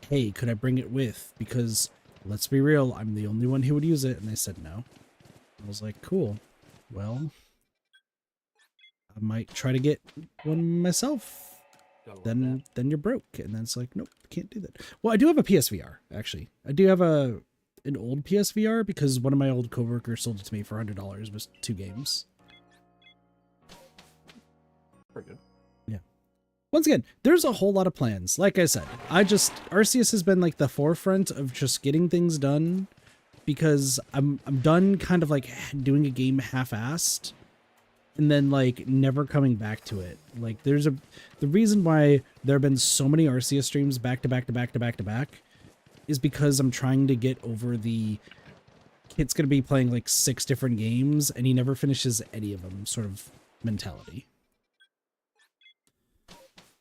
hey, could I bring it with? Because let's be real, I'm the only one who would use it. And they said no. I was like, cool. Well, I might try to get one myself. Gotta love Then that. you're broke. And then it's like, nope, can't do that. Well, I do have a PSVR, actually. I do have a an old PSVR because one of my old coworkers sold it to me for $100. It was 2 games. Pretty good. Once again, there's a whole lot of plans. Like I said, Arceus has been like the forefront of just getting things done because I'm done kind of like doing a game half-assed and then like never coming back to it. Like the reason why there have been so many Arceus streams back to back to back to back to back is because I'm trying to get over the kid's going to be playing like 6 different games and he never finishes any of them sort of mentality.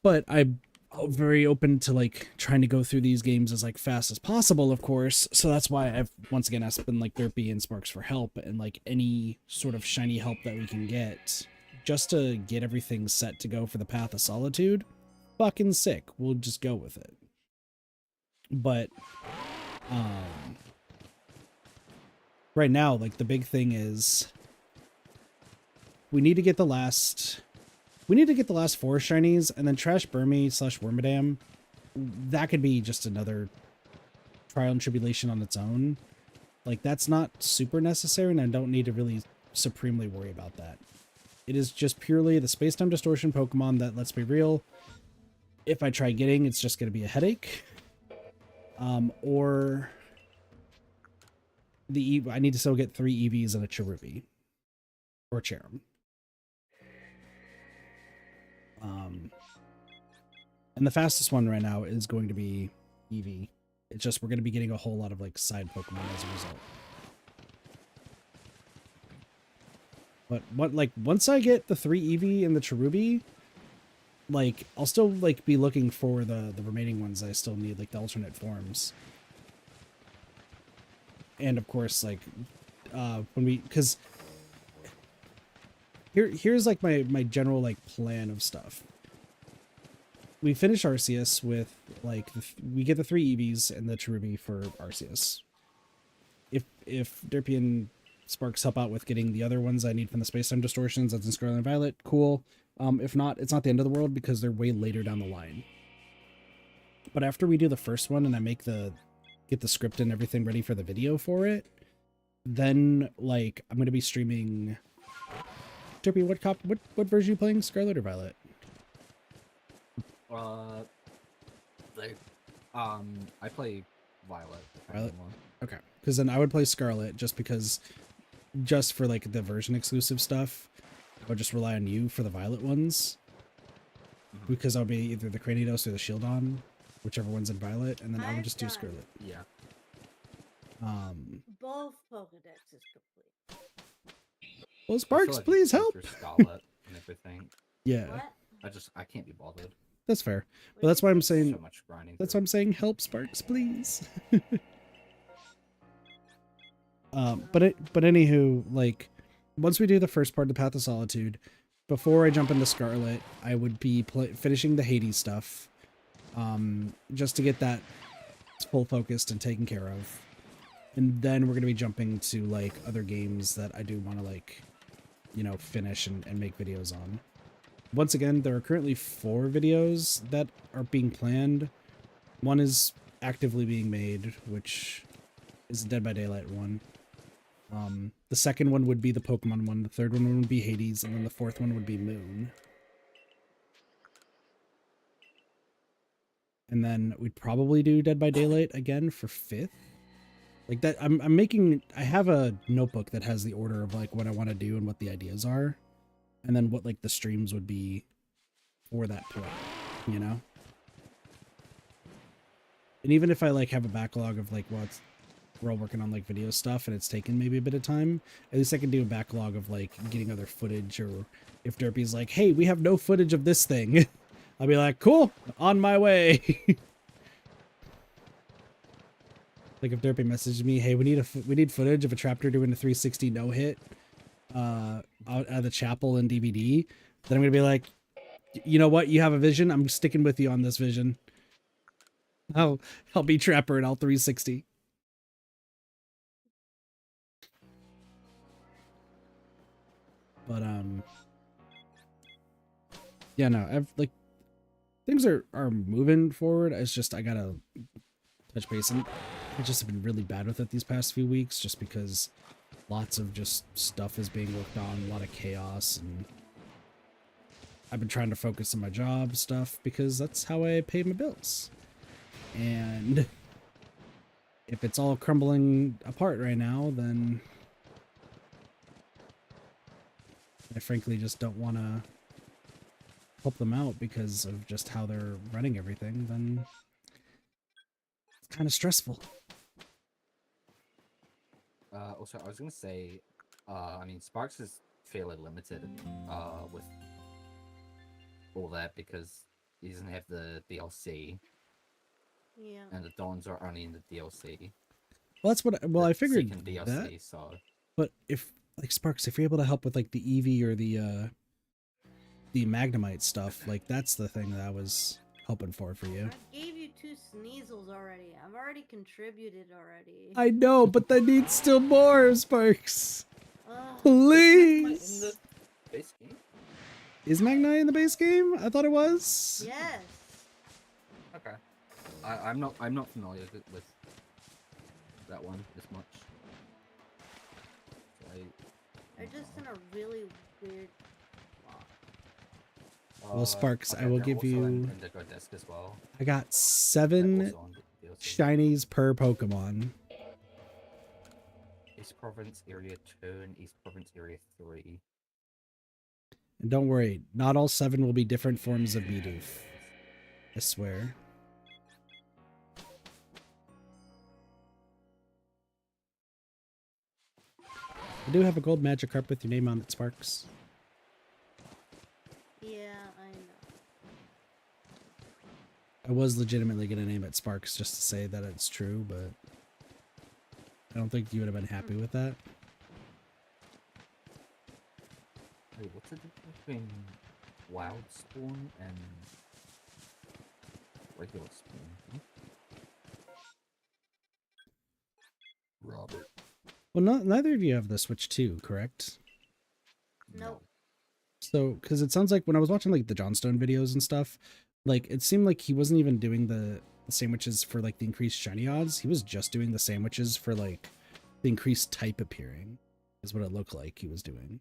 But I'm very open to like trying to go through these games as like fast as possible, of course. So that's why I've once again asked like Derpy and Sparks for help and like any sort of shiny help that we can get just to get everything set to go for the Path of Solitude. Fucking sick. We'll just go with it. But right now, like the big thing is we need to get the last 4 shinies, and then Trash Burmy / Wormadam. That could be just another trial and tribulation on its own. Like, that's not super necessary, and I don't need to really supremely worry about that. It is just purely the space-time distortion Pokemon that, let's be real, if I try getting, it's just going to be a headache. Or I need to still get 3 Eevees and a Cherubi. Or Cherrim. And the fastest one right now is going to be Eevee. It's just we're going to be getting a whole lot of like side Pokemon as a result. But like once I get the 3 Eevee and the Cherubi, like I'll still like be looking for the remaining ones I still need, like the alternate forms. And of course, like because here's like my general like plan of stuff. We finish Arceus with like we get the 3 Eevees and the Cherubi for Arceus. If Derpy and Sparks help out with getting the other ones I need from the space-time distortions, that's in Scarlet and Violet, cool. If not, it's not the end of the world because they're way later down the line. But after we do the first one and I get the script and everything ready for the video for it, then like I'm gonna be streaming. Derpy, what version are you playing? Scarlet or Violet? I play Violet. Violet? Okay, because then I would play Scarlet just for like the version exclusive stuff. I would just rely on you for the Violet ones. Mm-hmm. Because I'll be either the Cranidos or the Shieldon, whichever one's in Violet, and then I would just do Scarlet. Yeah. Both Pokedex is complete. Well, I Sparks, feel like please it's good help. for Scarlet and everything. Yeah, What? I can't be bothered. that's fair. What But that's do why you I'm mean? saying So much grinding. that's through why I'm saying help, Sparks, please. But anywho, like once we do the first part of the Path of Solitude, before I jump into Scarlet, I would be finishing the Hades stuff, just to get that full focused and taken care of, and then we're gonna be jumping to like other games that I do want to like, you know, finish and make videos on. Once again, there are currently 4 videos that are being planned. One is actively being made, which is the Dead by Daylight one. The second one would be the Pokemon one, the third one would be Hades, and then the fourth one would be Moon. And then we'd probably do Dead by Daylight again for 5th. Like that, I have a notebook that has the order of like what I want to do and what the ideas are. And then what like the streams would be for that play, you know? And even if I like have a backlog of like, well, we're all working on like video stuff and it's taken maybe a bit of time, at least I can do a backlog of like getting other footage. Or if Derpy's like, hey, we have no footage of this thing, I'll be like, cool, on my way. Like if Derpy messages me, hey, we need footage of a Traptor doing a 360 no hit out of the chapel and DVD, then I'm gonna be like, you know what, you have a vision, I'm sticking with you on this vision. I'll be Trapper and I'll 360. But yeah, no, I've like things are moving forward. It's just I gotta touch base, and I just have been really bad with it these past few weeks, just because lots of just stuff is being worked on, a lot of chaos, and I've been trying to focus on my job stuff because that's how I pay my bills. And if it's all crumbling apart right now, then I frankly just don't want to help them out because of just how they're running everything. Then it's kind of stressful. Also, I was gonna say, I mean, Sparks is fairly limited with all that because he doesn't have the DLC, Yeah. and the Dons are only in the DLC. Well, that's what. Well, the I figured second DLC, that. so But if like Sparks, if you're able to help with like the Eevee or the Magnemite stuff, like that's the thing that I was hoping for you. I gave you 2 Sneasels already. I've already contributed already. I know, but I need still more, Sparks. Ugh. Please. in the base game. Is Magnite in the base game? I thought it was. Yes. Okay, I'm not familiar with that one as much. So They're just in a really weird spot. Well, Sparks, I okay, will they're give also you. in Indigo Disc as well. I got They're 7 also on the DLC. shinies per Pokemon. East Province Area 2 and East Province Area 3. And don't worry, not all 7 will be different forms of Bidoof. I swear. I do have a gold Magikarp with your name on it, Sparks. Yeah, I know. I was legitimately going to name it Sparks just to say that it's true, but I don't think you would have been happy with that. Wait, what's the difference between Wild Spawn and regular Spawn? Robert. Well, neither of you have the Switch 2, correct? Nope. So, because it sounds like when I was watching like the Johnstone videos and stuff, like it seemed like he wasn't even doing the sandwiches for like the increased shiny odds. He was just doing the sandwiches for like the increased type appearing, is what it looked like he was doing.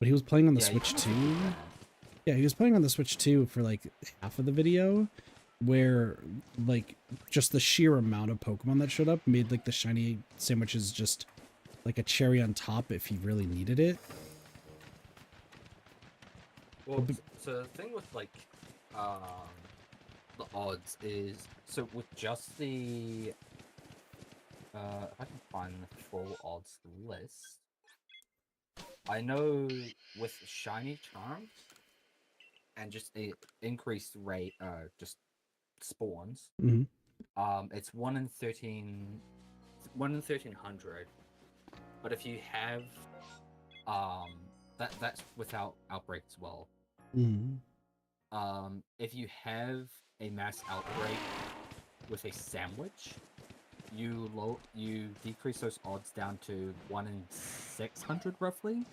But he was playing on the Switch 2. Yeah, he was playing on the Switch 2 for like half of the video, where like just the sheer amount of Pokemon that showed up made like the shiny sandwiches just like a cherry on top if he really needed it. Well, so the thing with like the odds is, so with just the if I can find the full odds list, I know with shiny charm and just a increased rate just spawns, it's 1 in 13, 1 in 1300. But if you have that's without outbreak as well. If you have a mass outbreak with a sandwich, you decrease those odds down to 1 in 600 roughly.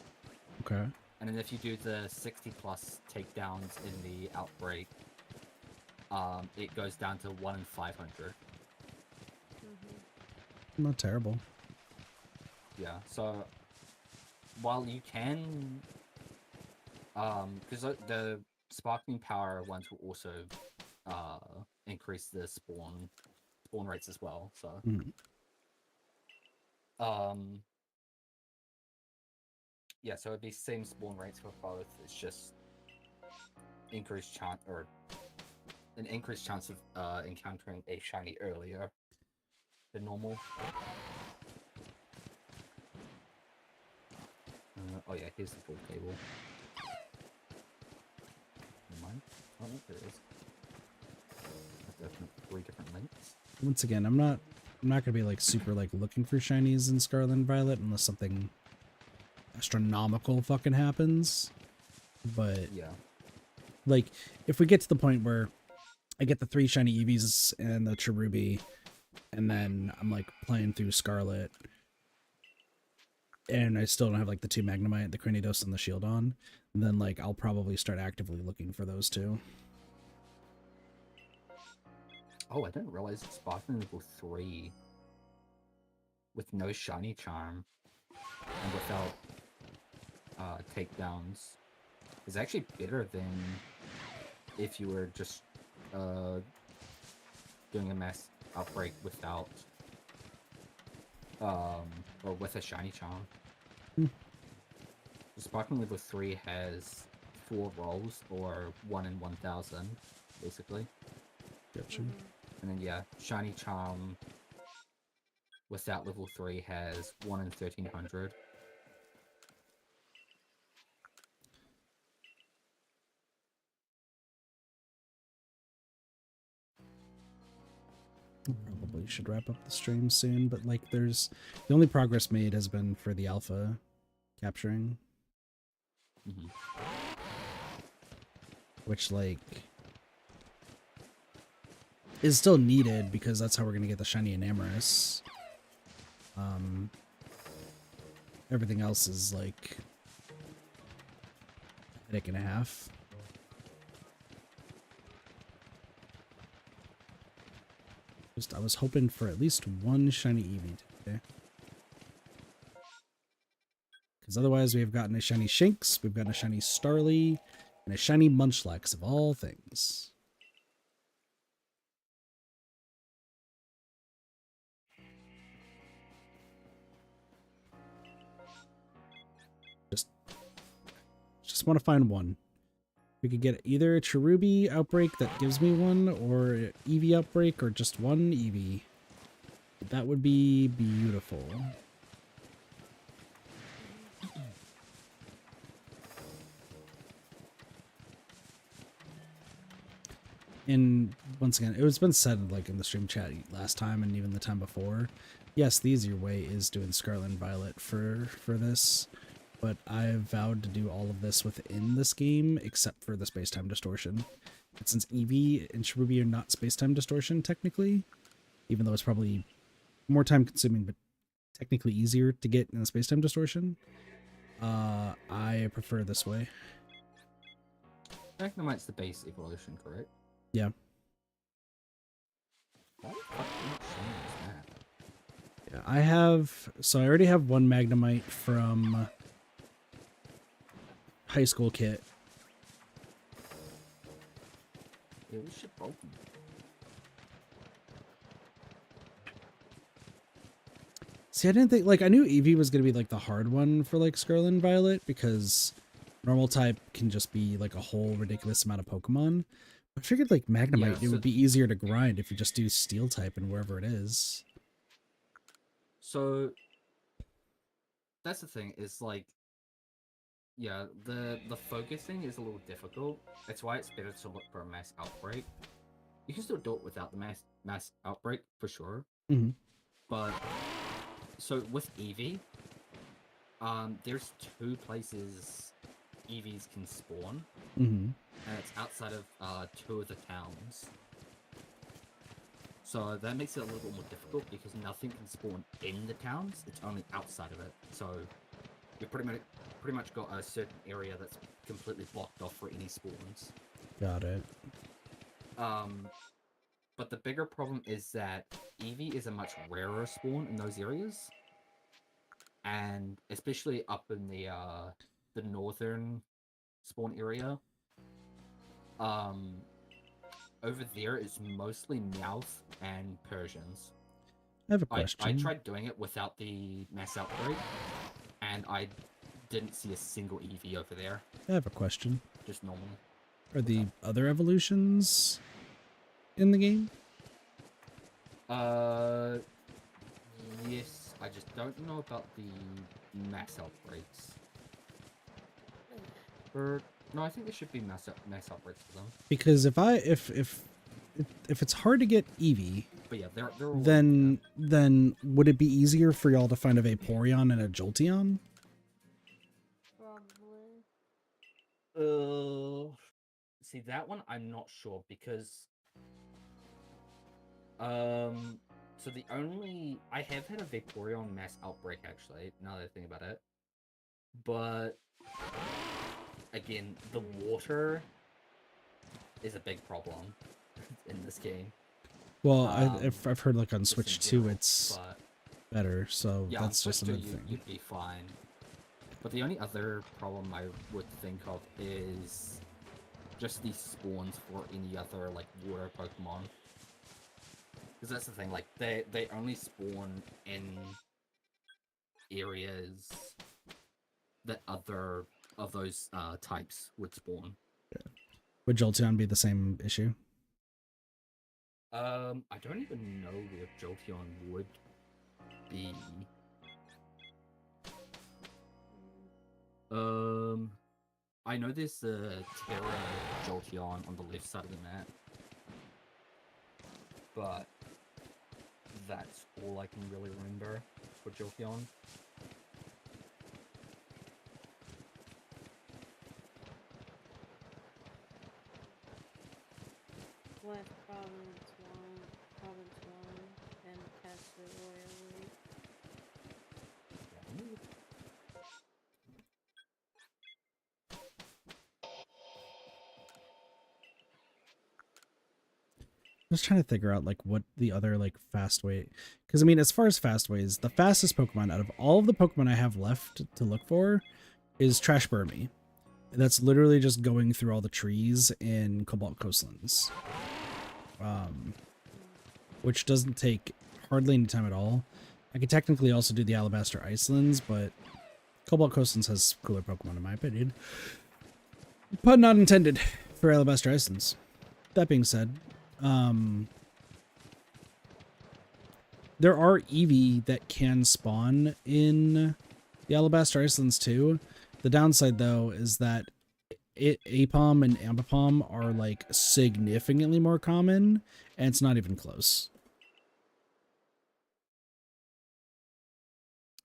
Okay. And then if you do the 60 plus takedowns in the outbreak, it goes down to 1 in 500. Not terrible. Yeah, so while you can, because the sparkling power ones will also increase the spawn rates as well. So, yeah, so it'd be same spawn rates for both. It's just increased chance or an increased chance of encountering a shiny earlier than normal. Oh yeah, here's the full table. Never mind. Oh, no, there it is. That's 3 different links. Once again, I'm not gonna be like super like looking for shinies in Scarlet and Violet unless something astronomical fucking happens. But yeah, like if we get to the point where I get the 3 shiny Eevees and the Cherubi, and then I'm like playing through Scarlet, and I still don't have like the 2 Magnemite, the Cranidos, and the Shieldon, then like I'll probably start actively looking for those 2. Oh, I didn't realize it's Sparkling level 3. with no shiny charm and without takedowns is actually better than if you were just doing a mass outbreak without or with a shiny charm. Hmm. The Sparkling level 3 has 4 rolls, or 1 in 1,000, basically. Gotcha. And then yeah, shiny charm without level 3 has 1 in 1,300. Probably should wrap up the stream soon, but like the only progress made has been for the alpha capturing, Mhm. which like is still needed because that's how we're gonna get the shiny Enamorous. Everything else is like a headache and a half. I was hoping for at least one shiny Eevee today. Because otherwise we've gotten a shiny Shinx, we've gotten a shiny Starly, and a shiny Munchlax of all things. Just want to find one. We could get either a Cherubi outbreak that gives me one, or an Eevee outbreak, or just one Eevee. That would be beautiful. And once again, it was been said like in the stream chat last time and even the time before. Yes, the easier way is doing Scarlet and Violet for this, but I've vowed to do all of this within this game except for the space-time distortion. And since Eevee and Cherubi are not space-time distortion technically, even though it's probably more time consuming but technically easier to get in the space-time distortion, I prefer this way. Magnemite's the base evolution, correct? Yeah. Why the fuck am I not showing this map? Yeah, I already have one Magnemite from high school kit. Yeah, we should both. See, I didn't think, like, I knew Eevee was going to be, like, the hard one for, like, Scarlet and Violet, because normal type can just be, like, a whole ridiculous amount of Pokemon. I figured, like, Magnemite, Yeah, it would be easier to grind if you just do Steel type and wherever it is. So that's the thing, is like, yeah, the focusing is a little difficult. That's why it's better to look for a mass outbreak. You can still do it without the mass outbreak for sure. Mm-hmm. But so with Eevee, there's 2 places Eevees can spawn, Mm-hmm. and it's outside of 2 of the towns. So that makes it a little bit more difficult because nothing can spawn in the towns; it's only outside of it. So you pretty much got a certain area that's completely blocked off for any spawns. Got it. But the bigger problem is that Eevee is a much rarer spawn in those areas, and especially up in the northern spawn area. Over there is mostly Meowth and Persians. I have a question. I tried doing it without the mass outbreak, and I didn't see a single Eevee over there. I have a question. Just normal. Are the other evolutions in the game? Yes. I just don't know about the mass outbreaks. No, I think there should be mass outbreaks for them. Because if it's hard to get Eevee, But yeah, they're all then would it be easier for y'all to find a Vaporeon and a Jolteon? Probably. See, that one I'm not sure because so I have had a Vaporeon mass outbreak actually, now that I think about it. But again, the water is a big problem in this game. Well, I've heard like on Switch just in 2, general, it's but better, so Yeah, that's on just Twister, another thing. you'd be fine. But the only other problem I would think of is just these spawns for any other like water Pokemon. Because that's the thing, like they only spawn in areas that other of those types would spawn. Would Jolteon be the same issue? I don't even know where Jolteon would be. I know there's the Terra Jolteon on the left side of the map, but that's all I can really remember for Jolteon. West Province 1, and Castle Royal. I'm just trying to figure out like what the other like fast way, because I mean, as far as fast ways, the fastest Pokemon out of all of the Pokemon I have left to look for is Trash Burmy. That's literally just going through all the trees in Cobalt Coastlands, which doesn't take hardly any time at all. I could technically also do the Alabaster Icelands, but Cobalt Coastlands has cooler Pokemon in my opinion. Pun not intended for Alabaster Icelands. That being said, there are Eevee that can spawn in the Alabaster Icelands too. The downside though is that Apom and Ambipom are like significantly more common, and it's not even close.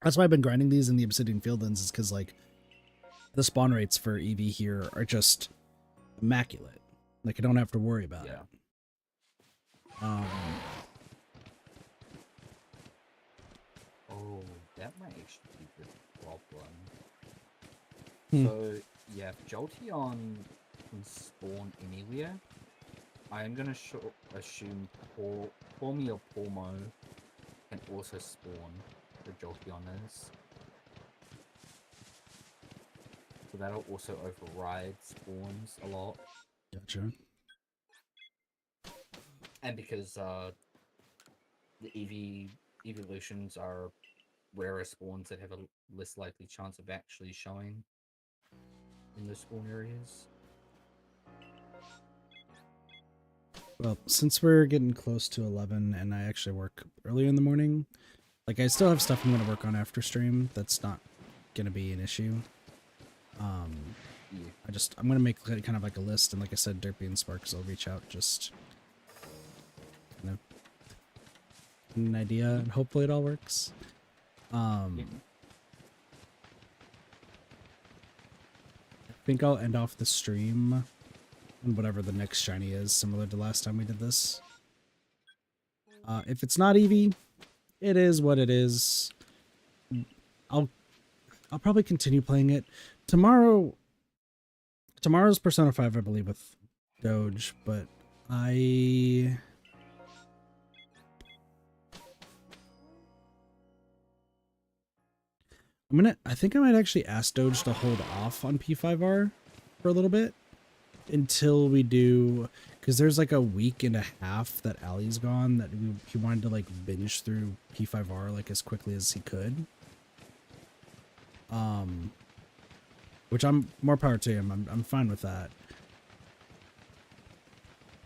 That's why I've been grinding these in the Obsidian Fieldlands, is because like the spawn rates for Eevee here are just immaculate. Like I don't have to worry about it. Oh, that might actually be the problem. Hmm. So, yeah, if Jolteon can spawn anywhere, I am going to assume Pormy or Pormo can also spawn the Jolteoners. So that'll also override spawns a lot. Gotcha. And because the Eevee evolutions are rarer spawns that have a less likely chance of actually showing in those spawn areas. Well, since we're getting close to 11 and I actually work earlier in the morning, like I still have stuff I'm going to work on after stream. That's not going to be an issue. Yeah. I'm going to make kind of like a list, and like I said, Derpy and Sparks will reach out, just, you know, an idea, and hopefully it all works. I think I'll end off the stream on whatever the next shiny is, similar to last time we did this. If it's not Eevee, it is what it is. I'll probably continue playing it. Tomorrow's Persona 5, I believe, with Doge, but I think I might actually ask Doge to hold off on P5R for a little bit until we do, because there's like a week and a half that Ali's gone that he wanted to like binge through P5R like as quickly as he could. Which I'm more power to him. I'm fine with that.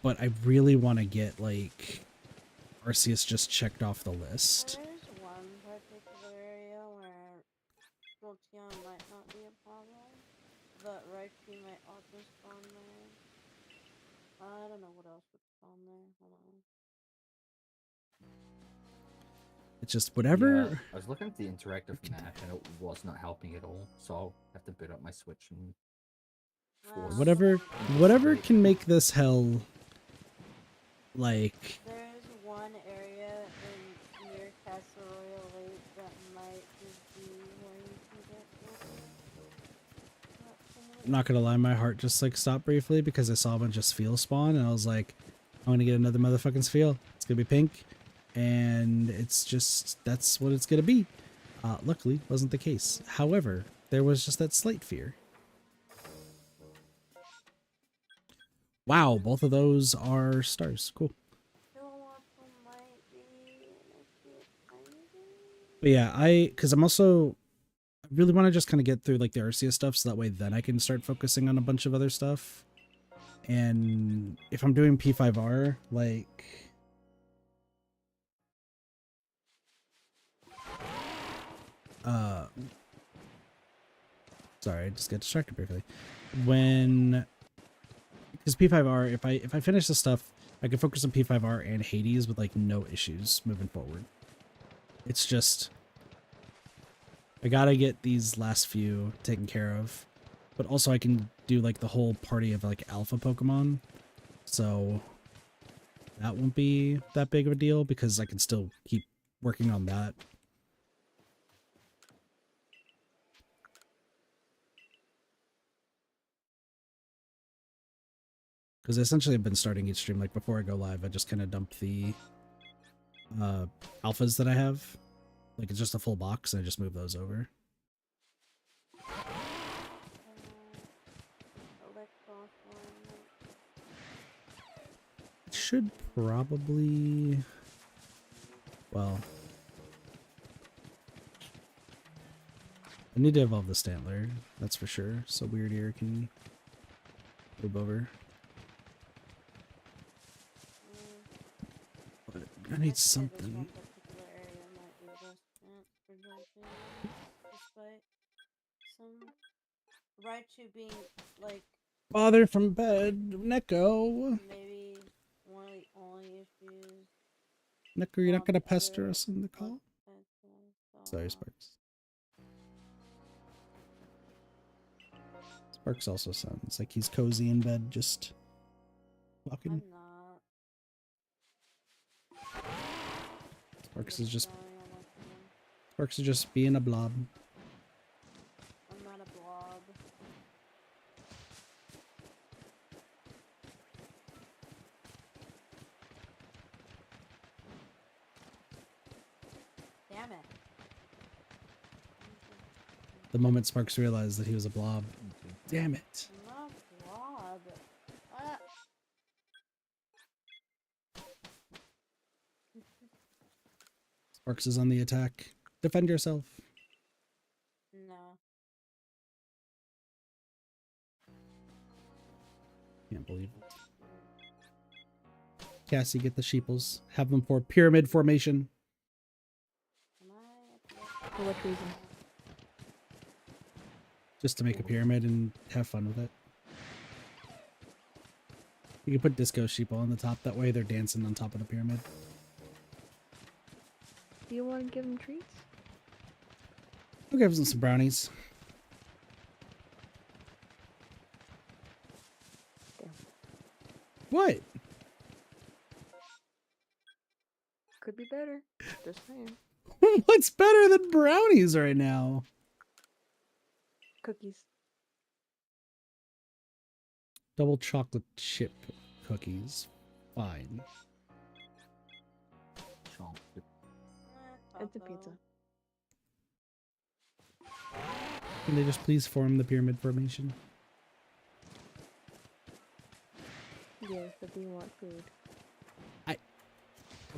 But I really want to get like Arceus just checked off the list. There's one particular area where Jolteon might not be a problem, but Raichu might also spawn there. I don't know what else would spawn there. Hold on. It's just whatever. Yeah, I was looking at the interactive map and it was not helping at all, so I'll have to boot up my Switch and force Whatever can make this hell like. There's one area near Castle Royal Lake that might just be where you can get Jolteon. I'm not gonna lie, my heart just like stopped briefly because I saw a bunch of Spheal spawn, and I was like, I'm gonna get another motherfucking Spheal. It's gonna be pink. and it's just, that's what it's gonna be. Luckily, wasn't the case. However, there was just that slight fear. Wow, both of those are stars. Cool. But yeah, because I'm also, I really want to just kind of get through like the Arceus stuff so that way then I can start focusing on a bunch of other stuff. And if I'm doing P5R, like, sorry, I just got distracted briefly. Because P5R, if I finish the stuff, I can focus on P5R and Hades with like no issues moving forward. It's just, I gotta get these last few taken care of, but also I can do like the whole party of like alpha Pokemon, so that won't be that big of a deal because I can still keep working on that. Because essentially I've been starting each stream, like before I go live, I just kind of dump the alphas that I have. Like it's just a full box and I just move those over. It should probably, well, I need to evolve the Stantler, that's for sure, so Weird Ear can move over. But I need something. Raichu being like Father from bed, Neko. maybe one of the only issues. Neko, you're not gonna pester us in the call? Sorry, So, Sparks. Sparks also sounds like he's cozy in bed, just walking. I'm not. Sparks is just Going on my phone. Sparks is just being a blob. I'm not a blob. Damn it. The moment Sparks realized that he was a blob. Damn it. I'm not a blob. Ah. Sparks is on the attack. Defend yourself. No. Can't believe it. Cassie, get the sheeples. Have them for pyramid formation. Am I For what reason? Just to make a pyramid and have fun with it. You can put Disco Sheeple on the top. That way they're dancing on top of the pyramid. Do you want to give them treats? I'll give them some brownies. Damn. What? Could be better. Just saying. What's better than brownies right now? Cookies. Double chocolate chip cookies. Fine. Chocolate. It's a pizza. Can they just please form the pyramid formation? Yes, but do you want food? I'll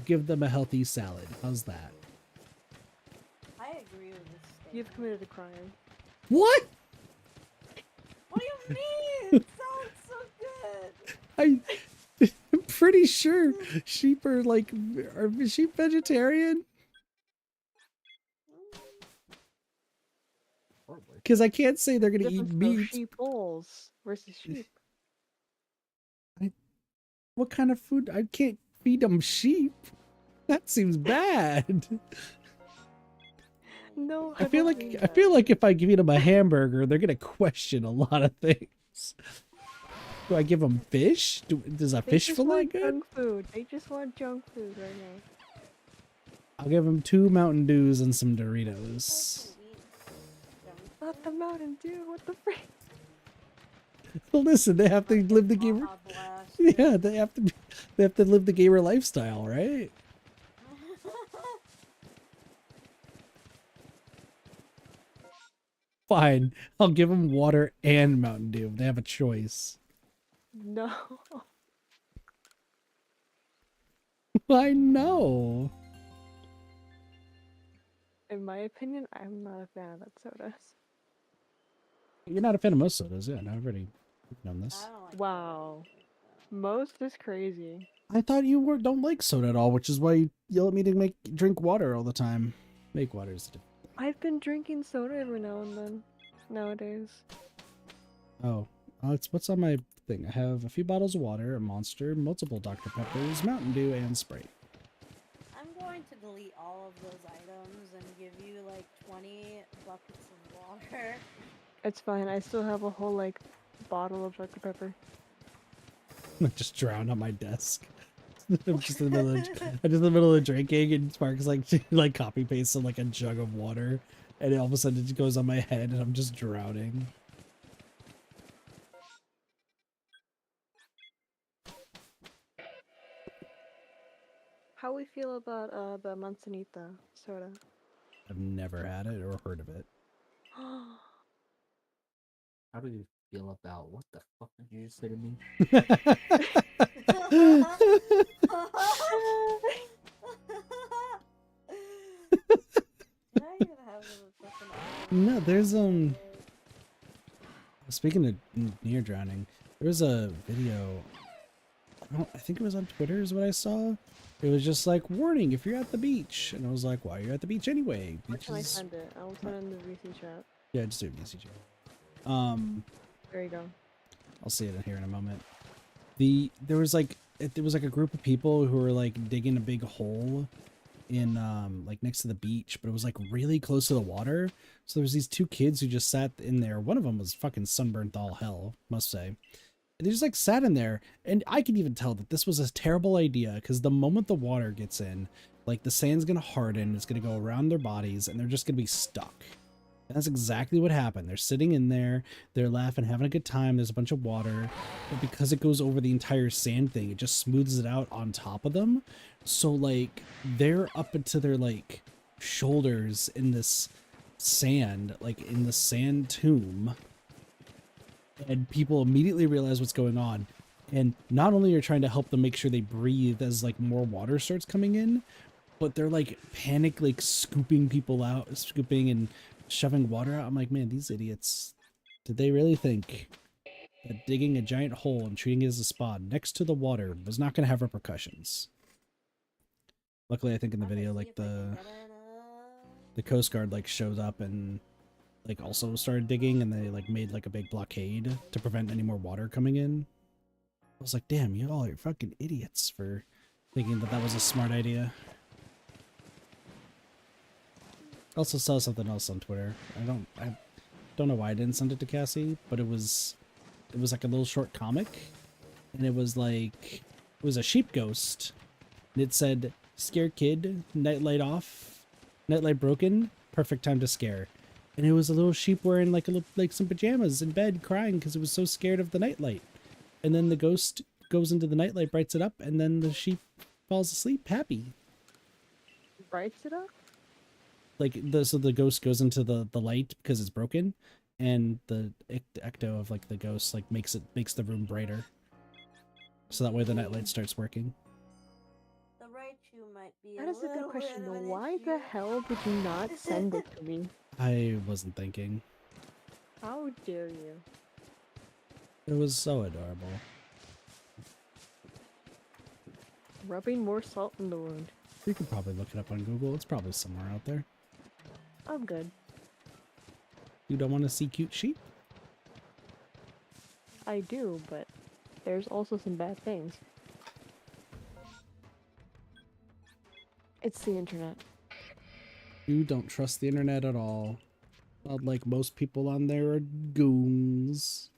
give them a healthy salad. How's that? I agree with this statement. You've committed a crime. What? What do you mean? It sounds so good. I'm pretty sure sheep are like, are sheep vegetarian? Probably. Because I can't say they're gonna eat Difference of meat. sheep bowls versus sheep. What kind of food? I can't feed them sheep. That seems bad. No, I feel don't like mean I that. feel like if I feed them a hamburger, they're gonna question a lot of things. Do I give them fish? Does a They fish just fillet want good? junk food. They just want junk food right now. I'll give them 2 Mountain Dews and some Doritos. Not the Mountain Dew. What the frick? Well, listen, they have to live the gamer. Baja Blast. Yeah, they have to live the gamer lifestyle, right? Fine. I'll give them water and Mountain Dew. They have a choice. No. I know. In my opinion, I'm not a fan of that soda. You're not a fan of most sodas, yeah. I've already known I this. don't like Wow. Most is crazy. I thought you don't like soda at all, which is why you yell at me to drink water all the time. Make water is different. I've been drinking soda every now and then. Nowadays. Oh, what's on my thing? I have a few bottles of water, a Monster, multiple Dr. Peppers, Mountain Dew, and Sprite. I'm going to delete all of those items and give you like 20 buckets of water. It's fine. I still have a whole like bottle of Dr. Pepper. Just drown on my desk. I'm just in the middle of drinking, and Sparks like copy pastes like a jug of water, and all of a sudden it goes on my head, and I'm just drowning. How we feel about the Manzanita soda? I've never had it or heard of it. How do you feel about what the fuck did you just say to me? Did I even have the fucking No, there's speaking of near drowning, there was a video. I think it was on Twitter is what I saw. It was just like, warning if you're at the beach, and I was like, why are you at the beach anyway? Where can I Beaches. send it? I'll send it in the VC chat. Yeah, just do it VCG. There you go. I'll see it here in a moment. There was like a group of people who were like digging a big hole in like next to the beach, but it was like really close to the water. So there was these two kids who just sat in there. One of them was fucking sunburnt all hell, must say. And they just like sat in there, and I could even tell that this was a terrible idea, because the moment the water gets in, like the sand's gonna harden, it's gonna go around their bodies, and they're just gonna be stuck. And that's exactly what happened. They're sitting in there, they're laughing, having a good time. There's a bunch of water, but because it goes over the entire sand thing, it just smooths it out on top of them. So like they're up into their like shoulders in this sand, like in the sand tomb. And people immediately realize what's going on. And not only are trying to help them make sure they breathe as like more water starts coming in, but they're like panic, like scooping people out, scooping and shoving water out. I'm like, man, these idiots, did they really think that digging a giant hole and treating it as a spa next to the water was not going to have repercussions? Luckily, I think in the video, like the Coast Guard like showed up and like also started digging, and they like made like a big blockade to prevent any more water coming in. I was like, damn, you all are fucking idiots for thinking that that was a smart idea. I also saw something else on Twitter. I don't know why I didn't send it to Cassie, but it was like a little short comic, and it was a sheep ghost, and it said, "Scared kid, nightlight off, nightlight broken, perfect time to scare." And it was a little sheep wearing like some pajamas in bed, crying because it was so scared of the nightlight. And then the ghost goes into the nightlight, brights it up, and then the sheep falls asleep happy. Brights it up? Like so the ghost goes into the light because it's broken, and the ecto of like the ghost like makes the room brighter. So that way the nightlight starts working. The Raichu might be That is a good little question. bit of an Why the issue. hell did you not send it to me? I wasn't thinking. How dare you? It was so adorable. Rubbing more salt in the wound. You could probably look it up on Google. It's probably somewhere out there. I'm good. You don't want to see cute sheep? I do, but there's also some bad things. It's the internet. You don't trust the internet at all. Not like most people on there are goons.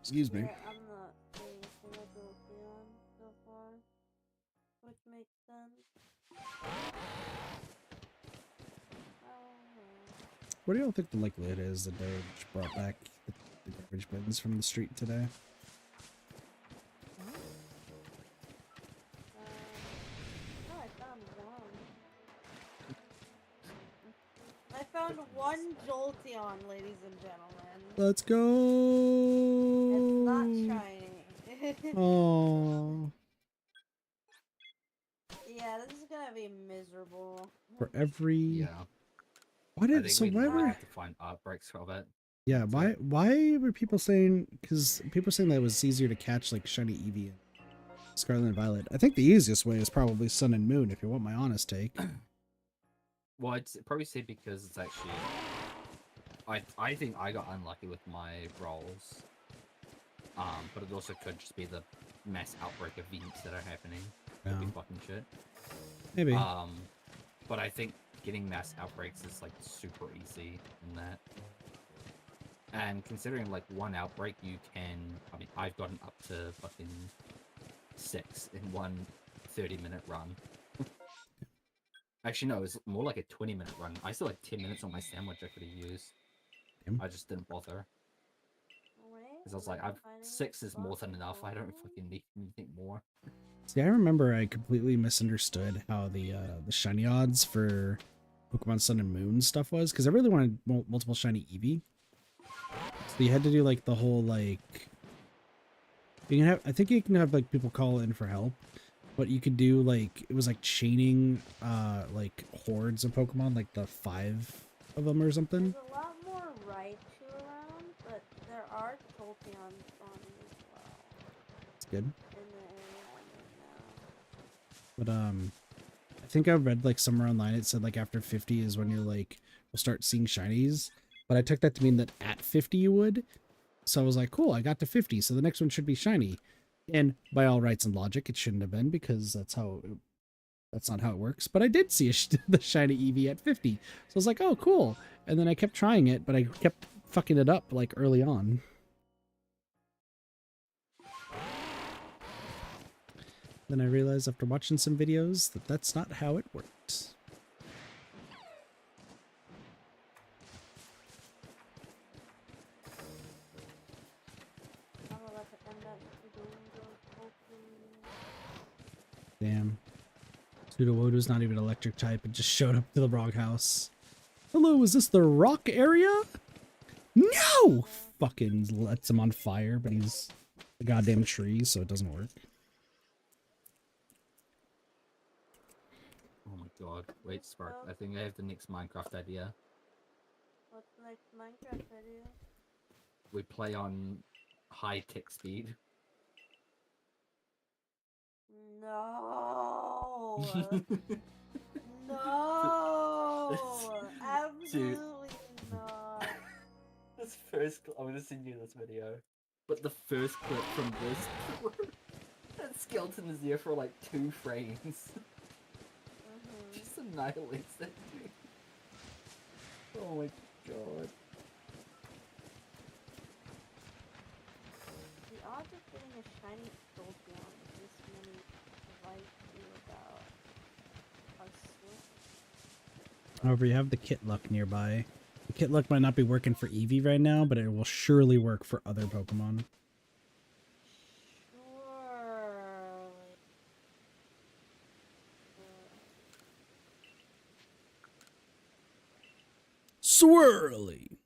Excuse me. Yeah, I'm not seeing Philadelphia so far, which makes sense. What do y'all think the likelihood is that Doge brought back the garbage bins from the street today? No, I found one. one Jolteon, ladies and gentlemen. Let's go. It's not shiny. Oh, Yeah, this is gonna be miserable. for every. Yeah. Why I did think so? we Why might were? have to find art breaks of it. Yeah. That's Why? it. Why were people saying? Because people saying that it was easier to catch like shiny Eevee and Scarlet and Violet. I think the easiest way is probably Sun and Moon. If you want my honest take. Well, I'd probably say because it's actually. I think I got unlucky with my rolls. But it also could just be the mass outbreak events that are happening. Could be Yeah. fucking shit. Maybe. But I think getting mass outbreaks is like super easy in that. And considering like one outbreak, you can. I mean, I've gotten up to fucking 6 in one 30-minute run. Actually, no, it's more like a 20-minute run. I still had 10 minutes on my sandwich I could have used. Damn. I just didn't bother. Wait, Because I was like, I'm finding 6 is more spot than enough. I don't one. fucking need anything more. See, I remember I completely misunderstood how the shiny odds for Pokemon Sun and Moon stuff was, because I really wanted multiple shiny Eevee. So you had to do like the whole like you can have. I think you can have like people call in for help, but you could do like it was like chaining like hordes of Pokemon, like the 5 of them or something. There's a lot more Raichu around, but there are Jolteon spawning as well It's good. in the area I'm in now. But I think I read like somewhere online it said like after 50 is when you're like will start seeing shinies. But I took that to mean that at 50 you would. So I was like, cool, I got to 50, so the next one should be shiny. And by all rights and logic, it shouldn't have been because that's not how it works. But I did see the shiny Eevee at 50. So I was like, oh, cool. And then I kept trying it, but I kept fucking it up like early on. Then I realized after watching some videos that that's not how it works. I'm about to end up doing those Pokemon. Damn. Sudowoodo's not even electric type. It just showed up to the wrong house. Hello, is this the rock area? No! Fucking lets him on fire, but he's a goddamn tree, so it doesn't work. Oh my god. Wait, Spark. I think I have the next Minecraft idea. What's the next Minecraft video? We play on high tick speed. No! No! Absolutely not! This first clip, I'm gonna send you this video. But the first clip from this, that skeleton is there for like 2 frames. Mhm. Just annihilates that dude. Oh my god. The odds of getting a shiny Jolteon with this many Raichu about are slim. However, you have the kit luck nearby. The kit luck might not be working for Eevee right now, but it will surely work for other Pokemon. Sure. Swirly!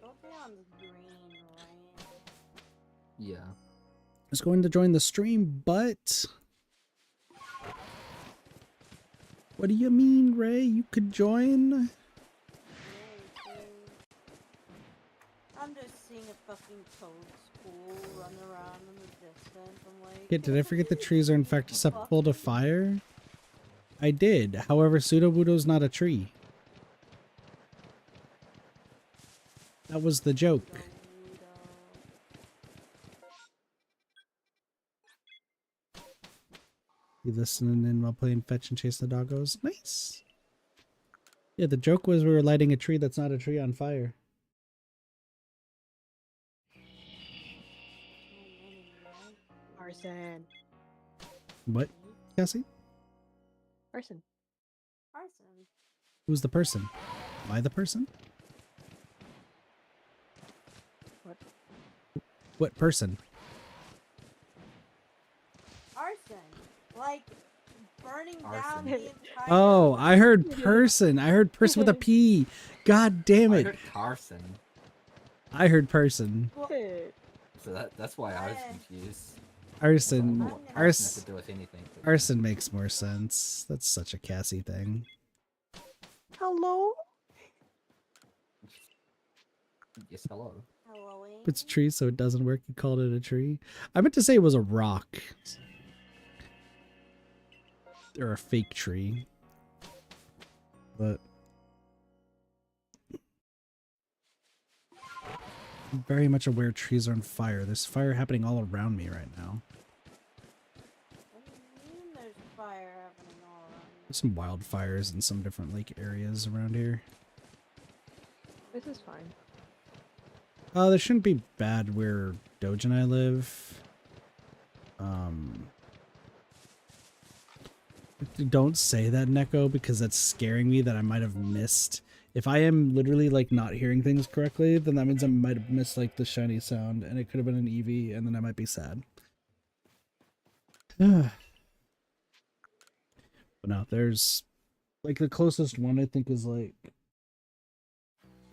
Jolteon's green, right? Yeah. I was going to join the stream, but... What do you mean, Ray? You could join? Yay, dude. I'm just seeing a fucking toad school run around in the distance. I'm like... Yeah, did I forget the trees are in fact susceptible to fire? I did. However, Sudowoodo's not a tree. That was the joke. You listening in while playing fetch and chase the doggos? Nice. Yeah, the joke was we were lighting a tree that's not a tree on fire. Arson. What, Cassie? Arson. Arson. Who's the person? Am I the person? What? What person? Arson. Like, burning down Arson. the entire. Oh, I heard person. I heard person with a P. God damn I it. heard Carson, I heard person. Well, Shit. so that's why I was Eh. confused. Arson. I'm gonna- Arson has to do with anything. but- Arson makes more sense. That's such a Cassie thing. Hello? Yes, hello. Halloween. It's a tree, so it doesn't work. You called it a tree. I meant to say it was a rock. Or a fake tree. But I'm very much aware trees are on fire. There's fire happening all around me right now. What do you mean there's fire happening all around you? There's some wildfires in some different lake areas around here. This is fine. There shouldn't be bad where Doge and I live. Don't say that, Neko, because that's scaring me that I might have missed. If I am literally like not hearing things correctly, then that means I might have missed like the shiny sound, and it could have been an Eevee, and then I might be sad. But no, there's like the closest one I think is like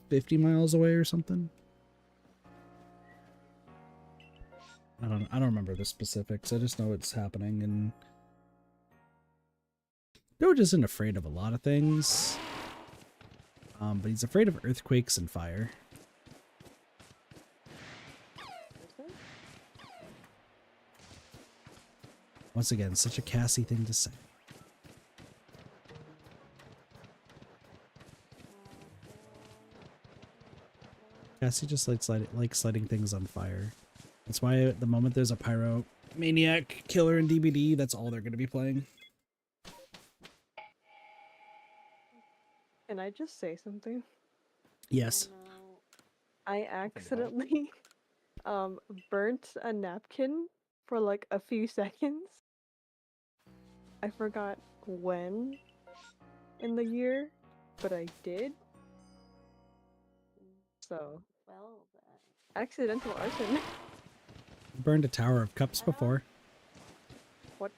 50 miles away or something. I don't remember the specifics. I just know it's happening, and Doge isn't afraid of a lot of things. But he's afraid of earthquakes and fire. Once again, such a Cassie thing to say. Cassie just likes lighting things on fire. That's why at the moment there's a pyro maniac killer in DBD, that's all they're going to be playing. Can I just say something? Yes. I know. I accidentally burnt a napkin for like a few seconds. I forgot when in the year, but I did. So, Well then. accidental arson. Burned a tower of cups before. What?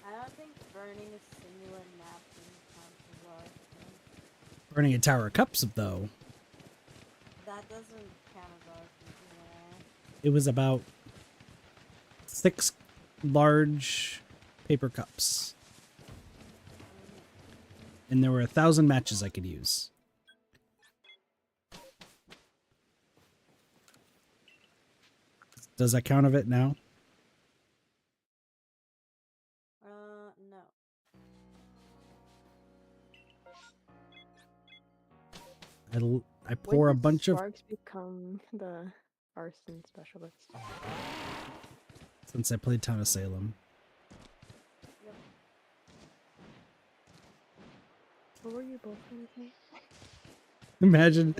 I don't think burning a singular napkin counts as arson. Burning a tower of cups, though. That doesn't count as arson. It was about 6 large paper cups. And there were 1,000 matches I could use. Does that count of it now? No. I pour a bunch of... Sparks become the arson specialist. Since I played Town of Salem. What were you both with me? Imagine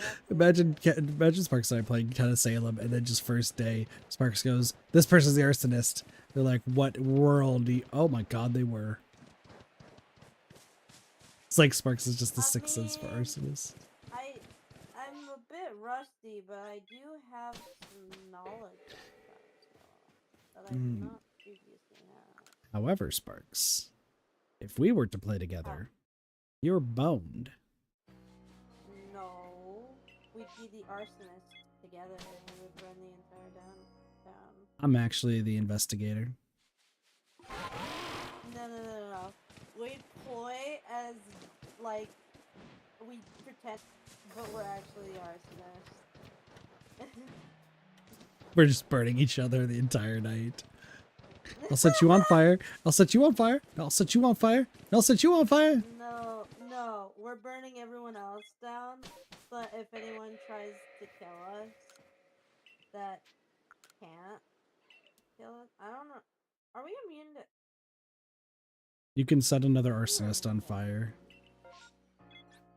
Sparks and I playing Town of Salem, and then just first day, Sparks goes, "This person's the arsonist." They're like, "What world do you..." Oh my god, they were. It's like Sparks is just the sixth sense for arsonists. I'm a bit rusty, but I do have some knowledge of that stuff that I did not previously have. However, Sparks, if we were to play together, you're boned. No, we'd be the arsonists together and we would run the entire town. I'm actually the investigator. No. We'd play as, like, we pretend, but we're actually arsonists. We're just burning each other the entire night. I'll set you on fire. I'll set you on fire. I'll set you on fire. I'll set you on fire. No, we're burning everyone else down, but if anyone tries to kill us, that can't kill us. I don't know. Are we immune to... You can set another arsonist on fire.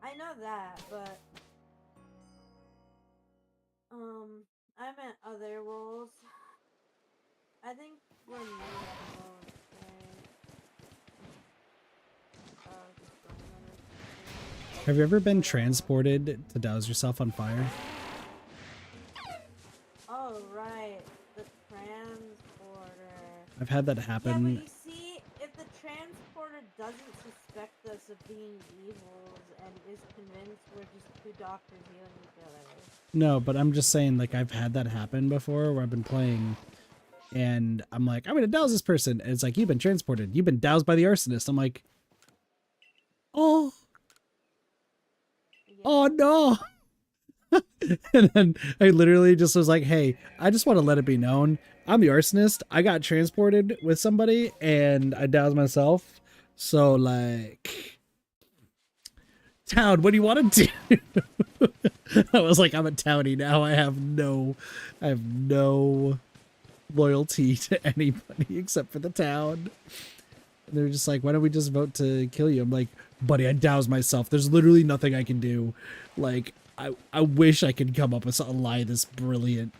I know that, but... I meant other roles. I think we're immune to those, right? Just burn another... Have you ever been transported to douse yourself on fire? Oh, right. The transporter. I've had that Yeah, but happen. you see, if the transporter being evils and is convinced we're just two doctors healing each other. No, but I'm just saying, like, I've had that happen before where I've been playing and I'm like, I'm gonna douse this person. And it's like, you've been transported. You've been doused by the arsonist. I'm like, oh, Yeah. oh no. And then I literally just was like, hey, I just want to let it be known. I'm the arsonist. I got transported with somebody and I doused myself. So, like, town, what do you want to do? I was like, I'm a townie now. I have no loyalty to anybody except for the town. And they're just like, why don't we just vote to kill you? I'm like, buddy, I doused myself. There's literally nothing I can do. Like, I wish I could come up with a lie this brilliant.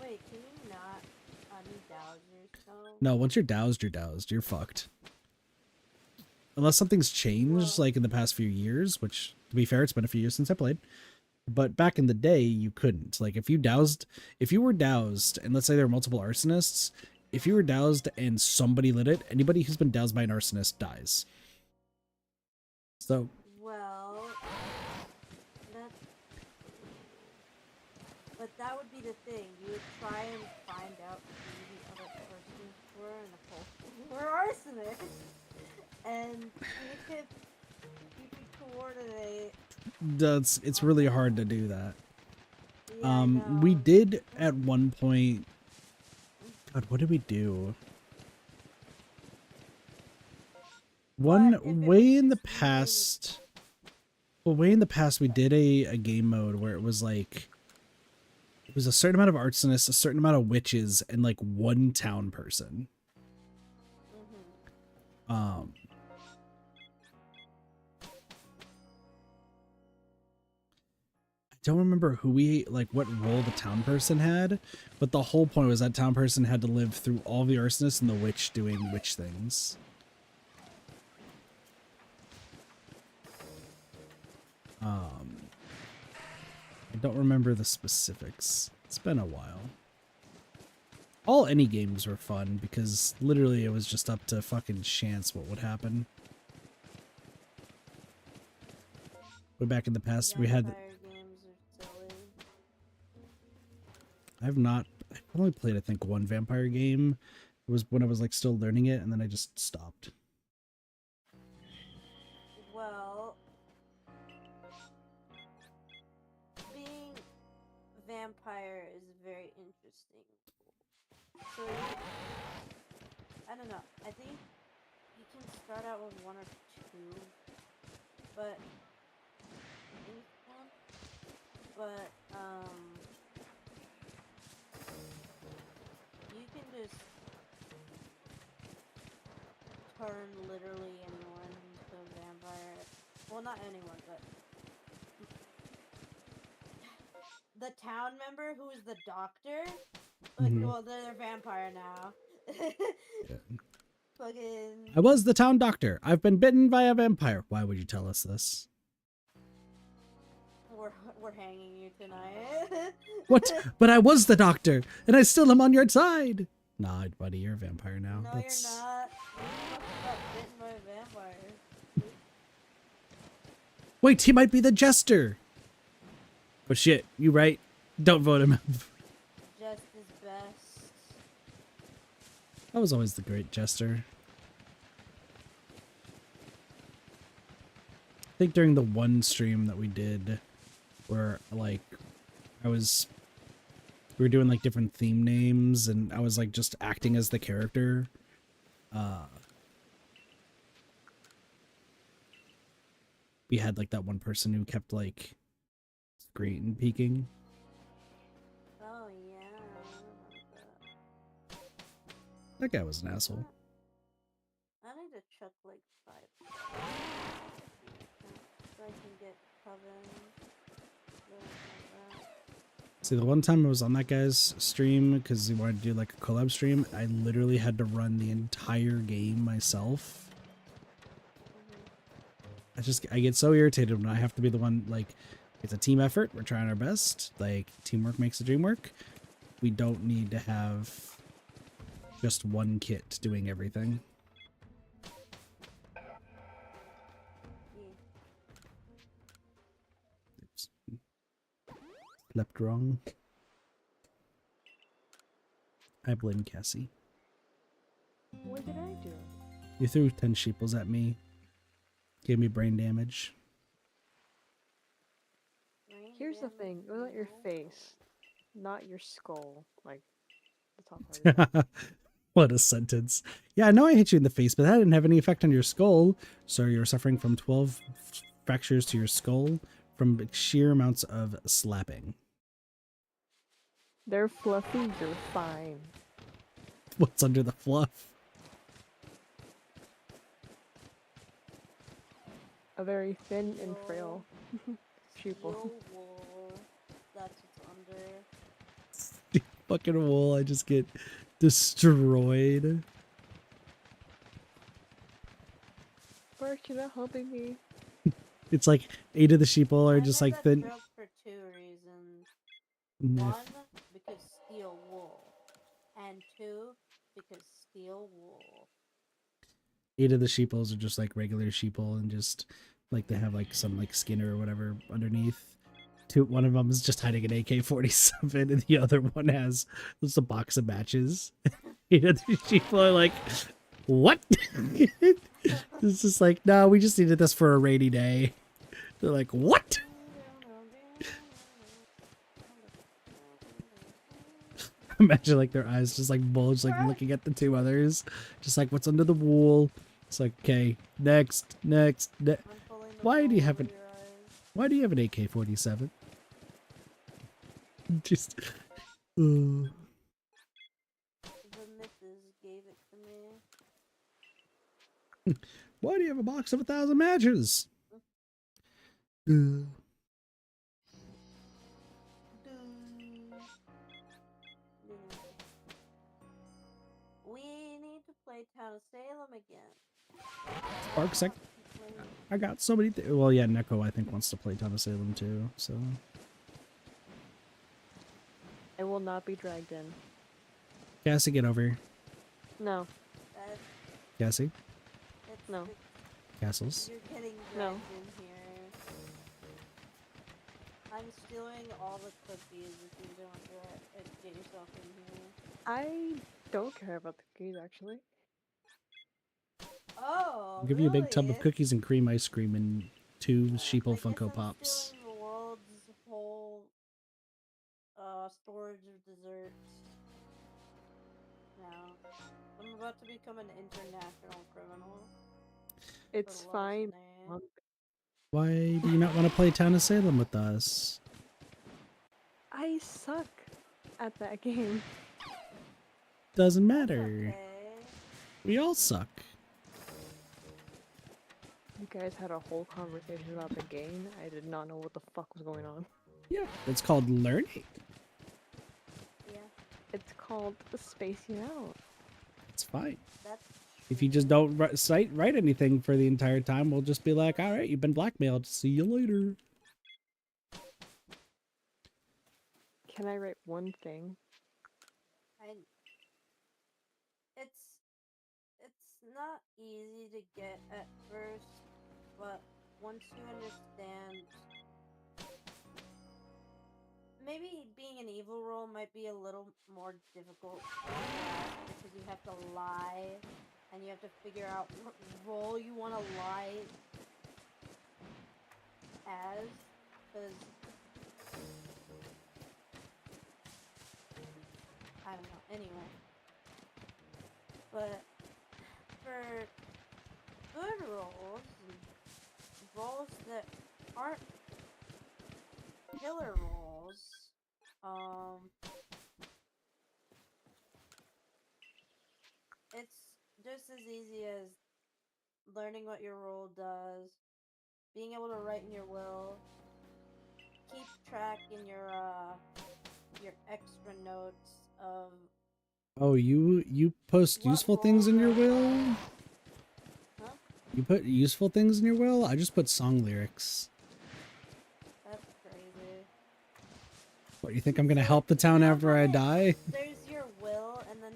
Wait, can you not undouse yourself? No, once you're doused, you're doused. You're fucked. Unless something's changed, like in the past few years, which, to be fair, it's been a few years since I played. But back in the day, you couldn't. Like, if you were doused, and let's say there were multiple arsonists, if you were doused and somebody lit it, anybody who's been doused by an arsonist dies. So, Well, but that would be the thing. You would try and find out who the other persons were and the whole were arsonists, and you could coordinate. it's really hard to do that. Yeah, We did at one point. God, what did we do? Way in the past, way in the past, we did a game mode where it was like, it was a certain amount of arsonists, a certain amount of witches, and like one town person. I don't remember what role the town person had, but the whole point was that town person had to live through all the arsonists and the witch doing witch things. I don't remember the specifics. It's been a while. All any games were fun because literally it was just up to fucking chance what would happen. Way back in the past, we had. Games are silly. I've only played, I think, one vampire game. It was when I was like still learning it, and then I just stopped. Well, being vampire is very interesting. So I don't know. I think you can start out with one or two, but you can just turn literally anyone into a vampire. Well, not anyone, but the town member who is the doctor. Like, well, they're a vampire now. Yeah. Fucking. I was the town doctor. I've been bitten by a vampire. Why would you tell us this? We're hanging you tonight. What? But I was the doctor, and I still am on your side. Nah, buddy, you're a vampire now. No, That's... you're not. You got bitten by a vampire. Wait, he might be the jester. But shit, you right. Don't vote him. Just is best. I was always the great jester. I think during the one stream that we did, where like we were doing like different theme names, and I was like just acting as the character. We had like that one person who kept like screen peeking. Oh yeah, I remember that. That guy was an asshole. I need to chuck like 5 so I can get coven. See, the one time I was on that guy's stream because he wanted to do like a collab stream, I literally had to run the entire game myself. I get so irritated when I have to be the one, like, it's a team effort. We're trying our best. Like, teamwork makes the dream work. We don't need to have just one kit doing everything. Yeah. Oops. Slept wrong. I blame Cassie. What did I do? You threw 10 sheeples at me. Gave me brain damage. Brain Here's the damage, thing. Go at your no. face, not your skull. Like the top part of your head. What a sentence. Yeah, I know I hit you in the face, but that didn't have any effect on your skull. So you're suffering from 12 fractures to your skull from sheer amounts of slapping. They're fluffy. You're fine. What's under the fluff? A very thin and frail pupil. Steel wool. That's what's under. Fucking wool, I just get destroyed. Bark, you're not helping me. It's like 8 of the sheeple are I just made like that thin. joke for 2 reasons. Mm, 1, because steel wool. And 2, because steel wool. 8 of the sheeples are just like regular sheeple and just like they have like some like skin or whatever underneath. One of them is just hiding an AK-47 and the other one has just a box of matches. 8 of the sheeple are like, what? It's just like, no, we just needed this for a rainy day. They're like, what? Imagine like their eyes just like bulge, like looking at the 2 others, just like what's under the wool. It's like, okay, next. I'm pulling the Why do you wool have over an your eyes. Why do you have an AK-47? Just, The missus gave it to me. why do you have a box of 1,000 matches? Doo. We need to play Town of Salem again. Sparksec. I got so many. Well, yeah, Neko I think wants to play Town of Salem too. So I will not be dragged in. Cassie, get over here. No. That's, Cassie, that's No. the- Castles. You're getting No. dragged in here. I'm stealing all the cookies if you don't get yourself in here. I don't care about the cookies actually. Oh, I'll give you a big tub of really? cookies and cream ice cream and 2 I sheeple guess Funko I'm Pops. stealing the world's whole storage of desserts. Now, I'm about to become an international criminal. It's for fine. larceny. Why do you not want to play Town of Salem with us? I suck at that game. Doesn't That's matter. okay. We all suck. You guys had a whole conversation about the game. I did not know what the fuck was going on. Yeah, it's called learning. Yeah, It's called spacing out. It's fine. that's If you just don't write anything for the entire time, we'll just be like, all right, you've been blackmailed. See you later. Can I write one thing? it's not easy to get at first, but once you understand, maybe being an evil role might be a little more difficult because you have to lie and you have to figure out what role you want to lie as, because I don't know. Anyway, but for good roles that aren't killer roles, it's just as easy as learning what your role does, being able to write in your will, keep track in your extra notes of Oh, you post what useful things in your will? Huh? You put useful things in your will? I just put song lyrics. That's crazy. What, you think I'm gonna help the town after I die? There's your will, and then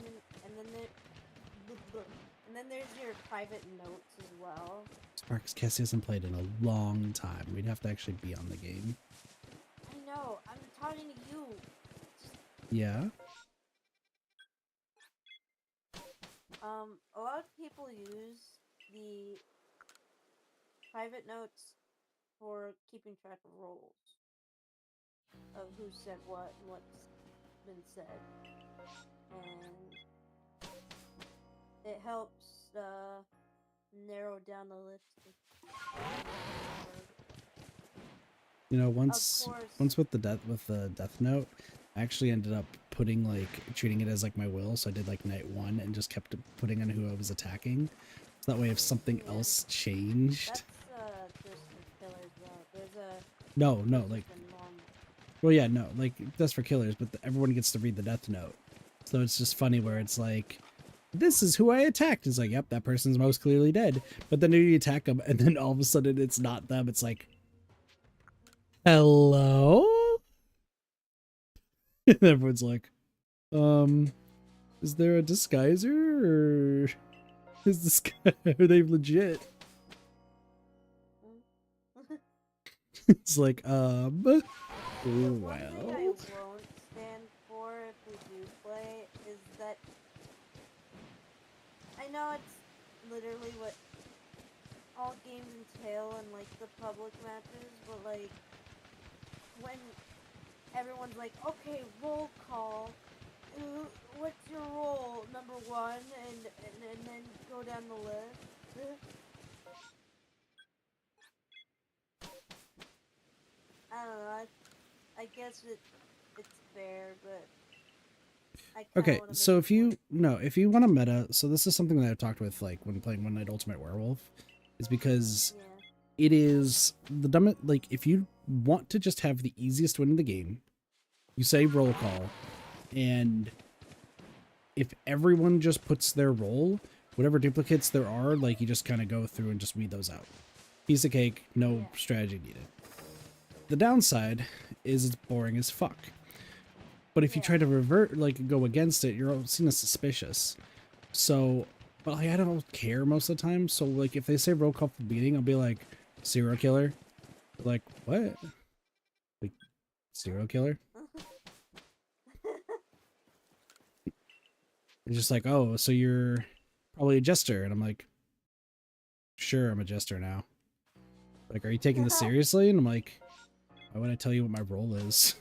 private notes as well. Sparks Cassie hasn't played in a long time. We'd have to actually be on the game. I know. I'm talking to you. Yeah. A lot of people use the private notes for keeping track of roles, of who said what and what's been said, and it helps narrow down the list. You know, once course. with the death note, I actually ended up putting treating it as like my will. So I did like night 1 and just kept putting on who I was attacking. So that way, if something Yeah. else changed. That's just for killers though. There's a No, there's like, just a normal. well, yeah, no, like that's for killers, but everyone gets to read the death note. So it's just funny where it's like, this is who I attacked. It's like, yep, that person's most clearly dead. But then you attack them, and then all of a sudden it's not them. It's like, hello? And everyone's like, is there a disguiser, or is this guy, are they legit? It's like, The one thing I well. won't stand for if we do play is that I know it's literally what all games entail in like the public matches, but like when everyone's like, okay, roll call, what's your role, number 1, and then go down the list. I don't know. I guess it's fair, but I kinda Okay, wanna so make if it you more. if you want to meta, so this is something that I've talked with like when playing One Night Ultimate Werewolf, is because Yeah. it is the dumb, like if you want to just have the easiest win in the game, you say roll call, and if everyone just puts their role, whatever duplicates there are, like you just kind of go through and just weed those out. Piece of cake, no Yeah. strategy needed. The downside is it's boring as fuck. But if you try to revert, like go against it, you're seen as suspicious. So, but like, I don't care most of the time. So like if they say roll call for beating, I'll be like, serial killer. They're like, what? Like, serial killer? It's just like, oh, so you're probably a jester. And I'm like, sure, I'm a jester now. Like, are you taking this seriously? And I'm like, why would I tell you what my role is?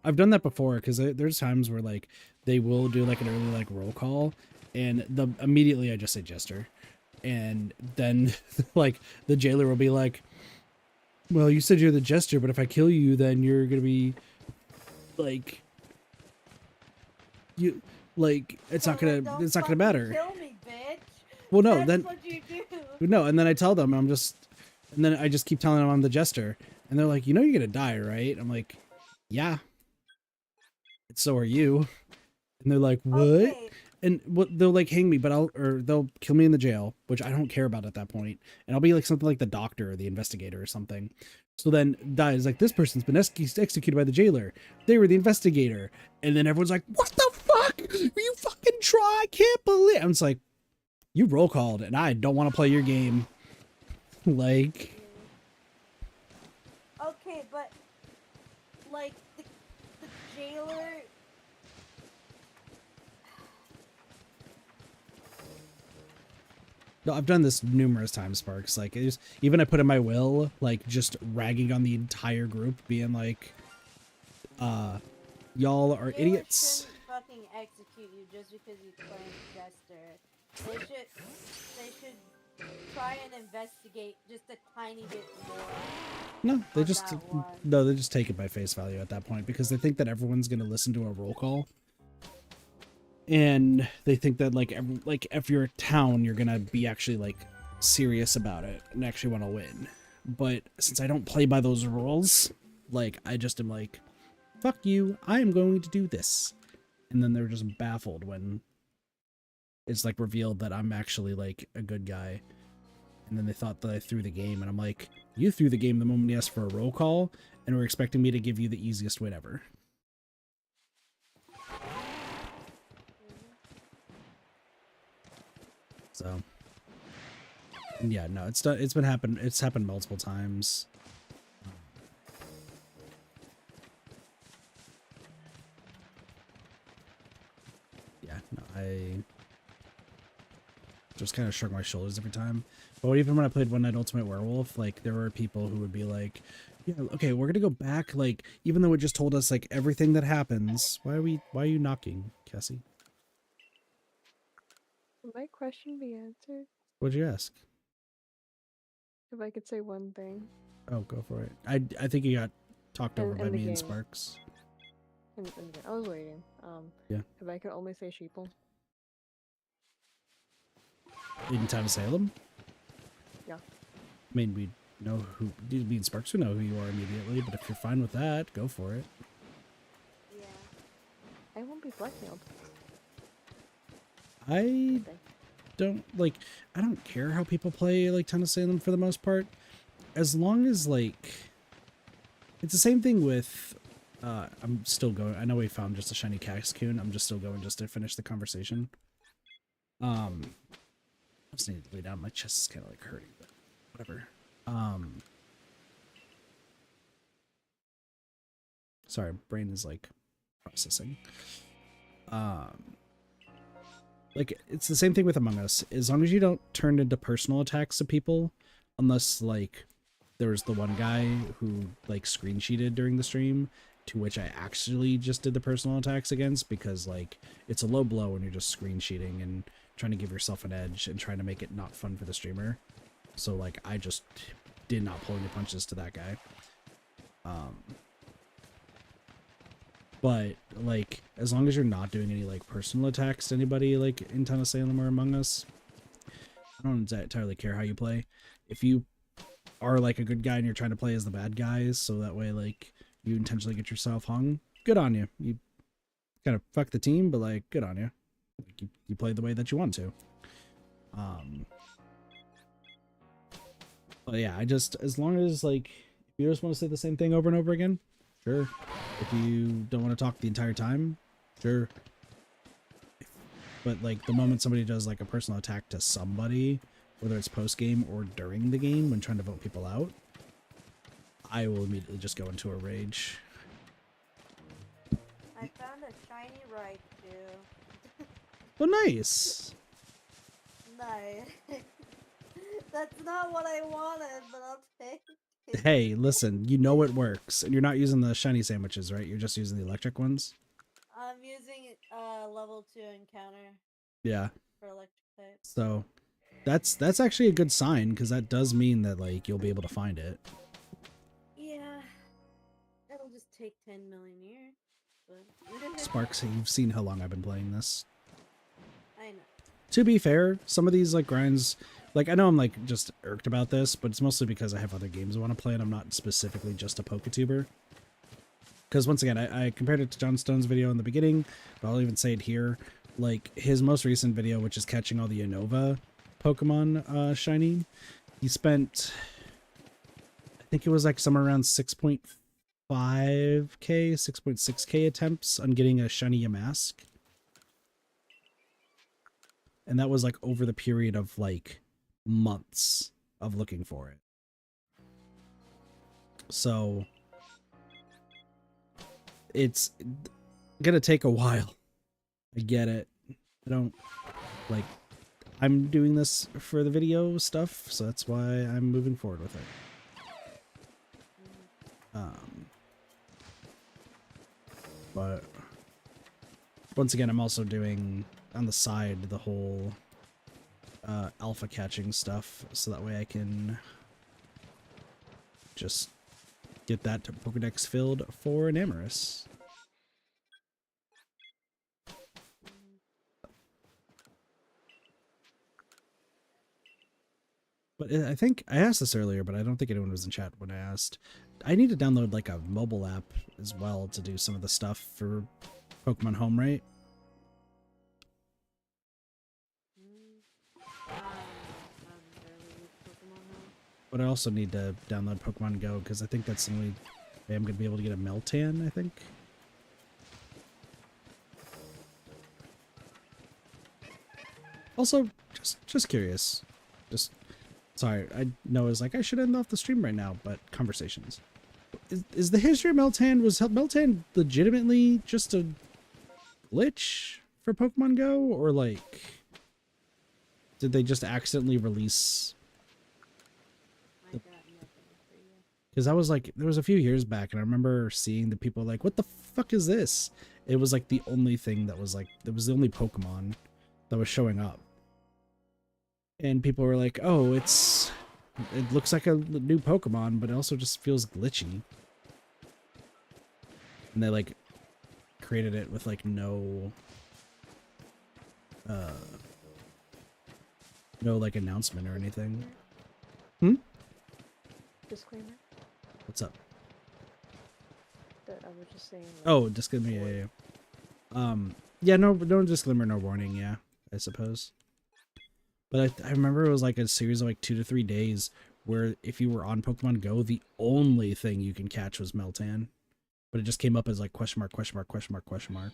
I've done that before because there's times where like they will do like an early like roll call, and immediately I just say jester, and then like the jailer will be like, well, you said you're the jester, but if I kill you, then you're gonna be like, you like it's not gonna matter. Kill me, bitch. Well, no, That's then what you do. no, and then I tell them and then I just keep telling them I'm the jester, and they're like, you know, you're gonna die, right? I'm like, yeah. So are you. And they're like, what? Okay. And they'll like hang me, but they'll kill me in the jail, which I don't care about at that point. And I'll be like something like the doctor or the investigator or something. So then dies like, this person's been executed by the jailer. They were the investigator. And then everyone's like, what the fuck? You fucking try? I can't believe it. I'm just like, you roll called and I don't want to play your game. Like, Okay, but like the jailer. no, I've done this numerous times, Sparks. Like, even I put in my will, like, just ragging on the entire group, being like, y'all are idiots. Shouldn't fucking execute you just because you claim jester. They should try and investigate just a tiny bit more. No, they on just that one. no, they just take it by face value at that point because they think that everyone's gonna listen to a roll call, and they think that like if you're a town, you're gonna be actually like serious about it and actually want to win. But since I don't play by those rules, like I just am like, fuck you, I am going to do this, and then they're just baffled when it's like revealed that I'm actually like a good guy. And then they thought that I threw the game, and I'm like, you threw the game the moment you asked for a roll call, and were expecting me to give you the easiest win ever. So yeah, no, it's done. It's happened multiple times. Yeah, no, I just kind of shrug my shoulders every time. But even when I played One Night Ultimate Werewolf, like there were people who would be like, yeah, okay, we're gonna go back, like, even though it just told us like everything that happens. Why are you knocking, Cassie? Will my question be answered? What'd you ask? If I could say one thing. Oh, go for it. I think you got talked over by In the me and game. Sparks. I was waiting. Yeah. If I could only say sheeple. In Town of Salem? Yeah. I mean, we know who, me and Sparks would know who you are immediately, but if you're fine with that, go for it. Yeah. I won't be blackmailed. I don't care how people play like Town of Salem for the most part, as long as like it's the same thing with I'm still going. I know we found just a shiny Cascoon. I'm just still going just to finish the conversation. I just need to lay down. My chest is kind of like hurting, but whatever. Sorry, brain is like processing. Like it's the same thing with Among Us. As long as you don't turn into personal attacks of people, unless like there was the one guy who like screen cheated during the stream, to which I actually just did the personal attacks against, because like it's a low blow when you're just screen cheating and trying to give yourself an edge and trying to make it not fun for the streamer. So like I just did not pull any punches to that guy. But like as long as you're not doing any like personal attacks to anybody like in Town of Salem or Among Us, I don't entirely care how you play. If you are like a good guy and you're trying to play as the bad guys, so that way like you intentionally get yourself hung, good on you. You kind of fuck the team, but like good on you. Like, you played the way that you want to. But yeah, I just, as long as like if you just want to say the same thing over and over again, sure. If you don't want to talk the entire time, sure. But like the moment somebody does like a personal attack to somebody, whether it's post game or during the game when trying to vote people out, I will immediately just go into a rage. I found a shiny Raichu. Oh, nice. Nice. That's not what I wanted, but I'll take it. Hey, listen, you know it works, and you're not using the shiny sandwiches, right? You're just using the electric ones. I'm using level 2 encounter Yeah. for electric type. So that's actually a good sign, because that does mean that like you'll be able to find it. Yeah. It'll just take 10 million years. But Sparks, you've seen how long I've been playing this. I know. To be fair, some of these like grinds, like I know I'm like just irked about this, but it's mostly because I have other games I want to play and I'm not specifically just a PokeTuber. Because once again, I compared it to John Stone's video in the beginning, but I'll even say it here. Like his most recent video, which is catching all the Unova Pokemon shiny, he spent, I think it was like somewhere around 6.5k, 6.6k attempts on getting a shiny Yamask. And that was like over the period of like months of looking for it. So it's gonna take a while. I get it. I don't like, I'm doing this for the video stuff, so that's why I'm moving forward with it. But once again, I'm also doing on the side the whole alpha catching stuff, so that way I can just get that Pokedex filled for an Amorous. But I think I asked this earlier, but I don't think anyone was in chat when I asked. I need to download like a mobile app as well to do some of the stuff for Pokemon Home, right? But I also need to download Pokemon Go, because I think that's the only way I'm going to be able to get a Meltan, I think. Also, just curious. Just sorry, I know it's like I should end off the stream right now, but conversations. Is the history of Meltan, was Meltan legitimately just a glitch for Pokemon Go, or like did they just accidentally release? I got nothing for you. Because I was like, there was a few years back, and I remember seeing the people like, what the fuck is this? It was like the only thing that was like, it was the only Pokemon that was showing up. And people were like, oh, it looks like a new Pokemon, but it also just feels glitchy. And they like created it with like no like announcement or anything. Hmm? Disclaimer What's up? that I was just saying. Like, Oh, disclaimer, yeah. Yeah, no disclaimer, no warning, yeah, I suppose. But I remember it was like a series of like 2 to 3 days where if you were on Pokemon Go, the only thing you can catch was Meltan. But it just came up as like question mark, question mark, question mark, question mark.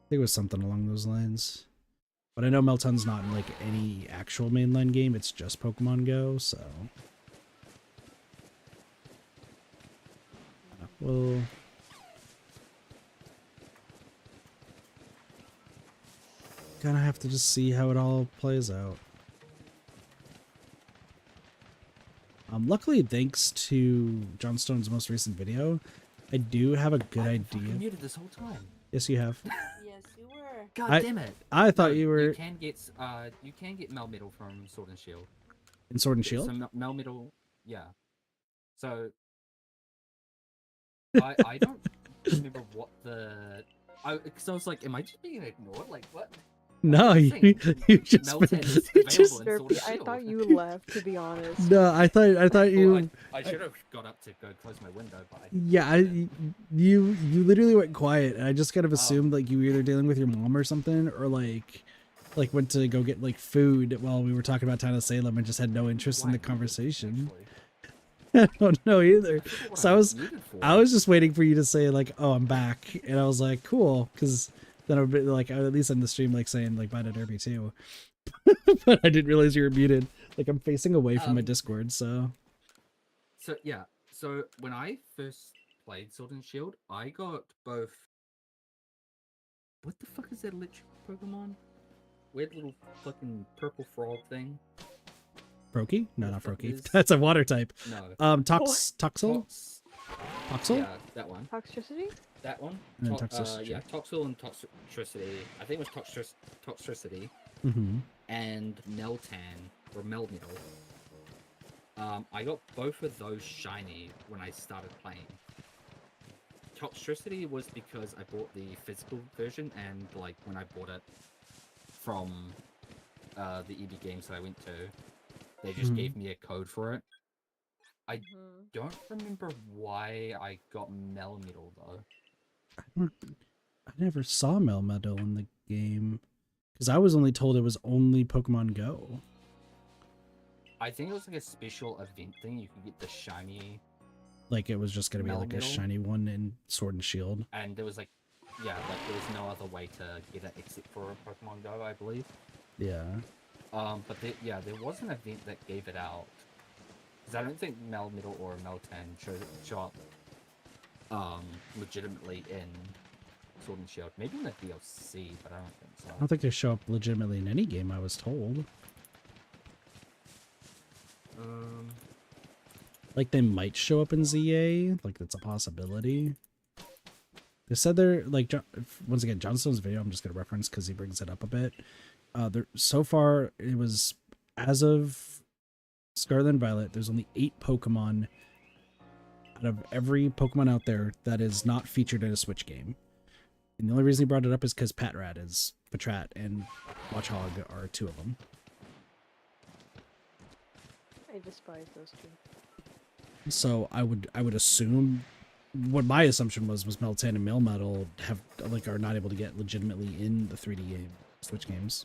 I think it was something along those lines. But I know Meltan's not in like any actual mainline game, it's just Pokemon Go, so. Well, gonna have to just see how it all plays out. Luckily, thanks to John Stone's most recent video, I do have a good I've been idea. muted this whole time. Yes, you have. Yes, you were. God damn it! I thought No, you were You can get Melmetal from Sword and Shield. in Sword and Shield. So Melmetal, yeah. So I don't remember what the. Because I was like, am I just being ignored? Like what? No, you just Meltan is you available just in Sword Derpy, and I Shield. thought you left, to be honest. no. I thought you. Well, I should have got up to go close my window, but I Yeah, you literally went quiet, and I just kind of Oh. assumed like you were either dealing with your mom or something, or like went to go get like food while we were talking about Town of Salem and just had no interest in Why the muted, conversation. actually. I don't know either. I forgot what So I I was was muted for. I was just waiting for you to say like, "Oh, I'm back," and I was like, "Cool," because then I would be like, I would at least end the stream like saying like bye to Derby too. But I didn't realize you were muted. Like I'm facing away from my Discord, so. So yeah, so when I first played Sword and Shield, I got both. What the fuck is that lich Pokemon? Weird little fucking purple frog thing. Froakie? No, What not the fuck Froakie. is- That's a water type. No. Toxel? Toxel? Yeah, that one. Toxicity? That one. And then To- Toxicity. yeah, Toxel and Toxicity. I think it was Toxicity Mm-hmm. and Meltan or Melmetal. I got both of those shiny when I started playing. Toxicity was because I bought the physical version, and like when I bought it from the Eevee games that I went to, they just Mhm. gave me a code for it. Mm-hmm. Don't remember why I got Melmetal though. I never saw Melmetal in the game. Because I was only told it was only Pokemon Go. I think it was like a special event thing. You could get the shiny, Like it was just going to be like a Melmetal? shiny one in Sword and Shield. and there was like, yeah, like there was no other way to get it except for Pokemon Go, I believe. Yeah. But there was an event that gave it out. Because I don't think Melmetal or Meltan show up legitimately in Sword and Shield. Maybe in the DLC, but I don't think so. I don't think they show up legitimately in any game, I was told. Like they might show up in ZA. Like that's a possibility. They said they're like, once again, John Stone's video, I'm just going to reference because he brings it up a bit. So far, it was, as of Scarlet and Violet, there's only 8 Pokemon out of every Pokemon out there that is not featured in a Switch game. And the only reason he brought it up is because Patrat and Watchog are 2 of them. I despise those two. So I would assume, what my assumption was Meltan and Melmetal are not able to get legitimately in the 3D game Switch games.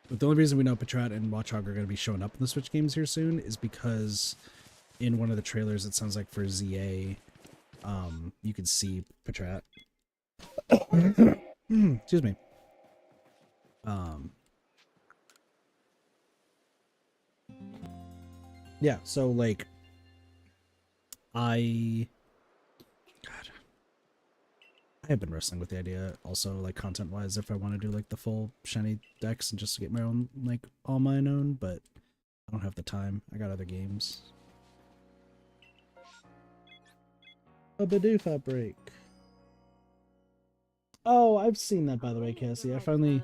But the only reason we know Patrat and Watchog are going to be showing up in the Switch games here soon is because in one of the trailers, it sounds like for ZA, you can see Patrat. Excuse me. Yeah, so like God, I have been wrestling with the idea also, like content wise, if I want to do like the full shiny decks and just get my own, like all mine own, but I don't have the time. I got other games. A Bidoof outbreak. Oh, I've seen that by the way, Cassie. I finally.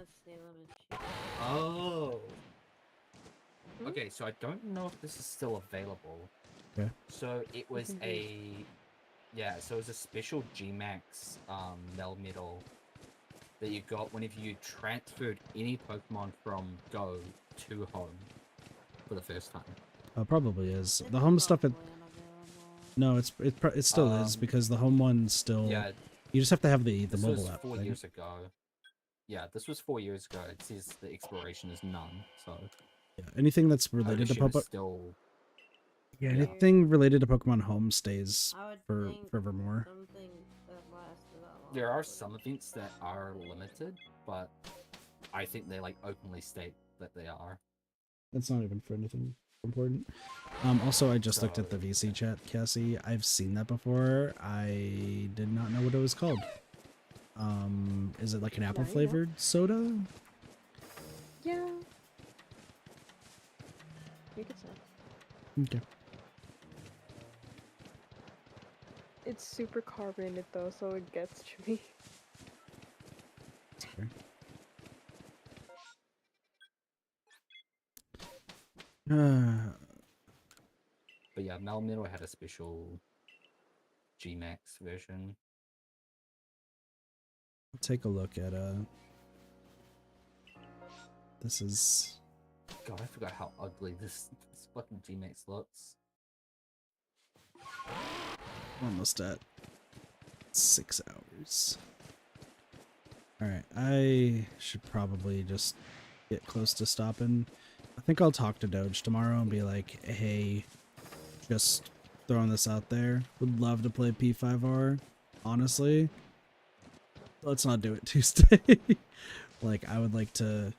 Oh. Hmm? Okay, so I don't know if this is still available. Okay. So it was so it was a special Gmax Melmetal that you got whenever you transferred any Pokemon from Go to Home for the first time. Probably is the home stuff. No, it still is because the home one still. Yeah, You just have to have the this mobile was app. 4 right? years ago. Yeah, this was 4 years ago. It says the expiration is none, so Yeah, anything that's I related to assume it's Pokemon. still. Yeah, yeah. anything related to Pokemon Home stays I would for think forevermore. something that lasted that long There are would- some events that are limited, but I think they like openly state that they are. That's not even for anything important. Also, I just looked at the VC chat, Cassie. I've seen that before. I did not know what it was called. Is it like an apple flavored soda? Yeah. You could say. Okay. It's super carbonated though, so it gets to me. Sorry. But yeah, Melmetal had a special Gmax version. Take a look at this is God, I forgot how ugly this fucking Gmax looks. almost at 6 hours. Alright, I should probably just get close to stopping. I think I'll talk to Doge tomorrow and be like, hey, just throwing this out there. Would love to play P5R, honestly. Let's not do it Tuesday. Like, I would like to...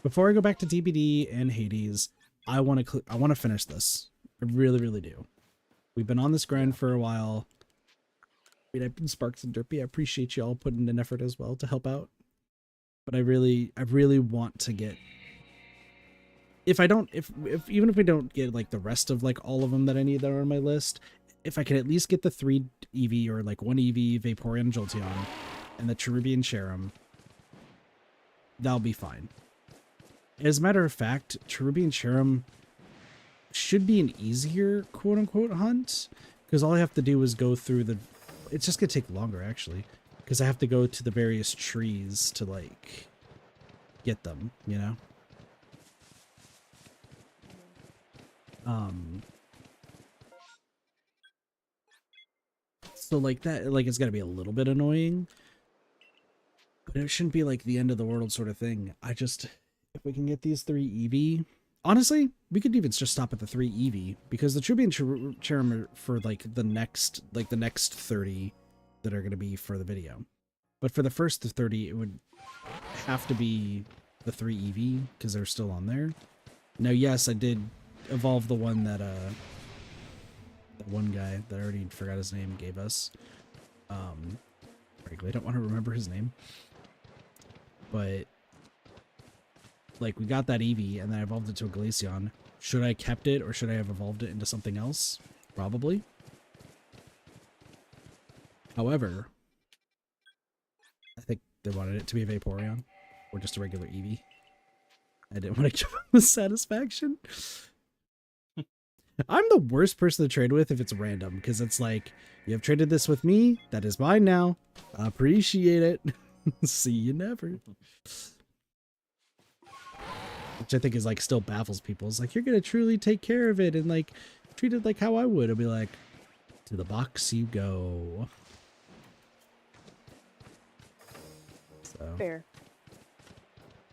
Before I go back to TBD and Hades, I want to finish this. I really, really do. We've been on this grind for a while. I mean, I've been Sparks and Derpy. I appreciate you all putting in effort as well to help out. But I really want to get... even if we don't get like the rest of like all of them that I need that are on my list, if I can at least get the 3 Eevee or like 1 Eevee, Vaporeon, Jolteon, and the Cherubi and Cherrim, that'll be fine. As a matter of fact, Cherubi and Cherrim should be an easier quote-unquote hunt, because all I have to do is go through the... It's just gonna take longer, actually, because I have to go to the various trees to, like, get them, you know? So, like, that, like, it's gotta be a little bit annoying, but it shouldn't be, like, the end of the world sort of thing. If we can get these 3 Eevee... Honestly, we could even just stop at the 3 Eevee, because the Cherubi and Cherrim are for, like, the next 30 that are going to be for the video. But for the first 30, it would have to be the 3 Eevee, because they're still on there. Now, yes, I did evolve the one that one guy that I already forgot his name gave us. Frankly, I don't want to remember his name. But... like, we got that Eevee, and then I evolved it to a Glaceon. Should I kept it, or should I have evolved it into something else? Probably. However, I think they wanted it to be a Vaporeon, or just a regular Eevee. I didn't want to give them the satisfaction. I'm the worst person to trade with if it's random, because it's like, you have traded this with me, that is mine now. Appreciate it. See you never. Which I think is like still baffles people. It's like, you're gonna truly take care of it and like treat it like how I would. I'll be like, to the box you go. So Fair.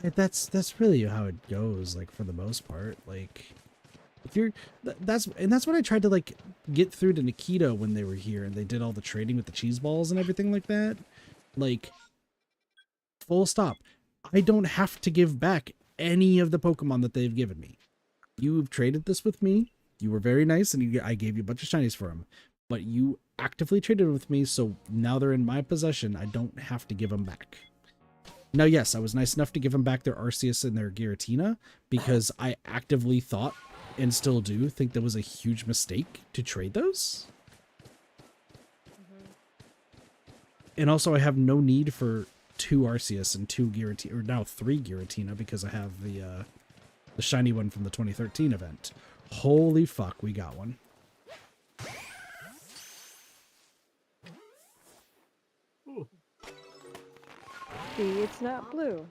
that's really how it goes, like for the most part. Like If you're that's what I tried to like get through to Nikita when they were here and they did all the trading with the cheese balls and everything like that. Like, full stop. I don't have to give back any of the Pokemon that they've given me. You've traded this with me. You were very nice, and I gave you a bunch of shinies for them. But you actively traded with me, so now they're in my possession. I don't have to give them back. Now, yes, I was nice enough to give them back their Arceus and their Giratina because I actively thought, and still do, think that was a huge mistake to trade those. And also, I have no need for 2 Arceus and 2 Giratina, or now 3 Giratina, because I have the shiny one from the 2013 event. Holy fuck, we got one. See, it's not blue.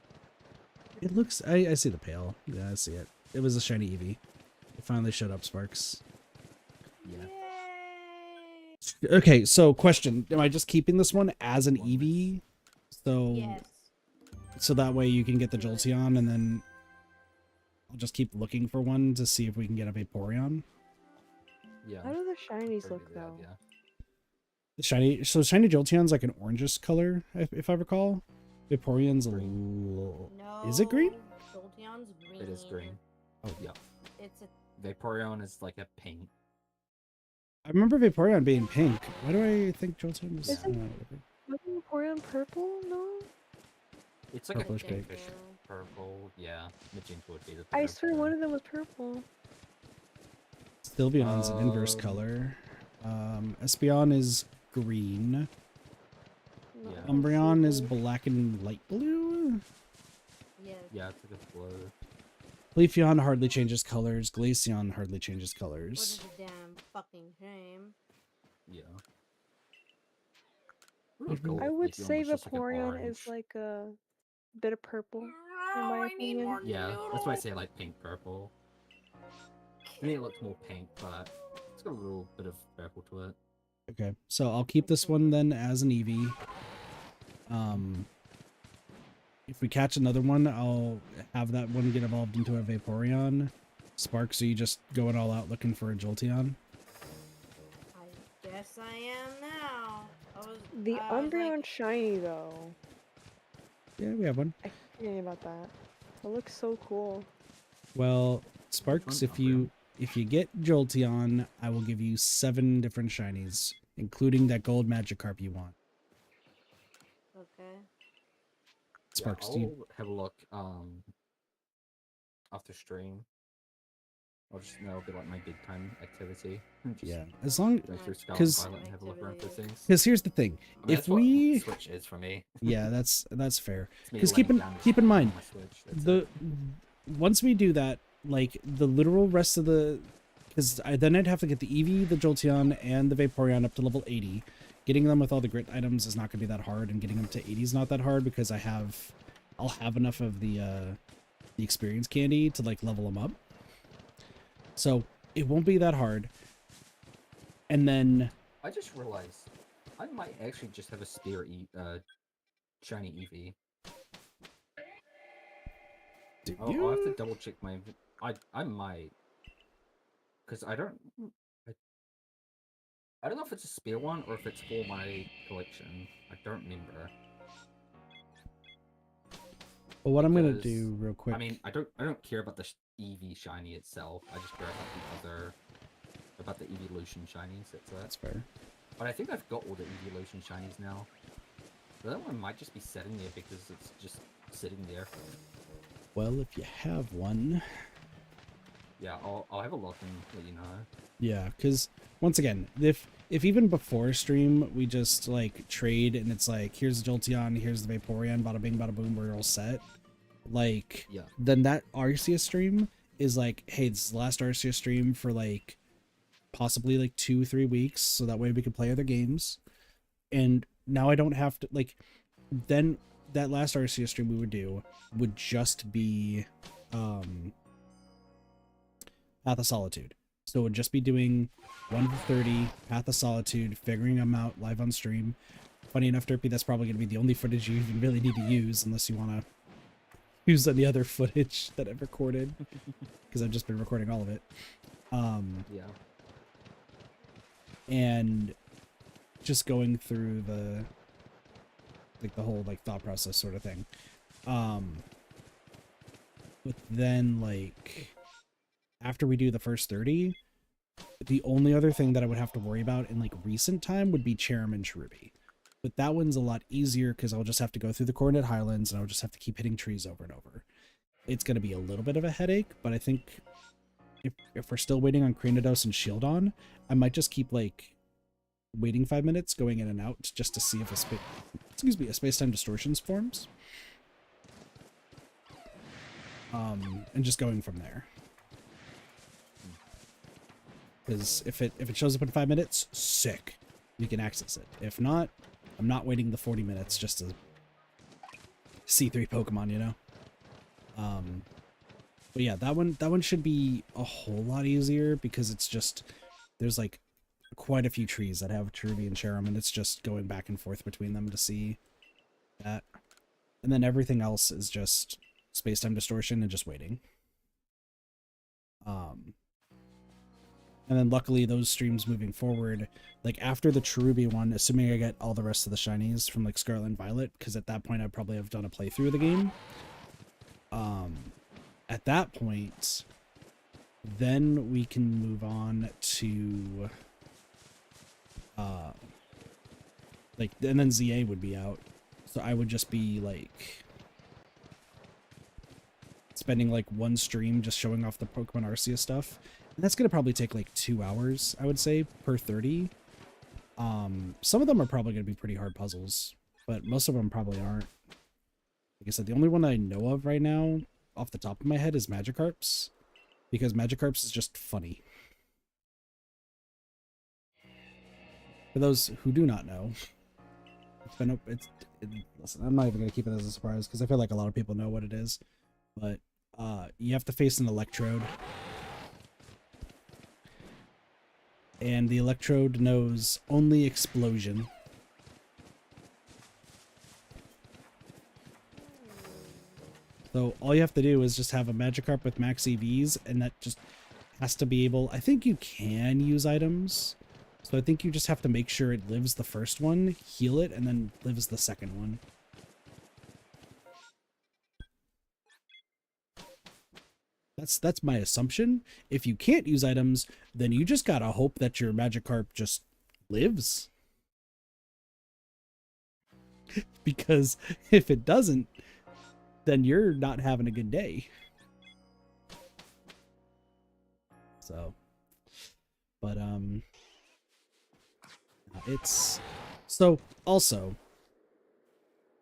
It looks, I see the pale. Yeah, I see it. It was a shiny Eevee. It finally showed up, Sparks. Yeah. Okay, so question. Am I just keeping this one as an Eevee? So, Yes. so that way you can get the Jolteon, and then I'll just keep looking for one to see if we can get a Vaporeon. Yeah. How do the shinies pretty look good though? idea. The shiny Jolteon's like an orangish color, if I recall. Vaporeon's a little... No. Is it green? Jolteon's green. It is green. Oh, Yeah. It's a Vaporeon is like a pink. I remember Vaporeon being pink. Why do I think Jolteon was... Isn't- whatever. Wasn't Vaporeon purple? No. It's like Purplish a pink. pinkish purple. Yeah. Magenta would be the I better swear term. one of them was purple. Sylveon's an inverse Um, color. Espeon is green. No, Yeah. I don't see Umbreon is blue. black and light blue. yes. Yeah, it's like a blue. Leafeon hardly changes colors. Glaceon hardly changes What colors. is a damn fucking shame? Yeah. Mhm. I would say Vaporeon is like a bit of purple. No, my I need opinion. more Yeah, that's why I noodles. say like pink purple. I mean, it looks more pink, but it's got a little bit of purple to it. Okay, so I'll keep this one then as an Eevee. If we catch another one, I'll have that one get evolved into a Vaporeon. Sparks, are you just going all out looking for a Jolteon? I guess I am now. The I was Umbreon like, shiny though. Yeah, we have one. I keep forgetting about that. It looks so cool. Well, Sparks, Fun if you get Jolteon, I will give you 7 different shinies, including that gold Magikarp you want. okay. Sparks, yeah, do you... I'll have a look after stream. I'll just that'll be like my big time activity. Just Yeah, as long... go through Scarlet 'cause- and Violet and have a look around for things. Because here's the thing. I mean, If that's what we... Switch is for me. Yeah, that's fair. It's me 'Cause laying down keep in on mind, my Switch, that's the it. once we do that, like the literal rest of the, because then I'd have to get the Eevee, the Jolteon, and the Vaporeon up to level 80. Getting them with all the grit items is not going to be that hard, and getting them to 80 is not that hard because I'll have enough of the experience candy to like level them up. So it won't be that hard. And then I just realized I might actually just have a spare shiny Eevee. do I'll have to you? double check my. I might, because I don't know if it's a spare one or if it's for my collection. I don't remember. Well, what I'm gonna because, do real quick. I mean, I don't care about the Eevee shiny itself. I just care about the evolution shinies. That's fair. But I think I've got all the evolution shinies now. The other one might just be sitting there because it's just sitting there. Well, if you have one. Yeah, I'll have a look and let you know. Yeah, because once again, if even before stream we just like trade and it's like here's the Jolteon, here's the Vaporeon, bada bing, bada boom, we're all set. Like, Yeah. then that Arceus stream is like, hey, this is the last Arceus stream for like possibly like 2-3 weeks, so that way we can play other games. And now I don't have to like. Then that last Arceus stream we would do would just be Path of Solitude. So it would just be doing 1 to 30, Path of Solitude, figuring them out live on stream. Funny enough, Derpy, that's probably going to be the only footage you even really need to use, unless you want to use any other footage that I've recorded, because I've just been recording all of it. Yeah. And just going through the whole like thought process sort of thing. But then like after we do the first 30, the only other thing that I would have to worry about in like recent time would be Cherrim and Cherubi. But that one's a lot easier because I'll just have to go through the Coronet Highlands and I'll just have to keep hitting trees over and over. It's going to be a little bit of a headache, but I think if we're still waiting on Cranidos and Shieldon, I might just keep like waiting 5 minutes, going in and out just to see if a space-time distortions forms. And just going from there. Because if it shows up in 5 minutes, sick. We can access it. If not, I'm not waiting the 40 minutes just to see 3 Pokemon, you know? But yeah, that one should be a whole lot easier because it's just, there's like quite a few trees that have Cherubi and Cherrim, and it's just going back and forth between them to see that. And then everything else is just space-time distortion and just waiting. And then luckily those streams moving forward, like after the Cherubi one, assuming I get all the rest of the shinies from like Scarlet and Violet, because at that point I'd probably have done a playthrough of the game. At that point, then we can move on to like, and then ZA would be out. So I would just be like spending like one stream just showing off the Pokemon Arceus stuff. And that's going to probably take like 2 hours, I would say, per 30. Some of them are probably going to be pretty hard puzzles, but most of them probably aren't. Like I said, the only one I know of right now, off the top of my head, is Magikarps, because Magikarps is just funny. For those who do not know, listen, I'm not even going to keep it as a surprise, because I feel like a lot of people know what it is, but you have to face an Electrode. And the Electrode knows only Explosion. So all you have to do is just have a Magikarp with max EVs, and that just has to be able... I think you can use items. So I think you just have to make sure it lives the first one, heal it, and then lives the second one. That's my assumption. If you can't use items, then you just gotta hope that your Magikarp just lives. Because if it doesn't, then you're not having a good day. So, but it's so also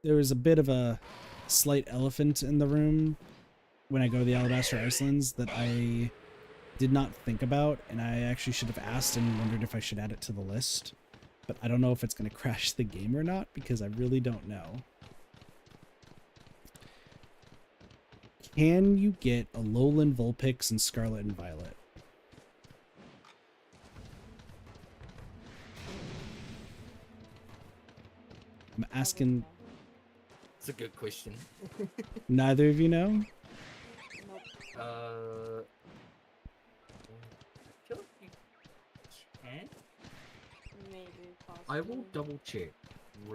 there was a bit of a slight elephant in the room when I go to the Alabaster Icelands that I did not think about, and I actually should have asked and wondered if I should add it to the list. But I don't know if it's going to crash the game or not, because I really don't know. Can you get a Alolan Vulpix and Scarlet and Violet? I'm asking... It's a good question. Neither of you know? Nope. I feel like you can? Maybe, possibly. I will double check.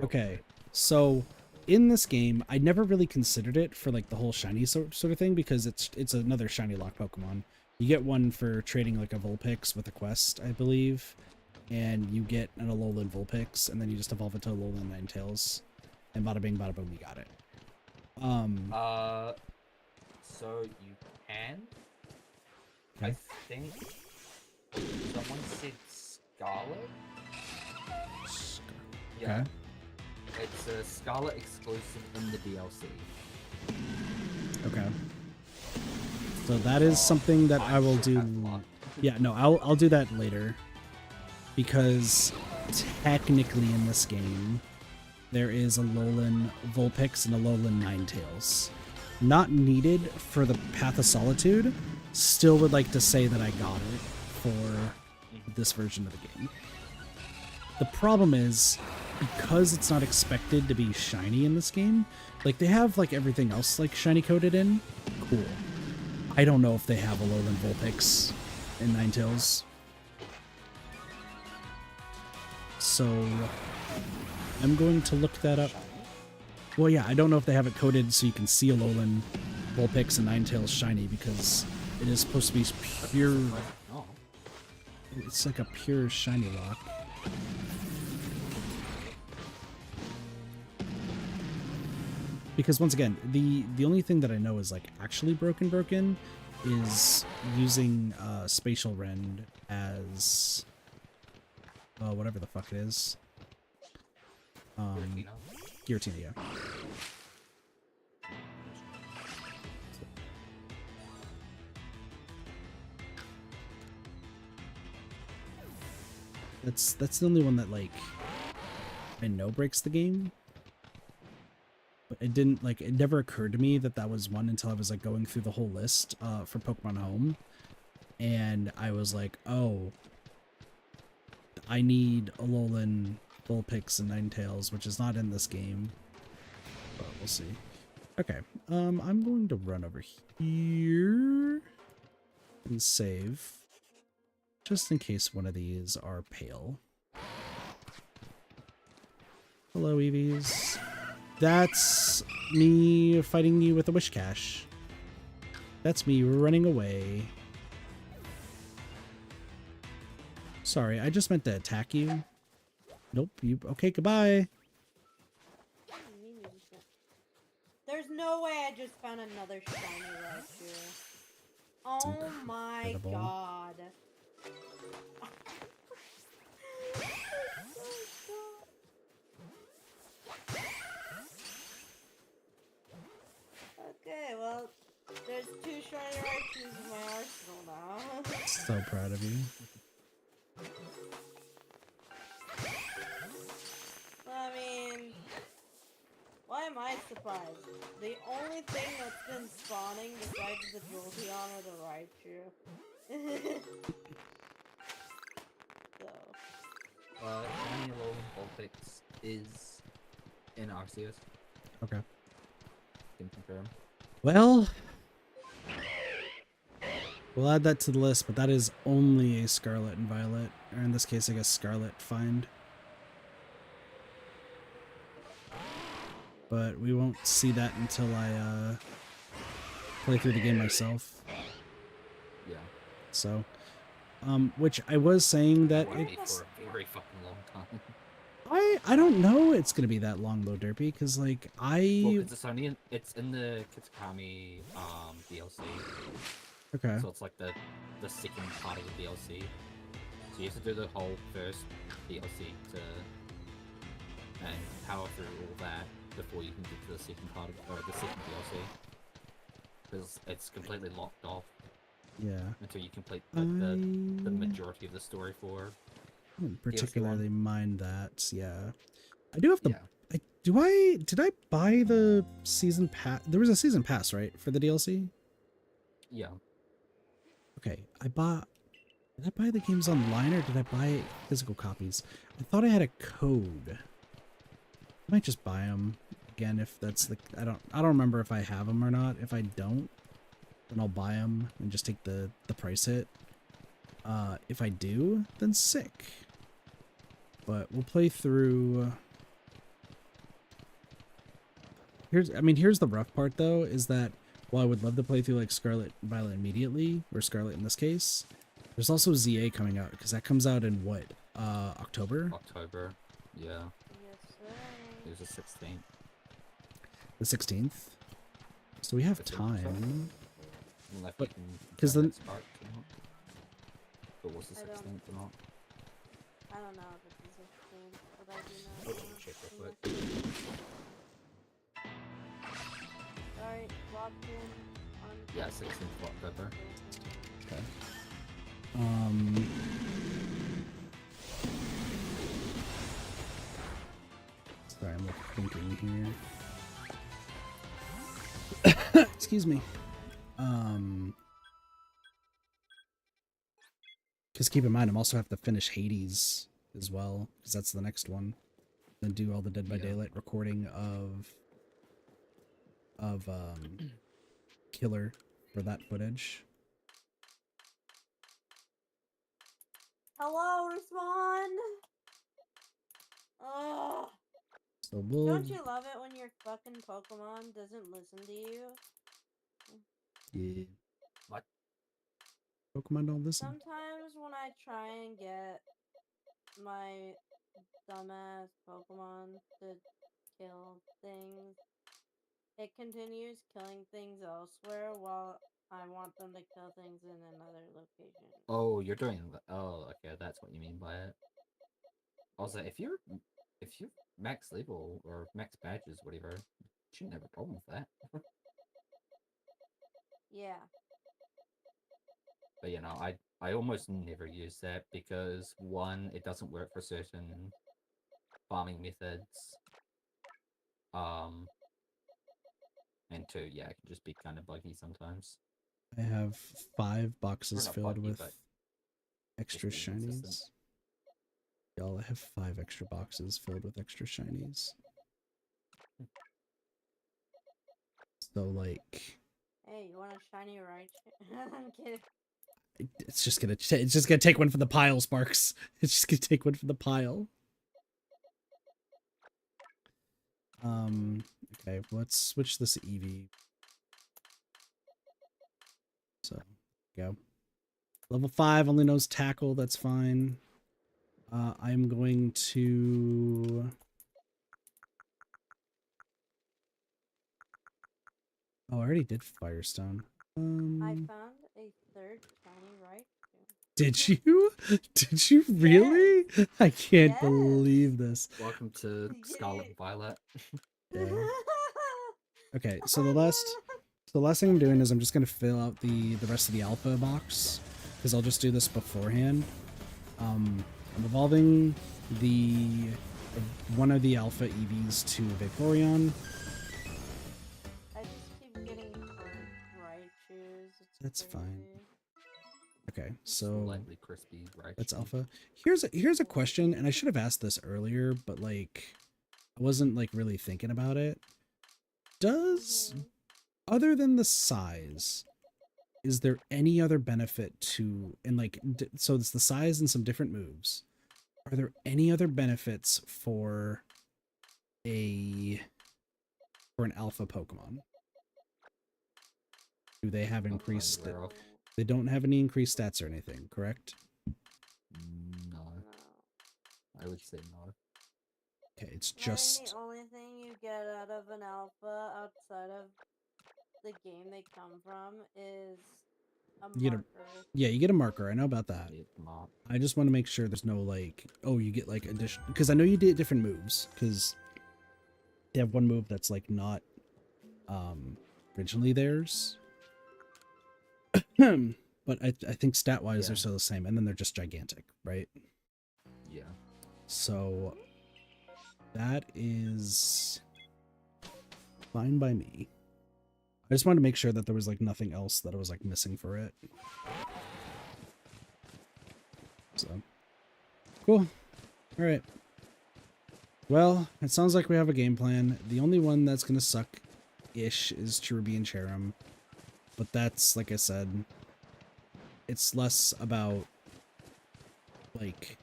Okay, so in this game, I never really considered it for like the whole shiny sort of thing, because it's another shiny lock Pokemon. You get one for trading like a Vulpix with a quest, I believe, and you get an Alolan Vulpix, and then you just evolve it to Alolan Ninetales, and bada bing, bada boom, you got it. So you can. Okay. I think someone said Scarlet. Yeah. Okay. It's a Scarlet exclusive in the DLC. Okay. So that is something that I will do. Yeah, no, I'll do that later, because technically in this game there is a Alolan Vulpix and a Alolan Ninetales. Not needed for the Path of Solitude. Still would like to say that I got it for this version of the game. The problem is, because it's not expected to be shiny in this game, like they have like everything else like shiny coded in, cool. I don't know if they have Alolan Vulpix in Ninetales. So I'm going to look that up. Well, yeah, I don't know if they have it coded so you can see Alolan, Vulpix, and Ninetales shiny because it is supposed to be pure. Oh, It's like a pure shiny lock. Because once again, the only thing that I know is like actually broken is using Spatial Rend as whatever the fuck it is. Giratina. Giratina, yeah. That's the only one that like I know breaks the game. But it didn't like it never occurred to me that that was one until I was like going through the whole list for Pokemon Home, and I was like, oh, I need Alolan, Vulpix, and Ninetales, which is not in this game. But we'll see. Okay, I'm going to run over here and save, just in case one of these are pale. Hello, Eevees. That's me fighting you with a Wish Cache. That's me running away. Sorry, I just meant to attack you. Nope, you... Okay, goodbye. What do you mean you just got- There's no way I just found another shiny Raichu. Oh my incredible. god. Okay, well, there's 2 shiny Raichus in my arsenal now. So proud of you. I mean, why am I surprised? The only thing that's been spawning besides the Jolteon are the Raichu. So, Shiny Alolan Vulpix is in Arceus. Okay. Can confirm. Well, we'll add that to the list, but that is only a Scarlet and Violet, or in this case, I guess Scarlet find. But we won't see that until I play through the game myself. Yeah. So, which I was saying that Wait it's... for a very fucking long time. I don't know it's gonna be that long though, Derpy, because like Well, it's only it's in the Kitakami DLC. Okay. So it's like the second part of the DLC. So you have to do the whole first DLC and power through all that before you can get to the second part of the second DLC. Because it's completely locked off Yeah. until you complete like the majority of the story for. I don't DLC one. particularly mind that. Yeah. I do have the. Yeah. Did I buy the season pass? There was a season pass, right, for the DLC? Yeah. Okay, did I buy the games online or did I buy physical copies? I thought I had a code. I might just buy them again if that's the... I don't remember if I have them or not. If I don't, then I'll buy them and just take the price hit. If I do, then sick. But we'll play through... Here's the rough part though, is that while I would love to play through like Scarlet and Violet immediately, or Scarlet in this case, there's also ZA coming out, because that comes out in what, October? October. Yeah. yes, sir. It was the 16th. The 16th? So we have 15th, time. Unless But- you can 'cause confirm then- it's March or not. But was the I don't- 16th or not? I don't know if it's the 16th, but I do know. I'll double check real quick. Alright, locked in on... Yeah, 16th of October. Okay. Sorry, I'm like thinking here. Excuse me. Just keep in mind, I'm also have to finish Hades as well, because that's the next one. Then do all the Dead by Yeah. Daylight recording of Killer for that footage. Hello, respond. Ugh. So we'll, Don't you love it when your fucking Pokemon doesn't listen to you? yeah. What? Pokemon don't listen. Sometimes when I try and get my dumbass Pokemon to kill things, it continues killing things elsewhere while I want them to kill things in another location. Oh, you're doing. Oh, okay, that's what you mean by it. Also, if you're max level or max badges, whatever, you shouldn't have a problem with that. Yeah. But you know, I almost never use that because one, it doesn't work for certain farming methods. And two, yeah, it can just be kind of buggy sometimes. I have 5 boxes not filled buggy, with but extra just inconsistent. shinies. Y'all, I have 5 extra boxes filled with extra shinies. So like, Hey, you want a shiny right? I'm kidding. it's just gonna take one for the pile, Sparks. It's just gonna take one for the pile. Okay, let's switch this Eevee. So, go. Level 5 only knows tackle, that's fine. I'm going to... Oh, I already did Firestone. I found a third shiny right. Did you? Did you really? I can't Yes. believe this. Welcome to Scarlet and Violet. Yeah. Okay, so the last thing I'm doing is I'm just gonna fill out the rest of the alpha box because I'll just do this beforehand. I'm evolving one of the alpha EVs to Vaporeon. I just keep getting Raichus. That's fine. Okay, so Slightly crispy, right? that's alpha. Here's a question, and I should have asked this earlier, but like I wasn't like really thinking about it. Does other than the size, is there any other benefit to, and like so it's the size and some different moves. Are there any other benefits for an alpha Pokemon? Do they have increased? aware of. They don't have any increased stats or anything, correct? No, I would say no. Okay, it's I think just the only thing you get out of an alpha outside of the game they come from is a you get marker. you get a marker. I know about that. It's not. I just want to make sure there's no like, oh, you get like addition, because I know you did different moves because they have one move that's like not originally theirs. But I think stat wise they're Yeah. still the same, and then they're just gigantic, right? Yeah. So that is fine by me. I just wanted to make sure that there was like nothing else that I was like missing for it. So cool. All right. Well, it sounds like we have a game plan. The only one that's gonna suck-ish is Cherubi and Cherrim, but that's, like I said, it's less about like,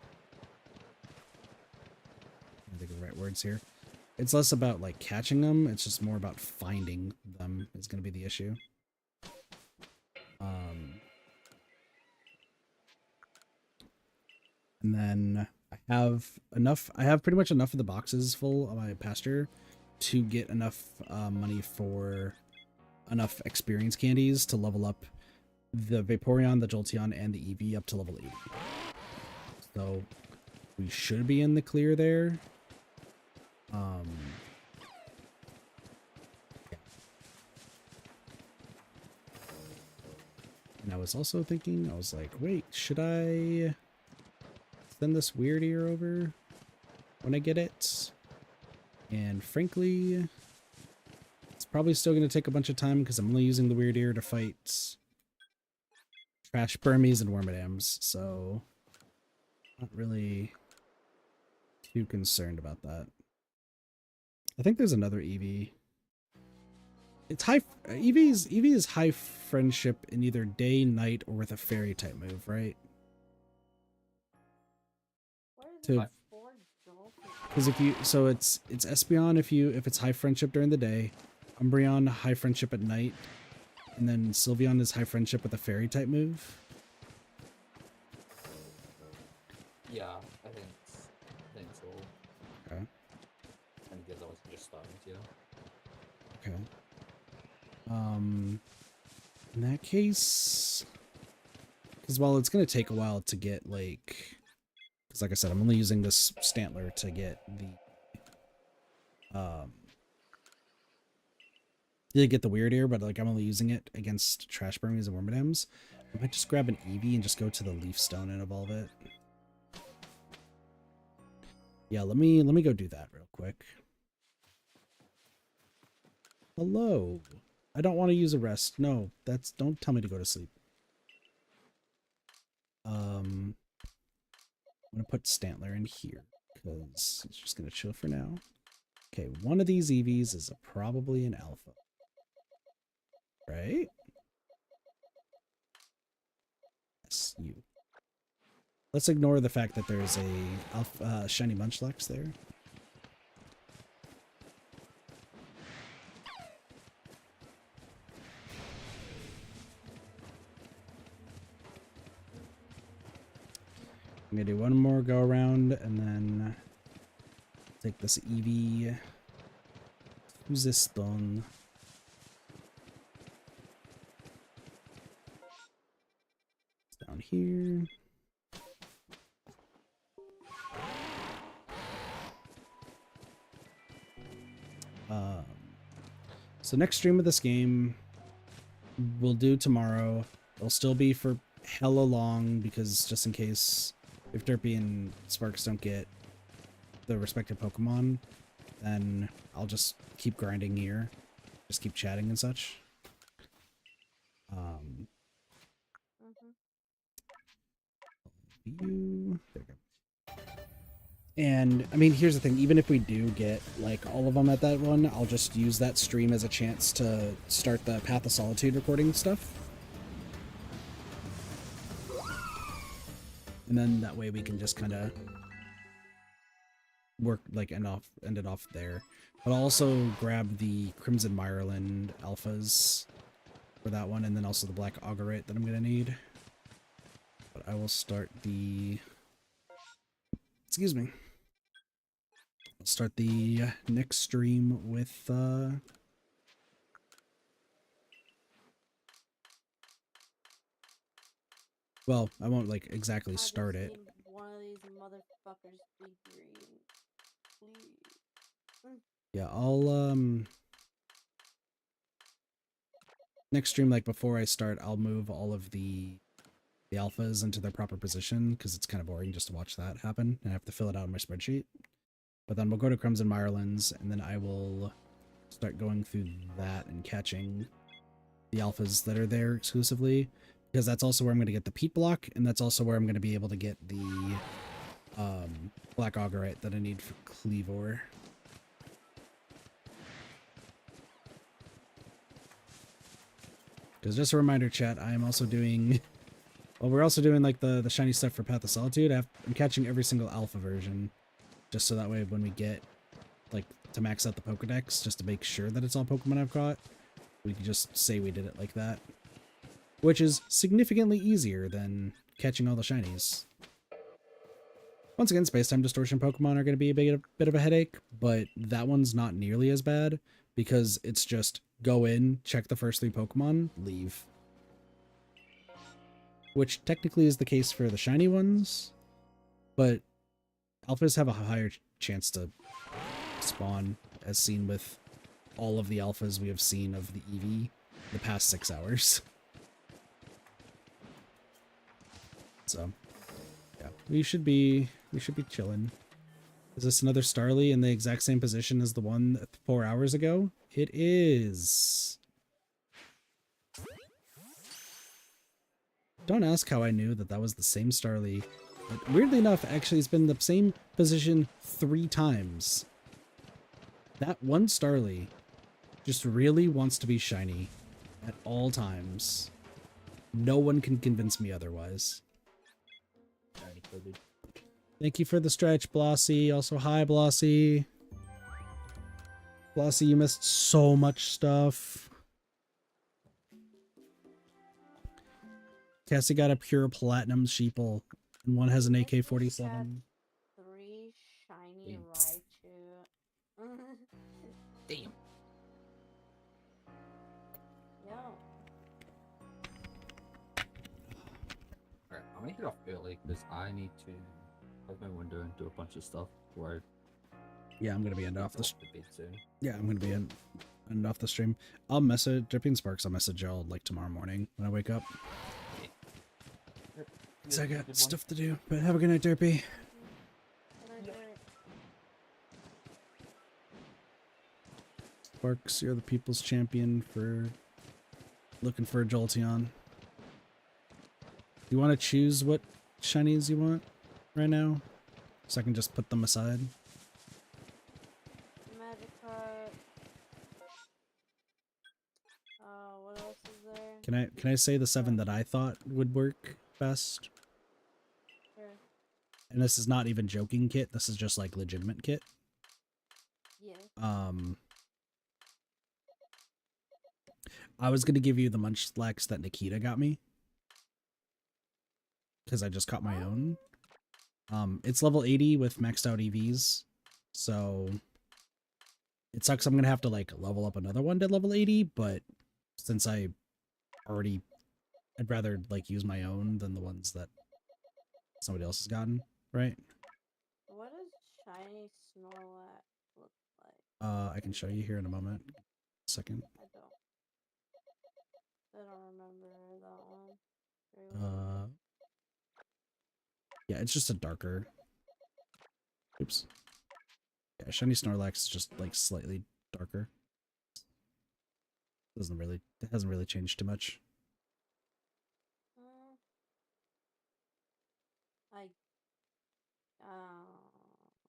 I think of the right words here. It's less about like catching them. It's just more about finding them is gonna be the issue. And then I have pretty much enough of the boxes full of my pasture to get enough money for enough experience candies to level up the Vaporeon, the Jolteon, and the Eevee up to level 80. So we should be in the clear there. Yeah. And I was also thinking, I was like, wait, should I send this weird ear over when I get it? And frankly, it's probably still going to take a bunch of time because I'm only using the weird ear to fight Trash Burmies and Wormadams, so not really too concerned about that. I think there's another Eevee. It's high. Eevee is high friendship in either day, night, or with a fairy type move, right? to What? Poor Dolphin. because if you it's Espeon if it's high friendship during the day, Umbreon high friendship at night, and then Sylveon is high friendship with a fairy type move. Yeah, I think so. Okay. And the other ones are just starting to. Okay. In that case, because while it's gonna take a while to get like, because like I said, I'm only using this Stantler to get the weird ear, but like I'm only using it against Trash Burmies and Wormadams. I might just grab an Eevee and just go to the Leaf Stone and evolve it. Yeah, let me go do that real quick. Hello. I don't want to use a rest. No, don't tell me to go to sleep. I'm gonna put Stantler in here because it's just gonna chill for now. Okay, one of these Eevees is probably an alpha. Right? Yes, you. Let's ignore the fact that there's a shiny Munchlax there. I'm gonna do one more go around and then take this Eevee. Who's this stone? It's down here. So next stream of this game we'll do tomorrow. It'll still be for hella long because just in case if Derpy and Sparks don't get the respective Pokemon, then I'll just keep grinding here. Just keep chatting and such. Mhm. You there you go. And I mean, here's the thing, even if we do get like all of them at that one, I'll just use that stream as a chance to start the Path of Solitude recording stuff. And then that way we can just kind of work like end it off there. But I'll also grab the Crimson Mireland alphas for that one, and then also the Black Augurit that I'm gonna need. But I will start the I'll start the next stream with well, I won't like exactly I just start it. need one of these motherfuckers to be green. Please. Yeah, I'll next stream, like before I start, I'll move all of the alphas into their proper position because it's kind of boring just to watch that happen and I have to fill it out in my spreadsheet. But then we'll go to Crimson Mirelands and then I will start going through that and catching the alphas that are there exclusively, because that's also where I'm going to get the Peat Block, and that's also where I'm going to be able to get the Black Augurit that I need for Cleavor. Because just a reminder, chat, I am also doing... Well, we're also doing like the shiny stuff for Path of Solitude. I'm catching every single alpha version, just so that way when we get like to max out the Pokedex, just to make sure that it's all Pokemon I've caught, we can just say we did it like that, which is significantly easier than catching all the shinies. Once again, Space-Time Distortion Pokemon are going to be a bit of a headache, but that one's not nearly as bad because it's just go in, check the first 3 Pokemon, leave. Which technically is the case for the shiny ones, but alphas have a higher chance to spawn, as seen with all of the alphas we have seen of the Eevee the past 6 hours. So, yeah, we should be chilling. Is this another Starly in the exact same position as the one 4 hours ago? It is. Don't ask how I knew that was the same Starly. But weirdly enough, actually, it's been in the same position 3 times. That one Starly just really wants to be shiny at all times. No one can convince me otherwise. Thank you for the stretch, Blossy. Also, hi, Blossy. Blossy, you missed so much stuff. Cassie got a pure platinum sheeple, and one has an I just AK-47. 3 shiny Damn. Raichu. Damn. Yo. Alright, I'm gonna get off early because I need to open my window and do a bunch of stuff before Yeah, I'm gonna be end I off get this. off the bed soon. Yeah, I'm gonna be end off the stream. I'll message Dripping Sparks. I'll message y'all like tomorrow morning when I wake up. Cause I got stuff to do. But have a good night, Derpy. Sparks, you're the people's champion for looking for a Jolteon. You want to choose what shinies you want right now? So I can just put them aside. Magikarp. What else is there? Can I say the 7 that I thought would work best? Sure. And this is not even joking kit. This is just like legitimate kit. Yeah. I was gonna give you the Munchlax that Nikita got me. Because I just caught my own. It's level 80 with maxed out EVs. So it sucks I'm gonna have to like level up another one to level 80, but since I'd rather like use my own than the ones that somebody else has gotten, right? What does shiny Snorlax look like? I can show you here in a moment. Second. I don't remember that one very well. Yeah, it's just a darker. Oops. Yeah, shiny Snorlax is just like slightly darker. It hasn't really changed too much.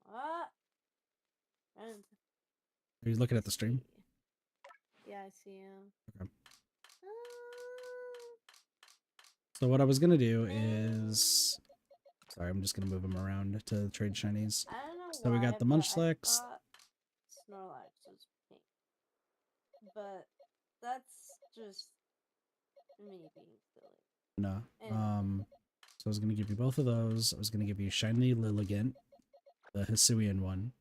What? Are you looking at the stream? Yeah, I see him. Okay. So what I was gonna do is, sorry, I'm just gonna move them around to trade shinies. I don't know So we got the but I Munchlax. thought Snorlax was pink, but that's just me being silly. No. Anyway. So I was gonna give you both of those. I was gonna give you shiny Lilligant, the Hisuian one.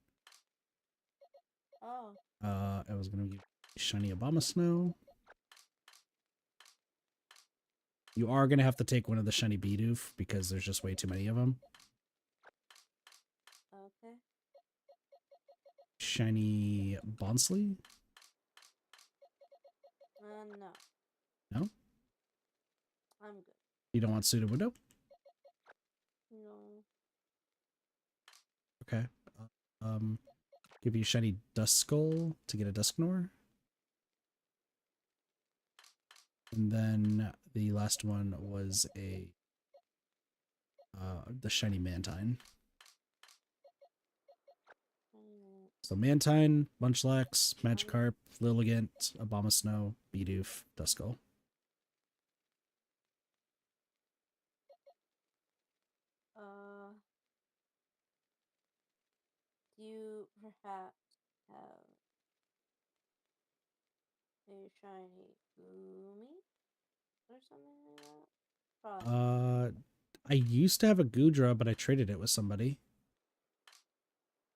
Oh. I was gonna give you shiny Abomasnow. You are gonna have to take one of the shiny Bidoof because there's just way too many of them. Okay. Shiny Bonsley? No. No? I'm good. You don't want Sudowoodo? No. Okay. Give you shiny Duskull to get a Dusknoir. And then the last one was the shiny Mantine. So Mantine, Munchlax, Magikarp, Lilligant, Abomasnow, Bidoof, Duskull. Do you perhaps have a shiny Goomy or something like that? Probably. I used to have a Goodra, but I traded it with somebody.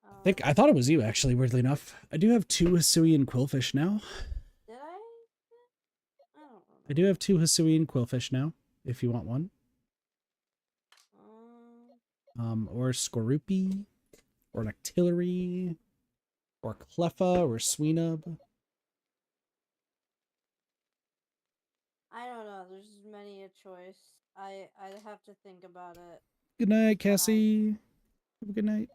Oh. I thought it was you, actually, weirdly enough. I do have 2 Hisuian Quillfish now. Did I? I don't remember. I do have 2 Hisuian Quillfish now, if you want one. Or Skorupi, or an Octillery, or Cleffa, or Sweenub. I don't know. There's many a choice. I'd have to think about it. Good night, Cassie. Have a good night.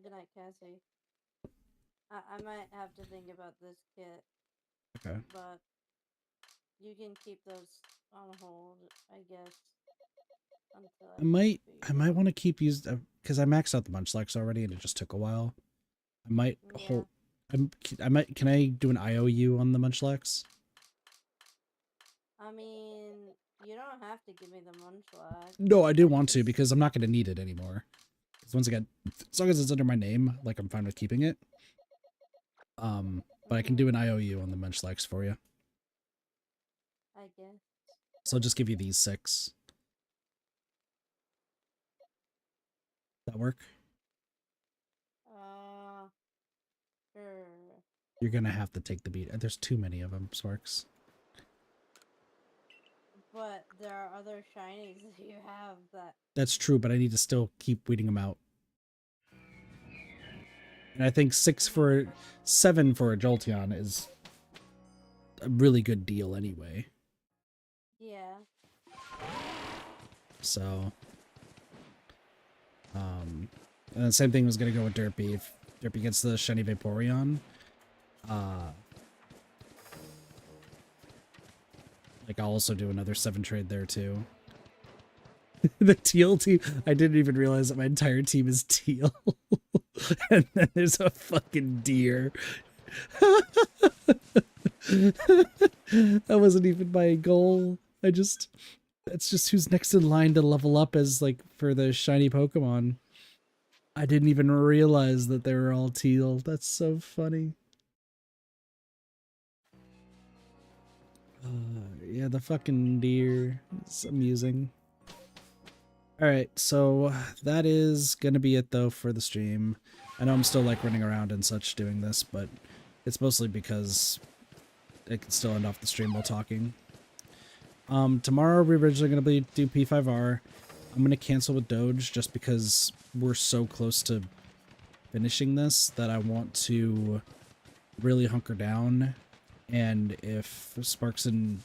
Good night, Cassie. I might have to think about this kit. Okay. But you can keep those on hold, I guess. Until I might want to keep using because I maxed out the Munchlax already and it just took a while. I might hold. Can I do an IOU on the Munchlax? I mean, You don't have to give me the munchlax. No, I do want to because I'm not going to need it anymore. Once again, as long as it's under my name, like I'm fine with keeping it. But I can do an IOU on the Munchlax for you. I guess. So I'll just give you these 6. That work? Sure. You're gonna have to take the beat. There's too many of them, Sparks. But there are other shinies that you have that. That's true, but I need to still keep weeding them out. And I think 7 for a Jolteon is a really good deal anyway. Yeah. So, and the same thing was gonna go with Derpy. If Derpy gets the shiny Vaporeon, like I'll also do another 7 trade there too. The teal team, I didn't even realize that my entire team is teal. And then there's a fucking deer. That wasn't even my goal. That's just who's next in line to level up as like for the shiny Pokemon. I didn't even realize that they were all teal. That's so funny. Yeah, the fucking deer. It's amusing. Alright, so that is gonna be it though for the stream. I know I'm still like running around and such doing this, but it's mostly because it can still end off the stream while talking. Tomorrow we're originally gonna do P5R. I'm gonna cancel with Doge just because we're so close to finishing this that I want to really hunker down. And if Sparks and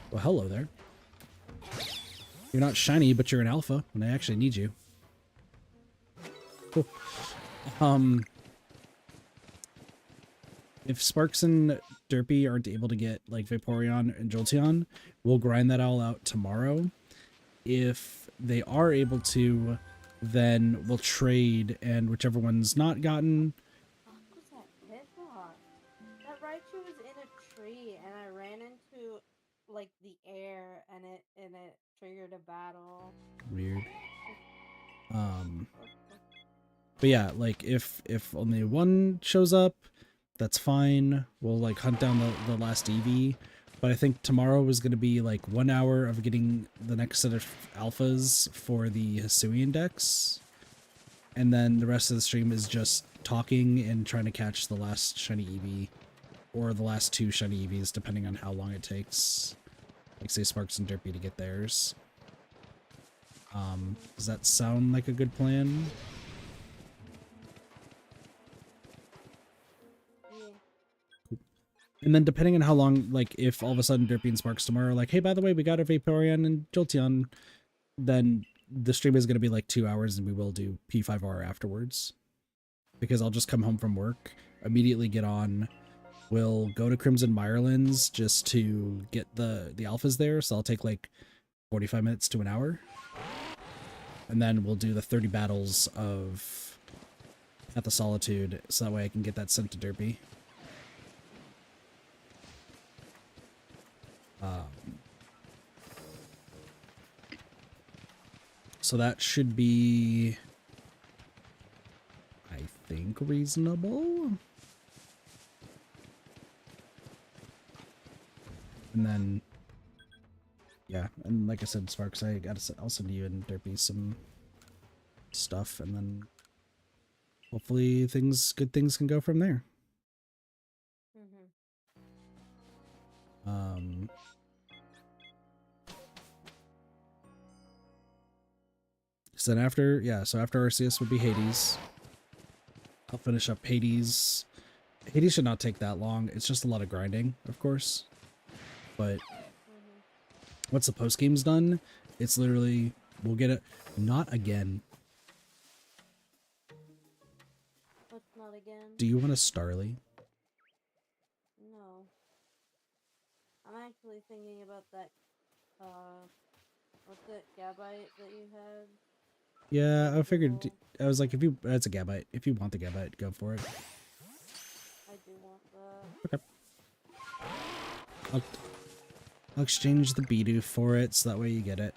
well, hello there. You're not shiny, but you're an alpha, and I actually need you. Cool. If Sparks and Derpy aren't able to get, like, Vaporeon and Jolteon, we'll grind that all out tomorrow. If they are able to, then we'll trade, and whichever one's not gotten... What was that Pidlock? That Raichu was in a tree, and I ran into, like, the air, and it triggered a battle. Weird. But yeah, like, if only one shows up, that's fine. We'll, like, hunt down the last Eevee. But I think tomorrow is going to be, like, 1 hour of getting the next set of alphas for the Hisuian decks. And then the rest of the stream is just talking and trying to catch the last shiny Eevee. Or the last 2 shiny Eevees, depending on how long it takes. Like, say, Sparks and Derpy to get theirs. Does that sound like a good plan? And then depending on how long, like, if all of a sudden Derpy and Sparks tomorrow are like, hey, by the way, we got a Vaporeon and Jolteon, then the stream is going to be like 2 hours and we will do P5R afterwards. Because I'll just come home from work, immediately get on, we'll go to Crimson Mirelands just to get the alphas there, so I'll take like 45 minutes to an hour. And then we'll do the 30 battles of at the Solitude, so that way I can get that sent to Derpy. So that should be, I think, reasonable. And then, yeah, and like I said, Sparks, I'll send you and Derpy some stuff, and then hopefully good things can go from there. So then after Arceus would be Hades. I'll finish up Hades. Hades should not take that long. It's just a lot of grinding, of course. But once the post game's done, it's literally, we'll get it. Not again. What's not again? Do you want a Starly? No. I'm actually thinking about that, what's it, Gabite that you had? Yeah, I figured, I was like, it's a Gabite. If you want the Gabite, go for it. I do want that. Okay. I'll exchange the Bidoof for it, so that way you get it.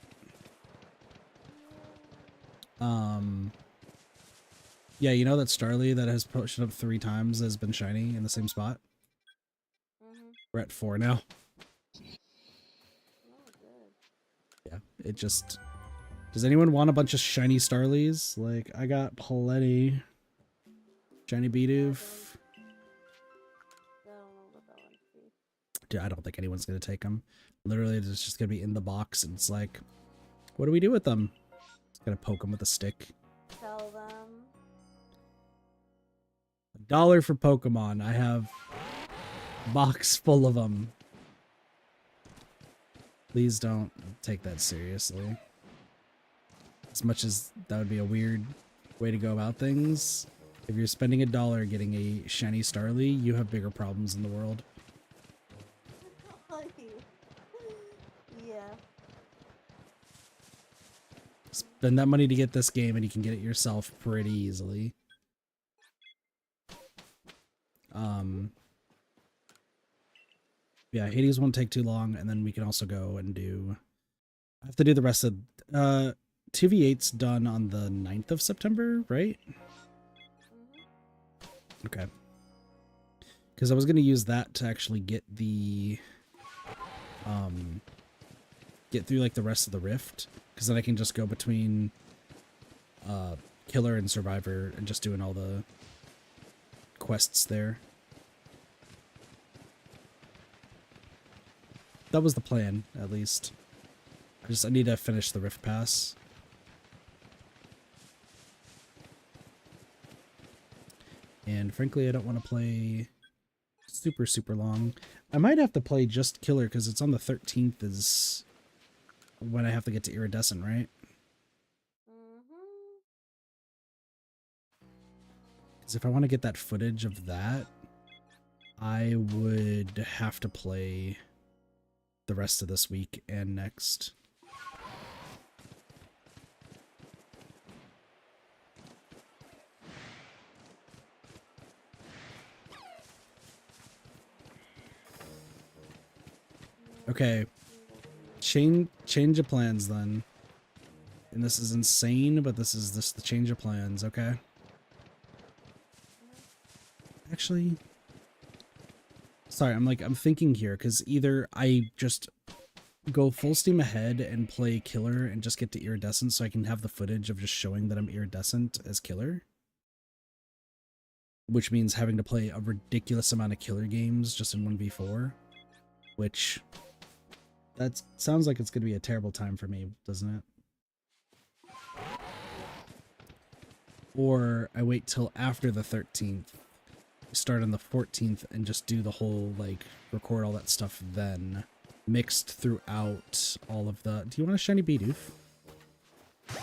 Yeah, you know that Starly that has pushed up 3 times has been shiny in the same spot? Mhm. We're at 4 now. Oh, good. Yeah, it just... Does anyone want a bunch of shiny Starlies? Like, I got plenty. Shiny Bidoof. I don't know what that one's be. Dude, I don't think anyone's gonna take them. Literally, it's just gonna be in the box, and it's like, what do we do with them? Just gonna poke them with a stick. Sell them. $1 for Pokemon. I have a box full of them. Please don't take that seriously. As much as that would be a weird way to go about things, if you're spending $1 getting a shiny Starly, you have bigger problems in the world. Yeah. Spend that money to get this game and you can get it yourself pretty easily. Yeah, Hades won't take too long, and then we can also go and do... I have to do the rest of... 2v8's done on the 9th of September, right? Okay. Because I was going to use that to actually get the... get through, like, the rest of the Rift. Because then I can just go between... Killer and Survivor and just doing all the quests there. That was the plan, at least. I need to finish the Rift Pass. And frankly, I don't want to play super long. I might have to play just Killer because it's on the 13th is when I have to get to Iridescent, right? Because if I want to get that footage of that, I would have to play the rest of this week and next. Okay. Change of plans then. And this is insane, but this is the change of plans, okay? Actually, sorry, I'm thinking here, because either I just go full steam ahead and play Killer and just get to Iridescent so I can have the footage of just showing that I'm Iridescent as Killer. Which means having to play a ridiculous amount of Killer games just in 1v4. Which, that sounds like it's going to be a terrible time for me, doesn't it? Or I wait till after the 13th, start on the 14th, and just do the whole, like, record all that stuff then. Mixed throughout all of the... Do you want a shiny Bidoof? No.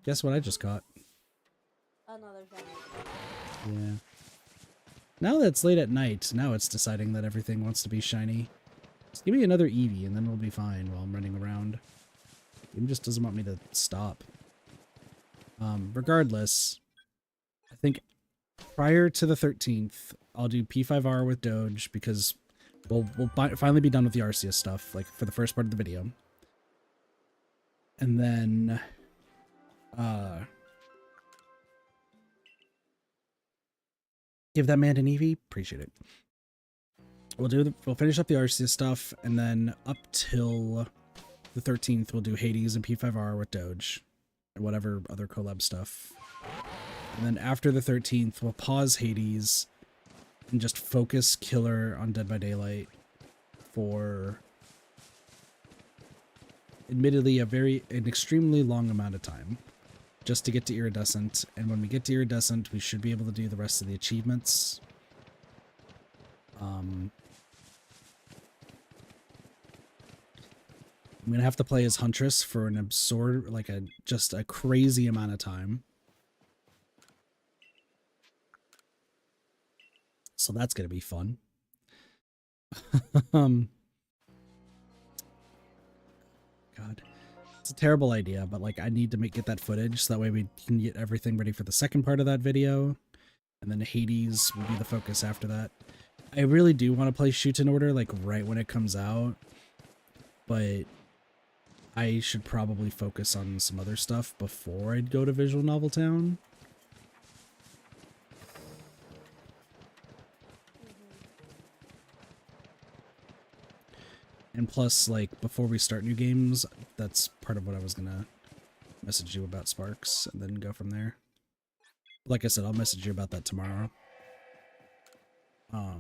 Guess what I just got? Another shiny. Yeah. Now that it's late at night, now it's deciding that everything wants to be shiny. Just give me another Eevee and then we'll be fine while I'm running around. It just doesn't want me to stop. Regardless, I think prior to the 13th, I'll do P5R with Doge because we'll finally be done with the Arceus stuff, like for the first part of the video. And then, give that man an Eevee. Appreciate it. We'll finish up the Arceus stuff, and then up till the 13th, we'll do Hades and P5R with Doge, and whatever other collab stuff. And then after the 13th, we'll pause Hades and just focus Killer on Dead by Daylight for admittedly an extremely long amount of time just to get to Iridescent. And when we get to Iridescent, we should be able to do the rest of the achievements. I'm gonna have to play as Huntress for an absurd, like just a crazy amount of time. So that's gonna be fun. God, it's a terrible idea, but like I need to get that footage so that way we can get everything ready for the second part of that video, and then Hades will be the focus after that. I really do want to play Shoot in Order like right when it comes out, but I should probably focus on some other stuff before I'd go to Visual Novel Town. And plus, like, before we start new games, that's part of what I was gonna message you about Sparks and then go from there. Like I said, I'll message you about that tomorrow. I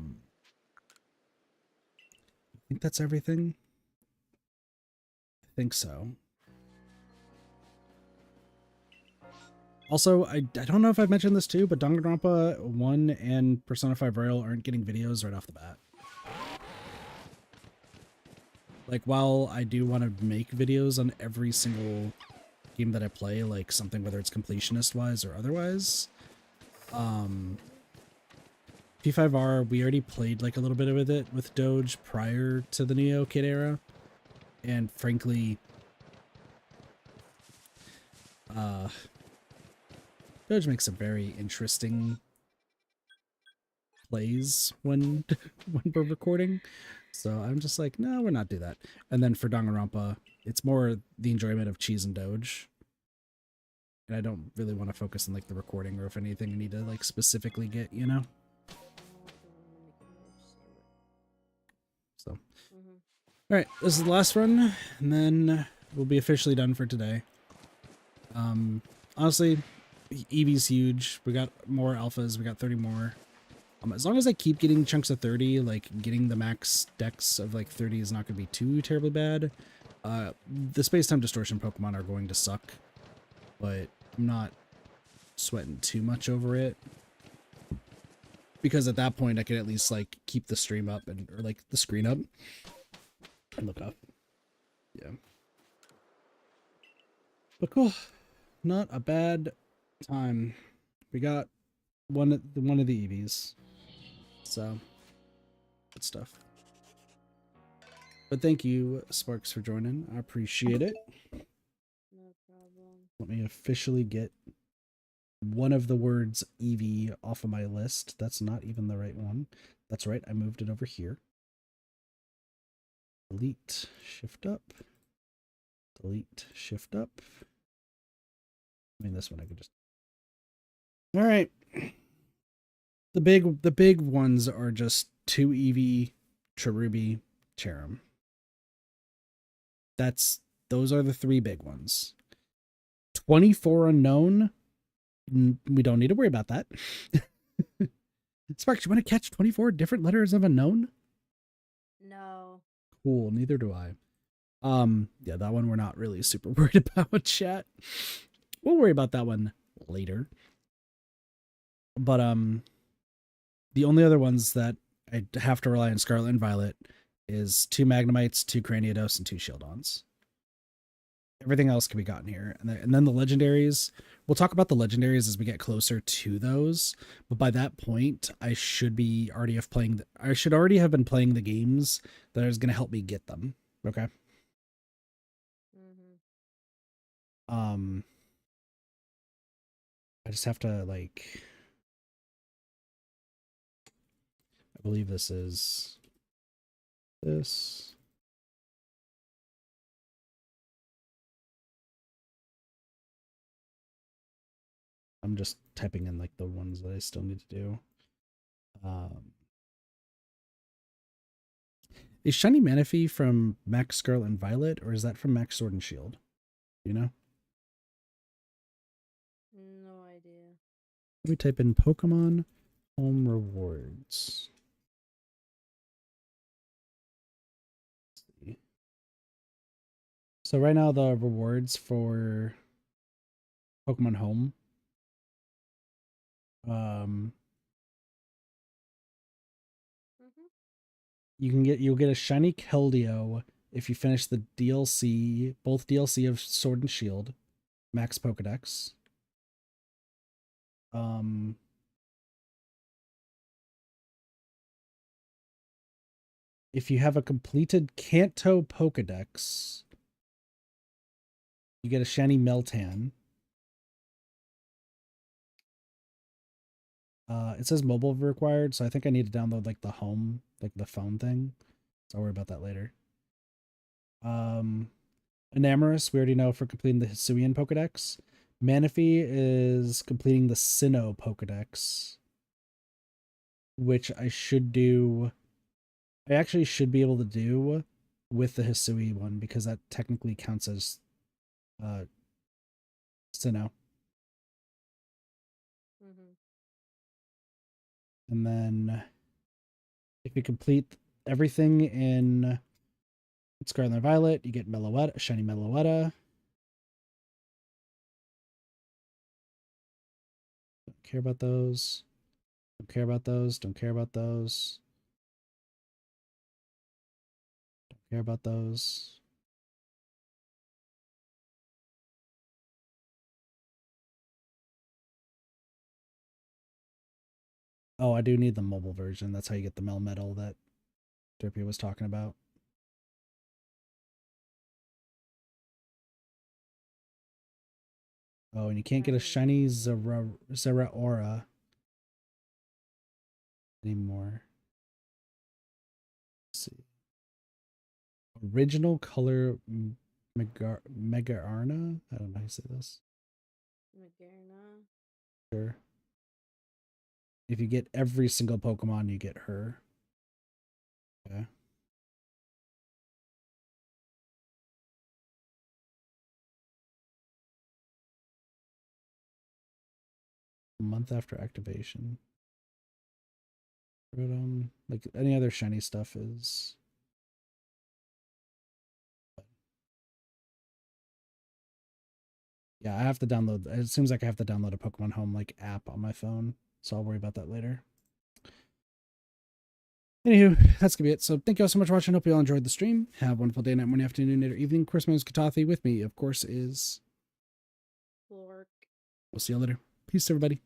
think that's everything. I think so. Also, I don't know if I've mentioned this too, but Danganronpa 1 and Persona 5 Royal aren't getting videos right off the bat. Like, while I do want to make videos on every single game that I play, like something whether it's completionist-wise or otherwise, P5R, we already played like a little bit of it with Doge prior to the Neo Kid era, and frankly, Doge makes a very interesting plays when when we're recording. So I'm just like, no, we're not do that. And then for Danganronpa, it's more the enjoyment of Cheese and Doge. And I don't really want to focus on like the recording or if anything I need to like specifically get, you know? So, all right, this is the last run, and then we'll be officially done for today. Honestly, Eevee's huge. We got more alphas. We got 30 more. As long as I keep getting chunks of 30, like getting the max dex of like 30 is not going to be too terribly bad. The space-time distortion Pokemon are going to suck, but I'm not sweating too much over it. Because at that point, I can at least like keep the stream up and or like the screen up and look up. Yeah. But cool. Not a bad time. We got one of the Eevees. So, good stuff. But thank you, Sparks, for joining. I appreciate it. No problem. Let me officially get one of the words Eevee off of my list. That's not even the right one. That's right, I moved it over here. Delete, shift up. Delete, shift up. I mean, this one I could just... All right. The big ones are just 2 Eevee, Cherubi, Cherrim. Those are the 3 big ones. 24 unknown. We don't need to worry about that. Sparks, you want to catch 24 different letters of unknown? No. Cool, neither do I. Yeah, that one we're not really super worried about, chat. We'll worry about that one later. But the only other ones that I have to rely on Scarlet and Violet is 2 Magnemites, 2 Craniodos, and 2 Shieldons. Everything else can be gotten here. And then the legendaries, we'll talk about the legendaries as we get closer to those. But by that point, I should already have been playing the games that is going to help me get them. Okay. I just have to like, I believe this is this. I'm just typing in like the ones that I still need to do. Is Shiny Manaphy from Max Scarlet and Violet, or is that from Max Sword and Shield? You know? No idea. Let me type in Pokemon Home Rewards. Let's see. So right now the rewards for Pokemon Home. You'll get a shiny Keldeo if you finish the DLC, both DLC of Sword and Shield, Max Pokedex. If you have a completed Kanto Pokedex, you get a shiny Meltan. It says mobile required, so I think I need to download like the home, like the phone thing. So I'll worry about that later. Enamorous, we already know for completing the Hisuian Pokedex. Manaphy is completing the Sinnoh Pokedex, which I should do. I actually should be able to do with the Hisui one because that technically counts as Sinnoh. Mm-hmm. And then if you complete everything in Scarlet and Violet, you get Meloetta, Shiny Meloetta. Don't care about those. Don't care about those. Don't care about those. Don't care about those. Oh, I do need the mobile version. That's how you get the Melmetal that Derpy was talking about. Oh, and you can't get a shiny Zeraora anymore. Let's see. Original color Megaarna? I don't know how you say this. Magarna. Sure. If you get every single Pokemon, you get her. Okay. A month after activation. But, like any other shiny stuff is. Yeah, I have to download. It seems like I have to download a Pokemon Home like app on my phone, so I'll worry about that later. Anywho, that's gonna be it. So thank you all so much for watching. Hope you all enjoyed the stream. Have a wonderful day, night, morning, afternoon, or evening. Of course, my name is Katathi. With me, of course, is. Lork. We'll see you later. Peace, everybody.